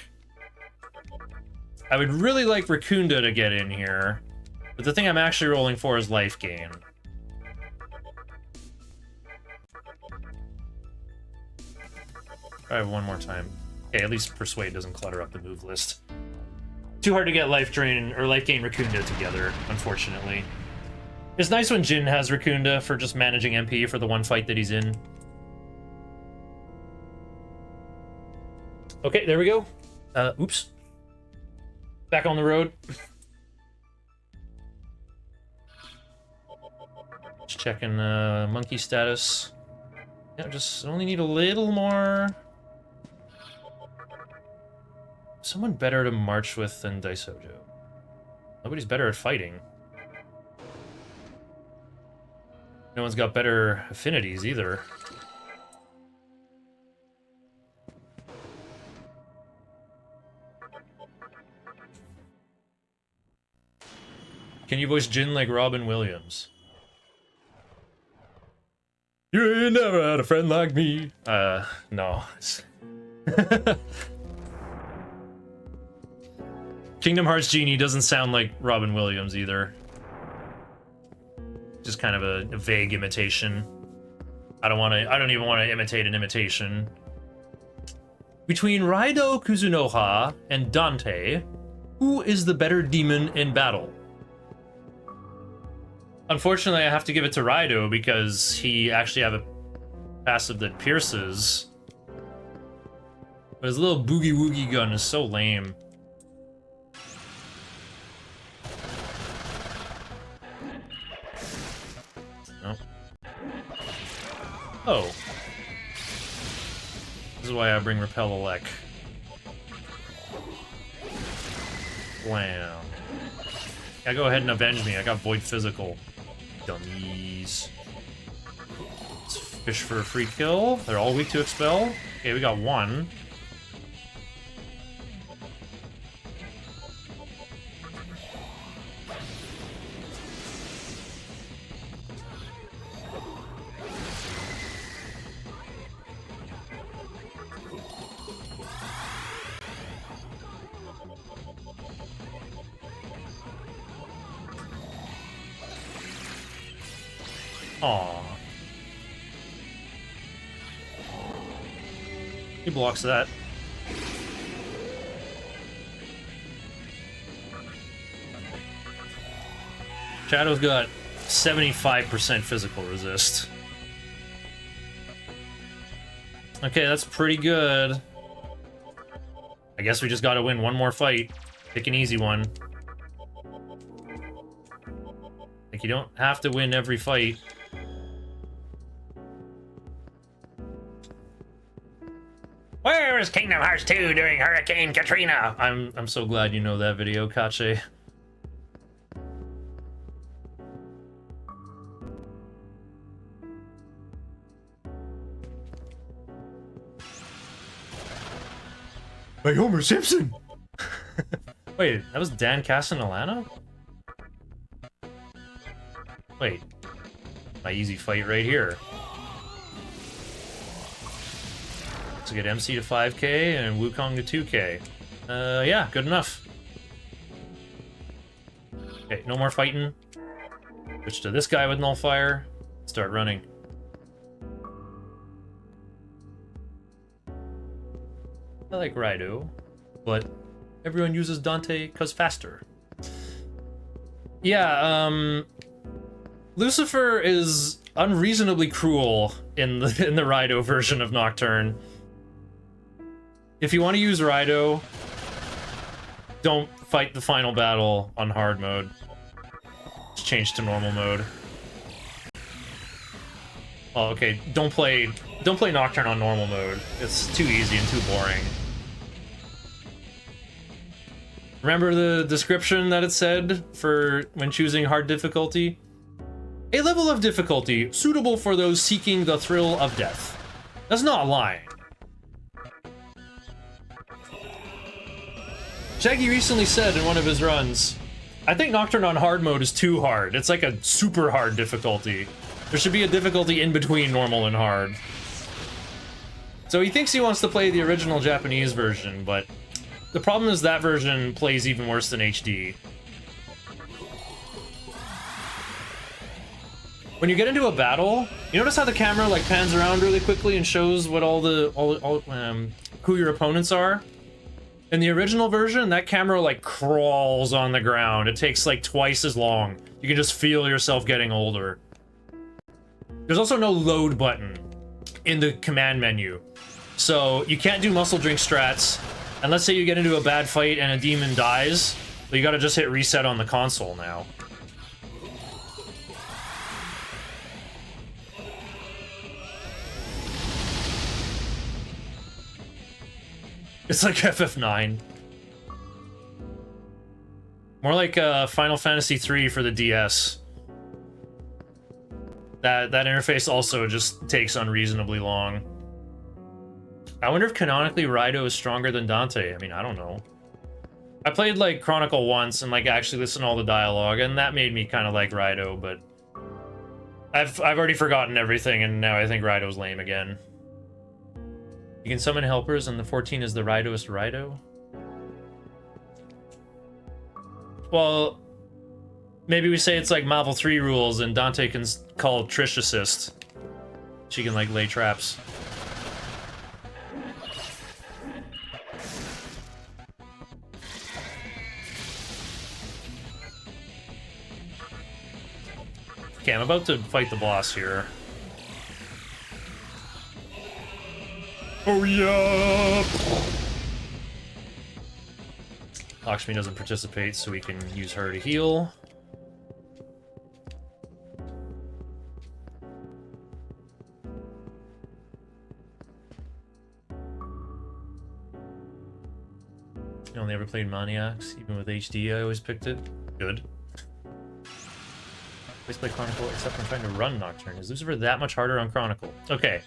I would really like Rakunda to get in here, but the thing I'm actually rolling for is life gain. Try one more time. Okay, at least Persuade doesn't clutter up the move list. Too hard to get life drain or life gain Rakunda together, unfortunately. It's nice when Jin has Rakunda for just managing MP for the one fight that he's in. Okay, there we go. Oops. Back on the road. Just checking monkey status. Yeah, just only need a little more. Someone better to march with than Daisojo. Nobody's better at fighting. No one's got better affinities either. Can you voice Jin like Robin Williams? You ain't never had a friend like me. No. Kingdom Hearts Genie doesn't sound like Robin Williams either. Just kind of a vague imitation. I don't even want to imitate an imitation. Between Raido Kuzunoha and Dante, who is the better demon in battle? Unfortunately, I have to give it to Raido because he actually have a passive that pierces. But his little boogie woogie gun is so lame. Oh. This is why I bring Repel Elec. Blam. Yeah, go ahead and avenge me. I got Void Physical. Dummies. Let's fish for a free kill. They're all weak to Expel. Okay, we got one. Aww. He blocks that. Shadow's got 75% physical resist. Okay, that's pretty good. I guess we just gotta win one more fight. Pick an easy one. Like, you don't have to win every fight. Where was Kingdom Hearts 2 during Hurricane Katrina? I'm so glad you know that video, Kache. Hey, Homer Simpson! Wait, that was Dan Castellano? Wait. My easy fight right here. So get MC to 5k and Wukong to 2k. Yeah, good enough. Okay, no more fighting. Switch to this guy with Nullfire. Start running. I like Raido, but everyone uses Dante cause faster. Yeah, Lucifer is unreasonably cruel in the Raido version of Nocturne. If you want to use Raido, don't fight the final battle on hard mode. Just change to normal mode. Oh, okay. Don't play Nocturne on normal mode. It's too easy and too boring. Remember the description that it said for when choosing hard difficulty? A level of difficulty suitable for those seeking the thrill of death. That's not lying. Shaggy recently said in one of his runs, I think Nocturne on hard mode is too hard. It's like a super hard difficulty. There should be a difficulty in between normal and hard. So he thinks he wants to play the original Japanese version, but the problem is that version plays even worse than HD. When you get into a battle, you notice how the camera like pans around really quickly and shows what who your opponents are? In the original version, that camera like crawls on the ground. It takes like twice as long. You can just feel yourself getting older. There's also no load button in the command menu. So you can't do muscle drink strats. And let's say you get into a bad fight and a demon dies, but you gotta just hit reset on the console now. It's like FF9. More like Final Fantasy III for the DS. That interface also just takes unreasonably long. I wonder if canonically Raido is stronger than Dante. I mean, I don't know. I played like Chronicle once and like actually listened to all the dialogue, and that made me kind of like Raido, but I've already forgotten everything, and now I think Raido's lame again. You can summon helpers, and the 14 is the Raidoest Raido? Well, maybe we say it's like Marvel 3 rules, and Dante can call Trish assist. She can, like, lay traps. Okay, I'm about to fight the boss here. Oh yeah! Lakshmi doesn't participate, so we can use her to heal. You only ever played Maniacs? Even with HD, I always picked it. Good. Always play Chronicle, except I'm trying to run Nocturne. Is Lucifer that much harder on Chronicle? Okay.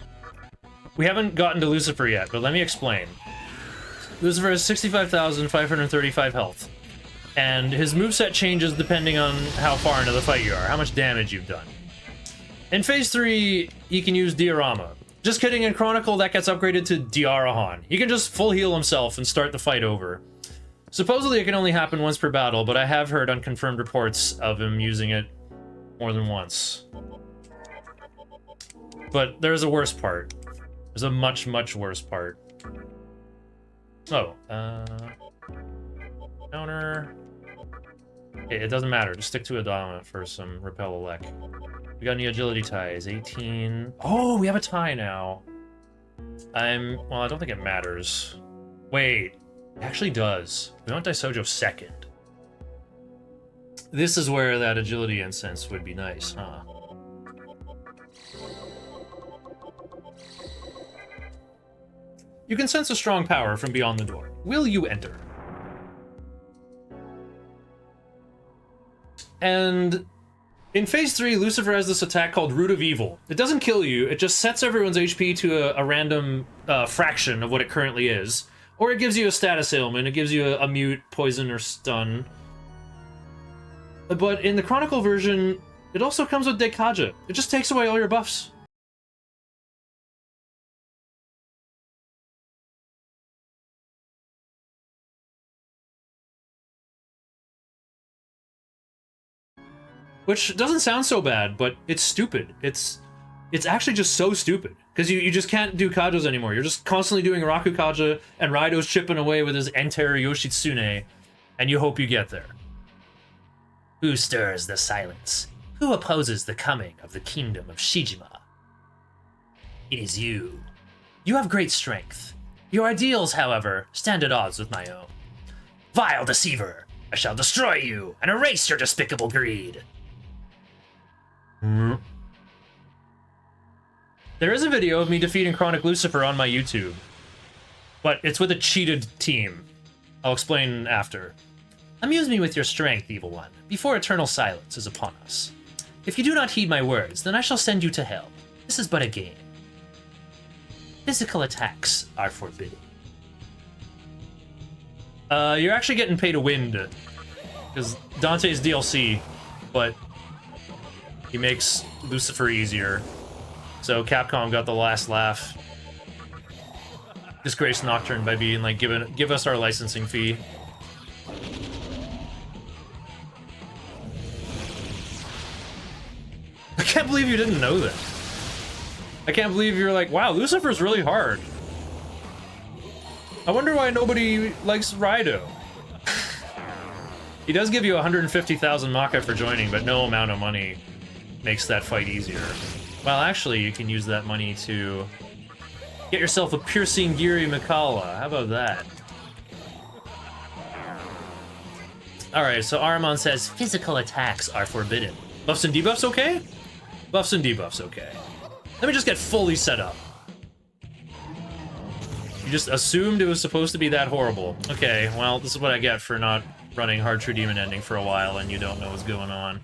We haven't gotten to Lucifer yet, but let me explain. Lucifer has 65,535 health, and his moveset changes depending on how far into the fight you are, how much damage you've done. In Phase 3, he can use Diorama. Just kidding, in Chronicle, that gets upgraded to Diarahan. He can just full heal himself and start the fight over. Supposedly it can only happen once per battle, but I have heard unconfirmed reports of him using it more than once. But there's a worse part. There's a much, much worse part. Oh, counter. Okay, it doesn't matter. Just stick to Adama for some repel elect. We got any agility ties? 18. Oh, we have a tie now. Well, I don't think it matters. Wait, it actually does. We want Daisojo second. This is where that agility incense would be nice, huh? You can sense a strong power from beyond the door. Will you enter? And in Phase 3, Lucifer has this attack called Root of Evil. It doesn't kill you, it just sets everyone's HP to a random fraction of what it currently is. Or it gives you a status ailment, it gives you a mute, poison, or stun. But in the Chronicle version, it also comes with Dekaja. It just takes away all your buffs. Which doesn't sound so bad, but it's stupid. It's actually just so stupid. Because you just can't do Kajos anymore. You're just constantly doing Raku Kaja, and Raido's chipping away with his Enter Yoshitsune, and you hope you get there. Who stirs the silence? Who opposes the coming of the kingdom of Shijima? It is you. You have great strength. Your ideals, however, stand at odds with my own. Vile deceiver! I shall destroy you and erase your despicable greed. There is a video of me defeating Chronic Lucifer on my YouTube, but it's with a cheated team. I'll explain after. Amuse me with your strength, evil one, before eternal silence is upon us. If you do not heed my words, then I shall send you to hell. This is but a game. Physical attacks are forbidden. You're actually getting paid to win, because Dante's DLC, but he makes Lucifer easier. So Capcom got the last laugh. Disgrace Nocturne by being like, give us our licensing fee. I can't believe you didn't know that. I can't believe you're like, wow, Lucifer's really hard. I wonder why nobody likes Raido. He does give you 150,000 Maka for joining, but no amount of money makes that fight easier. Well, actually, you can use that money to get yourself a piercing Giri Mikala. How about that? Alright, so Aramon says physical attacks are forbidden. Buffs and debuffs okay? Buffs and debuffs okay. Let me just get fully set up. You just assumed it was supposed to be that horrible. Okay, well, this is what I get for not running Hard True Demon Ending for a while and you don't know what's going on.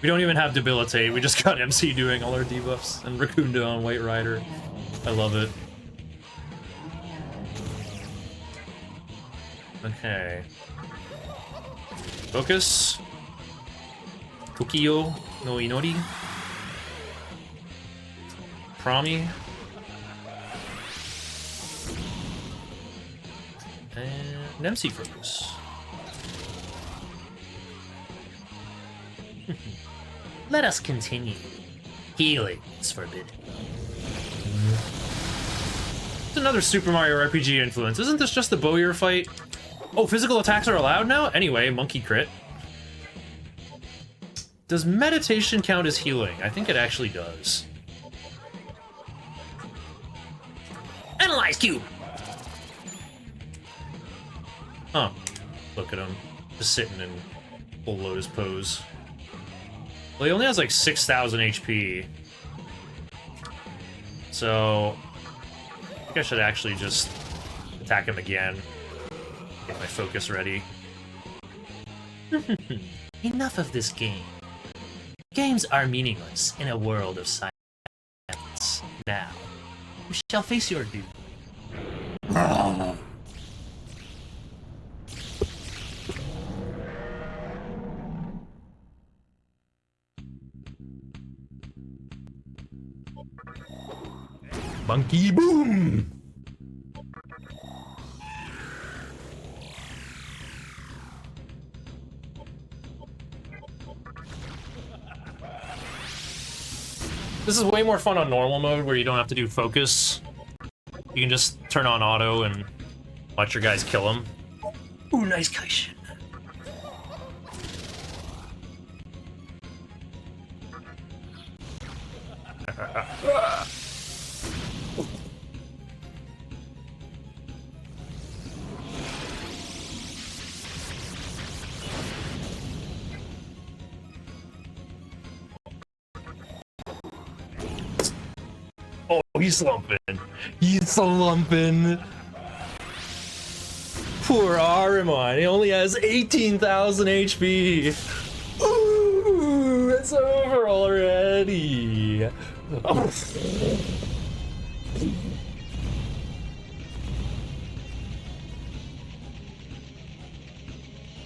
We don't even have Debilitate, we just got MC doing all our debuffs and Raccoonda on White Rider. I love it. Okay. Focus. Tokiyo no Inori. Promi. And MC Focus. Let us continue. Healing is forbidden. It's another Super Mario RPG influence. Isn't this just the Bowyer fight? Oh, physical attacks are allowed now? Anyway, monkey crit. Does meditation count as healing? I think it actually does. Analyze cube. Huh. Look at him. Just sitting in full lotus pose. Well, he only has like 6,000 HP. So I think I should actually just attack him again. Get my focus ready. Enough of this game. Games are meaningless in a world of silence. Now, you shall face your doom. Monkey boom! This is way more fun on normal mode where you don't have to do focus. You can just turn on auto and watch your guys kill him. Ooh, nice Kaishin. Oh, he's slumping. He's slumping. Poor Arimon. He only has 18,000 HP. Ooh, it's over already. Oh.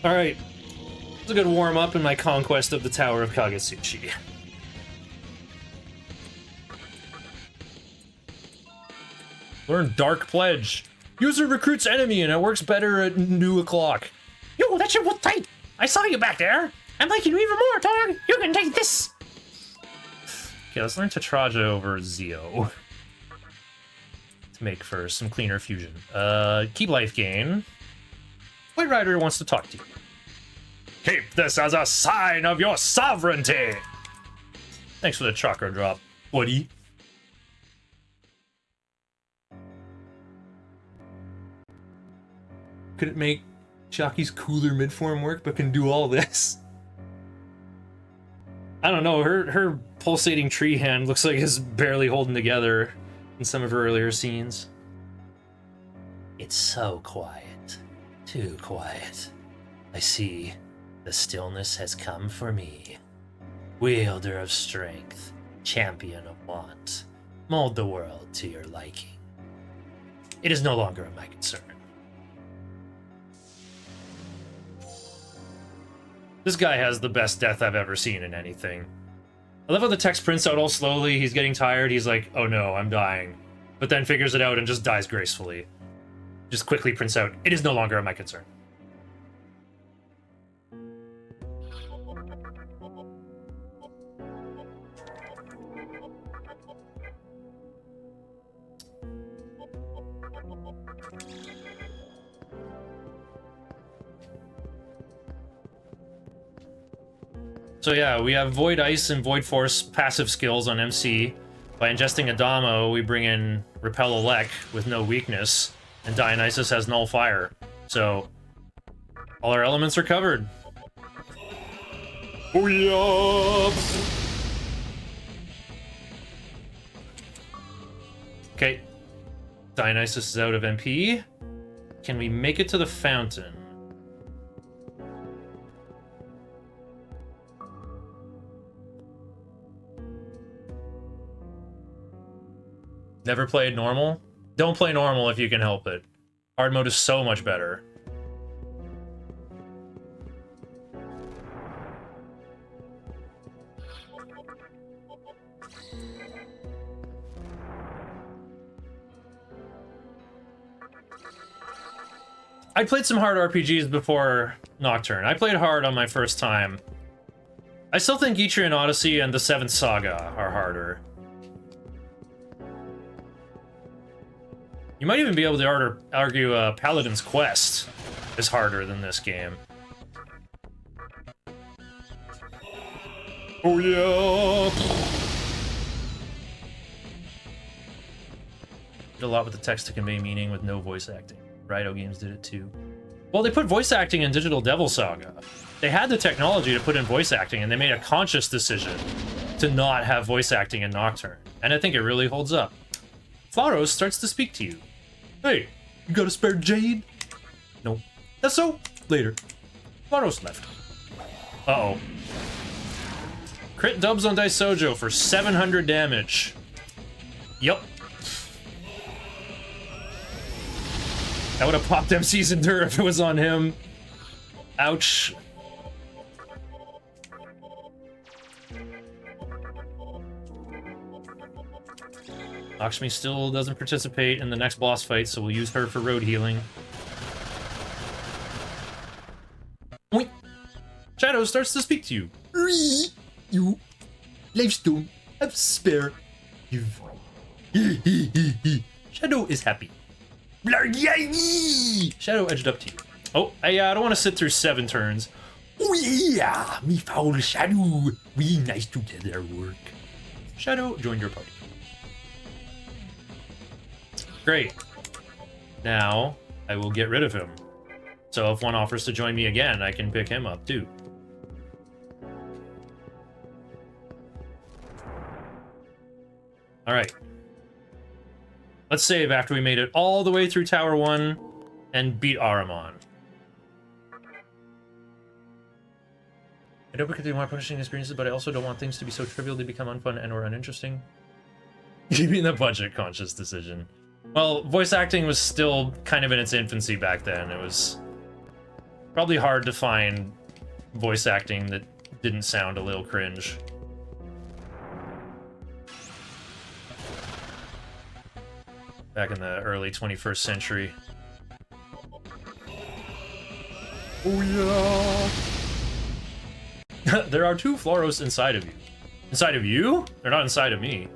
All right. It's a good warm up in my conquest of the Tower of Kagetsuchi. Learn Dark Pledge. User recruits enemy and it works better at new o'clock. Yo, that shit was tight. I saw you back there. I'm liking you even more, Tog. You can take this. Okay, let's learn Tetraja over Zeo. To make for some cleaner fusion. Keep life gain. White Rider wants to talk to you. Keep this as a sign of your sovereignty! Thanks for the chakra drop, buddy. Could it make Shaki's cooler midform work, but can do all this? I don't know, her pulsating tree hand looks like it's barely holding together in some of her earlier scenes. It's so quiet. Too quiet. I see. The stillness has come for me. Wielder of strength, champion of want, mold the world to your liking. It is no longer of my concern. This guy has the best death I've ever seen in anything. I love how the text prints out all slowly. He's getting tired. He's like, oh no, I'm dying. But then figures it out and just dies gracefully. Just quickly prints out, it is no longer of my concern. So yeah, we have Void Ice and Void Force passive skills on MC. By ingesting Adamo, we bring in Repel Elec with no weakness, and Dionysus has Null Fire. So, all our elements are covered. Oh yeah! Okay, Dionysus is out of MP. Can we make it to the fountain? Never played normal? Don't play normal if you can help it. Hard mode is so much better. I played some hard RPGs before Nocturne. I played hard on my first time. I still think Etrian Odyssey and the Seventh Saga are harder. You might even be able to argue Paladin's Quest is harder than this game. Oh yeah! Did a lot with the text to convey meaning with no voice acting. Rhino Games did it too. Well, they put voice acting in Digital Devil Saga. They had the technology to put in voice acting, and they made a conscious decision to not have voice acting in Nocturne. And I think it really holds up. Floros starts to speak to you. Hey, you got a spare jade? No. That's so. Later. Floros left. Uh-oh. Crit dubs on Daisojo for 700 damage. Yup. That would have popped MC's Endure if it was on him. Ouch. Lakshmi still doesn't participate in the next boss fight, so we'll use her for road healing. Oink. Shadow starts to speak to you. You. Lifestone. Have spare. You. Shadow is happy. Blargyay! Shadow edged up to you. Oh, I don't want to sit through 7 turns. Oh yeah, me foul Shadow. We nice together work. Shadow joined your party. Great. Now, I will get rid of him. So if one offers to join me again, I can pick him up too. Alright. Let's save after we made it all the way through Tower 1 and beat Ahriman. I don't because they want pushing experiences, but I also don't want things to be so trivial they become unfun and or uninteresting. You mean the budget-conscious decision? Well, voice acting was still kind of in its infancy back then. It was probably hard to find voice acting that didn't sound a little cringe. Back in the early 21st century. Oh yeah! There are 2 Floros inside of you. Inside of you? They're not inside of me.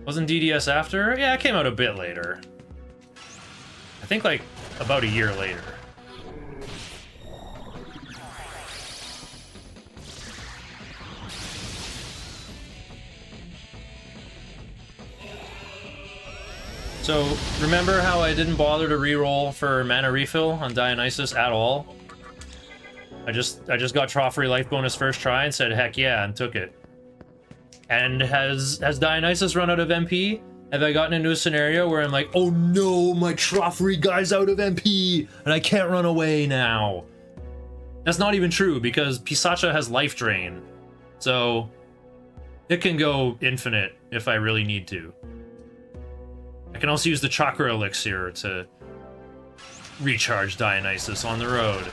Wasn't DDS after? Yeah, it came out a bit later. I think like about a year later. So, remember how I didn't bother to reroll for mana refill on Dionysus at all? I just got Trophy life bonus first try and said heck yeah and took it. And has Dionysus run out of MP? Have I gotten into a scenario where I'm like, oh no, my Trophy guy's out of MP and I can't run away now? That's not even true, because Pisacha has life drain. So it can go infinite if I really need to. I can also use the chakra elixir to recharge Dionysus on the road.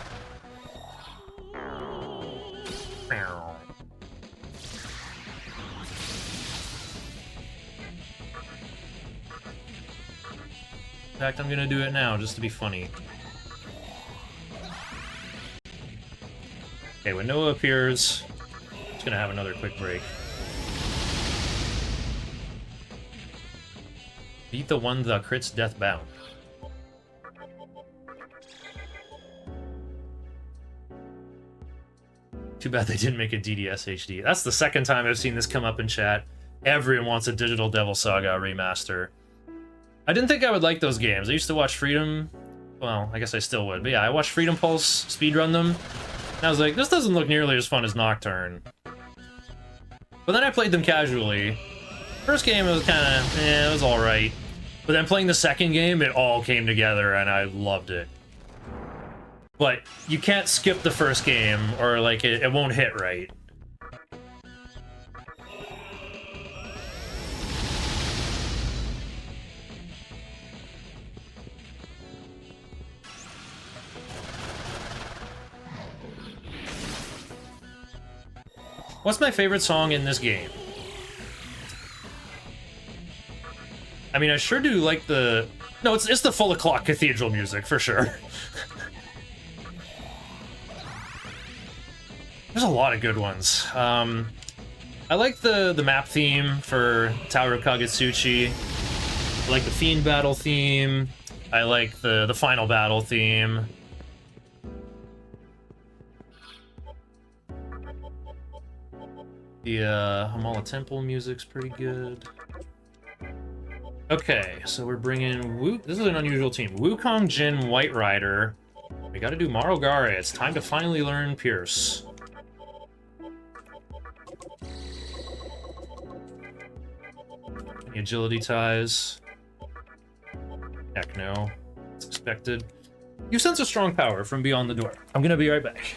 In fact, I'm gonna do it now, just to be funny. Okay, when Noah appears, I'm just gonna have another quick break. Beat the one that crits death bound. Too bad they didn't make a DDS HD. That's the second time I've seen this come up in chat. Everyone wants a Digital Devil Saga remaster. I didn't think I would like those games. I used to watch Freedom. Well, I guess I still would. But yeah, I watched Freedom Pulse speedrun them. And I was like, this doesn't look nearly as fun as Nocturne. But then I played them casually. First game, it was kind of, it was alright. But then playing the second game, it all came together and I loved it. But you can't skip the first game or like it won't hit right. What's my favorite song in this game? I mean, I sure do like the... No, it's the Full O'Clock Cathedral music, for sure. There's a lot of good ones. I like the map theme for Tower of Kagetsuchi. I like the Fiend battle theme. I like the final battle theme. The Hamala Temple music's pretty good. Okay, so we're bringing Wu. This is an unusual team. Wukong, Jin, White Rider. We gotta do Marogare. It's time to finally learn Pierce. Any agility ties? Heck no. It's expected. You sense a strong power from beyond the door. I'm gonna be right back.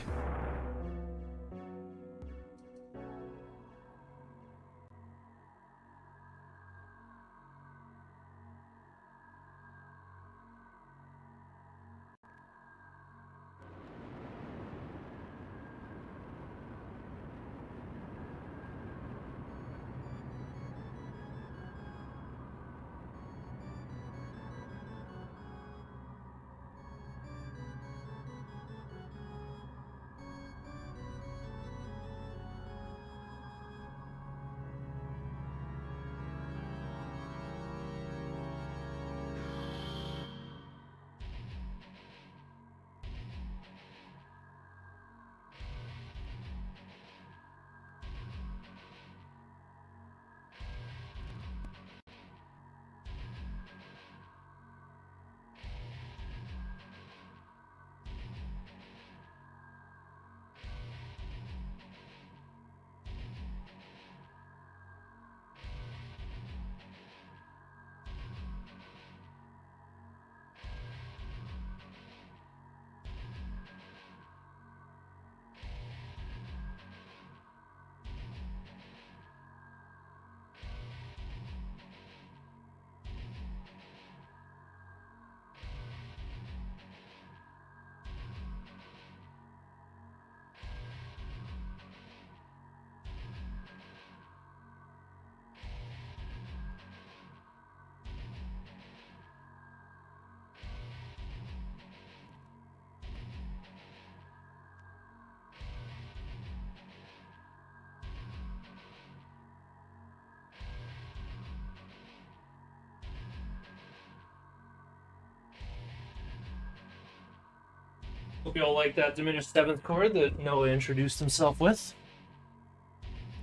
Hope you all like that diminished 7th chord that Noah introduced himself with.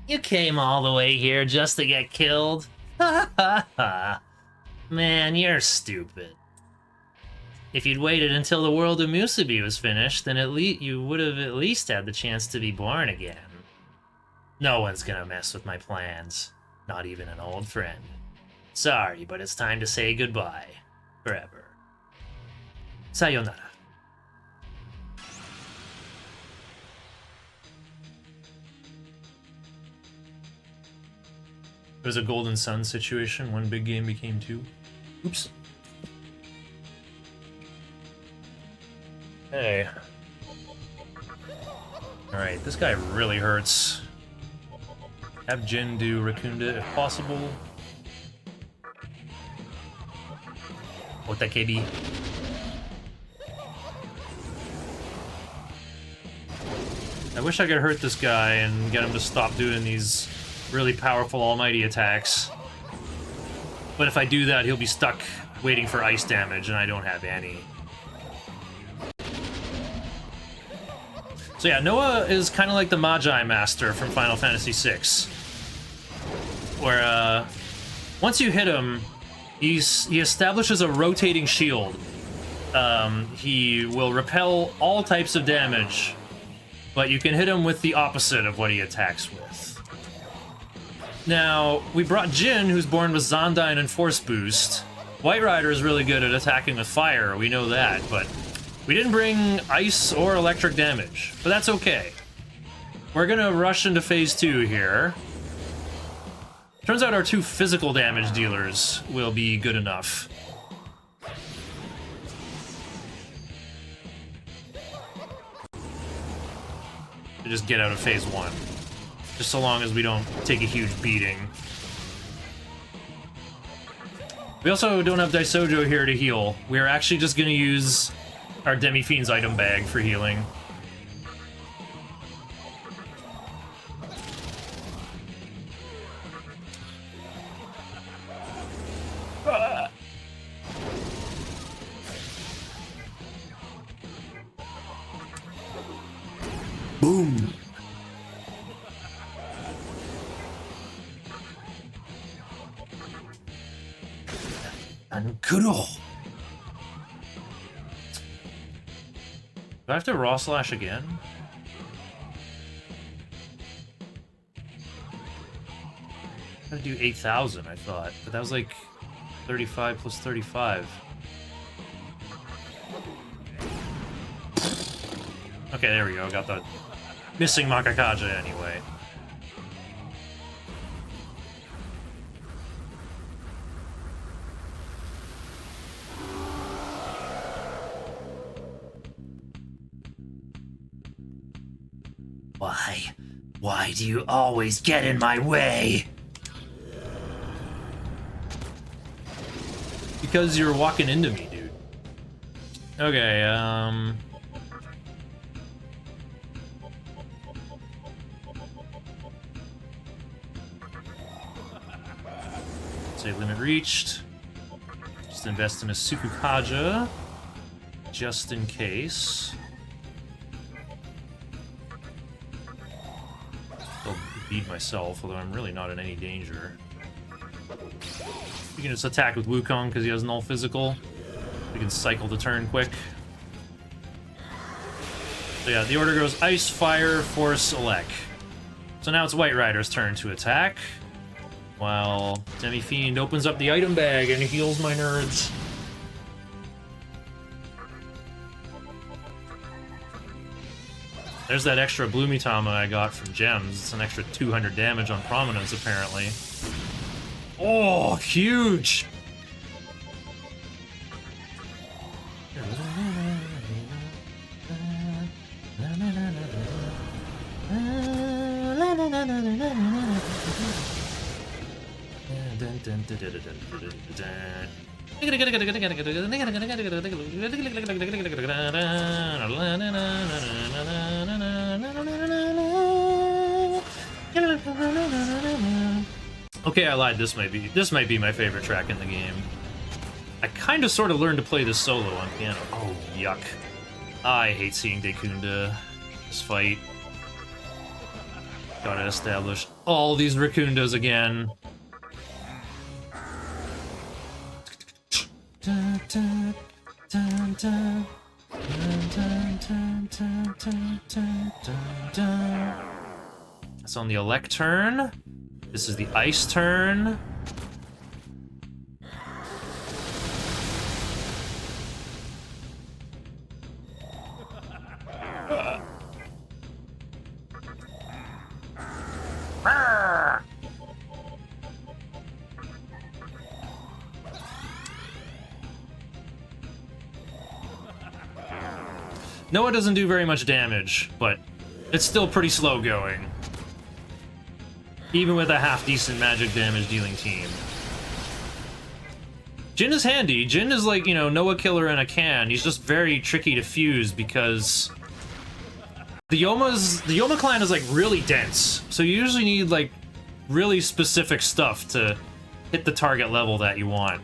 You came all the way here just to get killed? Ha ha ha. Man, you're stupid. If you'd waited until the world of Musabi was finished, then you would have at least had the chance to be born again. No one's gonna mess with my plans. Not even an old friend. Sorry, but it's time to say goodbye. Forever. Sayonara. It was a Golden Sun situation. One big game became two. Oops. Hey. Alright, this guy really hurts. Have Jin do Rakunda if possible. Otakebi. I wish I could hurt this guy and get him to stop doing these really powerful almighty attacks. But if I do that, he'll be stuck waiting for ice damage, and I don't have any. So yeah, Noah is kind of like the Magi Master from Final Fantasy VI. Where, once you hit him, he establishes a rotating shield. He will repel all types of damage, but you can hit him with the opposite of what he attacks with. Now, we brought Jin, who's born with Zondyne and Force Boost. White Rider is really good at attacking with fire, we know that, but we didn't bring ice or electric damage, but that's okay. We're gonna rush into phase 2 here. Turns out our 2 physical damage dealers will be good enough. To just get out of phase 1. Just so long as we don't take a huge beating. We also don't have Daisojo here to heal. We're actually just gonna use our Demi-Fiend's item bag for healing. Boom. Ankuro. Do I have to Raw Slash again? I had to do 8,000, I thought. But that was like 35 plus 35. Okay, there we go. Got the missing Makakaja anyway. Why do you always get in my way? Because you're walking into me, dude. Okay, say limit reached. Just invest in a Sukukaja. Just in case. Still beat myself, although I'm really not in any danger. We can just attack with Wukong because he has null physical. We can cycle the turn quick. So yeah, the order goes Ice, Fire, Force, Elec. So now it's White Rider's turn to attack. While Demi-Fiend opens up the item bag and heals my nerds. There's that extra Bloomitama I got from Gems. It's an extra 200 damage on Prominence, apparently. Oh, huge! Okay, I lied. This might be my favorite track in the game. I kind of sort of learned to play this solo on piano. Oh, yuck. I hate seeing Dekunda. This fight. Gotta establish all these Rakundas again. That's on the Elec turn. This is the Ice turn. Noah doesn't do very much damage, but it's still pretty slow going. Even with a half-decent magic damage dealing team. Jin is handy. Jin is like, you know, Noah killer in a can. He's just very tricky to fuse because the Yoma clan is like really dense. So you usually need like really specific stuff to hit the target level that you want.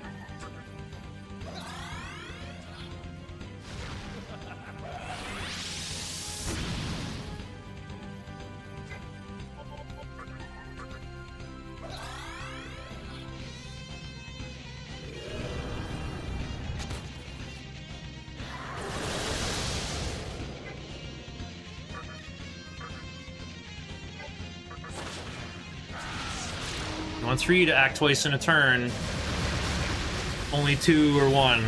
On 3 to act twice in a turn. Only 2 or 1.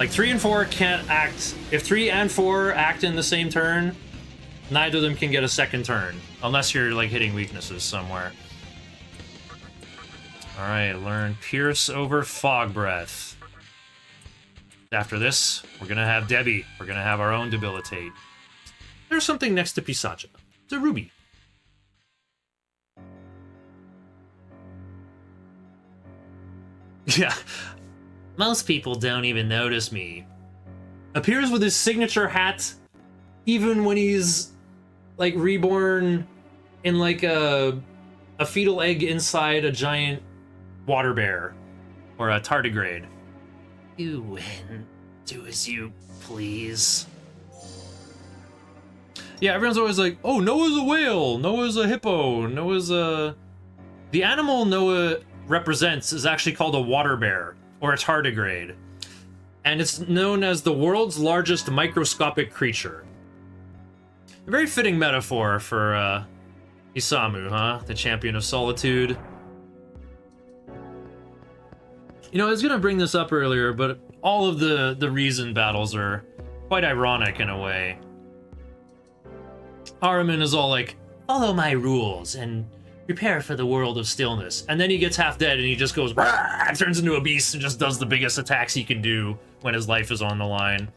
Like 3 and 4 can't act. If 3 and 4 act in the same turn, neither of them can get a second turn. Unless you're like hitting weaknesses somewhere. Alright, learn Pierce over Fog Breath. After this, we're gonna have Debbie. We're gonna have our own Debilitate. There's something next to Pisacha. It's a ruby. Yeah. Most people don't even notice me. Appears with his signature hat even when he's like reborn in like a fetal egg inside a giant water bear or a tardigrade. You win. Do as you please. Yeah, everyone's always like, oh, Noah's a whale, Noah's a hippo, Noah's a... The animal Noah represents is actually called a water bear, or a tardigrade. And it's known as the world's largest microscopic creature. A very fitting metaphor for, Isamu, huh? The champion of solitude. You know, I was gonna bring this up earlier, but all of the reason battles are quite ironic in a way. Aramin is all like, follow my rules and prepare for the world of stillness. And then he gets half dead and he just goes, "Rah!" Turns into a beast and just does the biggest attacks he can do when his life is on the line.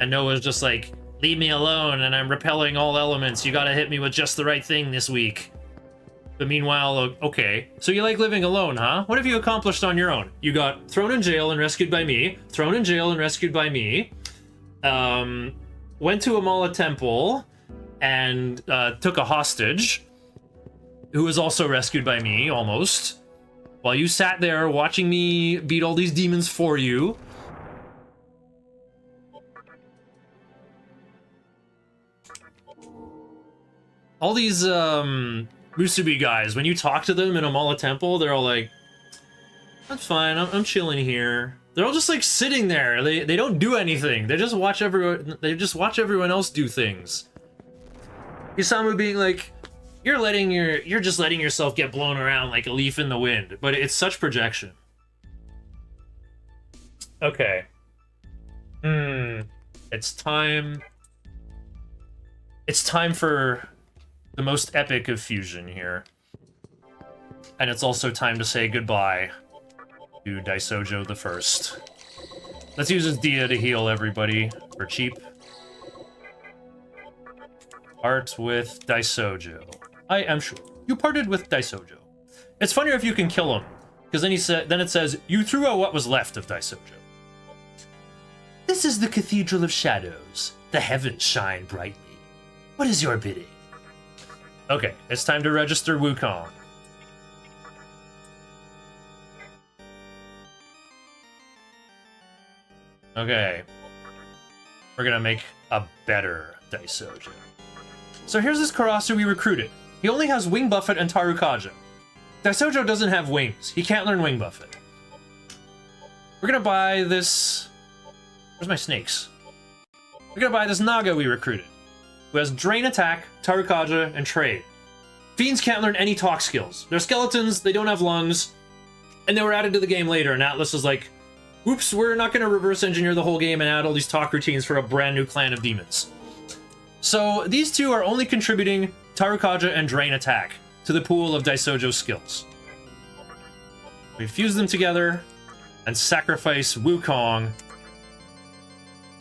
And Noah's just like, leave me alone and I'm repelling all elements. You gotta hit me with just the right thing this week. But meanwhile, okay. So you like living alone, huh? What have you accomplished on your own? You got thrown in jail and rescued by me. Thrown in jail and rescued by me. Went to Amala Temple and took a hostage who was also rescued by me, almost. While you sat there watching me beat all these demons for you. All these Musubi guys, when you talk to them in Amala Temple, they're all like, that's fine, I'm chilling here. They're all just like sitting there. They don't do anything. They just watch everyone else do things. Isamu being like, you're just letting yourself get blown around like a leaf in the wind. But it's such projection. Okay. It's time. It's time for the most epic of fusion here. And it's also time to say goodbye to Daisojo the First. Let's use his Dia to heal everybody for cheap. Part with Daisojo. I am sure you parted with Daisojo. It's funnier if you can kill him, because then it says you threw out what was left of Daisojo. This is the Cathedral of Shadows. The heavens shine brightly. What is your bidding? Okay, it's time to register Wukong. Okay. We're gonna make a better Daisojo. So here's this Karasu we recruited. He only has Wing Buffet and Tarukaja. Daisojo doesn't have wings. He can't learn Wing Buffet. We're gonna buy this... Where's my snakes? We're gonna buy this Naga we recruited, who has Drain Attack, Tarukaja, and Trade. Fiends can't learn any talk skills. They're skeletons, they don't have lungs, and they were added to the game later, and Atlas is like, oops, we're not gonna reverse engineer the whole game and add all these talk routines for a brand new clan of demons. So these two are only contributing Tarukaja and Drain Attack to the pool of Daisojo skills. We fuse them together and sacrifice Wukong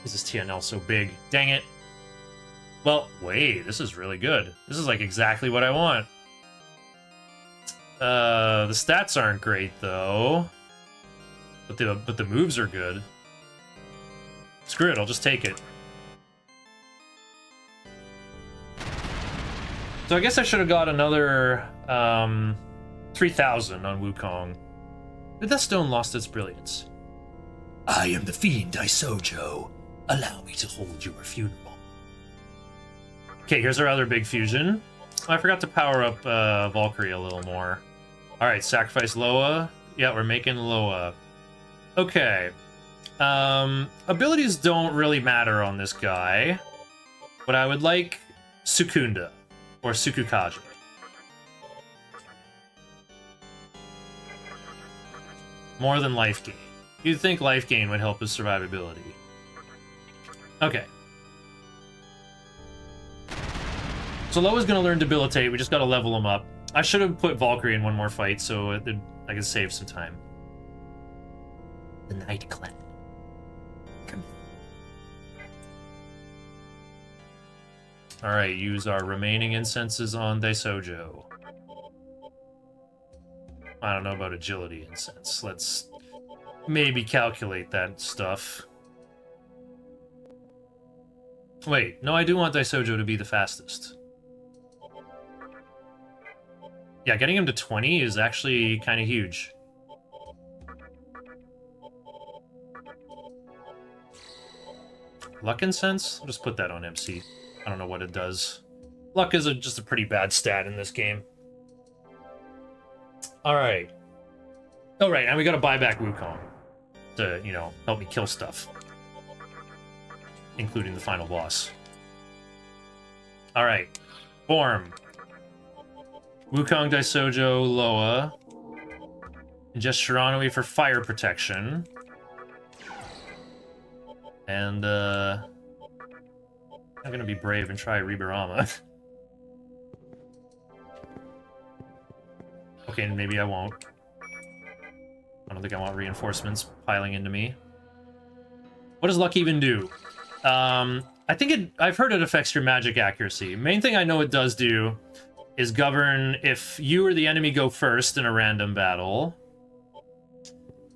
Is this TNL so big? Dang it. Well, wait, this is really good. This is like exactly what I want. The stats aren't great though. But the moves are good. Screw it, I'll just take it. So I guess I should have got another 3,000 on Wukong. The Death Stone lost its brilliance. I am the fiend Daisojo. Allow me to hold your funeral. Okay, here's our other big fusion. Oh, I forgot to power up Valkyrie a little more. Alright, sacrifice Loa. Yeah, we're making Loa. Okay. Abilities don't really matter on this guy. But I would like Sukunda. Or Sukukaja. More than life gain. You'd think life gain would help his survivability. Okay. So Loa's gonna learn Debilitate, we just gotta level him up. I should have put Valkyrie in one more fight so I could save some time. The Night Clan. Come Alright, use our remaining incenses on Daisojo. I don't know about agility incense. Let's maybe calculate that stuff. Wait, no, I do want Daisojo to be the fastest. Yeah, getting him to 20 is actually kind of huge. Luck incense? I'll just put that on MC. I don't know what it does. Luck is just a pretty bad stat in this game. Alright. Oh, right, and we gotta buy back Wukong to, you know, help me kill stuff. Including the final boss. Alright. Form. Wukong, Daisojo, Loa. Ingest Shiranui for fire protection. And, I'm gonna be brave and try Riberama. Okay, maybe I won't. I don't think I want reinforcements piling into me. What does luck even do? I think I've heard it affects your magic accuracy. Main thing I know it does do is govern if you or the enemy go first in a random battle.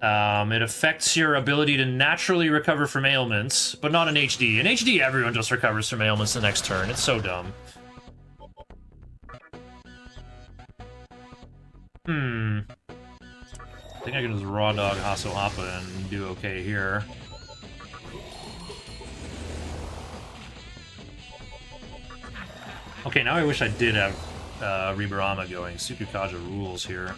It affects your ability to naturally recover from ailments, but not in HD. In HD, everyone just recovers from ailments the next turn. It's so dumb. I think I can just raw dog Hasso Happa and do okay here. Okay, now I wish I did have Riberama going. Sukukaja rules here.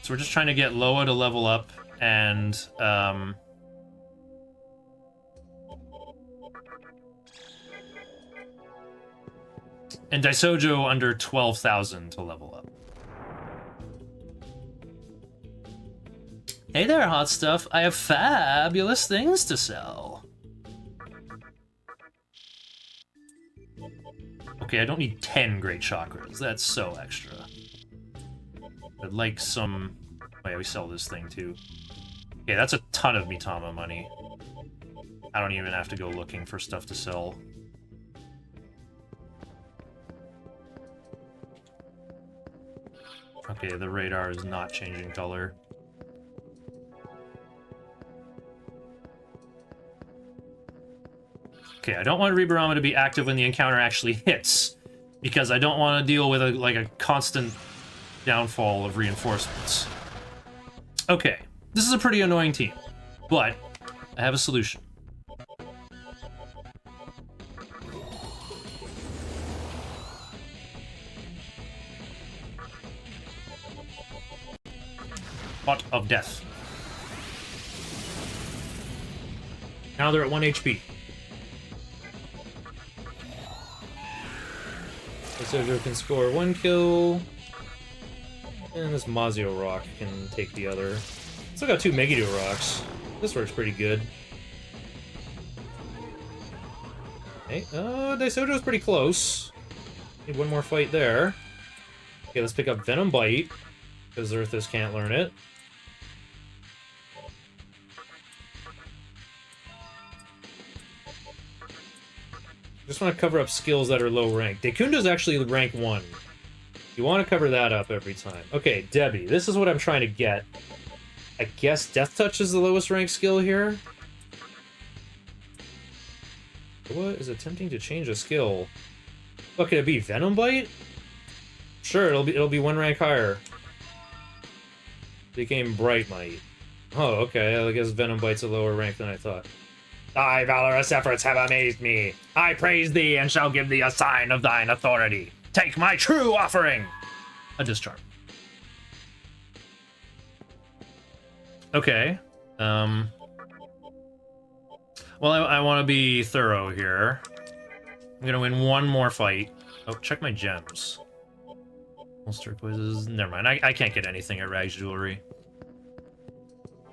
So we're just trying to get Loa to level up and Daisojo under 12,000 to level up. Hey there, hot stuff. I have fabulous things to sell. Okay, I don't need 10 great chakras. That's so extra. I'd like some... Oh yeah, we sell this thing too. Okay, that's a ton of Mitama money. I don't even have to go looking for stuff to sell. Okay, the radar is not changing color. Okay, I don't want Riberama to be active when the encounter actually hits, because I don't want to deal with a constant downfall of reinforcements. Okay, this is a pretty annoying team, but I have a solution. Pot of Death. Now they're at 1 HP. Daisojo can score 1 kill. And this Mazio Rock can take the other. Still got 2 Megiddo Rocks. This works pretty good. Okay, Daisojo's pretty close. Need one more fight there. Okay, let's pick up Venom Bite. because Earthus can't learn it. Just want to cover up skills that are low rank. Dekunda's actually rank 1. You want to cover that up every time. Okay, Debbie, this is what I'm trying to get. I guess Death Touch is the lowest rank skill here. What is attempting to change a skill? What could it be? Venom Bite? Sure, it'll be 1 rank higher. Became Bright Might. Oh, okay. I guess Venom Bite's a lower rank than I thought. Thy valorous efforts have amazed me. I praise thee and shall give thee a sign of thine authority. Take my true offering! A discharge. Okay. Well, I want to be thorough here. I'm gonna win 1 more fight. Oh, check my gems. Most turquoises. Never mind. I can't get anything at Rags Jewelry.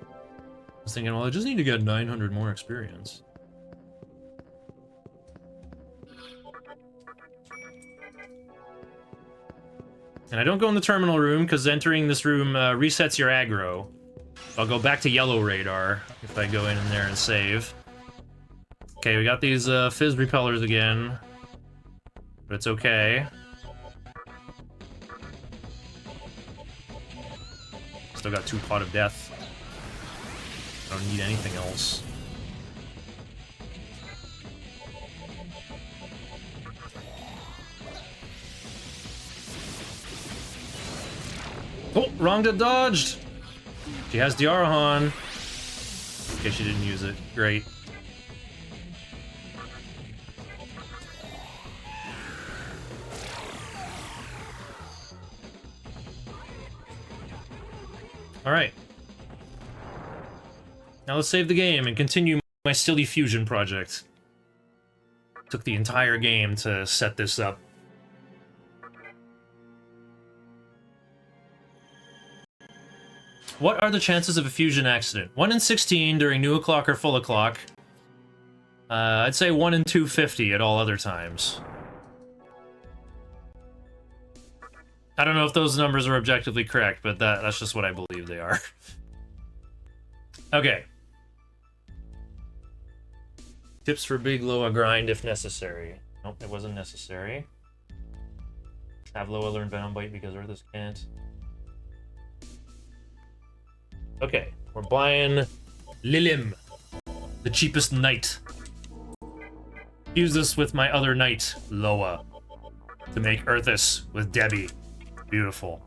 I was thinking, well, I just need to get 900 more experience. And I don't go in the terminal room, because entering this room resets your aggro. I'll go back to yellow radar if I go in there and save. Okay, we got these fizz repellers again. But it's okay. Still got 2 Pot of Death. I don't need anything else. Oh, wrong to dodged! She has the Arahan. Okay, she didn't use it. Great. Alright. Now let's save the game and continue my Silly Fusion project. Took the entire game to set this up. What are the chances of a fusion accident? 1 in 16 during new o'clock or full o'clock. I'd say 1 in 250 at all other times. I don't know if those numbers are objectively correct, but that's just what I believe they are. Okay. Tips for big Loa grind if necessary. Nope, it wasn't necessary. Have Loa learn Venom Bite because Earthus can't. Okay, we're buying Lilim, the cheapest knight. Use this with my other knight, Loa, to make Earthus with Debbie. Beautiful.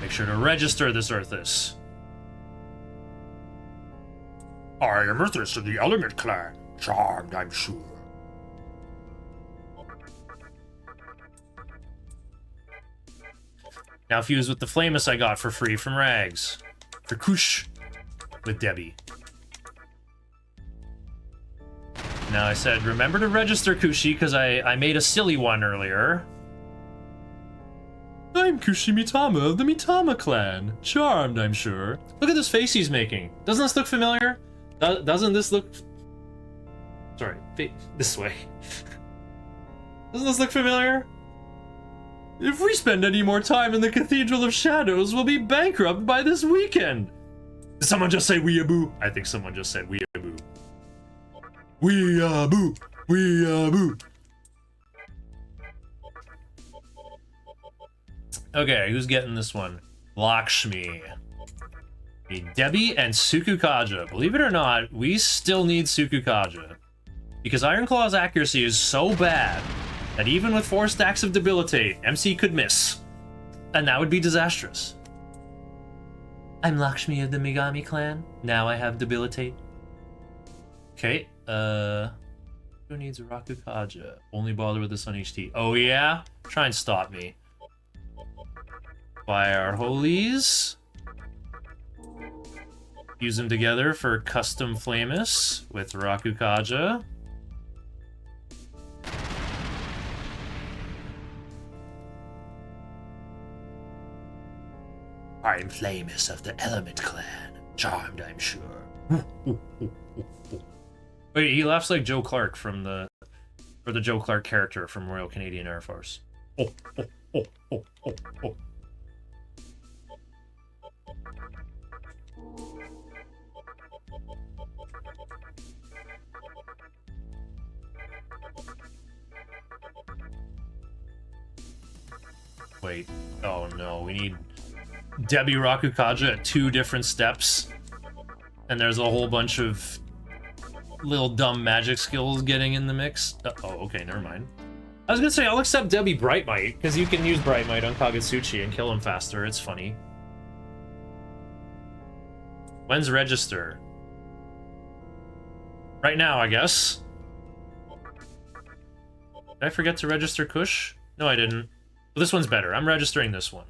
Make sure to register this Earthus. I am Earthus of the Element Clan. Charmed, I'm sure. Now fuse with the Flamus I got for free from Rags. For Kush with Debbie. Now I said, remember to register Kushi, because I made a silly one earlier. I'm Kushi Mitama of the Mitama clan. Charmed, I'm sure. Look at this face he's making. Doesn't this look familiar? Doesn't this look... Sorry, this way. Doesn't this look familiar? If we spend any more time in the Cathedral of Shadows, we'll be bankrupt by this weekend. Did someone just say weeaboo? I think someone just said weeaboo. Weeaboo! Weeaboo! Okay, who's getting this one? Lakshmi. Need Debbie and Sukukaja. Believe it or not, we still need Sukukaja. Because Ironclaw's accuracy is so bad that even with 4 stacks of Debilitate, MC could miss. And that would be disastrous. I'm Lakshmi of the Megami clan. Now I have Debilitate. Okay, who needs Rakukaja? Only bother with this on HT. Oh yeah? Try and stop me. Buy our holies. Use them together for custom Flamus with Rakukaja. I'm Flamus of the Element Clan. Charmed, I'm sure. Wait, he laughs like Joe Clark from the Joe Clark character from Royal Canadian Air Force. oh, oh, oh, oh, oh, oh. Wait. Oh no, we need Debbie Rakukaja at 2 different steps. And there's a whole bunch of little dumb magic skills getting in the mix. Oh, okay, never mind. I was gonna say, I'll accept Debbie Brightmight, because you can use Brightmight on Kagetsuchi and kill him faster. It's funny. When's register? Right now, I guess. Did I forget to register Kush? No, I didn't. Well, this one's better. I'm registering this one.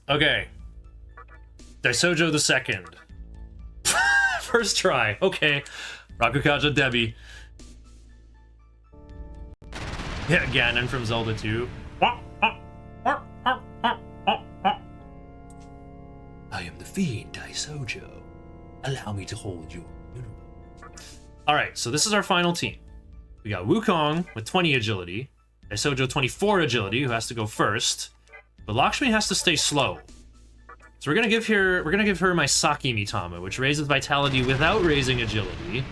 Okay. Daisojo the second. First try. Okay. Rakukaja Debbie. Yeah, Ganon from Zelda 2. I am the fiend, Daisojo. Allow me to hold your funeral. Alright, so this is our final team. We got Wukong with 20 agility, Daisojo 24 agility, who has to go first, but Lakshmi has to stay slow. So we're gonna give her my Saki Mitama, which raises vitality without raising agility.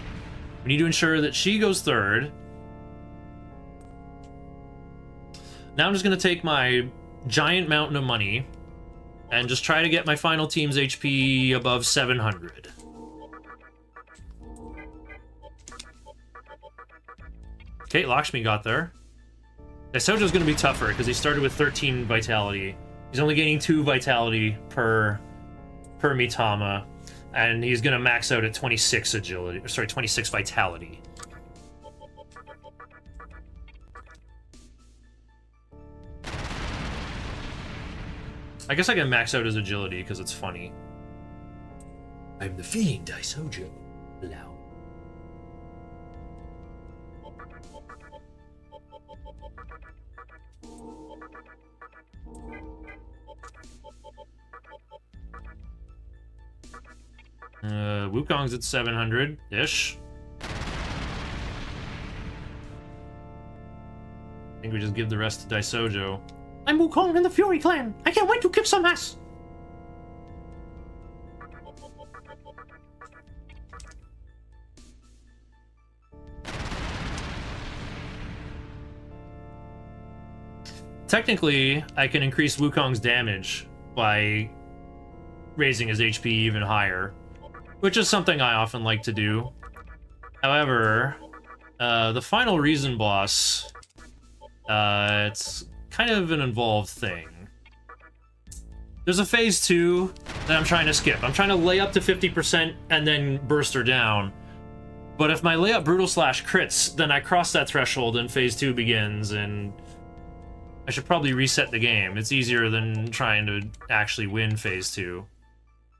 We need to ensure that she goes third. Now I'm just gonna take my giant mountain of money and just try to get my final team's HP above 700. Okay, Lakshmi got there. Daisojo's gonna be tougher because he started with 13 vitality. He's only gaining 2 vitality per Mitama, and he's gonna max out at 26 agility. Sorry, 26 vitality. I guess I can max out his agility because it's funny. I am the fiend, Daisojo. Allow me. Wukong's at 700-ish. I think we just give the rest to Daisojo. I'm Wukong in the Fury Clan! I can't wait to kick some ass! Technically, I can increase Wukong's damage by raising his HP even higher, which is something I often like to do. However, the final reason boss, it's kind of an involved thing. There's a phase 2 that I'm trying to skip. I'm trying to lay up to 50% and then burst her down. But if my layup brutal slash crits, then I cross that threshold and phase 2 begins, and I should probably reset the game. It's easier than trying to actually win phase 2.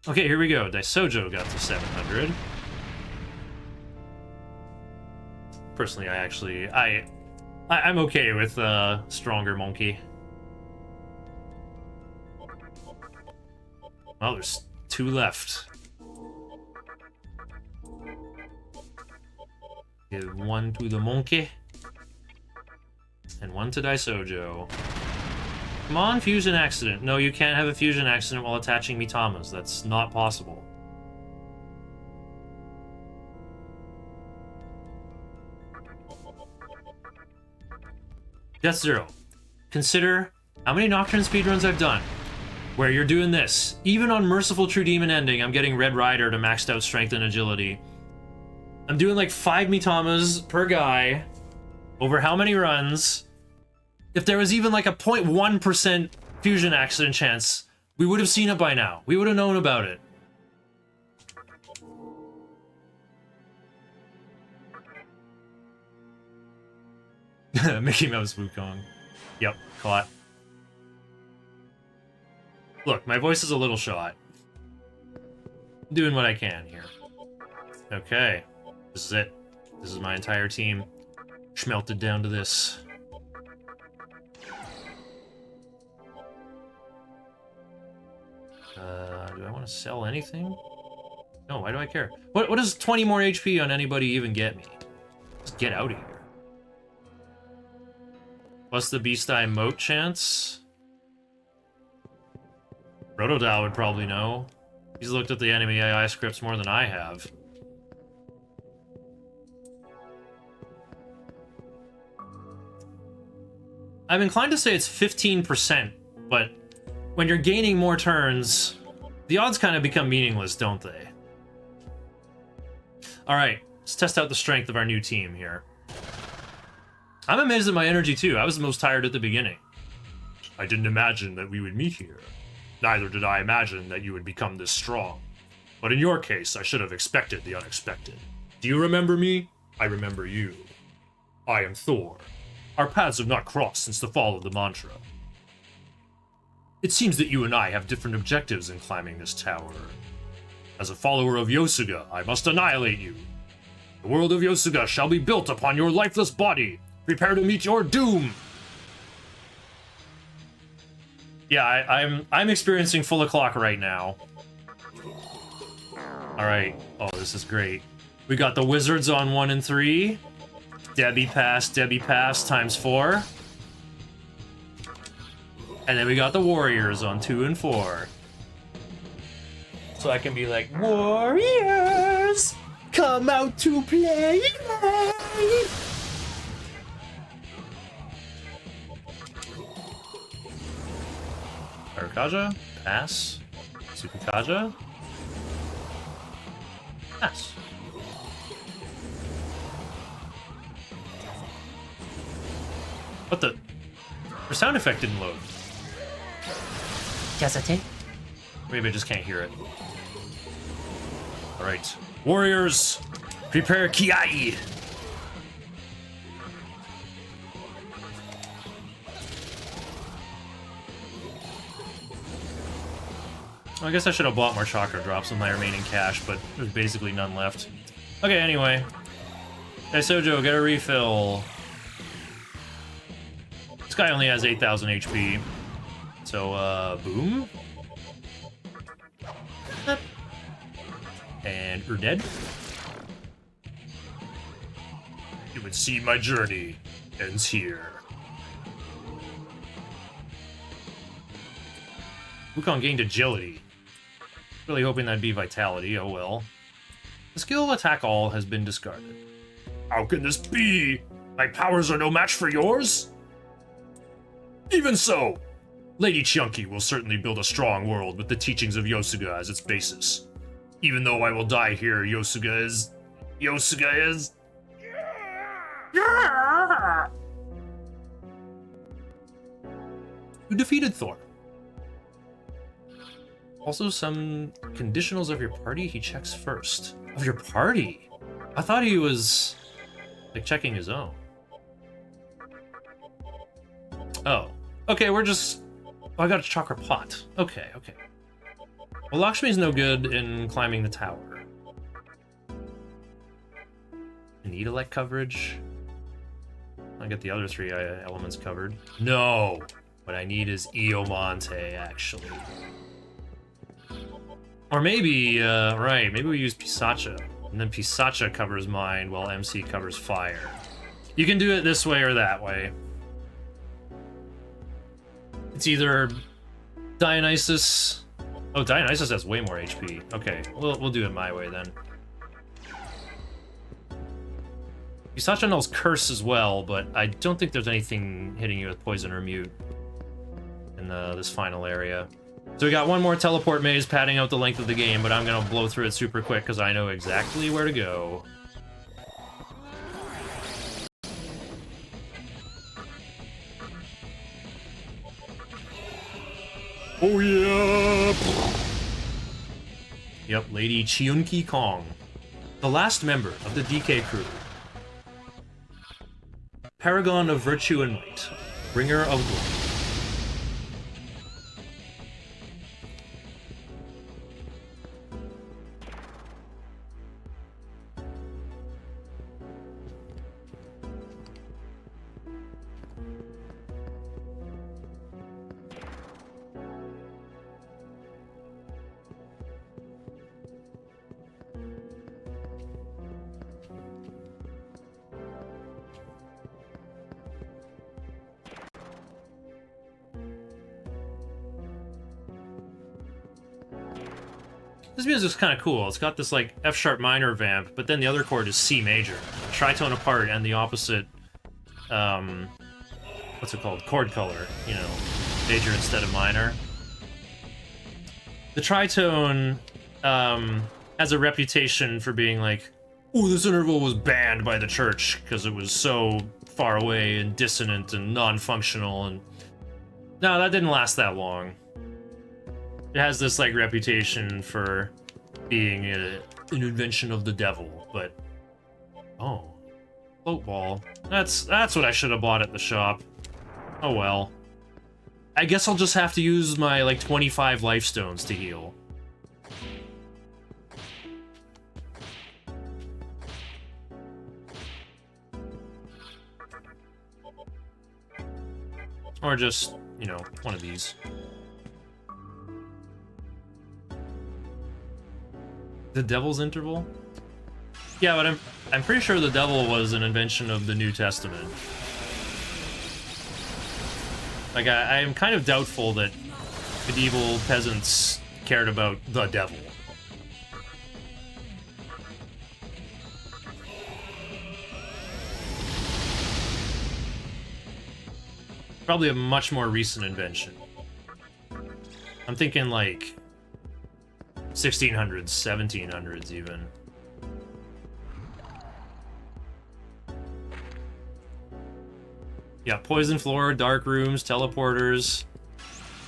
Okay, here we go. Daisojo got to 700. Personally, I'm okay with stronger monkey. Well, there's 2 left. Give 1 to the monkey. And 1 to Daisojo. Come on, fusion accident. No, you can't have a fusion accident while attaching Mitamas. That's not possible. Death Zero. Consider how many Nocturne speedruns I've done where you're doing this. Even on Merciful True Demon Ending, I'm getting Red Rider to maxed out strength and agility. I'm doing like 5 Mitamas per guy over how many runs? If there was even like a 0.1% fusion accident chance, we would have seen it by now. We would have known about it. Mickey Mouse Wukong. Yep, caught. Look, my voice is a little shot. I'm doing what I can here. Okay, this is it. This is my entire team. Schmelted down to this. Do I want to sell anything? No, why do I care? What does 20 more HP on anybody even get me? Just get out of here. What's the Beast Eye moat chance? Rotodal would probably know. He's looked at the enemy AI scripts more than I have. I'm inclined to say it's 15%, but when you're gaining more turns, the odds kind of become meaningless, don't they? Alright, let's test out the strength of our new team here. I'm amazed at my energy too. I was the most tired at the beginning. I didn't imagine that we would meet here. Neither did I imagine that you would become this strong. But in your case, I should have expected the unexpected. Do you remember me? I remember you. I am Thor. Our paths have not crossed since the fall of the mantra. It seems that you and I have different objectives in climbing this tower. As a follower of Yosuga, I must annihilate you. The world of Yosuga shall be built upon your lifeless body. Prepare to meet your doom! Yeah, I'm experiencing full o'clock right now. Alright. Oh, this is great. We got the wizards on 1 and 3. Debbie pass times 4. And then we got the warriors on 2 and 4. So I can be like, warriors, come out to play. Kaja, pass. Tsukukaja, pass. What the? Her sound effect didn't load. Kasate? Maybe I just can't hear it. Alright. Warriors, prepare Kiai! I guess I should have bought more chakra drops with my remaining cash, but there's basically none left. Okay, anyway. Hey, Sojo, get a refill. This guy only has 8,000 HP. So, boom. And you're dead. You would see my journey ends here. Wukong gained agility. Really hoping that'd be vitality, oh well. The skill attack all has been discarded. How can this be? My powers are no match for yours? Even so, Lady Chunky will certainly build a strong world with the teachings of Yosuga as its basis. Even though I will die here, Yosuga is... You defeated Thor. Also, some conditionals of your party he checks first. Of your party? I thought he was, like, checking his own. Oh. Okay, we're just... Oh, I got a chakra pot. Okay. Well, Lakshmi's no good in climbing the tower. I need elect coverage. I get the other 3 elements covered. No! What I need is Iomonte, actually. Or maybe, right, maybe we use Pisacha, and then Pisacha covers mine while MC covers fire. You can do it this way or that way. It's either Dionysus... Oh, Dionysus has way more HP. Okay, we'll do it my way then. Pisacha knows Curse as well, but I don't think there's anything hitting you with Poison or Mute in this final area. So we got one more teleport maze padding out the length of the game, but I'm gonna blow through it super quick because I know exactly where to go. Oh yeah! Yep, Lady Chiunki Kong. The last member of the DK crew. Paragon of Virtue and Might. Bringer of Glory. This music's kind of cool. It's got this like F sharp minor vamp, but then the other chord is C major, tritone apart, and the opposite. What's it called? Chord color. You know, major instead of minor. The tritone has a reputation for being like, oh, this interval was banned by the church because it was so far away and dissonant and non-functional, and no, that didn't last that long. It has this like reputation for being an invention of the devil, but oh, float ball. That's what I should have bought at the shop. Oh well. I guess I'll just have to use my like 25 life stones to heal. Or just, you know, one of these. The Devil's Interval? Yeah, but I'm pretty sure the devil was an invention of the New Testament. Like, I am kind of doubtful that medieval peasants cared about the devil. Probably a much more recent invention. I'm thinking like 1600s, 1700s even. Yeah, poison floor, dark rooms, teleporters.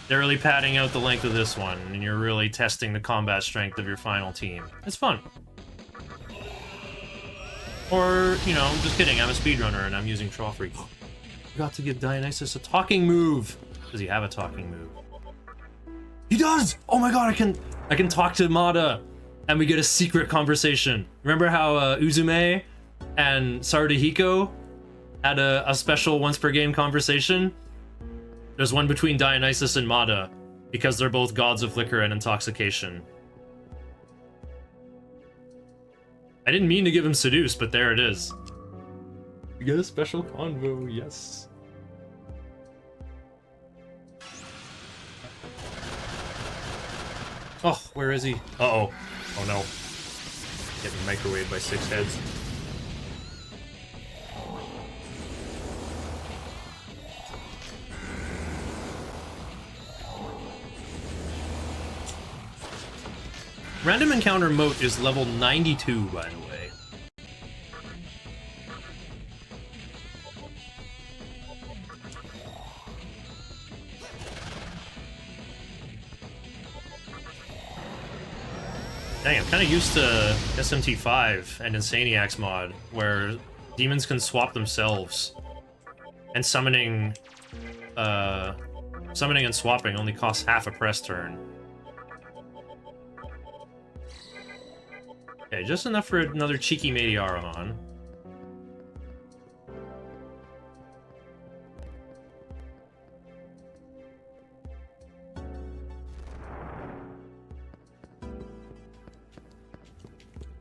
They're really padding out the length of this one, and you're really testing the combat strength of your final team. It's fun. Or, you know, just kidding, I'm a speedrunner and I'm using Trollfreak. Forgot to give Dionysus a talking move. Does he have a talking move? He does! Oh my god, I can talk to Mada, and we get a secret conversation. Remember how Uzume and Sarudahiko had a special once per game conversation? There's one between Dionysus and Mada, because they're both gods of liquor and intoxication. I didn't mean to give him seduce, but there it is. We get a special convo, yes. Oh, where is he? Uh-oh. Oh no. Getting microwaved by 6 heads. Random encounter moat is level 92, by the way. Dang, I'm kind of used to SMT5 and Insaniac's mod, where demons can swap themselves, and summoning and swapping only costs half a press turn. Okay, just enough for another cheeky Mediaramon.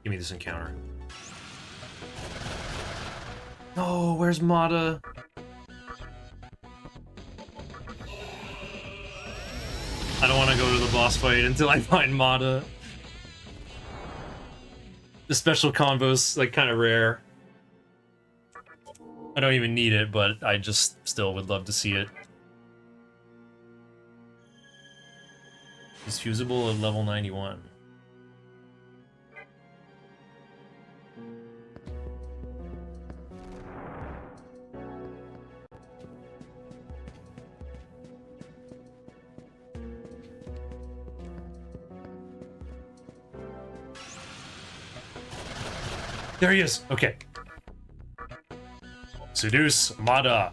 Give me this encounter. Oh, where's Mada? I don't want to go to the boss fight until I find Mada. The special combo's like kind of rare. I don't even need it, but I just still would love to see it. He's fusible at level 91. There he is. Okay. Seduce Mada.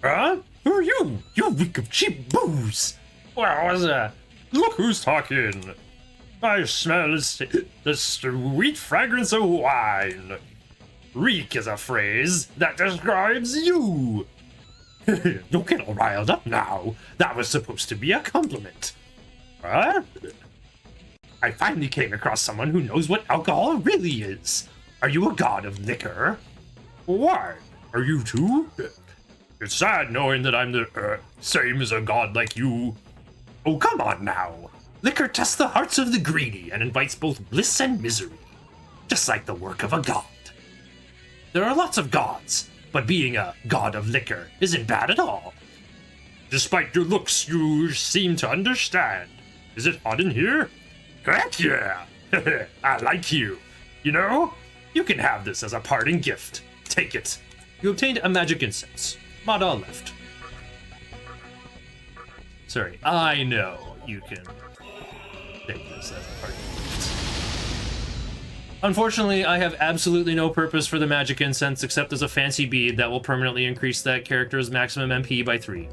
Huh? Who are you? You reek of cheap booze. Well, what's that? Look who's talking. I smell the sweet fragrance of wine. Reek is a phrase that describes you. Don't get all riled up now. That was supposed to be a compliment. Huh? I finally came across someone who knows what alcohol really is. Are you a god of liquor? Why? Are you too? It's sad knowing that I'm the same as a god like you. Oh, come on now. Liquor tests the hearts of the greedy and invites both bliss and misery, just like the work of a god. There are lots of gods, but being a god of liquor isn't bad at all. Despite your looks, you seem to understand. Is it hot in here? Heck yeah! I like you. You know, you can have this as a parting gift. Take it. You obtained a magic incense. Mada left. Sorry, I know you can take this as a parting gift. Unfortunately, I have absolutely no purpose for the magic incense except as a fancy bead that will permanently increase that character's maximum MP by 3.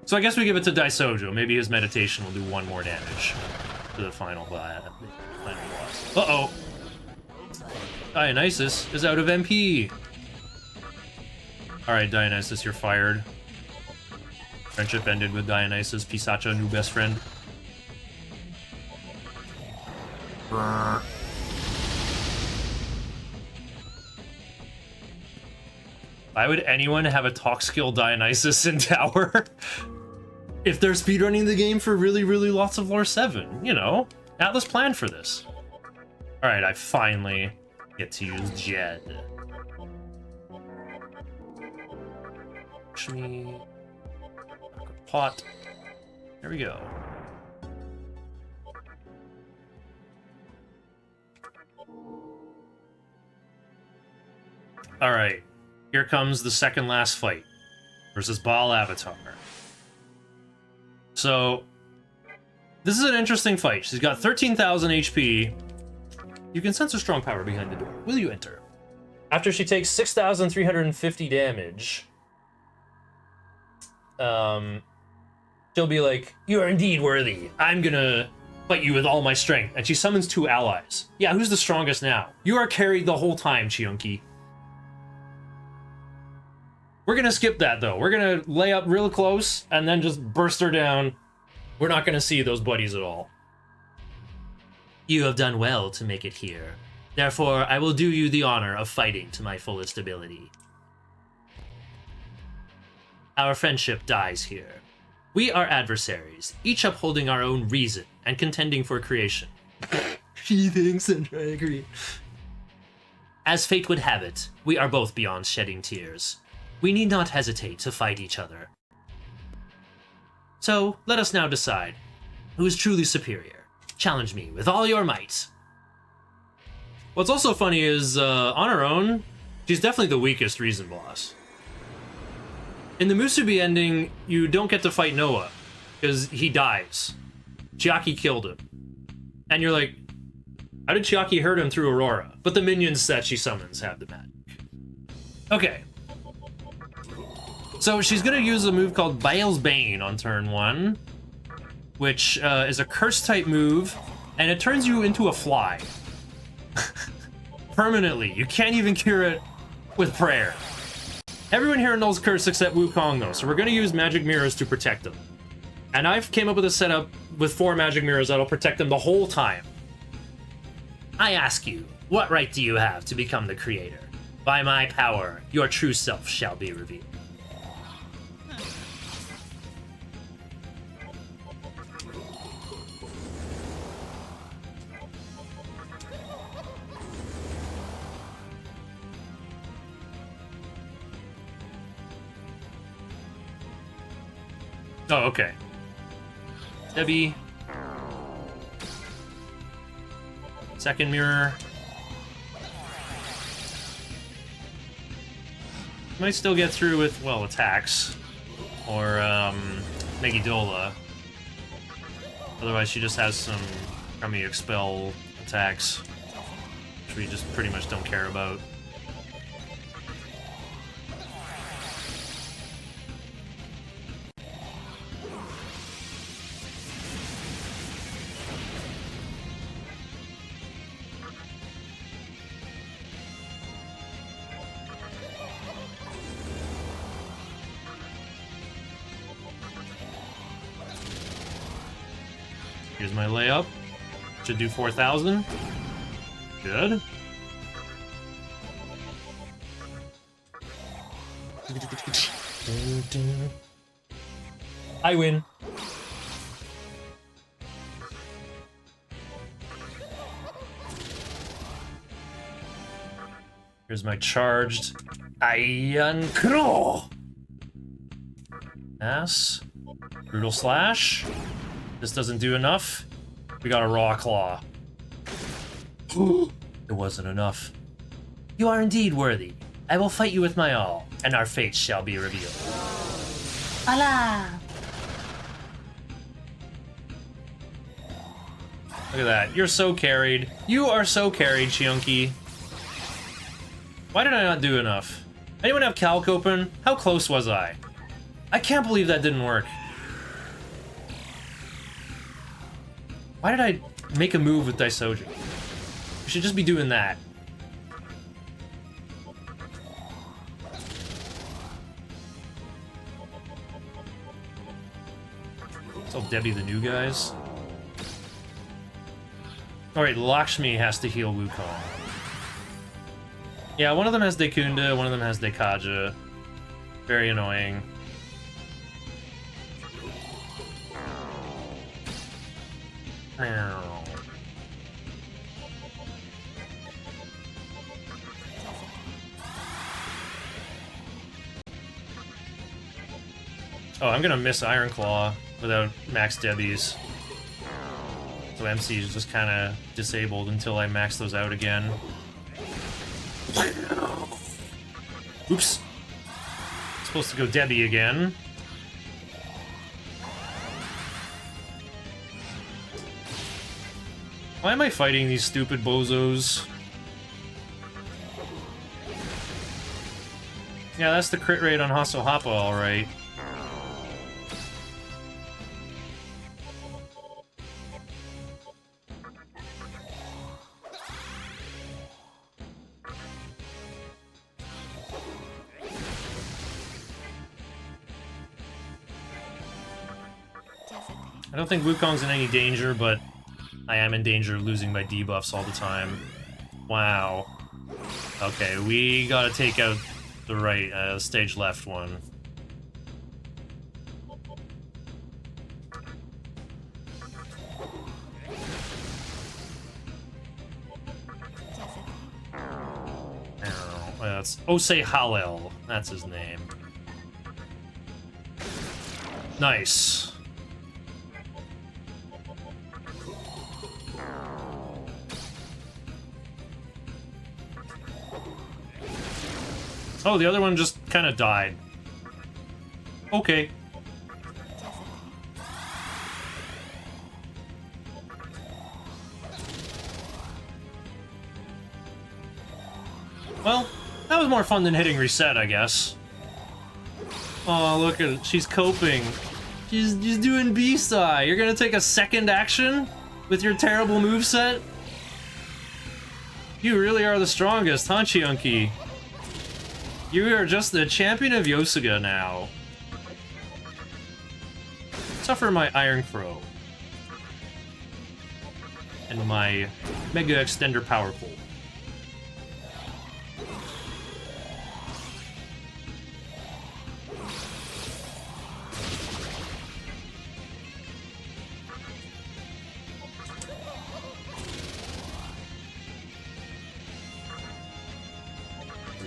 So I guess we give it to Daisojo. Maybe his meditation will do 1 more damage to the final boss. Uh-oh. Dionysus is out of MP. Alright, Dionysus, you're fired. Friendship ended with Dionysus. Pisacha, new best friend. Why would anyone have a talk skill Dionysus in tower? If they're speedrunning the game for really, really lots of lore 7, you know, Atlas planned for this. Alright, I finally get to use Jed. Actually, pot. There we go. Alright, here comes the second last fight versus Baal Avatar. So, this is an interesting fight. She's got 13,000 HP. You can sense a strong power behind the door. Will you enter? After she takes 6,350 damage, she'll be like, "You are indeed worthy. I'm gonna fight you with all my strength." And she summons 2 allies. Yeah, who's the strongest now? You are carried the whole time, Chiunki. We're gonna skip that, though. We're gonna lay up real close and then just burst her down. We're not gonna see those buddies at all. You have done well to make it here. Therefore, I will do you the honor of fighting to my fullest ability. Our friendship dies here. We are adversaries, each upholding our own reason and contending for creation. She thinks, and I agree. As fate would have it, we are both beyond shedding tears. We need not hesitate to fight each other. So, let us now decide who is truly superior. Challenge me with all your might. What's also funny is, on her own, she's definitely the weakest Reason boss. In the Musubi ending, you don't get to fight Noah, because he dies. Chiaki killed him. And you're like, how did Chiaki hurt him through Aurora? But the minions that she summons have the magic. Okay. So she's gonna use a move called Baal's Bane on turn 1, which is a curse-type move, and it turns you into a fly. Permanently. You can't even cure it with prayer. Everyone here knows curse except Wukong, though, so we're gonna use magic mirrors to protect them. And I've came up with a setup with 4 magic mirrors that'll protect them the whole time. I ask you, what right do you have to become the creator? By my power, your true self shall be revealed. Oh, okay. Debbie. Second mirror. Might still get through with, well, attacks. Or, Megidola. Otherwise, she just has some crummy expel attacks, which we just pretty much don't care about. Here's my layup. Should do 4,000. Good. I win. Here's my charged Iron Claw. Ass. Brutal Slash. This doesn't do enough. We got a Raw Claw. It wasn't enough. You are indeed worthy. I will fight you with my all, and our fates shall be revealed. Allah! Look at that. You're so carried. You are so carried, Chiunky. Why did I not do enough? Anyone have Calc open? How close was I? I can't believe that didn't work. Why did I make a move with Daisoji? We should just be doing that. Tell Debbie the new guys. Alright, Lakshmi has to heal Wukong. Yeah, one of them has Dekunda, one of them has Dekaja. Very annoying. Oh, I'm gonna miss Iron Claw without max Debbies. So MC is just kind of disabled until I max those out again. Oops. Supposed to go Debbie again. Why am I fighting these stupid bozos? Yeah, that's the crit rate on Hasohapa, alright. I don't think Wukong's in any danger, but I am in danger of losing my debuffs all the time. Wow. Okay, we gotta take out the right, stage left one. That's Osei Hallel. That's his name. Nice. Oh, the other one just kind of died. Okay. Well, that was more fun than hitting reset, I guess. Oh, look at it. She's coping. She's doing B-Side. You're gonna take a second action with your terrible moveset? You really are the strongest, huh, Chiunky? You are just the champion of Yosuga now. Suffer my Iron Crow. And my Mega Extender Power Pole.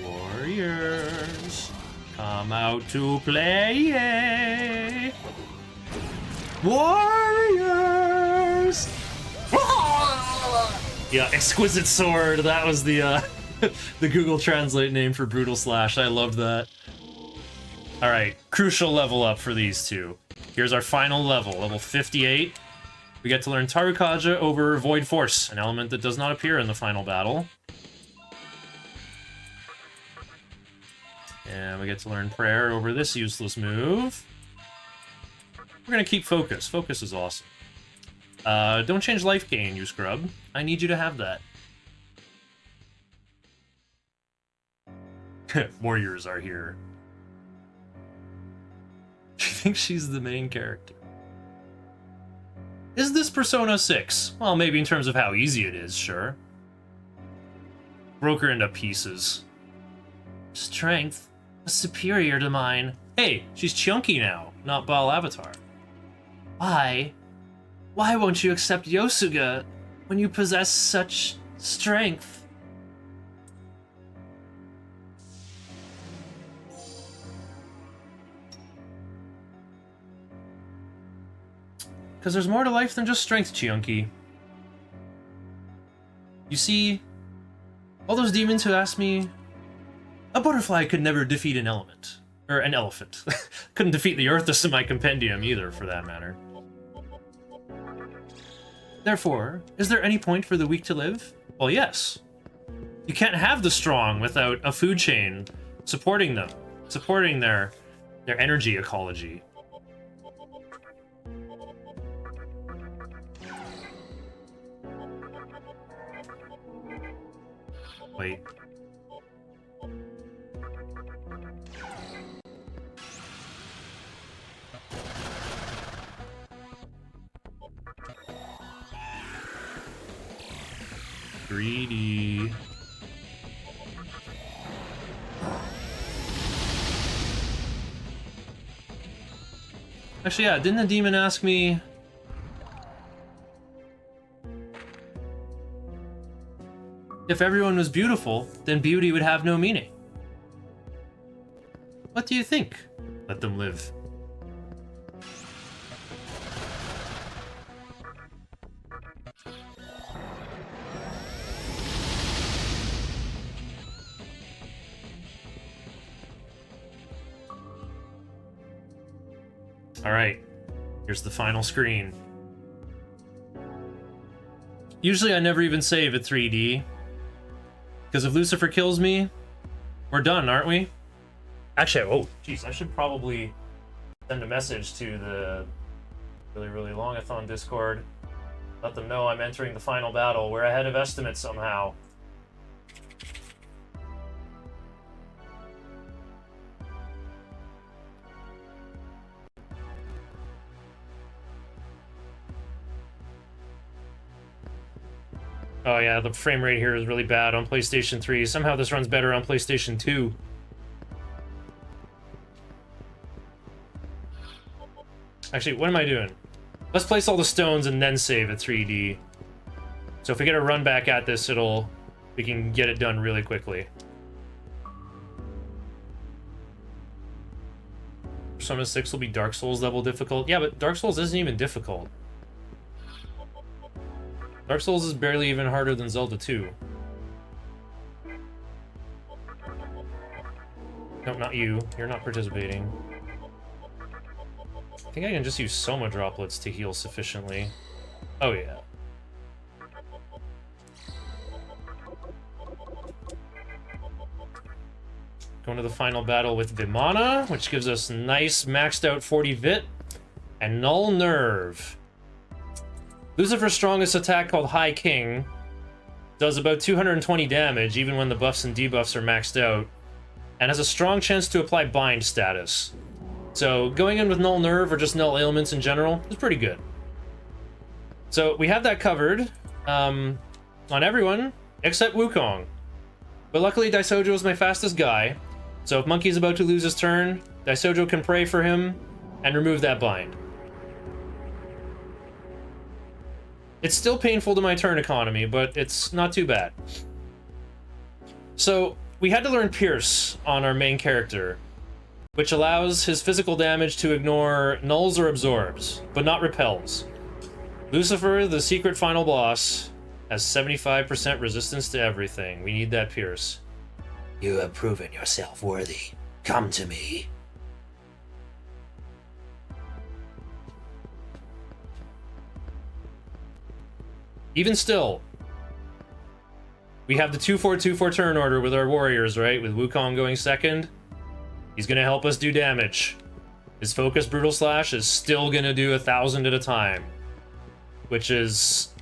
Warriors, come out to play. Warriors! Yeah, Exquisite Sword. That was the the Google Translate name for Brutal Slash. I loved that. All right, crucial level up for these two. Here's our final level, level 58. We get to learn Tarukaja over Void Force, an element that does not appear in the final battle. And we get to learn Prayer over this useless move. We're gonna keep Focus. Focus is awesome. Don't change life gain, you scrub. I need you to have that. Warriors are here. She thinks she's the main character. Is this Persona 6? Well, maybe in terms of how easy it is, sure. Broke her into pieces. Strength superior to mine. Hey, she's chunky now, not Baal Avatar. Why? Why won't you accept Yosuga when you possess such strength? Because there's more to life than just strength, Chiunky. You see, all those demons who asked me, a butterfly could never defeat an element. Or an elephant. Couldn't defeat the Earthus in my compendium either, for that matter. Therefore, is there any point for the weak to live? Well, yes. You can't have the strong without a food chain supporting them, supporting their energy ecology. Wait. Greedy. Actually, yeah, didn't the demon ask me... if everyone was beautiful, then beauty would have no meaning. What do you think? Let them live. Alright, here's the final screen. Usually I never even save at 3D. Because if Lucifer kills me, we're done, aren't we? Actually, oh, jeez, I should probably send a message to the really longathon Discord. Let them know I'm entering the final battle. We're ahead of estimate somehow. Oh yeah, the frame rate here is really bad on PlayStation 3. Somehow this runs better on PlayStation 2. Actually, what am I doing? Let's place all the stones and then save at 3D. So if we get a run back at this, we can get it done really quickly. Persona 6 will be Dark Souls level difficult. Yeah, but Dark Souls isn't even difficult. Dark Souls is barely even harder than Zelda 2. No, not you. You're not participating. I think I can just use Soma droplets to heal sufficiently. Oh yeah. Going to the final battle with Vimana, which gives us nice maxed out 40 Vit and Null Nerve. Lucifer's strongest attack, called High King, does about 220 damage even when the buffs and debuffs are maxed out, and has a strong chance to apply bind status. So going in with Null Nerve or just Null Ailments in general is pretty good. So we have that covered on everyone except Wukong. But luckily Daisojo is my fastest guy, so if Monkey's about to lose his turn, Daisojo can pray for him and remove that bind. It's still painful to my turn economy, but it's not too bad. So, we had to learn Pierce on our main character, which allows his physical damage to ignore nulls or absorbs, but not repels. Lucifer, the secret final boss, has 75% resistance to everything. We need that Pierce. You have proven yourself worthy. Come to me. Even still, we have the 2-4-2-4 turn order with our warriors, right? With Wukong going second. He's gonna help us do damage. His focus Brutal Slash is still gonna do 1,000 at a time, which is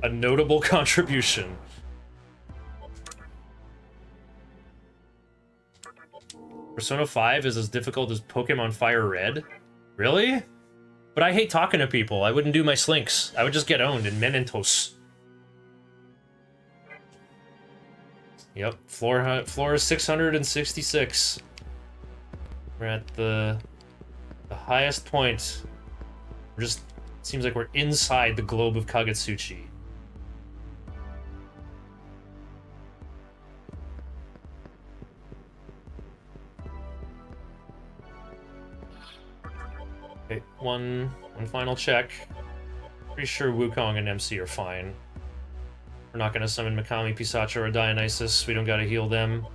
a notable contribution. Persona 5 is as difficult as Pokemon Fire Red? Really? But I hate talking to people. I wouldn't do my slinks. I would just get owned in Mementos. Yep, floor is 666. We're at the highest point. Seems like we're inside the globe of Kagetsuchi. Okay, 1, one final check. Pretty sure Wukong and MC are fine. We're not gonna summon Megami, Pisacho, or Dionysus. We don't gotta heal them.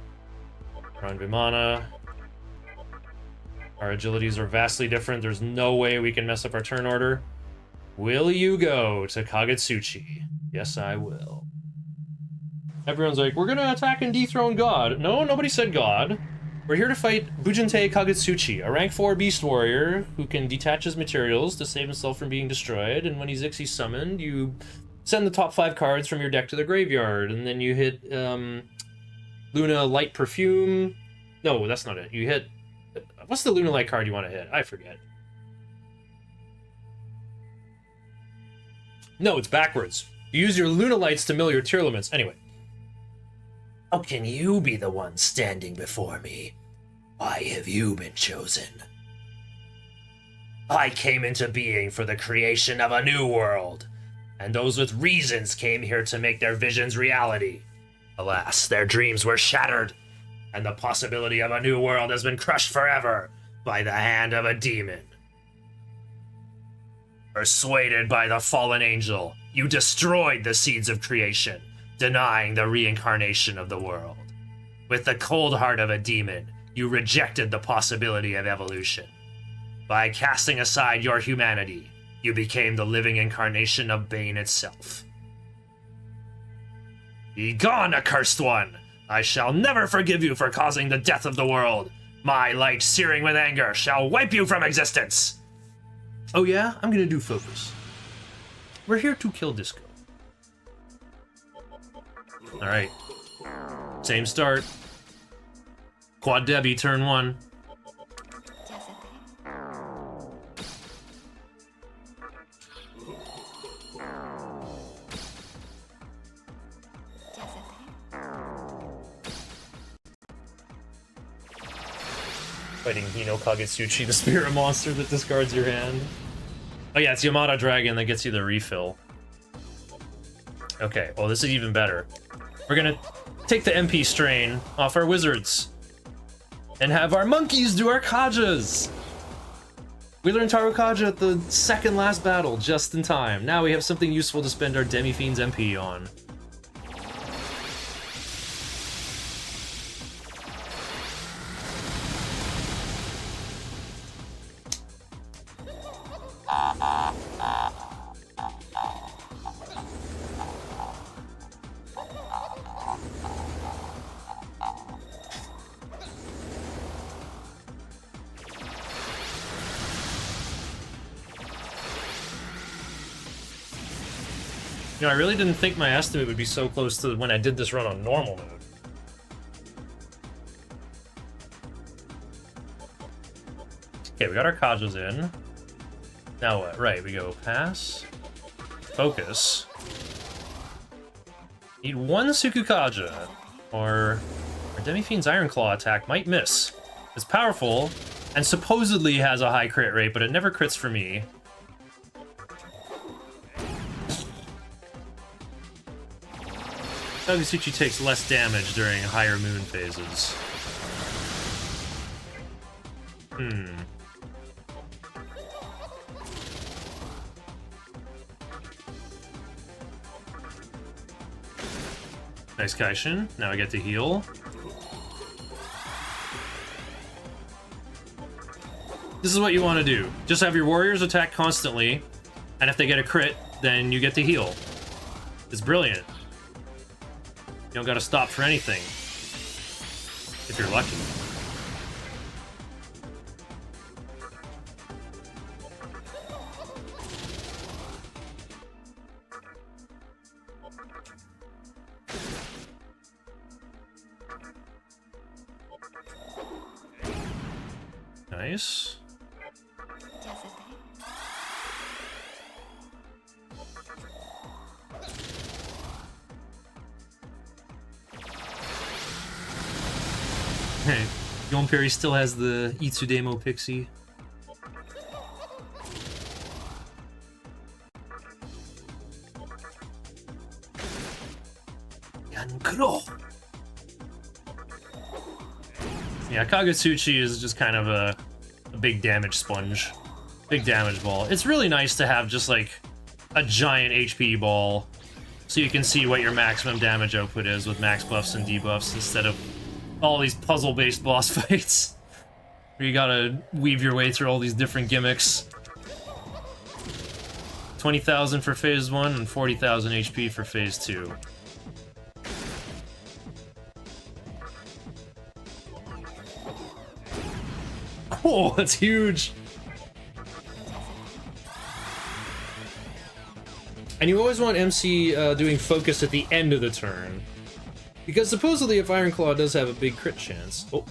We're on Vimana. Our agilities are vastly different. There's no way we can mess up our turn order. Will you go to Kagutsuchi? Yes, I will. Everyone's like, we're gonna attack and dethrone God. No, nobody said God. We're here to fight Bujintei Kagutsuchi, a rank 4 beast warrior who can detach his materials to save himself from being destroyed, and when he's Ixie summoned, you send the top 5 cards from your deck to the graveyard, and then you hit Luna Light Perfume. No, that's not it. You hit... What's the Luna Light card you want to hit? I forget. No, it's backwards. You use your Luna Lights to mill your Tearlaments. Anyway. How can you be the one standing before me? Why have you been chosen? I came into being for the creation of a new world, and those with reasons came here to make their visions reality. Alas, their dreams were shattered, and the possibility of a new world has been crushed forever by the hand of a demon. Persuaded by the fallen angel, you destroyed the seeds of creation, denying the reincarnation of the world. With the cold heart of a demon, you rejected the possibility of evolution. By casting aside your humanity, you became the living incarnation of Bane itself. Begone, accursed one! I shall never forgive you for causing the death of the world. My light, searing with anger, shall wipe you from existence! Oh yeah? I'm gonna do focus. We're here to kill Disco. Alright. Same start. Quad Debbie, turn 1. Fighting Hino Kagutsuchi, the spirit monster that discards your hand. Oh yeah, it's Yamada Dragon that gets you the refill. Okay, well this is even better. We're gonna take the MP strain off our wizards and have our monkeys do our Kajas. We learned Taro Kaja at the second last battle, just in time. Now we have something useful to spend our Demi-Fiend's MP on. You know, I really didn't think my estimate would be so close to when I did this run on normal mode. Okay, we got our Kajas in. Now what? Right, we go pass, focus. Need one Suku Kaja, or our Demi-Fiend's Iron Claw attack might miss. It's powerful, and supposedly has a high crit rate, but it never crits for me. Kagutsuchi takes less damage during higher moon phases. Nice Kaishin. Now I get to heal. This is what you want to do. Just have your warriors attack constantly, and if they get a crit, then you get to heal. It's brilliant. You don't gotta stop for anything. If you're lucky. Nice. Hey, Gonperry still has the Itsudemo Pixie. Yankuro. Yeah, Kagutsuchi is just kind of a big damage sponge. Big damage ball. It's really nice to have just like a giant HP ball so you can see what your maximum damage output is with max buffs and debuffs instead of all these puzzle-based boss fights where you gotta weave your way through all these different gimmicks. 20,000 for phase 1 and 40,000 HP for phase 2. Oh, that's huge! And you always want MC doing focus at the end of the turn. Because supposedly if Ironclaw does have a big crit chance... Oh.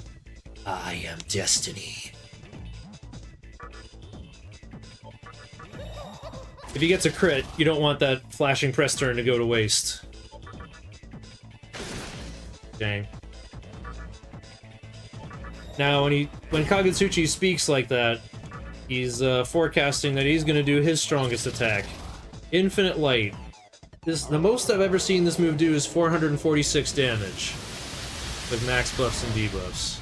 I am destiny. If he gets a crit, you don't want that flashing press turn to go to waste. Dang. Now, when Kagutsuchi speaks like that, he's forecasting that he's going to do his strongest attack. Infinite Light. The most I've ever seen this move do is 446 damage. With max buffs and debuffs.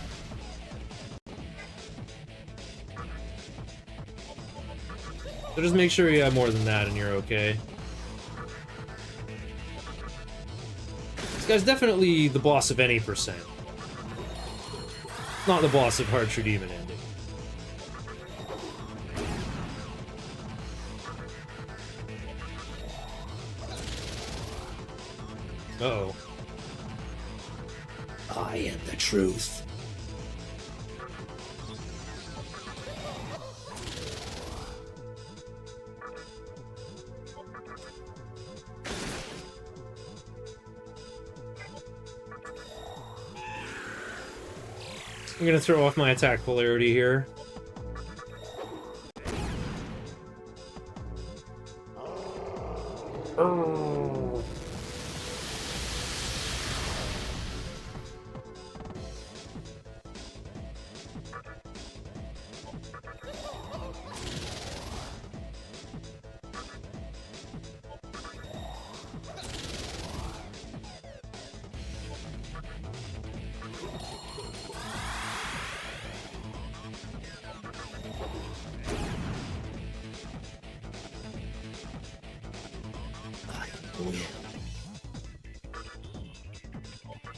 So just make sure you have more than that and you're okay. This guy's definitely the boss of any percent. Not the boss of Hard True Demon ending. Uh-oh. I am the truth. I'm gonna throw off my attack polarity here. Oh.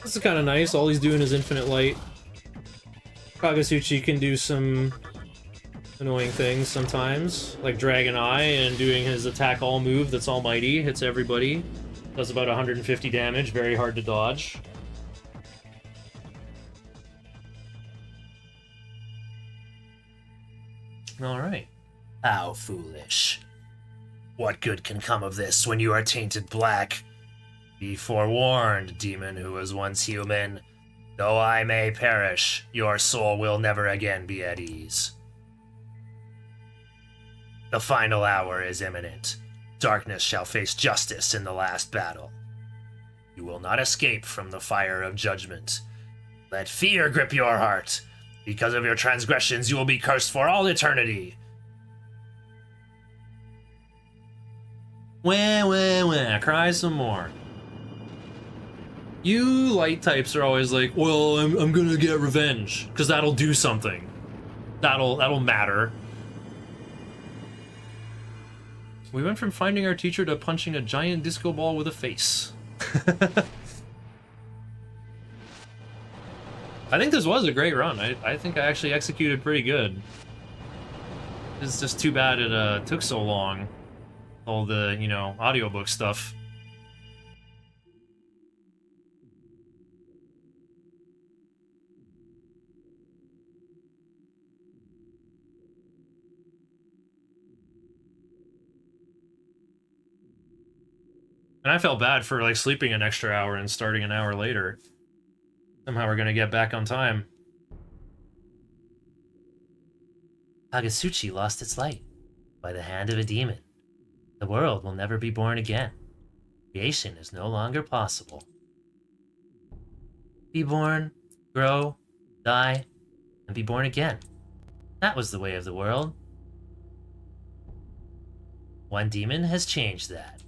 This is kind of nice. All he's doing is Infinite Light. Kagutsuchi can do some annoying things sometimes, like Dragon Eye and doing his attack all move that's almighty, hits everybody, does about 150 damage, very hard to dodge. Alright. How foolish. What good can come of this when you are tainted black? Be forewarned, demon who was once human. Though I may perish, your soul will never again be at ease. The final hour is imminent. Darkness shall face justice in the last battle. You will not escape from the fire of judgment. Let fear grip your heart. Because of your transgressions, you will be cursed for all eternity. Wah, cry some more. You light types are always like, well, I'm gonna get revenge, because that'll do something. That'll matter. We went from finding our teacher to punching a giant disco ball with a face. I think this was a great run. I think I actually executed pretty good. It's just too bad it took so long. All the, audiobook stuff. And I felt bad for, sleeping an extra hour and starting an hour later. Somehow we're gonna get back on time. Kagutsuchi lost its light by the hand of a demon. The world will never be born again. Creation is no longer possible. Be born, grow, die, and be born again. That was the way of the world. One demon has changed that.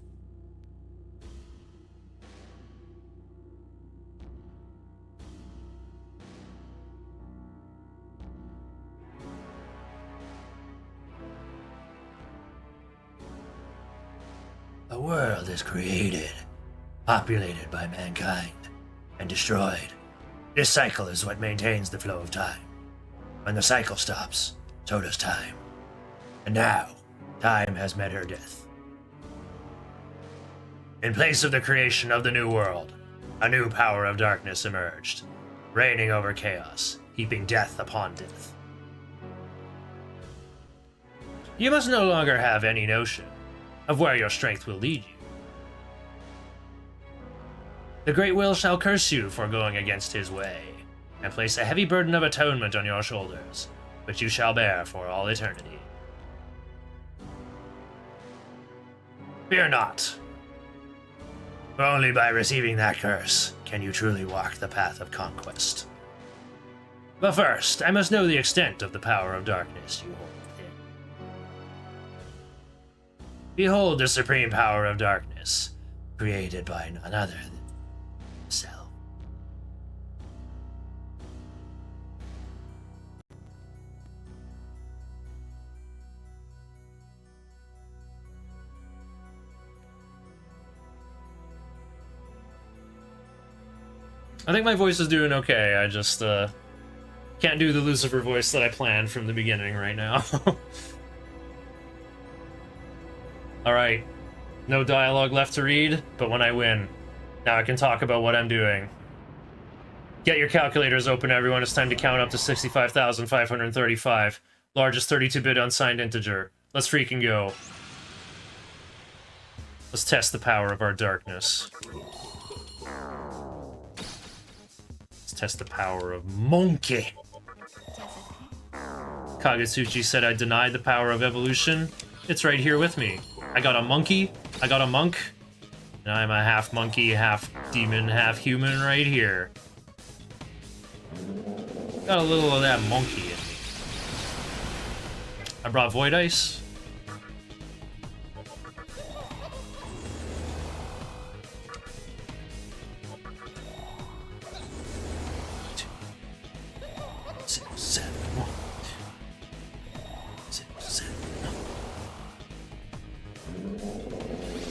A world is created, populated by mankind, and destroyed. This cycle is what maintains the flow of time. When the cycle stops, so does time. And now, time has met her death. In place of the creation of the new world, a new power of darkness emerged, reigning over chaos, heaping death upon death. You must no longer have any notion of where your strength will lead you. The Great Will shall curse you for going against his way, and place a heavy burden of atonement on your shoulders, which you shall bear for all eternity. Fear not, for only by receiving that curse can you truly walk the path of conquest. But first, I must know the extent of the power of darkness you hold within. Behold the supreme power of darkness, created by none other than himself. I think my voice is doing okay. I just can't do the Lucifer voice that I planned from the beginning right now. Alright. No dialogue left to read, but when I win, now I can talk about what I'm doing. Get your calculators open, everyone. It's time to count up to 65,535. Largest 32-bit unsigned integer. Let's freaking go. Let's test the power of our darkness. Let's test the power of Monkey. Kagetsuchi said I denied the power of evolution. It's right here with me. I got a monkey, I got a monk, and I'm a half monkey, half demon, half human right here. Got a little of that monkey in me. I brought Void Ice.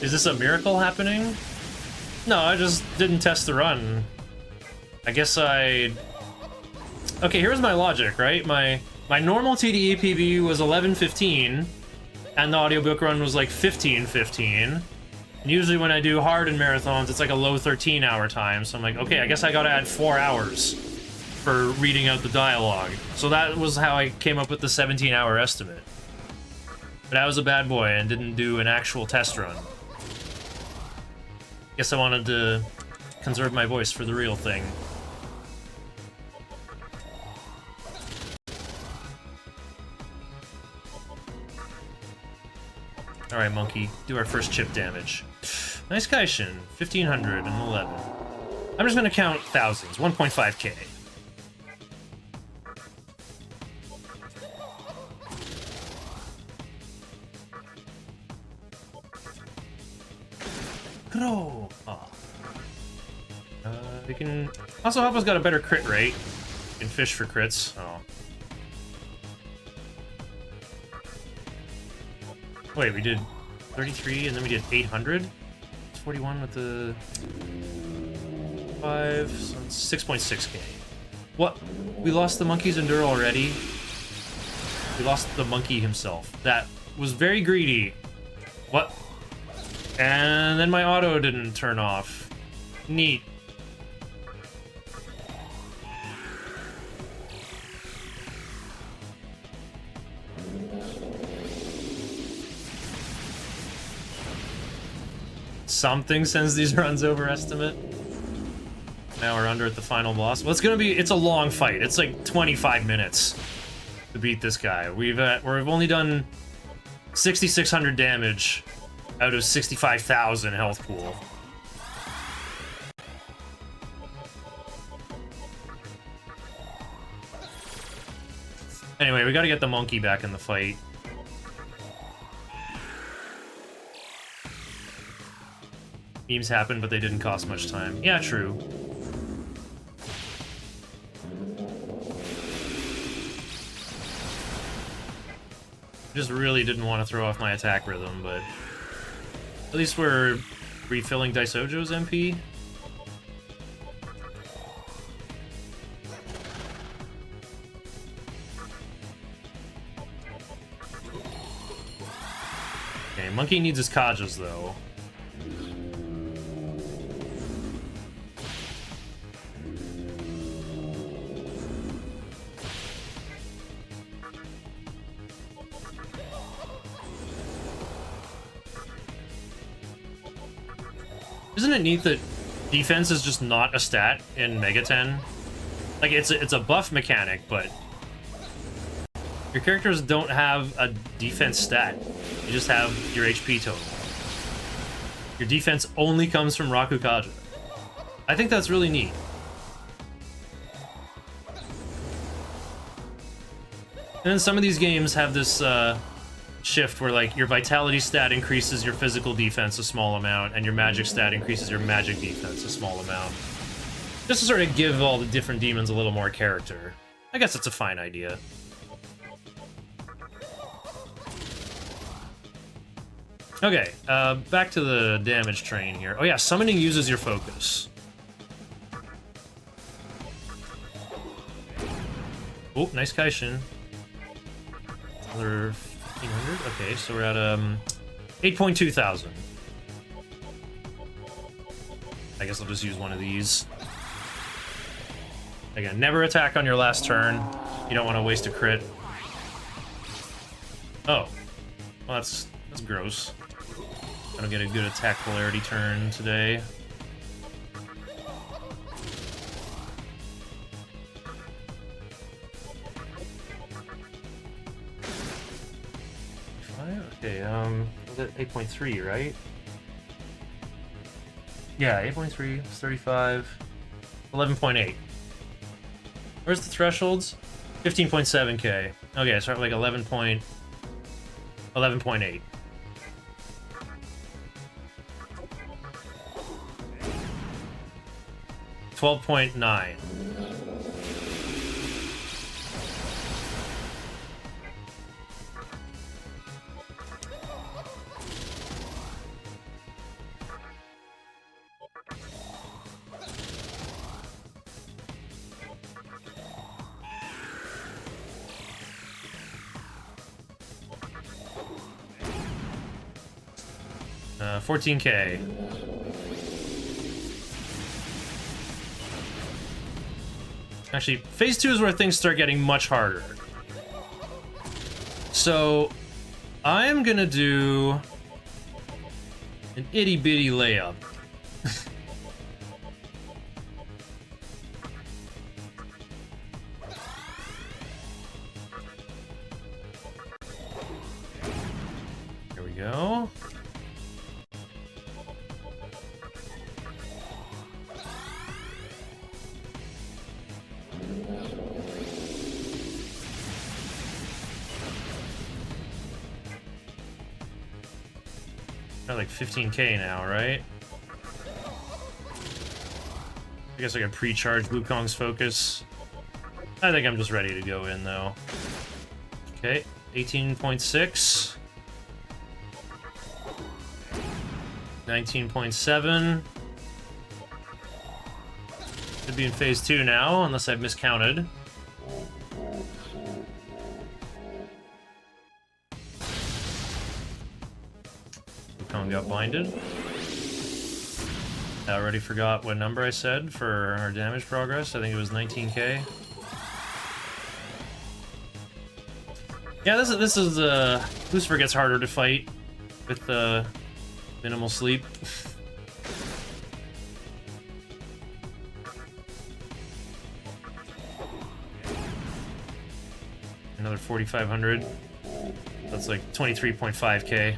Is this a miracle happening? No, I just didn't test the run. I guess I... Okay, here's my logic, right? My normal TDE PB was 11:15, and the audiobook run was like 15:15. And usually when I do hard in marathons, it's like a low 13-hour time. So I'm like, okay, I guess I gotta add 4 hours for reading out the dialogue. So that was how I came up with the 17-hour estimate. But I was a bad boy and didn't do an actual test run. Guess I wanted to conserve my voice for the real thing. Alright, monkey, do our first chip damage. Nice guy, Shin. 1,511. I'm just gonna count thousands. 1.5k. Grow. Oh. We can... Also, Hoppa's got a better crit rate. You can fish for crits. Oh. Wait, we did 33 and then we did 800? It's 41 with the 5, so it's 6.6k. What? We lost the monkey's enduro already? We lost the monkey himself. That was very greedy. What? And then my auto didn't turn off. Neat. Something sends these runs overestimate. Now we're under at the final boss. Well, it's a long fight. It's like 25 minutes to beat this guy. We've only done 6,600 damage out of 65,000 health pool. Anyway, we gotta get the monkey back in the fight. Memes happened, but they didn't cost much time. Yeah, true. Just really didn't want to throw off my attack rhythm, but At least we're refilling Daisojo's MP. Okay, Monkey needs his Kajas, though. Isn't it neat that defense is just not a stat in Mega 10? Like, it's a buff mechanic, but your characters don't have a defense stat. You just have your HP total. Your defense only comes from Rakukaja. I think that's really neat. And then some of these games have this shift where, like, your vitality stat increases your physical defense a small amount, and your magic stat increases your magic defense a small amount. Just to sort of give all the different demons a little more character. I guess it's a fine idea. Okay, back to the damage train here. Oh yeah, summoning uses your focus. Oh, nice Kaishin. Another 1500? Okay, so we're at 8.2 thousand. I guess I'll just use one of these. Again, never attack on your last turn. You don't want to waste a crit. Oh. Well, that's gross. I don't get a good attack polarity turn today. Okay, was it 8.3, right? Yeah, 8.3, it's 35, 11.8. Where's the thresholds? 15.7k. Okay, so like 11.8. 12.9. Uh, 14k. Actually, phase 2 is where things start getting much harder. So, I'm gonna do an itty bitty layup. Here we go. Like 15k now, right? I guess I can pre-charge Wukong's focus. I think I'm just ready to go in, though. Okay, 18.6. 19.7. Should be in phase 2 now, unless I've miscounted. Got blinded. I already forgot what number I said for our damage progress. I think it was 19k. Yeah, this is Lucifer gets harder to fight with minimal sleep. Another 4,500. That's like 23.5k.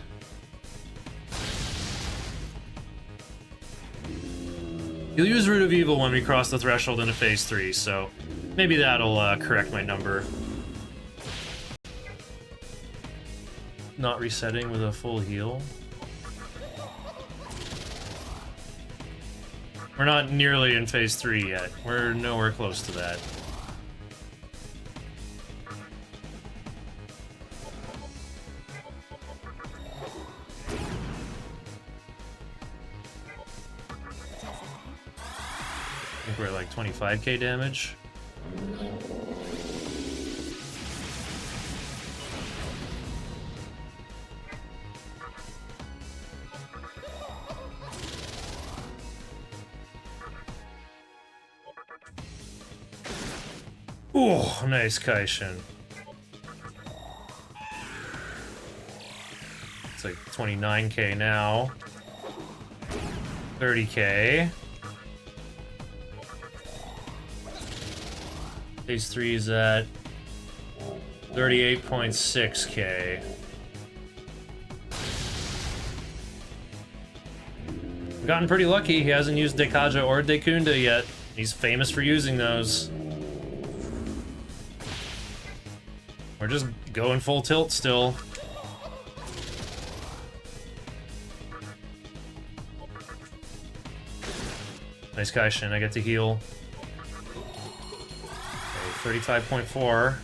You'll use Root of Evil when we cross the threshold into phase 3, so maybe that'll correct my number. Not resetting with a full heal. We're not nearly in phase 3 yet. We're nowhere close to that. we're at like 25k damage. Oh, nice Kaishin. It's like 29k now. 30k. Phase 3 is at 38.6k. I've gotten pretty lucky. He hasn't used Dekaja or Dekunda yet. He's famous for using those. We're just going full tilt still. Nice Kaishin, I get to heal. Okay, 35.4.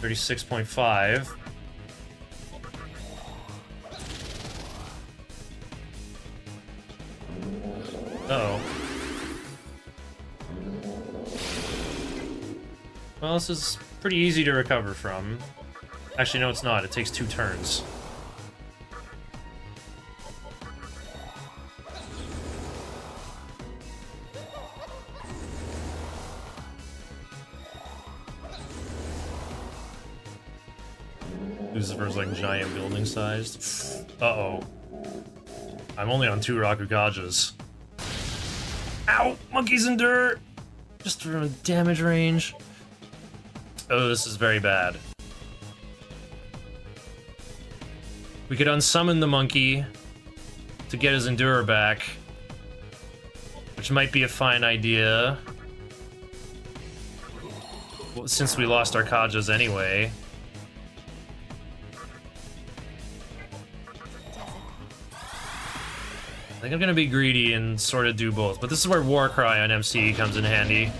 36.5. Uh-oh. Well, this is pretty easy to recover from. Actually, no, it's not. It takes 2 turns. Lucifer's like giant building sized. Uh-oh. I'm only on 2 Rakugajas. Ow! Monkeys endure! Just from damage range. Oh, this is very bad. We could unsummon the monkey to get his Endurer back, which might be a fine idea. Well, since we lost our Kajas anyway. I think I'm gonna be greedy and sort of do both, but this is where Warcry on MC comes in handy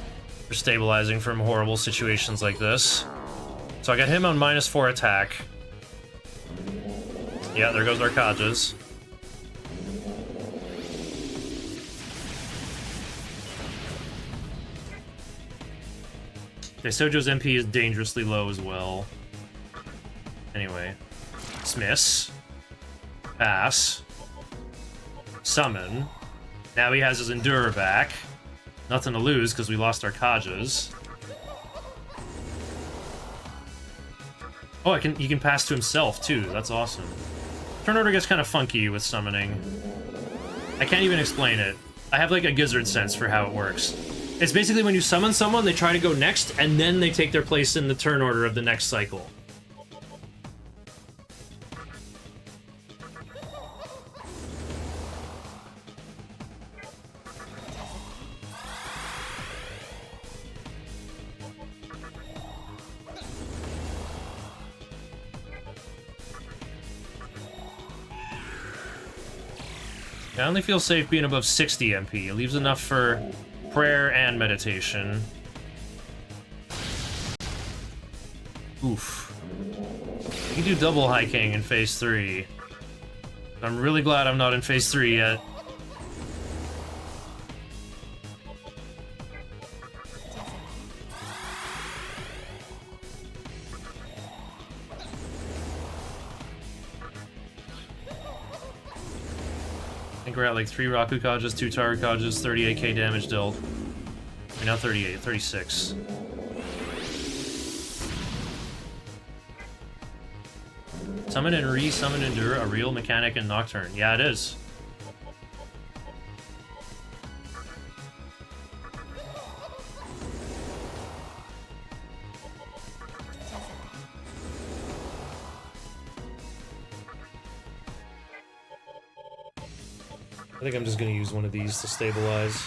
for stabilizing from horrible situations like this. So I got him on -4 attack. Yeah, there goes our Kajas. Okay, Sojo's MP is dangerously low as well. Anyway. Dismiss. Pass. Summon. Now he has his Endurer back. Nothing to lose because we lost our Kajas. Oh, he can pass to himself too. That's awesome. Turn order gets kind of funky with summoning. I can't even explain it. I have like a gizzard sense for how it works. It's basically when you summon someone, they try to go next, and then they take their place in the turn order of the next cycle. I only feel safe being above 60 MP. It leaves enough for prayer and meditation. Oof. You can do double hiking in phase 3. I'm really glad I'm not in phase 3 yet. I think we're at like 3 Rakugajas, 2 Tarukajas, 38k damage dealt. We're now 38, 36. Summon and re-summon Endure, a real mechanic in Nocturne. Yeah, it is. I think I'm just gonna use one of these to stabilize.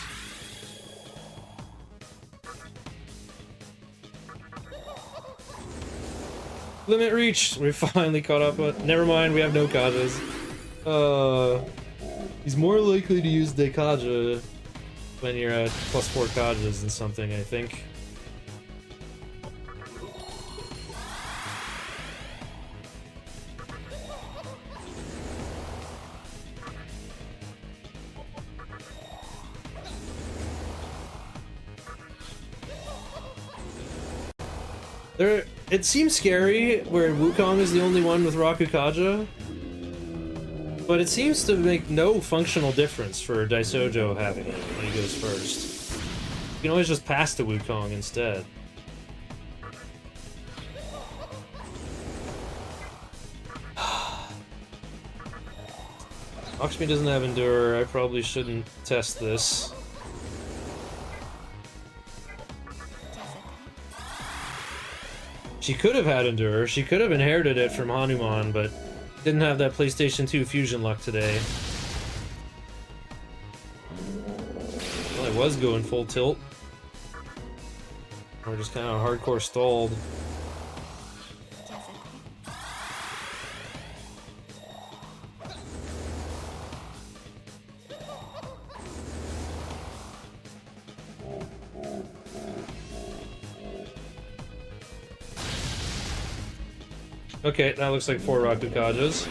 Limit reached! We finally caught up with. Never mind, we have no Kajas. He's more likely to use Dekaja when you're at +4 Kajas than something, I think. There, it seems scary where Wukong is the only one with Rakukaja, but it seems to make no functional difference for Daisojo having it when he goes first. You can always just pass to Wukong instead. Oxme doesn't have Endure, I probably shouldn't test this. She could have had Endure, she could have inherited it from Hanuman, but didn't have that PlayStation 2 fusion luck today. Well, I was going full tilt. Or just kind of hardcore stalled. Okay, that looks like 4 Rakukajas.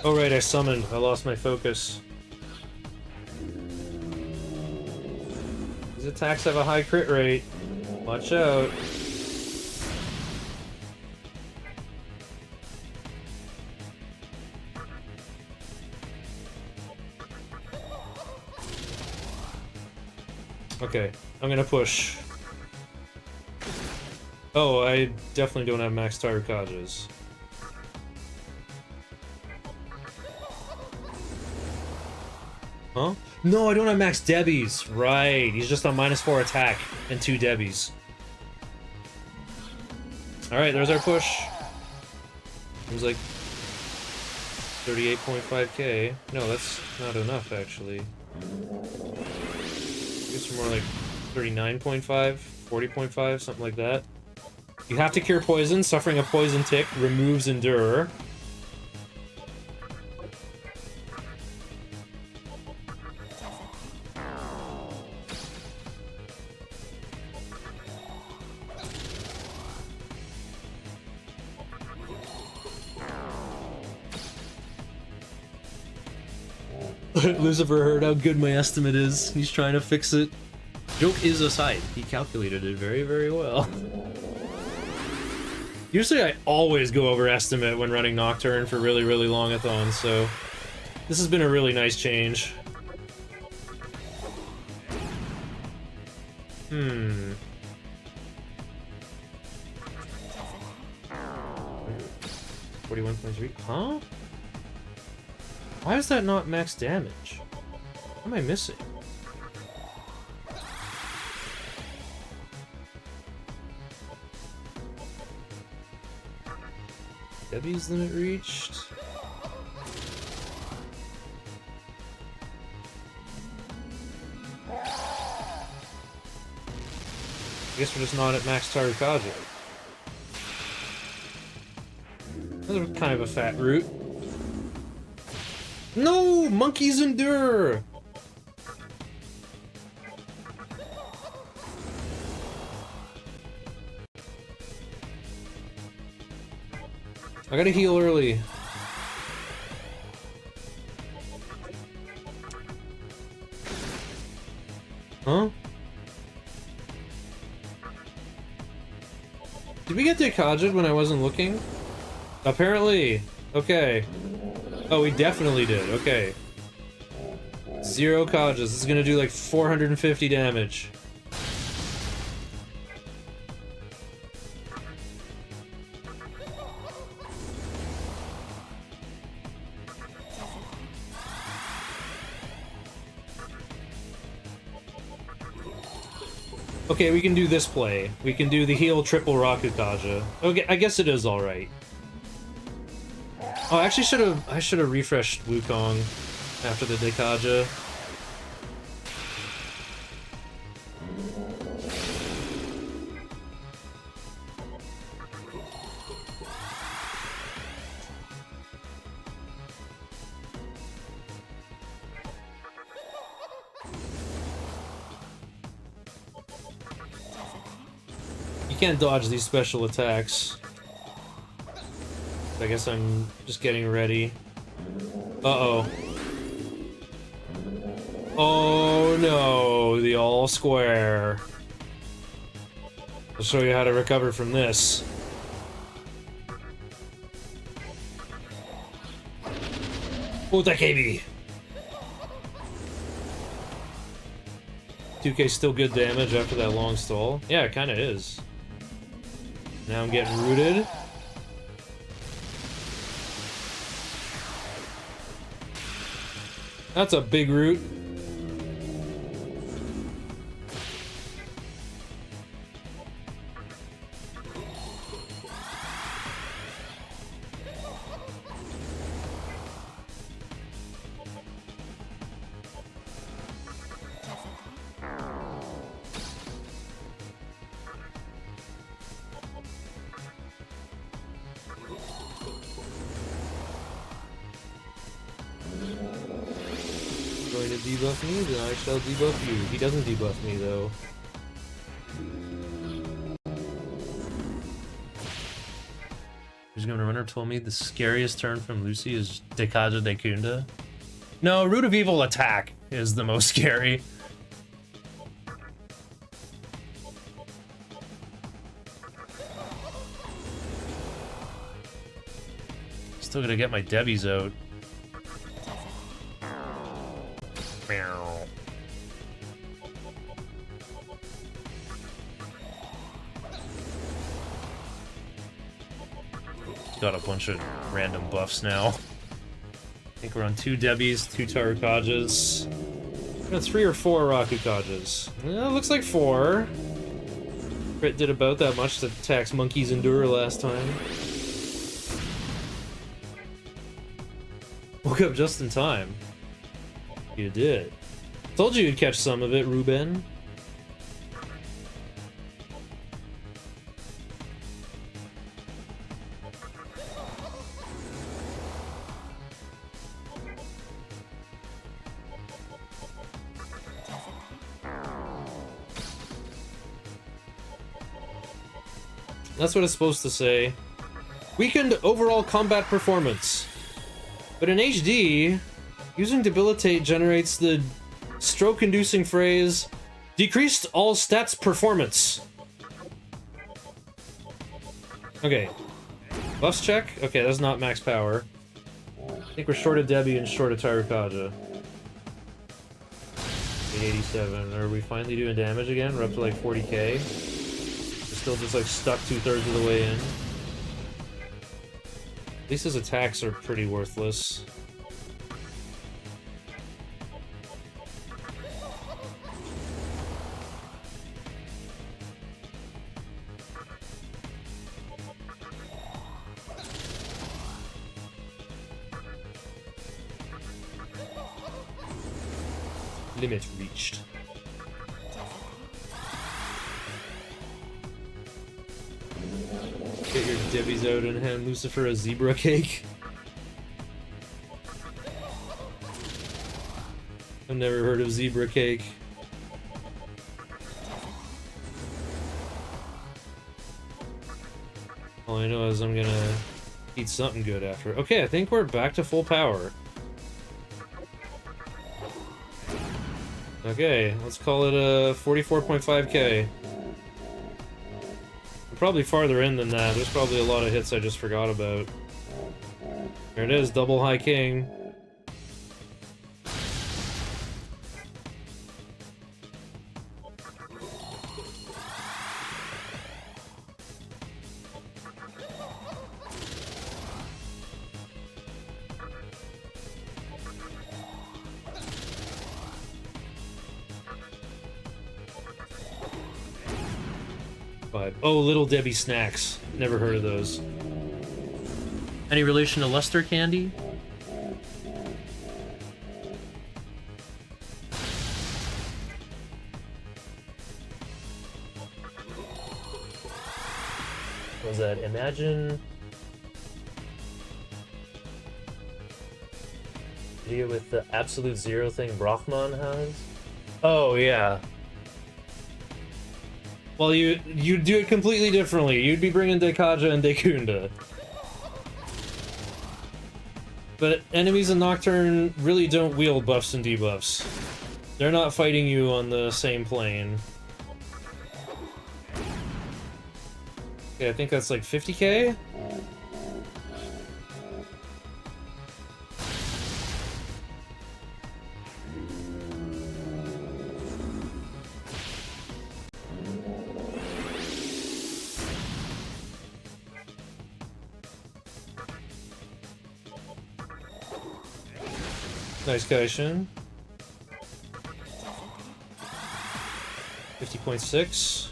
Oh right, I summoned. I lost my focus. These attacks have a high crit rate. Watch out. Okay, I'm gonna push. Oh, I definitely don't have max Tarukajas. Huh? No, I don't have max Debbies. Right, he's just on -4 attack and 2 Debbies. Alright, there's our push. Seems like 38.5k. No, that's not enough, actually. I guess we're more like 39.5, 40.5, something like that. You have to cure poison. Suffering a poison tick removes Endure. Lucifer heard how good my estimate is. He's trying to fix it. Joke is aside, he calculated it very, very well. Usually I always go over estimate when running Nocturne for really, really long-a-thons, so this has been a really nice change. 41.3, huh? Why is that not max damage? What am I missing? Debbie's limit reached. I guess we're just not at max Tarukaja. Another kind of a fat route. No! Monkeys endure! I gotta heal early. Huh? Did we get Dekajed when I wasn't looking? Apparently. Okay. Oh, we definitely did. Okay. 0 Kajas. This is gonna do like 450 damage. Okay, we can do this play. We can do the heal triple Rakukaja. Okay, I guess it is alright. Oh, I actually I should have refreshed Wukong after the Dekaja. You can't dodge these special attacks. I guess I'm just getting ready. Uh-oh. Oh no, the all square. I'll show you how to recover from this. Otakebi! 2k still good damage after that long stall? Yeah, it kinda is. Now I'm getting rooted. That's a big root. Going to debuff me, then I shall debuff you. He doesn't debuff me, though. Who's Gonna Runner told me the scariest turn from Lucy is Dekada Dekunda. No, Root of Evil attack is the most scary. Still gotta get my Debbie's out. Meow. Got a bunch of random buffs now. I think we're on 2 Debbies, 2 Tarukajas. We got 3 or 4 Rakukajas. It looks like 4. Crit did about that much to tax Monkey's Endure last time. Woke up just in time. You did. Told you you'd catch some of it, Ruben. That's what it's supposed to say. Weakened overall combat performance. But in HD, using Debilitate generates the stroke-inducing phrase, decreased all stats performance. Okay. Buffs check? Okay, that's not max power. I think we're short of Debbie and short of Tarukaja. 87. Are we finally doing damage again? We're up to like 40k. We're still just like stuck 2/3 of the way in. At least his attacks are pretty worthless. Limit reached. Get your Debbie's out and hand Lucifer a zebra cake. I've never heard of zebra cake. All I know is I'm gonna eat something good after. Okay, I think we're back to full power. Okay, let's call it a 44.5k. We're probably farther in than that. There's probably a lot of hits I just forgot about. There it is, double high king. Oh, Little Debbie snacks. Never heard of those. Any relation to Luster candy? What was that? Imagine video with the absolute zero thing Brahman has? Oh yeah. Well, you'd do it completely differently. You'd be bringing Dekaja and Dekunda. But enemies in Nocturne really don't wield buffs and debuffs. They're not fighting you on the same plane. Okay, I think that's like 50k? Nice guy, Shin. 50.6.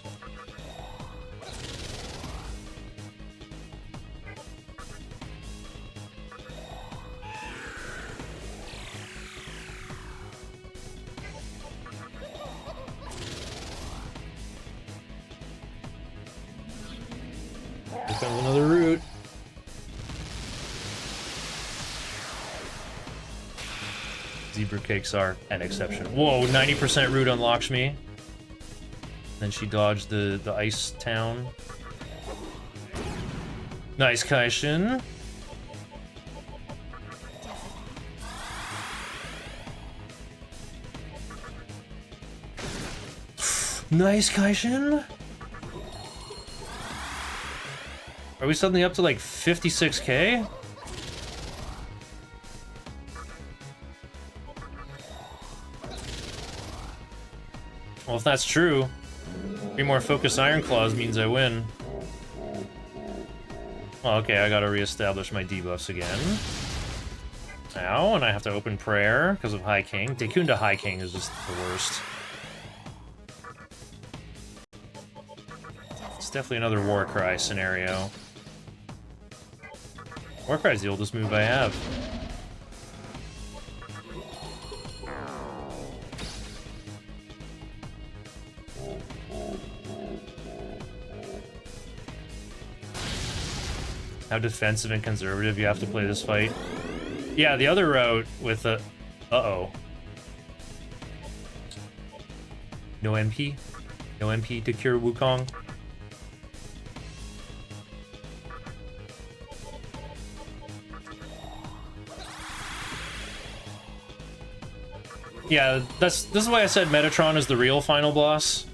Here comes another route. Zebra cakes are an exception. Whoa, 90% root unlocks me. Then she dodged the ice town. Nice, Kaishin. Nice, Kaishin. Are we suddenly up to like 56k? Well, if that's true, 3 more focused Iron Claws means I win. Well, okay, I gotta reestablish my debuffs again. Ow, and I have to open prayer because of High King. Dekunda High King is just the worst. It's definitely another Warcry scenario. Warcry is the oldest move I have. How defensive and conservative you have to play this fight. Yeah, the other route with the... Uh-oh. No MP? No MP to cure Wukong? Yeah, this is why I said Metatron is the real final boss.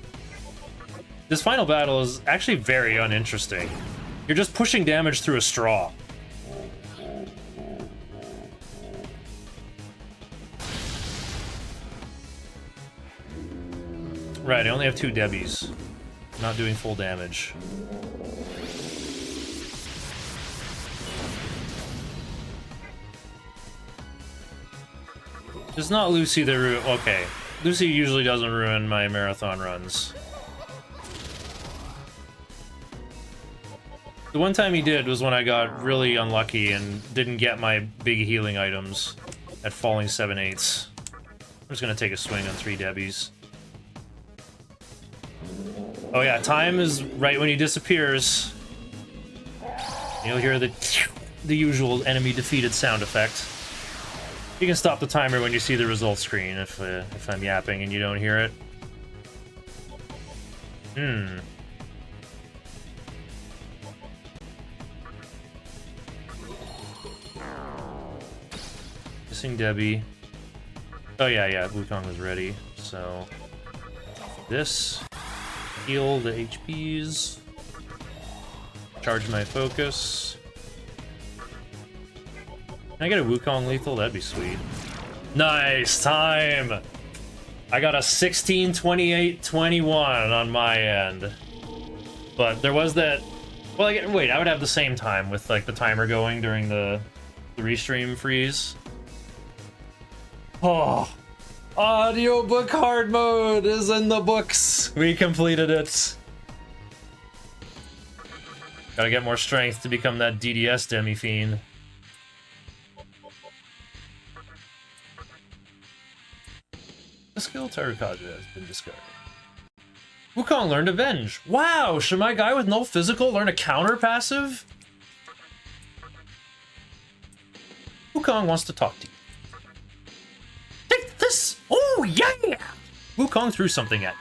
This final battle is actually very uninteresting. You're just pushing damage through a straw. Right, I only have 2 Debbies. Not doing full damage. It's not Lucy that okay. Lucy usually doesn't ruin my marathon runs. The one time he did was when I got really unlucky and didn't get my big healing items at falling 7/8. I'm just gonna take a swing on 3 Debbies. Oh yeah, time is right when he disappears. You'll hear the usual enemy defeated sound effect. You can stop the timer when you see the results screen if I'm yapping and you don't hear it. Missing Debbie. Oh yeah, Wukong was ready. So this, heal the HPs, charge my focus. Can I get a Wukong lethal? That'd be sweet. Nice time! I got a 16, 28, 21 on my end. But there was that... Well, wait, I would have the same time with like the timer going during the restream freeze. Oh! Audiobook hard mode is in the books! We completed it! Gotta get more strength to become that DDS demi-fiend. The skill Tarukaja has been discarded. Wukong learned Avenge. Wow, should my guy with no physical learn a counter passive? Wukong wants to talk to you. Take this! Oh, yeah! Wukong threw something at you.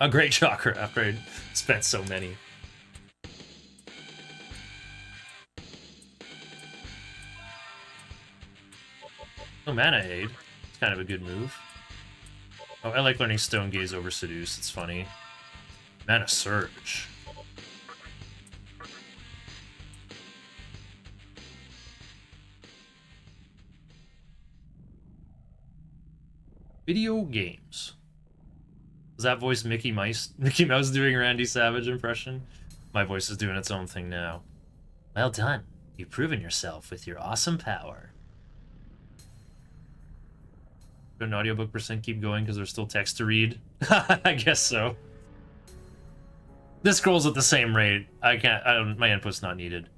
a great chakra after I spent so many. Oh, Mana Aid. It's kind of a good move. Oh, I like learning Stone Gaze over Seduce. It's funny. Mana Surge. Video games. Was that voice Mickey Mouse doing Randy Savage impression? My voice is doing its own thing now. Well done. You've proven yourself with your awesome power. Could an audiobook percent keep going because there's still text to read? I guess so. This scrolls at the same rate. My input's not needed.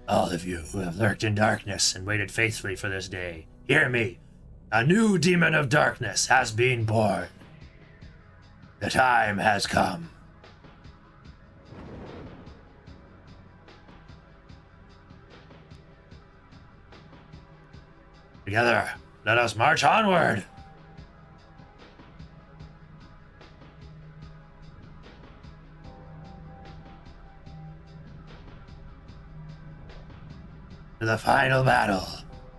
All of you who have lurked in darkness and waited faithfully for this day, hear me. A new demon of darkness has been born. The time has come. Together, let us march onward. To the final battle,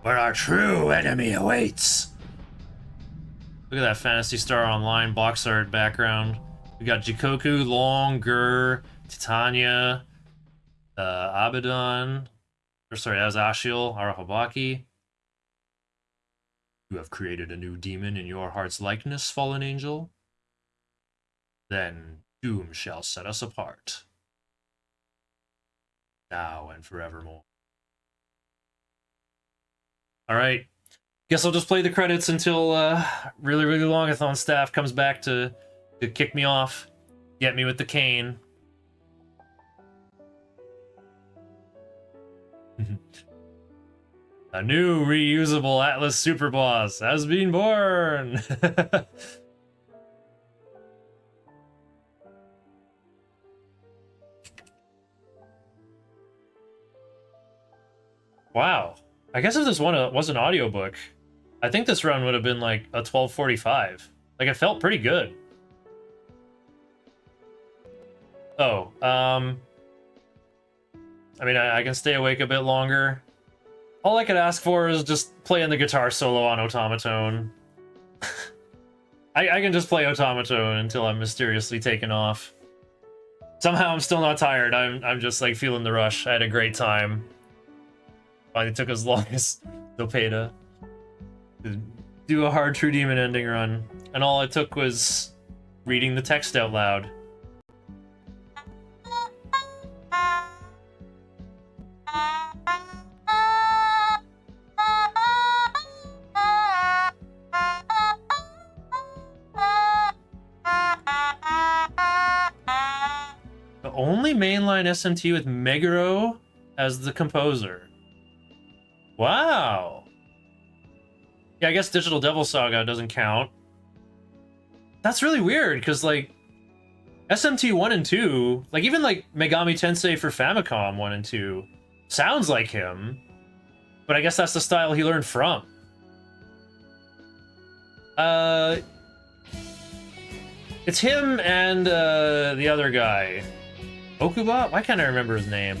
where our true enemy awaits. Look at that Phantasy Star Online box art background. We got Jikoku, Long, Gur, Titania, Abaddon. Or sorry, that was Ashiel, Arahabaki. You have created a new demon in your heart's likeness, fallen angel. Then doom shall set us apart. Now and forevermore. Alright. Guess I'll just play the credits until really, really Longathon staff comes back to kick me off. Get me with the cane. A new reusable Atlas Super Boss has been born! Wow. I guess if this one was an audiobook, I think this run would have been like a 1245. Like, it felt pretty good. Oh, I mean, I can stay awake a bit longer. All I could ask for is just playing the guitar solo on Automaton. I can just play Automaton until I'm mysteriously taken off. Somehow I'm still not tired. I'm just like feeling the rush. I had a great time. Finally took as long as Dopeda to do a hard True Demon ending run. And all it took was reading the text out loud. The only mainline SMT with Meguro as the composer. Wow. Yeah, I guess Digital Devil Saga doesn't count. That's really weird, because, like, SMT 1 and 2, like, even, like, Megami Tensei for Famicom 1 and 2, sounds like him, but I guess that's the style he learned from. It's him and, the other guy. Okuba? Why can't I remember his name?